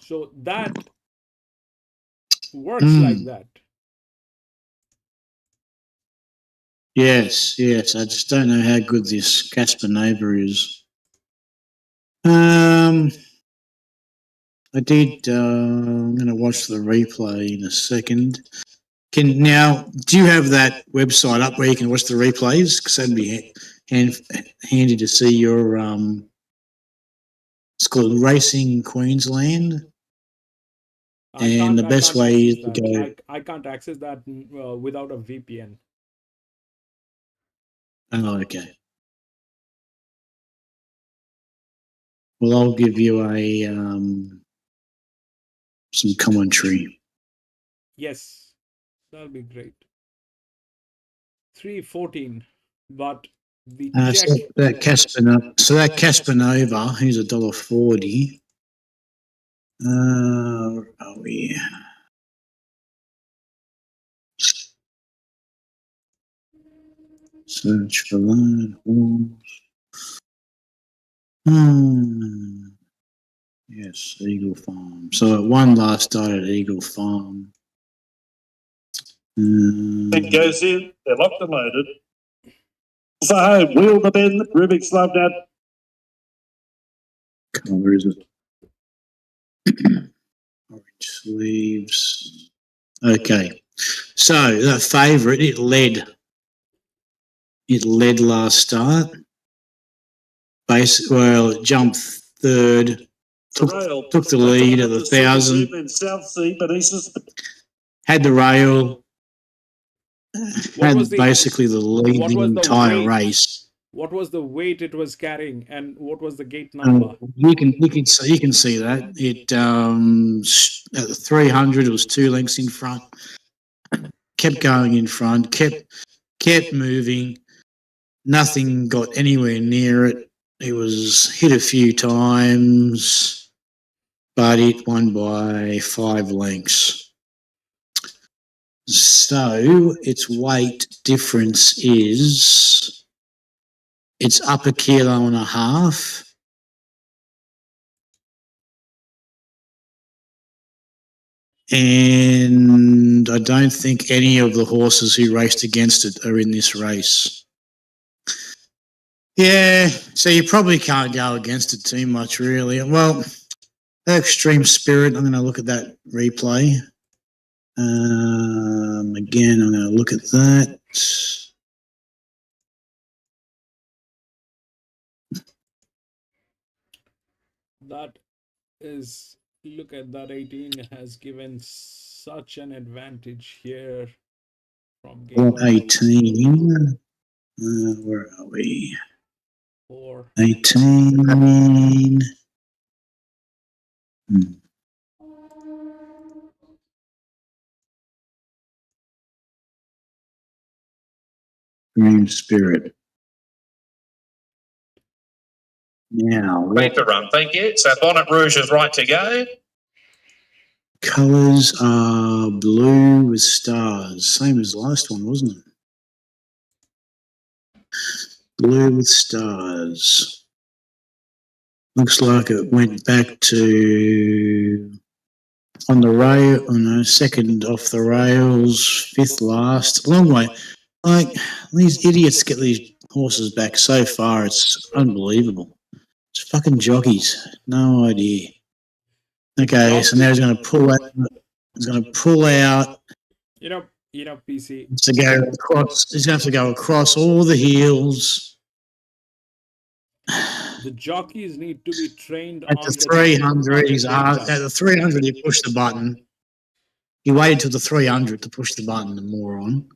[SPEAKER 1] So that works like that.
[SPEAKER 8] Yes, yes. I just don't know how good this Casper Neighbour is. I did. I'm going to watch the replay in a second. Do you have that website up where you can watch the replays? Because that'd be handy to see your. It's called Racing Queensland. And the best way is to go.
[SPEAKER 1] I can't access that without a VPN.
[SPEAKER 8] Oh, okay. Well, I'll give you a some commentary.
[SPEAKER 1] Yes, that'll be great. 3.14, but the
[SPEAKER 8] so that Caspanova, who's $1.40. Where are we? Search for that horse. Yes, Eagle Farm. So it won last start at Eagle Farm.
[SPEAKER 10] It goes in. They're locked and loaded. For home, Wheel the Bend. Rubik's Love that.
[SPEAKER 8] Where is it? Orange sleeves. Okay. So the favourite, it led last start. It jumped third. Took the lead at the 1,000. Had the rail. Had basically the lead the entire race.
[SPEAKER 1] What was the weight it was carrying, and what was the gate number?
[SPEAKER 8] You can see that it at the 300 it was 2 lengths in front. Kept going in front. Kept moving. Nothing got anywhere near it. It was hit a few times, but it won by 5 lengths. So its weight difference is it's up 1.5 kilos. And I don't think any of the horses who raced against it are in this race. Yeah, so you probably can't go against it too much, really. Well, Extreme Spirit, I'm going to look at that replay. Again, I'm going to look at that.
[SPEAKER 1] That is, look at that, 18 has given such an advantage here from game
[SPEAKER 8] 18. Where are we?
[SPEAKER 1] 4.
[SPEAKER 8] 18. Green Spirit. Now,
[SPEAKER 10] Ready to run, thank you. So Bonnet Rouge is right to go.
[SPEAKER 8] Colours are blue with stars. Same as the last one, wasn't it? Blue with stars. Looks like it went back to on the rail, second off the rails, 5th last. A long way. Like, these idiots get these horses back so far, it's unbelievable. It's fucking jockeys. No idea. Okay, so now he's going to pull out. He's going to pull out.
[SPEAKER 1] You know, PC.
[SPEAKER 8] To go across. He's going to have to go across all the heels.
[SPEAKER 1] The jockeys need to be trained
[SPEAKER 8] at the 300. At the 300, he pushed the button. He waited till the 300 to push the button. The moron.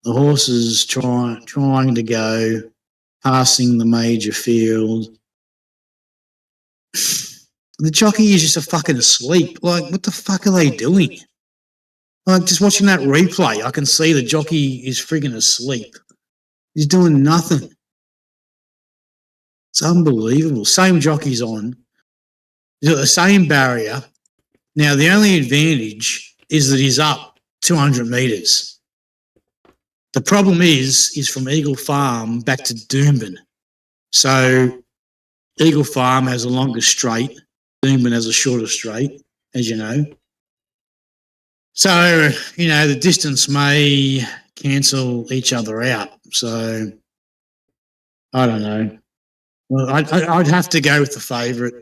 [SPEAKER 8] The horse is trying to go, passing the major field. The jockey is just fucking asleep. Like, what the fuck are they doing? Like, just watching that replay, I can see the jockey is frigging asleep. He's doing nothing. It's unbelievable. Same jockey's on. He's got the same barrier. Now, the only advantage is that he's up 200 metres. The problem is from Eagle Farm back to Doomben. So Eagle Farm has a longer straight. Doomben has a shorter straight, as you know. So, you know, the distance may cancel each other out. So, I don't know. Well, I'd have to go with the favourite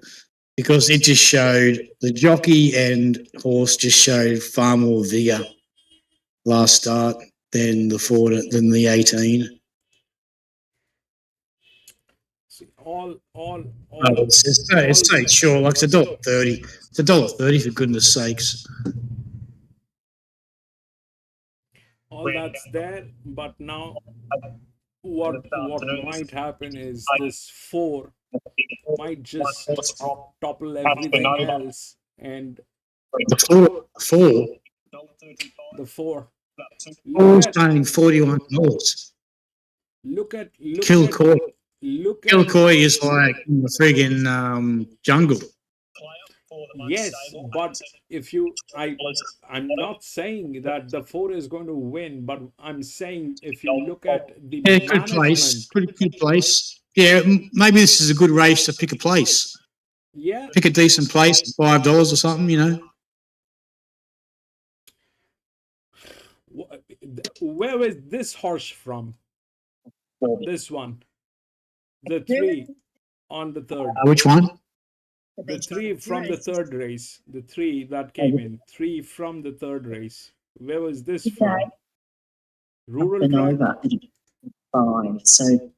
[SPEAKER 8] because it just showed, the jockey and horse just showed far more vigour last start than the 18. It's so sure, like it's $1.30. It's $1.30 for goodness sakes.
[SPEAKER 1] All that's there, but now what might happen is this 4 might just topple everything else, and
[SPEAKER 8] the
[SPEAKER 1] four.
[SPEAKER 8] Four's paying $41.
[SPEAKER 1] Look at
[SPEAKER 8] Kilcoy. Kilcoy is like in the friggin' jungle.
[SPEAKER 1] Yes, but if you, I'm not saying that the 4 is going to win, but I'm saying if you look at the
[SPEAKER 8] good place, pretty good place. Yeah, maybe this is a good race to pick a place.
[SPEAKER 1] Yeah,
[SPEAKER 8] pick a decent place, $5 or something, you know.
[SPEAKER 1] Where is this horse from? This one, the 3 on the 3rd.
[SPEAKER 8] Which one?
[SPEAKER 1] The 3 from the 3rd race. The 3 that came in. 3 from the 3rd race. Where was this from? Rural track?
[SPEAKER 11] 5. So,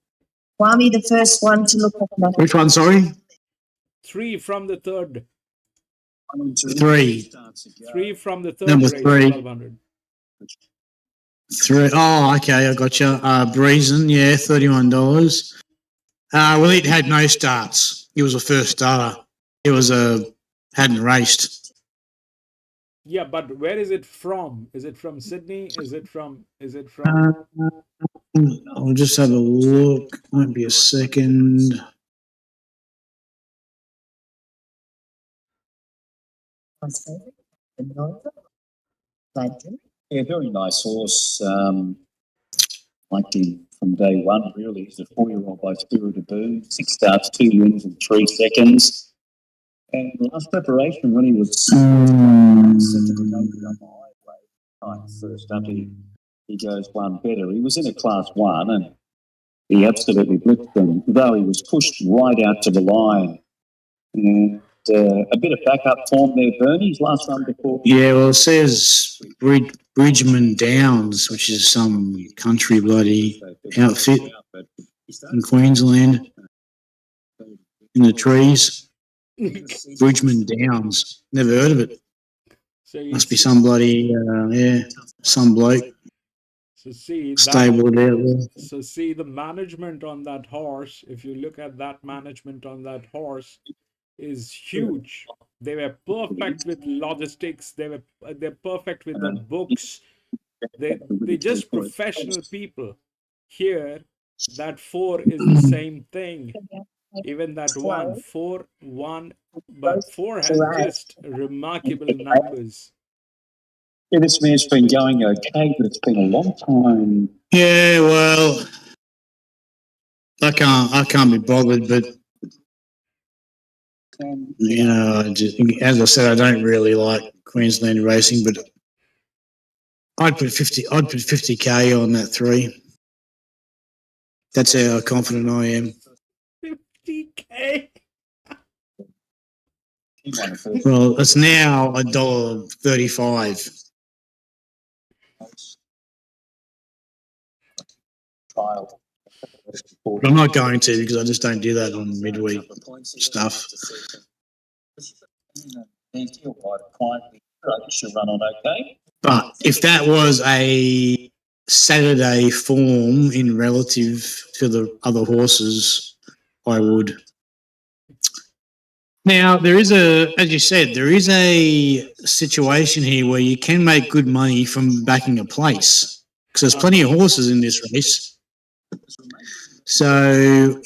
[SPEAKER 11] Kwame, the first one to look at.
[SPEAKER 8] Which one, sorry?
[SPEAKER 1] 3 from the 3rd.
[SPEAKER 8] 3.
[SPEAKER 1] 3 from the 3rd
[SPEAKER 8] Number
[SPEAKER 1] race.
[SPEAKER 8] 3.
[SPEAKER 1] 1200.
[SPEAKER 8] 3. Oh, okay, I got you. Breezen, yeah, $31. Well, it had no starts. It was a first starter. It was hadn't raced.
[SPEAKER 1] Yeah, but where is it from? Is it from Sydney? Is it from?
[SPEAKER 8] I'll just have a look. Might be a second.
[SPEAKER 14] Yeah, very nice horse. Liked him from day one, really. He's a 4-year-old by Spirit of Boom. 6 starts, 2 wins in 3 seconds. And last preparation, when he was first up, he goes one better. He was in a class 1 and he absolutely blitzed them, though he was pushed right out to the line. And a bit of backup form there, Bernie's last run before.
[SPEAKER 8] Yeah, well, it says Bridgman Downs, which is some country bloody outfit in Queensland, in the trees. Bridgman Downs. Never heard of it. Must be some bloody, some bloke.
[SPEAKER 1] So see
[SPEAKER 8] stabled out there.
[SPEAKER 1] So see the management on that horse. If you look at that management on that horse, is huge. They were perfect with logistics. They're perfect with the books. They're just professional people. Here, that 4 is the same thing. Even that 1, but 4 has just remarkable numbers.
[SPEAKER 14] Yeah, this man's been going okay, but it's been a long time.
[SPEAKER 8] Yeah, well, I can't be bothered, but you know, as I said, I don't really like Queensland racing, but I'd put 50K on that 3. That's how confident I am.
[SPEAKER 1] 50K.
[SPEAKER 8] Well, it's now $1.35. But I'm not going to because I just don't do that on midweek stuff. But if that was a Saturday form in relative to the other horses, I would. Now, there is as you said, there is a situation here where you can make good money from backing a place because there's plenty of horses in this race. So,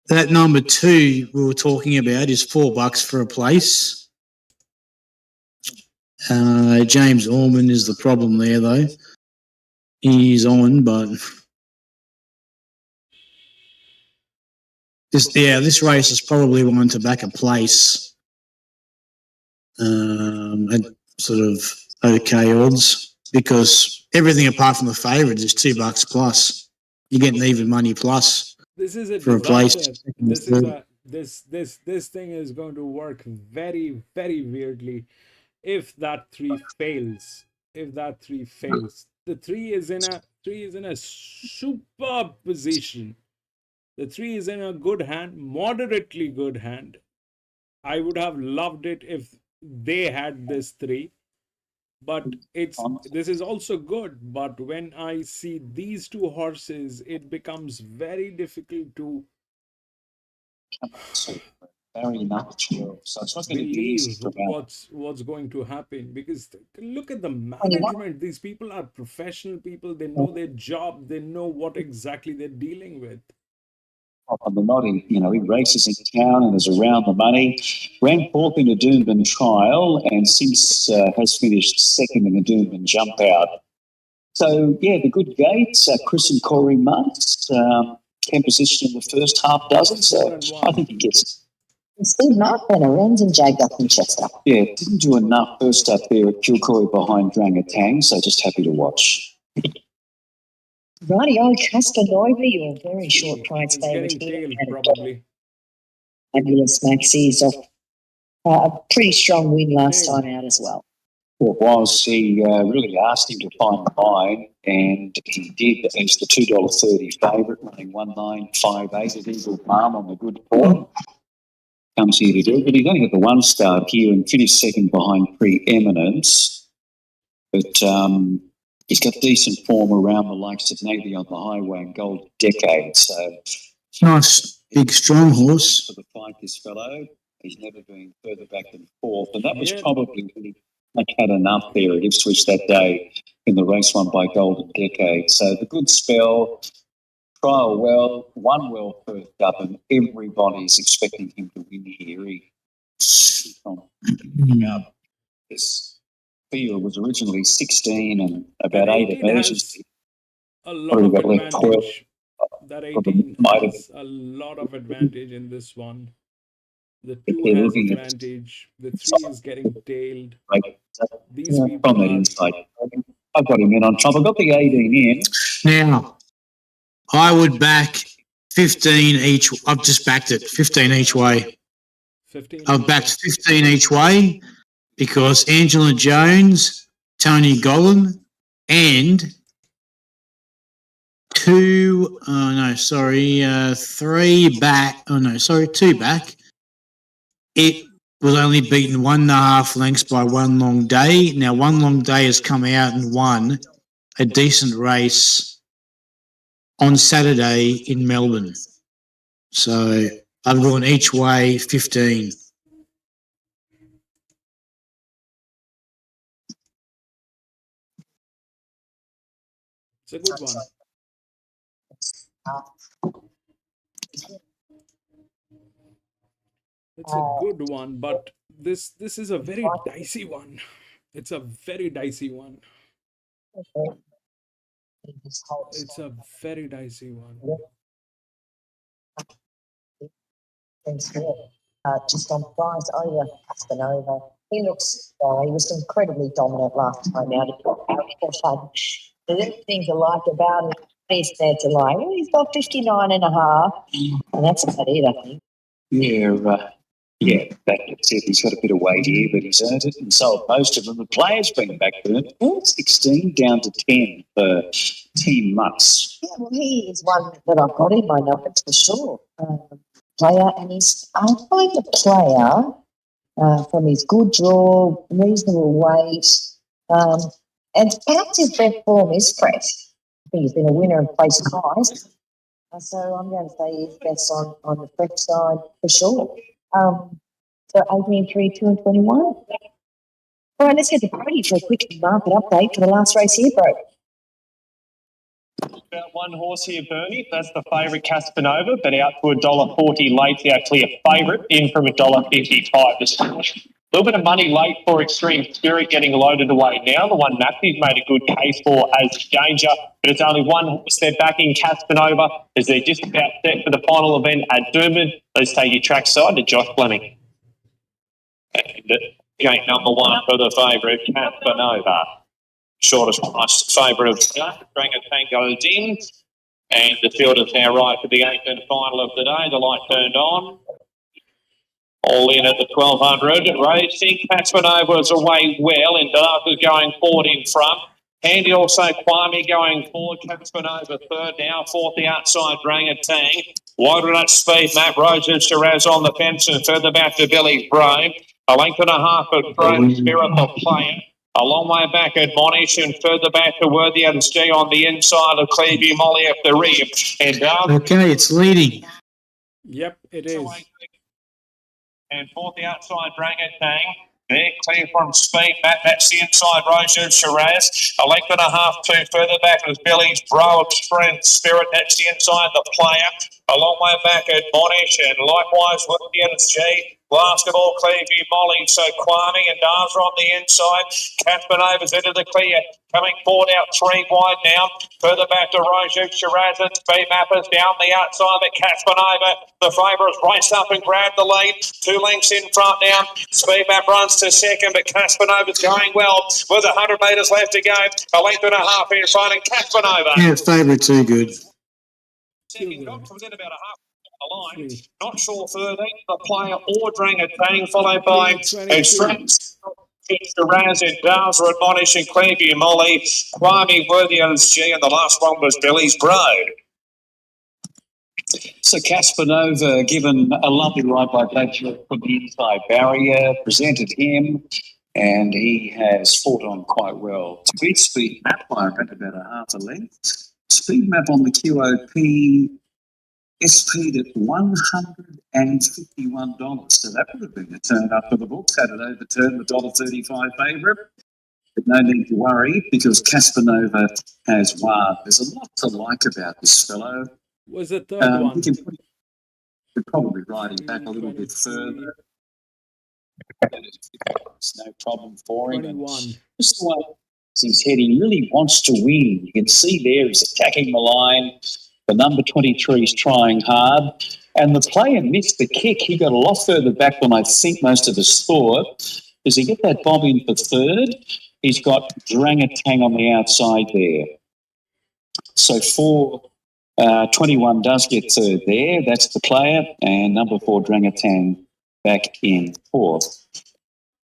[SPEAKER 8] that number 2 we were talking about is $4 for a place. James Orman is the problem there, though. He's on, but this race is probably one to back a place at sort of okay odds because everything apart from the favourites is $2 plus. You're getting even money plus.
[SPEAKER 1] This is a
[SPEAKER 8] for a place.
[SPEAKER 1] This thing is going to work very, very weirdly if that 3 fails. The 3 is in a superb position. The 3 is in a good hand, moderately good hand. I would have loved it if they had this 3. But this is also good. But when I see these 2 horses, it becomes very difficult to believe what's going to happen. Because look at the management. These people are professional people. They know their job. They know what exactly they're dealing with.
[SPEAKER 14] They're not he races in town and is around the money. Ran 4th in a Doomben trial and since has finished 2nd in the Doomben jump out. So, the good gates, Chris and Corey Muntz, 10 position in the first half dozen. So I think he gets it.
[SPEAKER 11] Steve Mark Benner runs and jagged up in Chester.
[SPEAKER 14] Yeah, didn't do enough first up there at Kilcoy behind Drangatang, so just happy to watch.
[SPEAKER 11] Rightio, Casper Noively, your very short price favourite here.
[SPEAKER 1] Probably.
[SPEAKER 11] Fabulous Maxie's off a pretty strong win last time out as well.
[SPEAKER 14] What was he really asked him to find the line, and he did. He's the $2.30 favourite, running 1958 at Eagle Farm on the good form. Comes here to do it, but he's only got the 1 start here and finished 2nd behind Preeminence. But he's got decent form around the likes of Navy on the Highway and Gold Decade. So
[SPEAKER 8] nice, big, strong horse.
[SPEAKER 14] For the fight, this fellow. He's never been further back than 4th, and that was probably really had enough there at Ipswich that day in the race won by Golden Decade. So the good spell, trial well, won well first up, and everybody's expecting him to win here. This field was originally 16 and about 8 emergency.
[SPEAKER 1] A lot of advantage. That 18 has a lot of advantage in this one. The 2 has advantage. The 3 is getting tailed. These people
[SPEAKER 14] from that inside. I've got him in on top. I've got the 18 in.
[SPEAKER 8] Now, I would back 15 each. I've just backed it, 15 each way. I've backed 15 each way because Angela Jones, Tony Gollan, and 2 back. It was only beaten 1.5 lengths by One Long Day. Now, One Long Day has come out and won a decent race on Saturday in Melbourne. So I've gone each way 15.
[SPEAKER 1] It's a good one. It's a good one, but this is a very dicey one. It's a very dicey one. It's a very dicey one.
[SPEAKER 11] Just on price over Castanova. He was incredibly dominant last time out. The little things I like about him is that he's got 59.5, and that's about it, I think.
[SPEAKER 14] That's it. He's got a bit of weight here, but he's earned it and sold most of them. The player's been backburned. 16 down to 10 for Team Mutts.
[SPEAKER 11] Yeah, well, he is one that I've got in my numbers for sure. Player, and I find the player from his good draw, reasonable weight, and perhaps his best form is fresh. I think he's been a winner and placed highs. So I'm going to say he's best on the fresh side for sure. So 18, 3, 2 and 21. All right, let's get to Brody for a quick market update for the last race here, bro.
[SPEAKER 15] About one horse here, Bernie. That's the favourite Casanova, but out to $1.40 late. Our clear favourite in from $1.55 this morning. A little bit of money late for Extreme Spirit getting loaded away now. The one Matthew's made a good case for as danger, but it's only one horse they're backing, Casanova, as they're just about set for the final event at Doomben. Let's take your trackside to Josh Fleming. And gate number one for the favourite, Casanova. Shortest price favourite of Dragon Tank goes in. And the field is now right for the 8th and final of the day. The light turned on. All in at the 1200. Racing Casanova was away well, and Dark is going forward in front. Handy also Kwame going forward. Casanova third now. Fourth the outside Dragon Tang. Wider at speed, Matt Rose and Shiraz on the fence, and further back to Billy's Brave. A length and a half of Drone Spirit, the player. A long way back at Monash, and further back to Worthy and G on the inside of Clevey Molly at the rear. And
[SPEAKER 8] Okay, it's leading.
[SPEAKER 1] Yep, it is.
[SPEAKER 15] And fourth the outside Dragon Tang. They're clear from speed, Matt. That's the inside Roger Shiraz. A length and a half, two further back is Billy's Bro of Strength Spirit. That's the inside the player. A long way back at Monash, and likewise Worthy and G. Last of all, Clevey Molly. So Kwame and Darza on the inside. Caspanova's into the clear. Coming forward out three wide now. Further back to Roju Shiraz and Speed Mappers down the outside of Caspanova. The favourite raced up and grabbed the lead. 2 lengths in front now. Speed Map runs to second, but Caspanova's going well. With 100 metres left to go. A length and a half in front, and Caspanova.
[SPEAKER 8] Yeah, favourite too good.
[SPEAKER 15] Second got comes in about a half the line. Not sure 13, the player or Dranger Tang, followed by Extreme Shiraz and Darza and Monash and Clevey and Molly. Kwame, Worthy and G, and the last one was Billy's Road.
[SPEAKER 14] So Casanova given a lovely ride by Bladger from the inside barrier, presented him, and he has fought on quite well. Speed Map by around about a half a length. Speed Map on the QOP SP'd at $151. So that would have been a turn up for the books had it overturned the $1.35 favourite. But no need to worry because Casanova has won. There's a lot to like about this fellow.
[SPEAKER 1] Was the third one?
[SPEAKER 14] We're probably riding back a little bit further. There's no problem for him.
[SPEAKER 1] 21.
[SPEAKER 14] Just the way he's heading, he really wants to win. You can see there he's attacking the line. The number 23 is trying hard. And the player missed the kick. He got a lot further back than I think most of us thought. Does he get that bomb in for third? He's got Drangatang on the outside there. So 21 does get third there. That's the player. And number 4, Drangatang, back in fourth.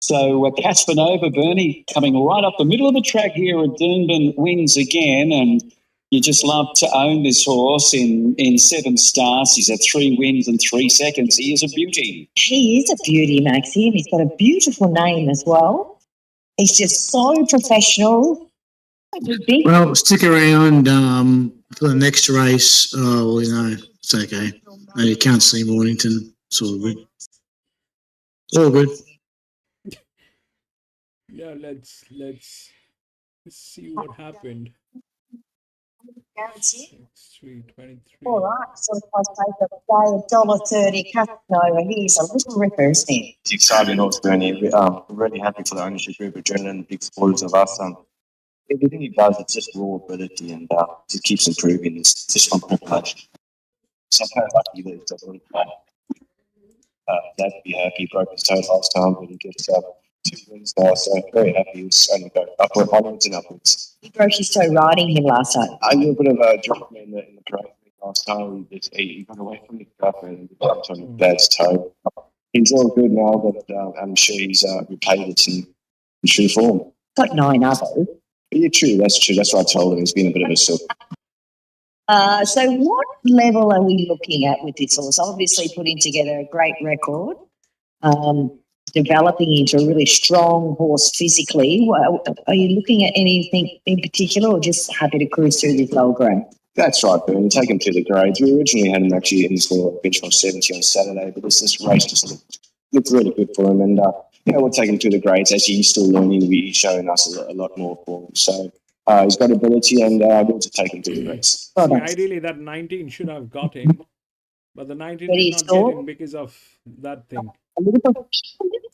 [SPEAKER 14] So Casanova, Bernie, coming right up the middle of the track here at Doomben, wins again. And you just love to own this horse in 7 starts. He's had 3 wins in 3 seconds. He is a beauty.
[SPEAKER 11] He is a beauty, Maxime. He's got a beautiful name as well. He's just so professional.
[SPEAKER 8] Well, stick around for the next race. Oh, well, you know, it's okay. No, you can't see Mornington. It's all good. All good.
[SPEAKER 1] Yeah, let's see what happened. 323.
[SPEAKER 11] All right, so if I take the day, $1.30 Casanova, he's a little ripper, isn't he?
[SPEAKER 16] It's exciting horse, Bernie. We're really happy for the ownership group, adrenaline, big supporters of us. Everything he does, it's just raw ability and just keeps improving. It's just from preparation. So I'm lucky that it's a little glad to be happy. He broke his toe last time, but he gets 2 wins now, so very happy. He's only going upwards and upwards.
[SPEAKER 11] He broke his toe riding him last time.
[SPEAKER 16] I knew a bit of a drop in the parade last time. He got away from the cup and jumped on Dad's toe. He's all good now, but I'm sure he's repaid it in true form.
[SPEAKER 11] Got 9 others.
[SPEAKER 16] Yeah, true. That's true. That's what I told him. He's been a bit of a silk.
[SPEAKER 11] So what level are we looking at with this horse? Obviously putting together a great record, developing into a really strong horse physically. Are you looking at anything in particular or just happy to cruise through this low ground?
[SPEAKER 16] That's right, Bernie. Take him to the grades. We originally had him actually in for benchmark 70 on Saturday, but this race just looked really good for him. And, we'll take him to the grades as he's still learning. He's showing us a lot more for him. So he's got ability, and we'll just take him to the grades.
[SPEAKER 1] See, ideally, that 19 should have got him, but the 19
[SPEAKER 11] But
[SPEAKER 1] did
[SPEAKER 11] he
[SPEAKER 1] not
[SPEAKER 11] saw-
[SPEAKER 1] get him because of that thing.
[SPEAKER 11] A little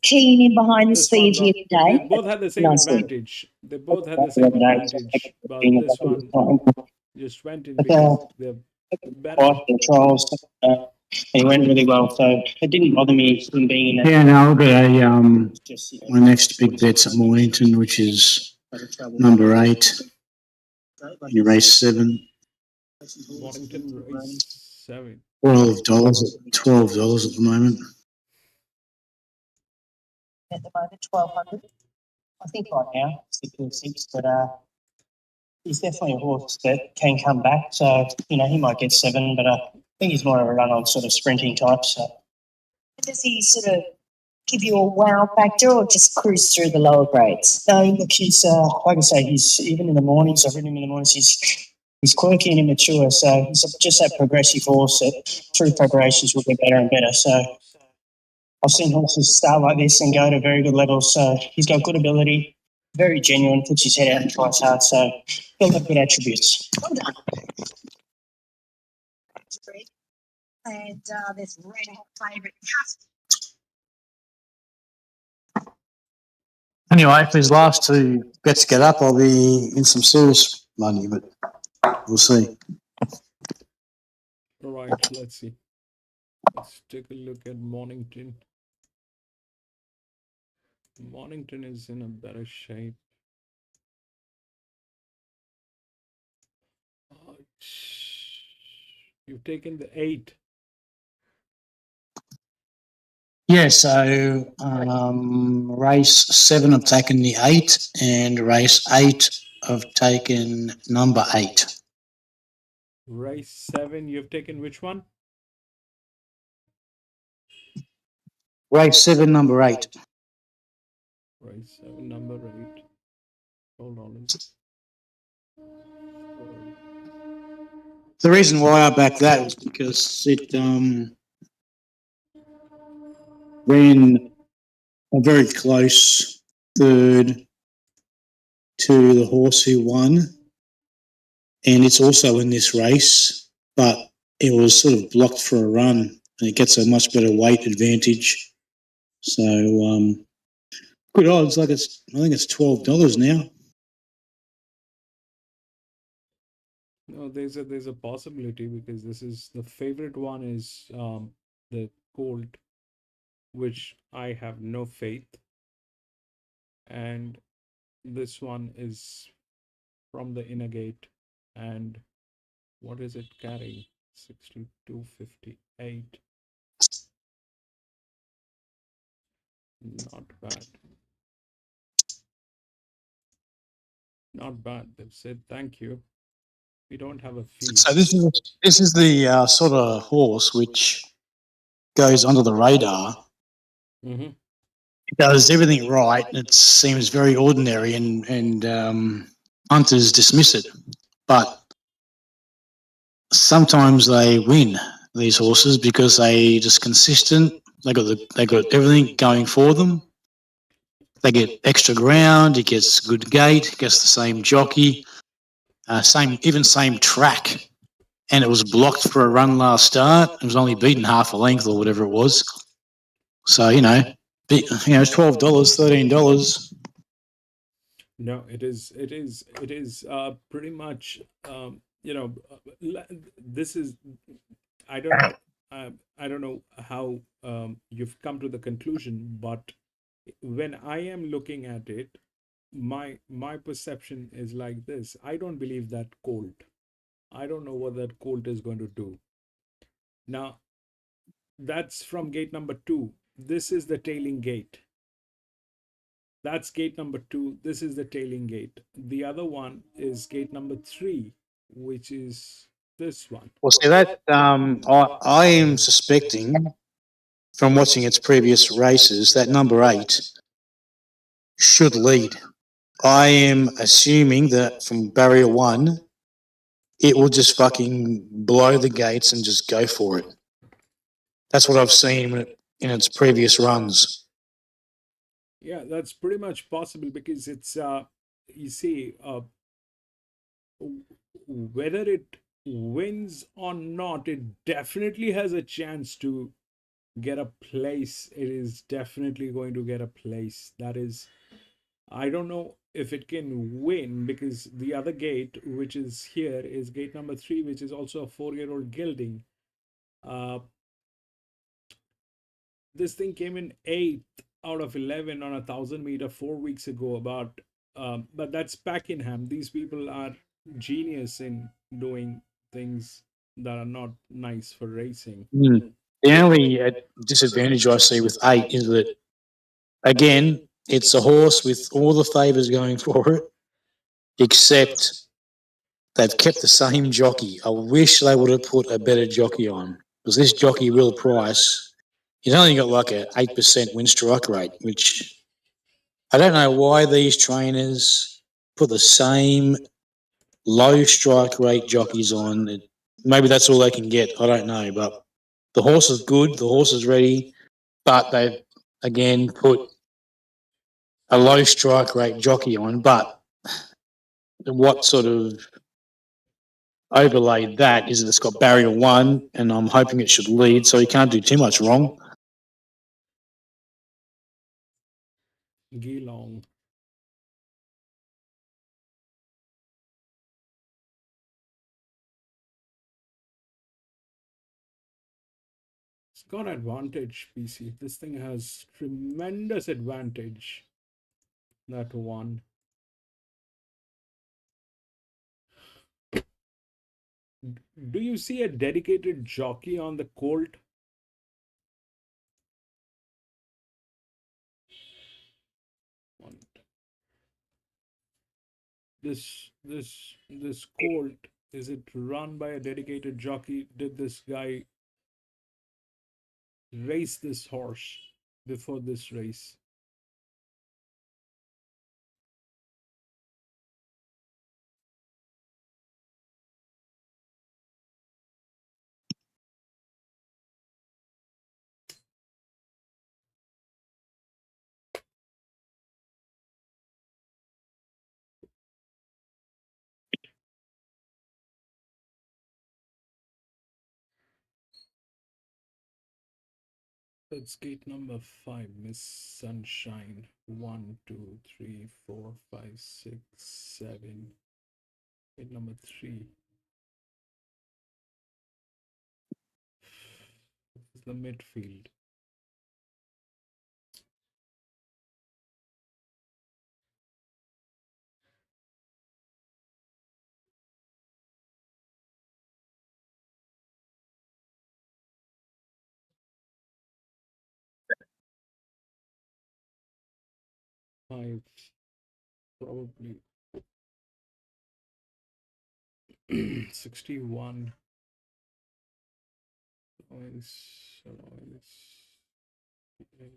[SPEAKER 11] clean in behind the
[SPEAKER 1] This one
[SPEAKER 11] speed here
[SPEAKER 1] got-
[SPEAKER 11] today.
[SPEAKER 1] They both had the same
[SPEAKER 11] Nice one.
[SPEAKER 1] advantage. They both had the same advantage, but this one just went in because they're better.
[SPEAKER 15] Controls. He went really well, so it didn't bother me from being in that.
[SPEAKER 8] Yeah, now I've got my next big bet's at Mornington, which is number 8 in race 7.
[SPEAKER 1] Mornington race 7.
[SPEAKER 8] $12 at the moment.
[SPEAKER 11] At the moment, 1,200.
[SPEAKER 15] I think right now, 6 but he's definitely a horse that can come back. So, he might get 7, but I think he's more of a run-on sort of sprinting type. So,
[SPEAKER 11] Does he sort of give you a wow factor or just cruise through the lower grades?
[SPEAKER 15] no, look, he's like I say, he's even in the mornings. I've ridden him in the mornings. He's quirky and immature, so he's just that progressive horse that through preparations will get better and better. So I've seen horses start like this and go to very good levels. So he's got good ability, very genuine, puts his head out and tries hard. So he'll have good attributes.
[SPEAKER 11] Well done. And there's red hot favourite.
[SPEAKER 8] Anyway, if these last 2 bets get up, I'll be in some serious money, but we'll see.
[SPEAKER 1] All right, let's see. Let's take a look at Mornington. Mornington is in a better shape. You've taken the 8.
[SPEAKER 8] Yeah, so race 7 I've taken the 8, and race 8 I've taken number 8.
[SPEAKER 1] Race 7, you've taken which one?
[SPEAKER 8] Race 7, number 8.
[SPEAKER 1] Race 7, number 8. Hold on.
[SPEAKER 8] The reason why I backed that was because it ran a very close third to the horse who won, and it's also in this race, but it was sort of blocked for a run, and it gets a much better weight advantage. So good odds. I think it's $12 now.
[SPEAKER 1] No, there's a possibility because this is the favorite one is the Colt, which I have no faith, and this one is from the inner gate, and what is it carrying? 62.58. Not bad. Not bad. They've said thank you. We don't have a fee.
[SPEAKER 8] So this is the sort of horse which goes under the radar.
[SPEAKER 1] Mm-hmm.
[SPEAKER 8] It does everything right. It seems very ordinary, and hunters dismiss it. But sometimes they win, these horses, because they just consistent. They got everything going for them. They get extra ground. It gets good gate. It gets the same jockey. Same track, and it was blocked for a run last start. It was only beaten half a length or whatever it was. So it's $12, $13.
[SPEAKER 1] No, it is pretty much this is I don't know how you've come to the conclusion, but when I am looking at it, my perception is like this. I don't believe that Colt. I don't know what that Colt is going to do. Now, that's from gate number 2. This is the tailing gate. That's gate number 2. This is the tailing gate. The other one is gate number 3, which is this one.
[SPEAKER 8] Well, see that I am suspecting from watching its previous races that number 8 should lead. I am assuming that from barrier 1, it will just fucking blow the gates and just go for it. That's what I've seen in its previous runs.
[SPEAKER 1] Yeah, that's pretty much possible because it's you see whether it wins or not, it definitely has a chance to get a place. It is definitely going to get a place. That is, I don't know if it can win because the other gate, which is here, is gate number 3, which is also a 4-year-old gelding. This thing came in 8th out of 11 on a 1,000-meter 4 weeks ago. But that's Pakenham. These people are genius in doing things that are not nice for racing.
[SPEAKER 8] The only disadvantage I see with 8 is that, again, it's a horse with all the favours going for it, except they've kept the same jockey. I wish they would have put a better jockey on, because this jockey, Will Price, he's only got like a 8% win strike rate, which I don't know why these trainers put the same low strike rate jockeys on. Maybe that's all they can get. I don't know, but the horse is good. The horse is ready, but they've again put a low strike rate jockey on. But what sort of overlaid that is that it's got barrier 1, and I'm hoping it should lead, so he can't do too much wrong.
[SPEAKER 1] Geelong. It's got advantage, PC. This thing has tremendous advantage. That one. Do you see a dedicated jockey on the colt? This colt, is it run by a dedicated jockey? Did this guy race this horse before this race? That's gate number 5, Miss Sunshine. 1, 2, 3, 4, 5, 6, 7. Gate number 3. This is the midfield. Five, probably 61. Allowance. 8.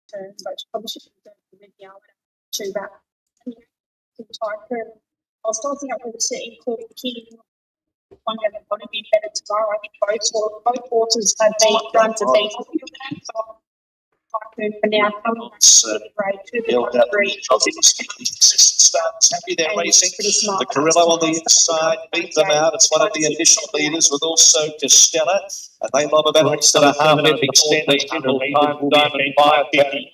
[SPEAKER 13] So it's probably should be done with the hour to that. And to type I was starting up with a set including King. One of them going to be better tomorrow. I think both horses have been run to beat. So Typhoon for now coming up to grade 2 to 3.
[SPEAKER 14] Starts happy they're
[SPEAKER 13] And
[SPEAKER 14] racing.
[SPEAKER 13] pretty smart.
[SPEAKER 14] The Carrillo on the inside beat them out. It's one of the initial leaders with also Castella. And they lob about 6.5 minute extended Humble Time Diamond 558.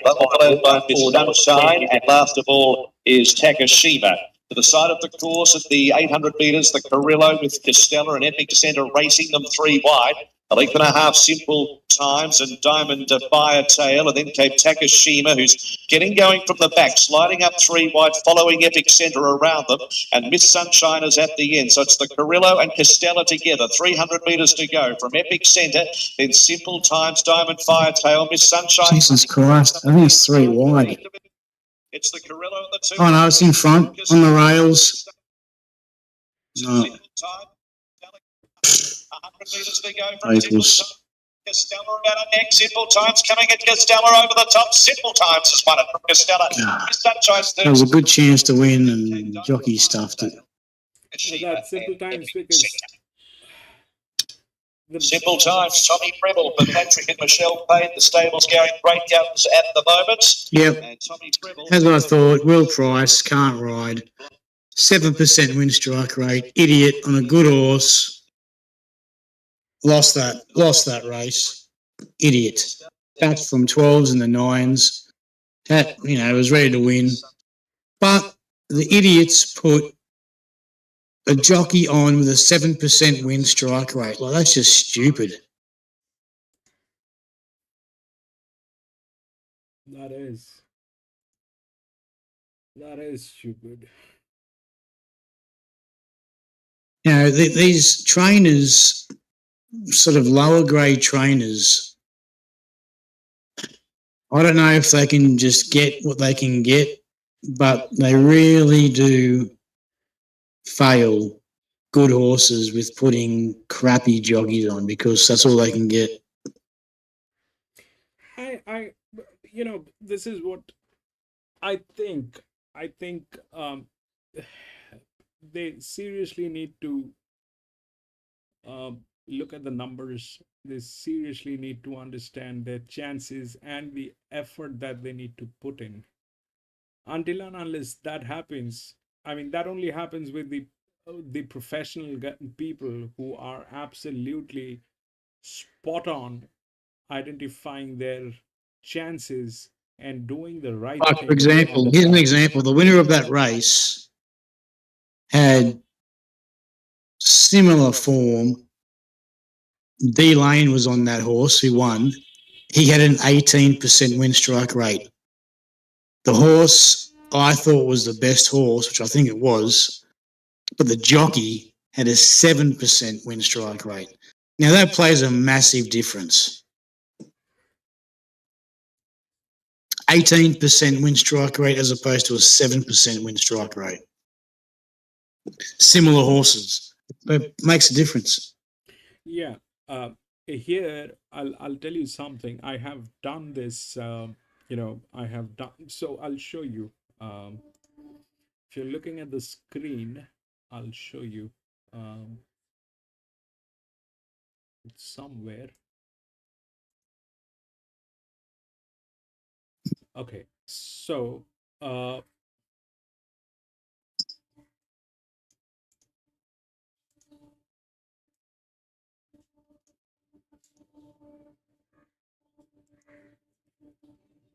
[SPEAKER 14] Followed by Miss Sunshine. And last of all is Takashima. To the side of the course at the 800 metres, the Carrillo with Castella and Epic Centre racing them 3 wide. A length and a half Simple Times and Diamond Fire Tail, and then came Takashima, who's getting going from the back, sliding up 3 wide, following Epic Centre around them, and Miss Sunshine is at the end. So it's the Carrillo and Castella together, 300 metres to go from Epic Centre, then Simple Times, Diamond Fire Tail, Miss Sunshine.
[SPEAKER 8] Jesus Christ, I think it's 3 wide.
[SPEAKER 14] It's the Carrillo and the 2.
[SPEAKER 8] Oh no, it's in front, on the rails. No.
[SPEAKER 14] 100 metres to go from
[SPEAKER 8] Faithless.
[SPEAKER 14] Castella about a neck. Simple Times coming at Castella over the top. Simple Times has won it from Castella. Miss Sunshine's
[SPEAKER 8] There was a good chance to win, and jockey stuffed it.
[SPEAKER 1] That's Simple Times because
[SPEAKER 14] Simple Times, Tommy Preble for Patrick and Michelle Payne. The stable's going great guns at the moment.
[SPEAKER 8] Yep.
[SPEAKER 14] And Tommy Preble,
[SPEAKER 8] As I thought, Will Price can't ride. 7% win strike rate. Idiot on a good horse. Lost that race. Idiot. Back from 12s and the 9s. Was ready to win. But the idiots put a jockey on with a 7% win strike rate. Like, that's just stupid.
[SPEAKER 1] That is stupid.
[SPEAKER 8] These trainers, sort of lower grade trainers, I don't know if they can just get what they can get, but they really do fail good horses with putting crappy jockeys on because that's all they can get.
[SPEAKER 1] This is what I think. They seriously need to look at the numbers. They seriously need to understand their chances and the effort that they need to put in. Until and unless that happens, that only happens with the professional people who are absolutely spot on identifying their chances and doing the right
[SPEAKER 8] Like,
[SPEAKER 1] thing.
[SPEAKER 8] for example, here's an example. The winner of that race had similar form. D Lane was on that horse who won. He had an 18% win strike rate. The horse I thought was the best horse, which I think it was, but the jockey had a 7% win strike rate. Now that plays a massive difference. 18% win strike rate as opposed to a 7% win strike rate. Similar horses. It makes a difference.
[SPEAKER 1] Yeah. Here, I'll tell you something. I have done this, I have done, so I'll show you. If you're looking at the screen, I'll show you. It's somewhere. Okay, so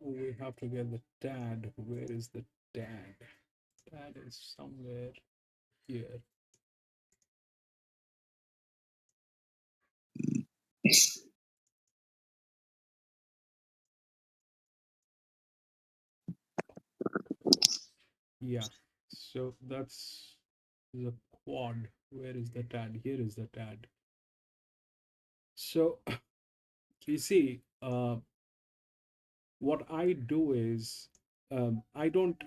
[SPEAKER 1] we have to get the dad. Where is the dad? Dad is somewhere here. Yeah, so that's the quad. Where is the dad? Here is the dad. So you see, what I do is I don't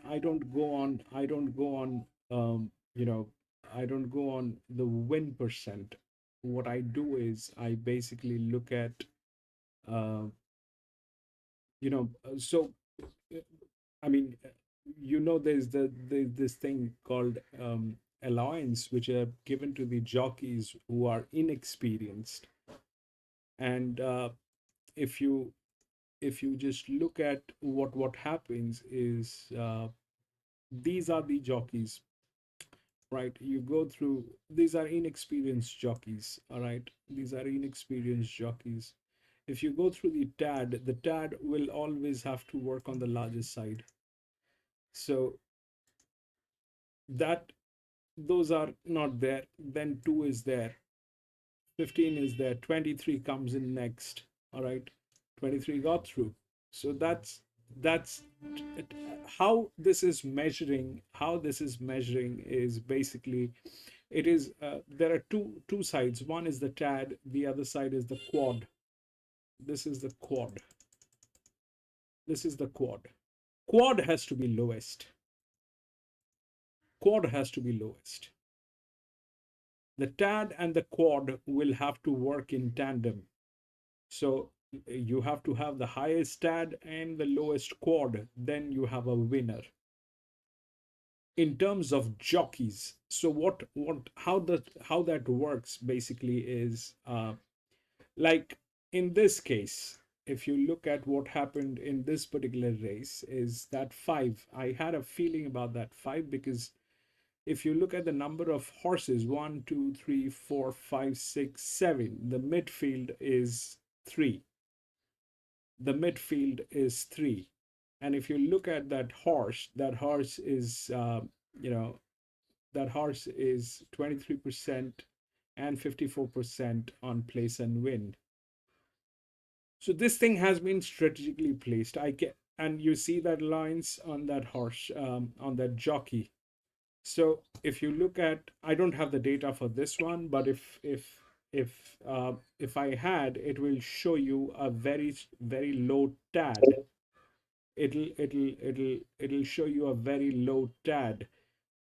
[SPEAKER 1] go on the win percent. What I do is I basically look at so there's this thing called allowance, which are given to the jockeys who are inexperienced, and if you if you just look at what happens is these are the jockeys, right? You go through, these are inexperienced jockeys, all right? These are inexperienced jockeys. If you go through the tad will always have to work on the larger side. So that those are not there. Then 2 is there, 15 is there, 23 comes in next, all right? 23 got through. So that's how this is measuring. How this is measuring is basically, it is there are two sides. One is the tad, the other side is the quad. This is the quad. This is the quad. Quad has to be lowest. Quad has to be lowest. The tad and the quad will have to work in tandem. So you have to have the highest tad and the lowest quad, then you have a winner. In terms of jockeys, so how that works basically is like in this case, if you look at what happened in this particular race, is that 5. I had a feeling about that 5 because if you look at the number of horses, 1, 2, 3, 4, 5, 6, 7, the midfield is 3. The midfield is 3. And if you look at that horse is, that horse is 23% and 54% on place and win. So this thing has been strategically placed. And you see that lines on that horse, on that jockey. So if you look at, I don't have the data for this one, but if I had, it will show you a very low tad. It'll show you a very low tad,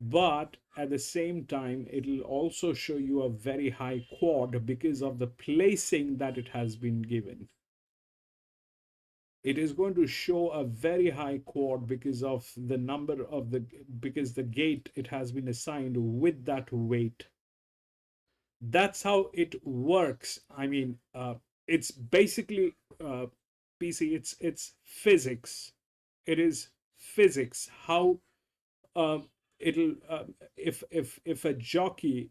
[SPEAKER 1] but at the same time, it'll also show you a very high quad because of the placing that it has been given. It is going to show a very high quad because of the number of because the gate it has been assigned with that weight. That's how it works. I mean, it's basically PC. It's physics. It is physics. How it'll if a jockey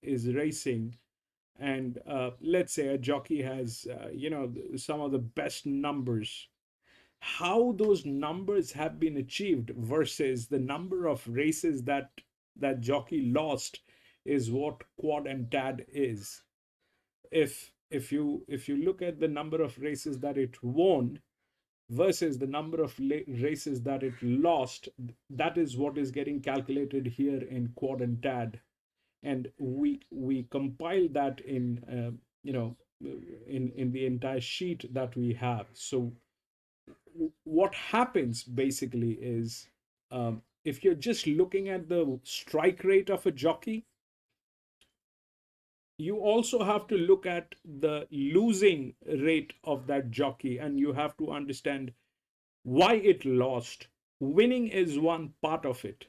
[SPEAKER 1] is racing, and let's say a jockey has some of the best numbers, how those numbers have been achieved versus the number of races that jockey lost is what quad and tad is. If you look at the number of races that it won versus the number of races that it lost, that is what is getting calculated here in quad and tad. And we compile that in in the entire sheet that we have. So what happens basically is, if you're just looking at the strike rate of a jockey, you also have to look at the losing rate of that jockey, and you have to understand why it lost. Winning is one part of it.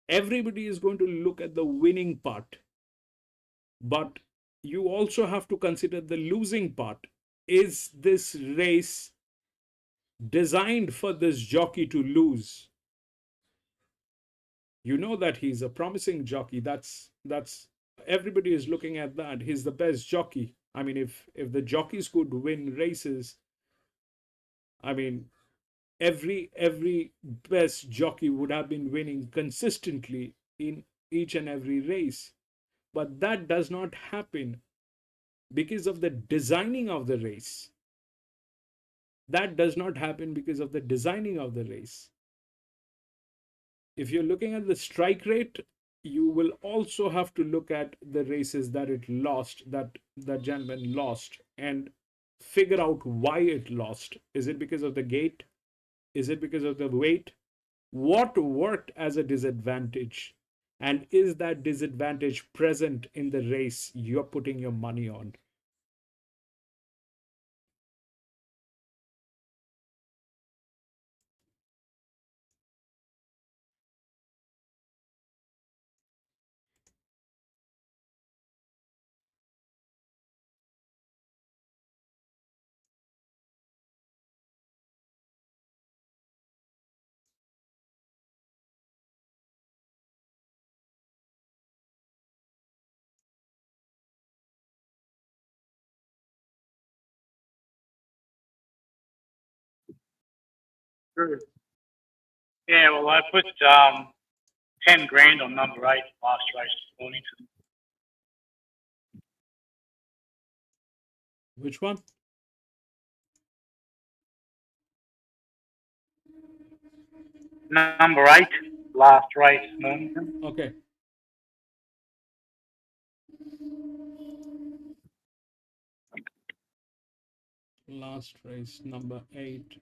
[SPEAKER 1] Everybody is going to look at the winning part, but you also have to consider the losing part. Is this race designed for this jockey to lose? You know that he's a promising jockey. That's everybody is looking at that. He's the best jockey. I mean, if the jockeys could win races, I mean, every best jockey would have been winning consistently in each and every race. But that does not happen because of the designing of the race. That does not happen because of the designing of the race. If you're looking at the strike rate, you will also have to look at the races that it lost, that gentleman lost, and figure out why it lost. Is it because of the gate? Is it because of the weight? What worked as a disadvantage? And is that disadvantage present in the race you're putting your money on?
[SPEAKER 17] True. Yeah, well, I put 10 grand on number 8 last race this morning.
[SPEAKER 1] Which one?
[SPEAKER 17] Number 8 last race this morning.
[SPEAKER 1] Okay. Last race, number 8.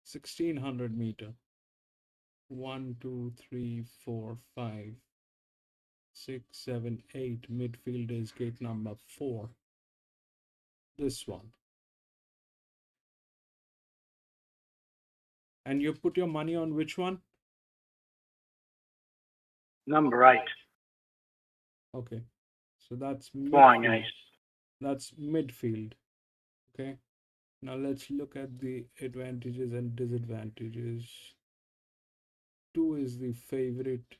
[SPEAKER 1] $1,600 1, 2, 3, 4, 5, 6, 7, 8. Midfield is gate number 4. This one. And you put your money on which one?
[SPEAKER 17] Number 8.
[SPEAKER 1] Okay. So that's
[SPEAKER 17] Flying
[SPEAKER 1] midfield.
[SPEAKER 17] ace.
[SPEAKER 1] That's midfield. Okay. Now let's look at the advantages and disadvantages. 2 is the favorite.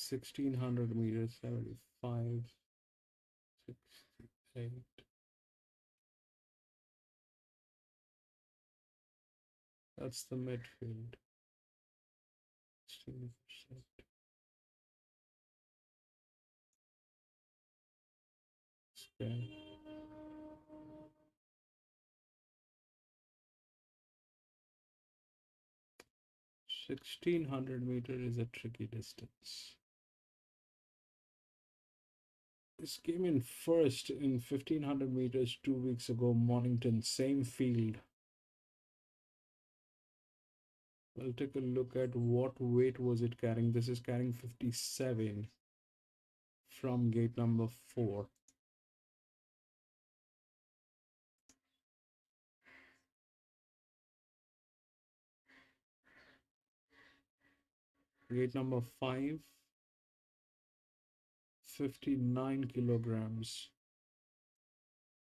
[SPEAKER 1] 1,600 meters, 75, 68. That's the midfield. 16%. Okay. $1,600 is a tricky distance. This came in first in 1,500 meters 2 weeks ago, Mornington, same field. We'll take a look at what weight was it carrying. This is carrying 57 from gate number 4. Gate number 5, 59 kilograms.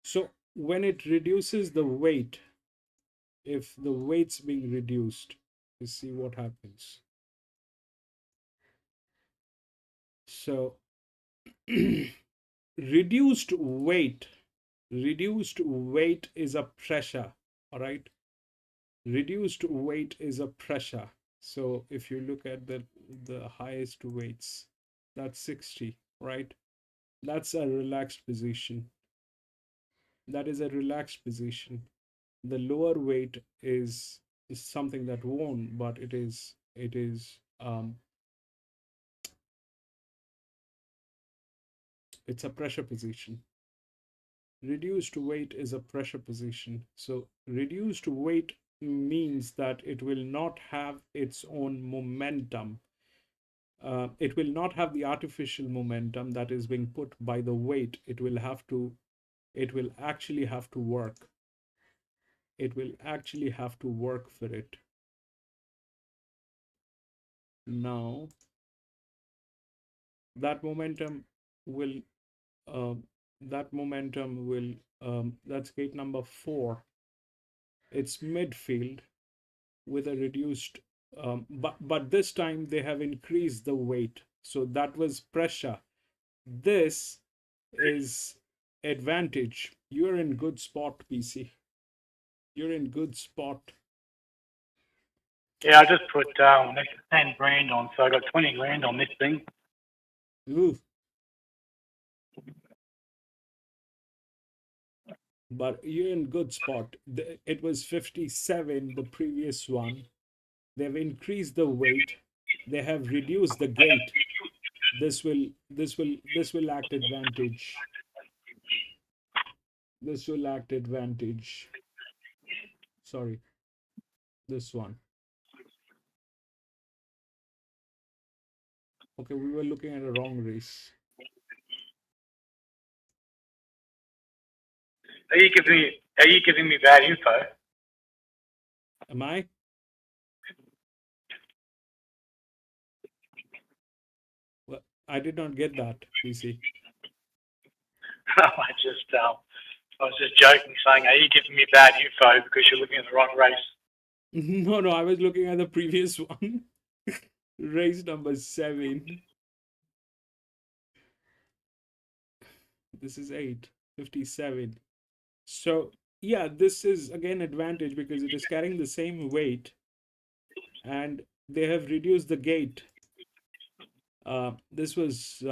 [SPEAKER 1] So when it reduces the weight, if the weight's being reduced, you see what happens. So reduced weight is a pressure. All right, reduced weight is a pressure. So if you look at the highest weights, that's 60, right? That's a relaxed position. That is a relaxed position. The lower weight is something that won't, but it is it's a pressure position. Reduced weight is a pressure position. So reduced weight means that it will not have its own momentum. It will not have the artificial momentum that is being put by the weight. It will actually have to work. It will actually have to work for it. Now, that momentum will that's gate number 4. It's midfield with a reduced but this time they have increased the weight, so that was pressure. This is advantage. You're in good spot, PC. You're in good spot.
[SPEAKER 17] Yeah, I just put an extra 10 grand on, so I got 20 grand on this thing.
[SPEAKER 1] Ooh. But you're in good spot. It was 57 the previous one. They've increased the weight. They have reduced the gate. This will act advantage. This will act advantage. Sorry. This one. Okay, we were looking at a wrong race.
[SPEAKER 17] Are you giving me bad info?
[SPEAKER 1] Am I? Well, I did not get that, PC.
[SPEAKER 17] I was just joking, saying, are you giving me bad info because you're looking at the wrong race?
[SPEAKER 1] No, I was looking at the previous one. Race number 7. This is 8, 57. So yeah, this is again advantage because it is carrying the same weight, and they have reduced the gate. This was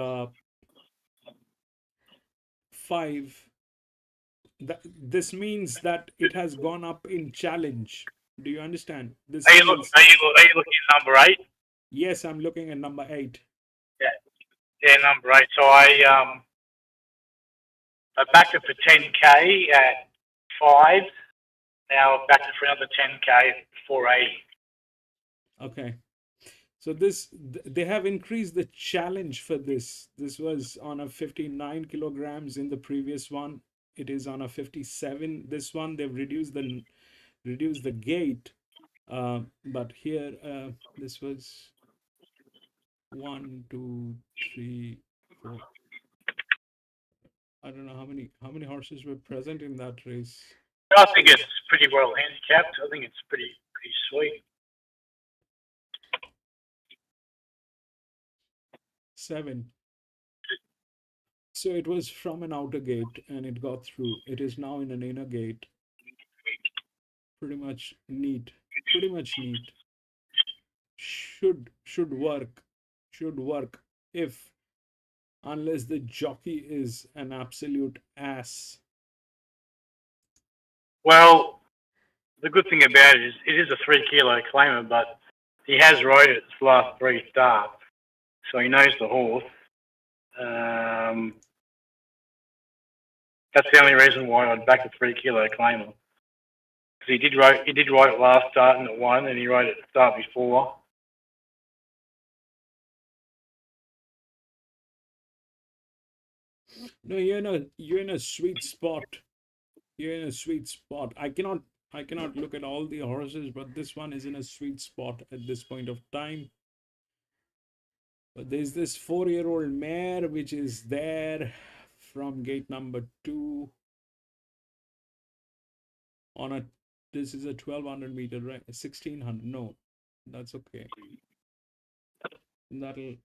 [SPEAKER 1] 5. This means that it has gone up in challenge. Do you understand? This
[SPEAKER 17] Are you
[SPEAKER 1] means
[SPEAKER 17] looking at number 8?
[SPEAKER 1] yes, I'm looking at number 8.
[SPEAKER 17] Yeah, number 8. So I backed it for 10k at 5. Now back to for another 10k at 480.
[SPEAKER 1] Okay. So they have increased the challenge for this. This was on a 59 kilograms in the previous one. It is on a 57. This one they've reduced the gate. But here this was 1, 2, 3, 4. I don't know how many horses were present in that race.
[SPEAKER 17] I think it's pretty well handicapped. I think it's pretty sweet.
[SPEAKER 1] 7. So it was from an outer gate and it got through. It is now in an inner gate. Pretty much neat. Pretty much neat. Should work. Should work if unless the jockey is an absolute ass.
[SPEAKER 17] Well, the good thing about it is a 3 kilo claimer, but he has rode it his last 3 starts, so he knows the horse. That's the only reason why I'd back a 3 kilo claimer. Because he did ride it last start and it won, and he rode it the start before.
[SPEAKER 1] No, you're in a sweet spot. You're in a sweet spot. I cannot look at all the horses, but this one is in a sweet spot at this point of time. But there's this 4-year-old mare which is there from gate number 2 on a this is a 1200 meter, right? 1600. No, that's okay. That'll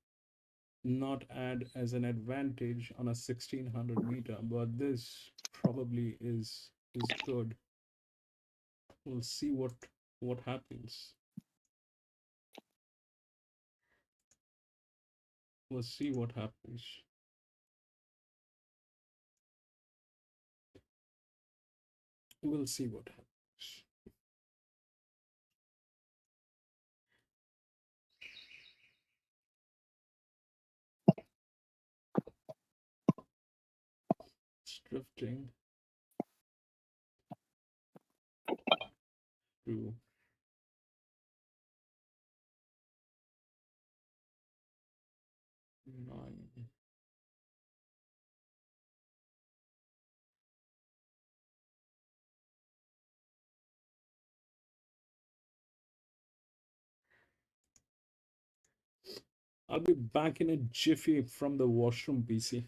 [SPEAKER 1] not add as an advantage on a 1600 meter, but this probably is good. We'll see what happens. We'll see what happens. We'll see what happens. It's drifting through. Nine. I'll be back in a jiffy from the washroom, PC.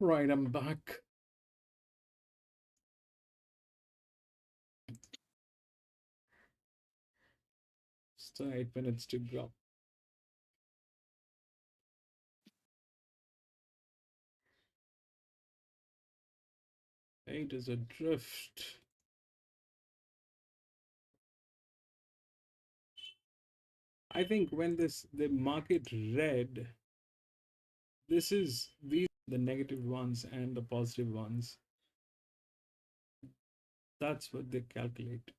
[SPEAKER 1] Right, I'm back. Still 8 minutes to go. Eight is adrift. I think when the market red, these the negative ones and the positive ones. That's what they calculate.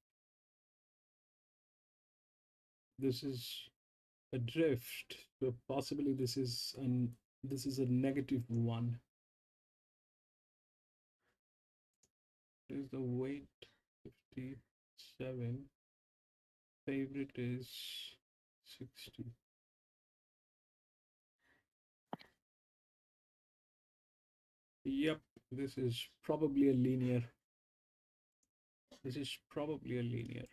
[SPEAKER 1] This is a drift, so possibly this is a negative one. There's the weight 57. Favorite is 60. Yep, this is probably a linear. This is probably a linear.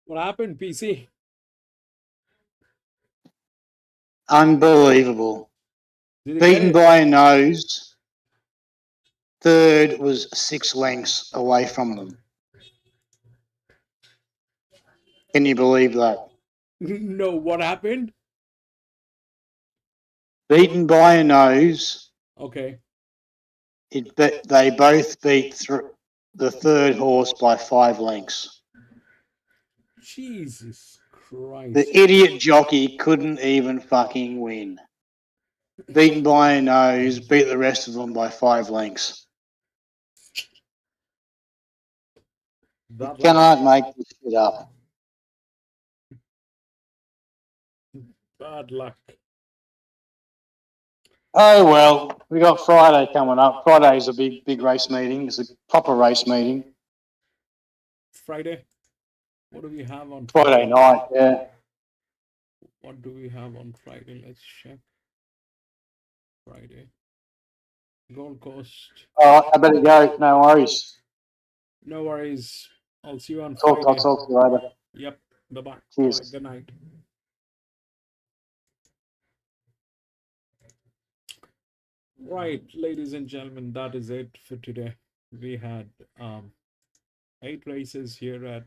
[SPEAKER 1] What happened, PC?
[SPEAKER 8] Unbelievable.
[SPEAKER 1] Did you get
[SPEAKER 8] Beaten
[SPEAKER 1] it?
[SPEAKER 8] by a nose. Third was 6 lengths away from them. Can you believe that?
[SPEAKER 1] No, what happened?
[SPEAKER 8] Beaten by a nose.
[SPEAKER 1] Okay.
[SPEAKER 8] They both beat the third horse by 5 lengths.
[SPEAKER 1] Jesus Christ.
[SPEAKER 8] The idiot jockey couldn't even fucking win. Beaten by a nose, beat the rest of them by 5 lengths. You cannot make this shit up.
[SPEAKER 1] Bad luck.
[SPEAKER 8] Oh well, we got Friday coming up. Friday's a big race meeting. It's a proper race meeting.
[SPEAKER 1] Friday? What do we have on
[SPEAKER 8] Friday night, yeah.
[SPEAKER 1] What do we have on Friday? Let's check. Friday. Gold Coast.
[SPEAKER 8] All right, I better go. No worries.
[SPEAKER 1] No worries. I'll see you on
[SPEAKER 8] I'll
[SPEAKER 1] Friday.
[SPEAKER 8] talk to you later.
[SPEAKER 1] Yep. Bye-bye.
[SPEAKER 8] Cheers.
[SPEAKER 1] Bye. Good night. Right, ladies and gentlemen, that is it for today. We had 8 races here at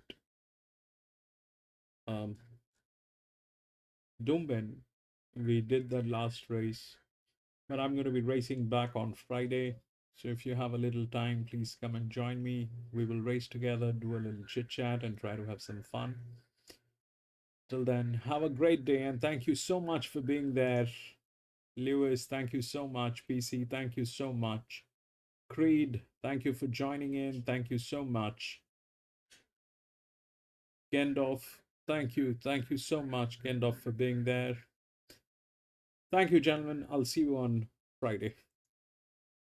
[SPEAKER 1] Doomben. We did that last race, but I'm going to be racing back on Friday. So if you have a little time, please come and join me. We will race together, do a little chit chat, and try to have some fun. Till then, have a great day, and thank you so much for being there. Lewis, thank you so much. PC, thank you so much. Creed, thank you for joining in. Thank you so much. Gendorf, thank you. Thank you so much, Gendorf, for being there. Thank you, gentlemen. I'll see you on Friday.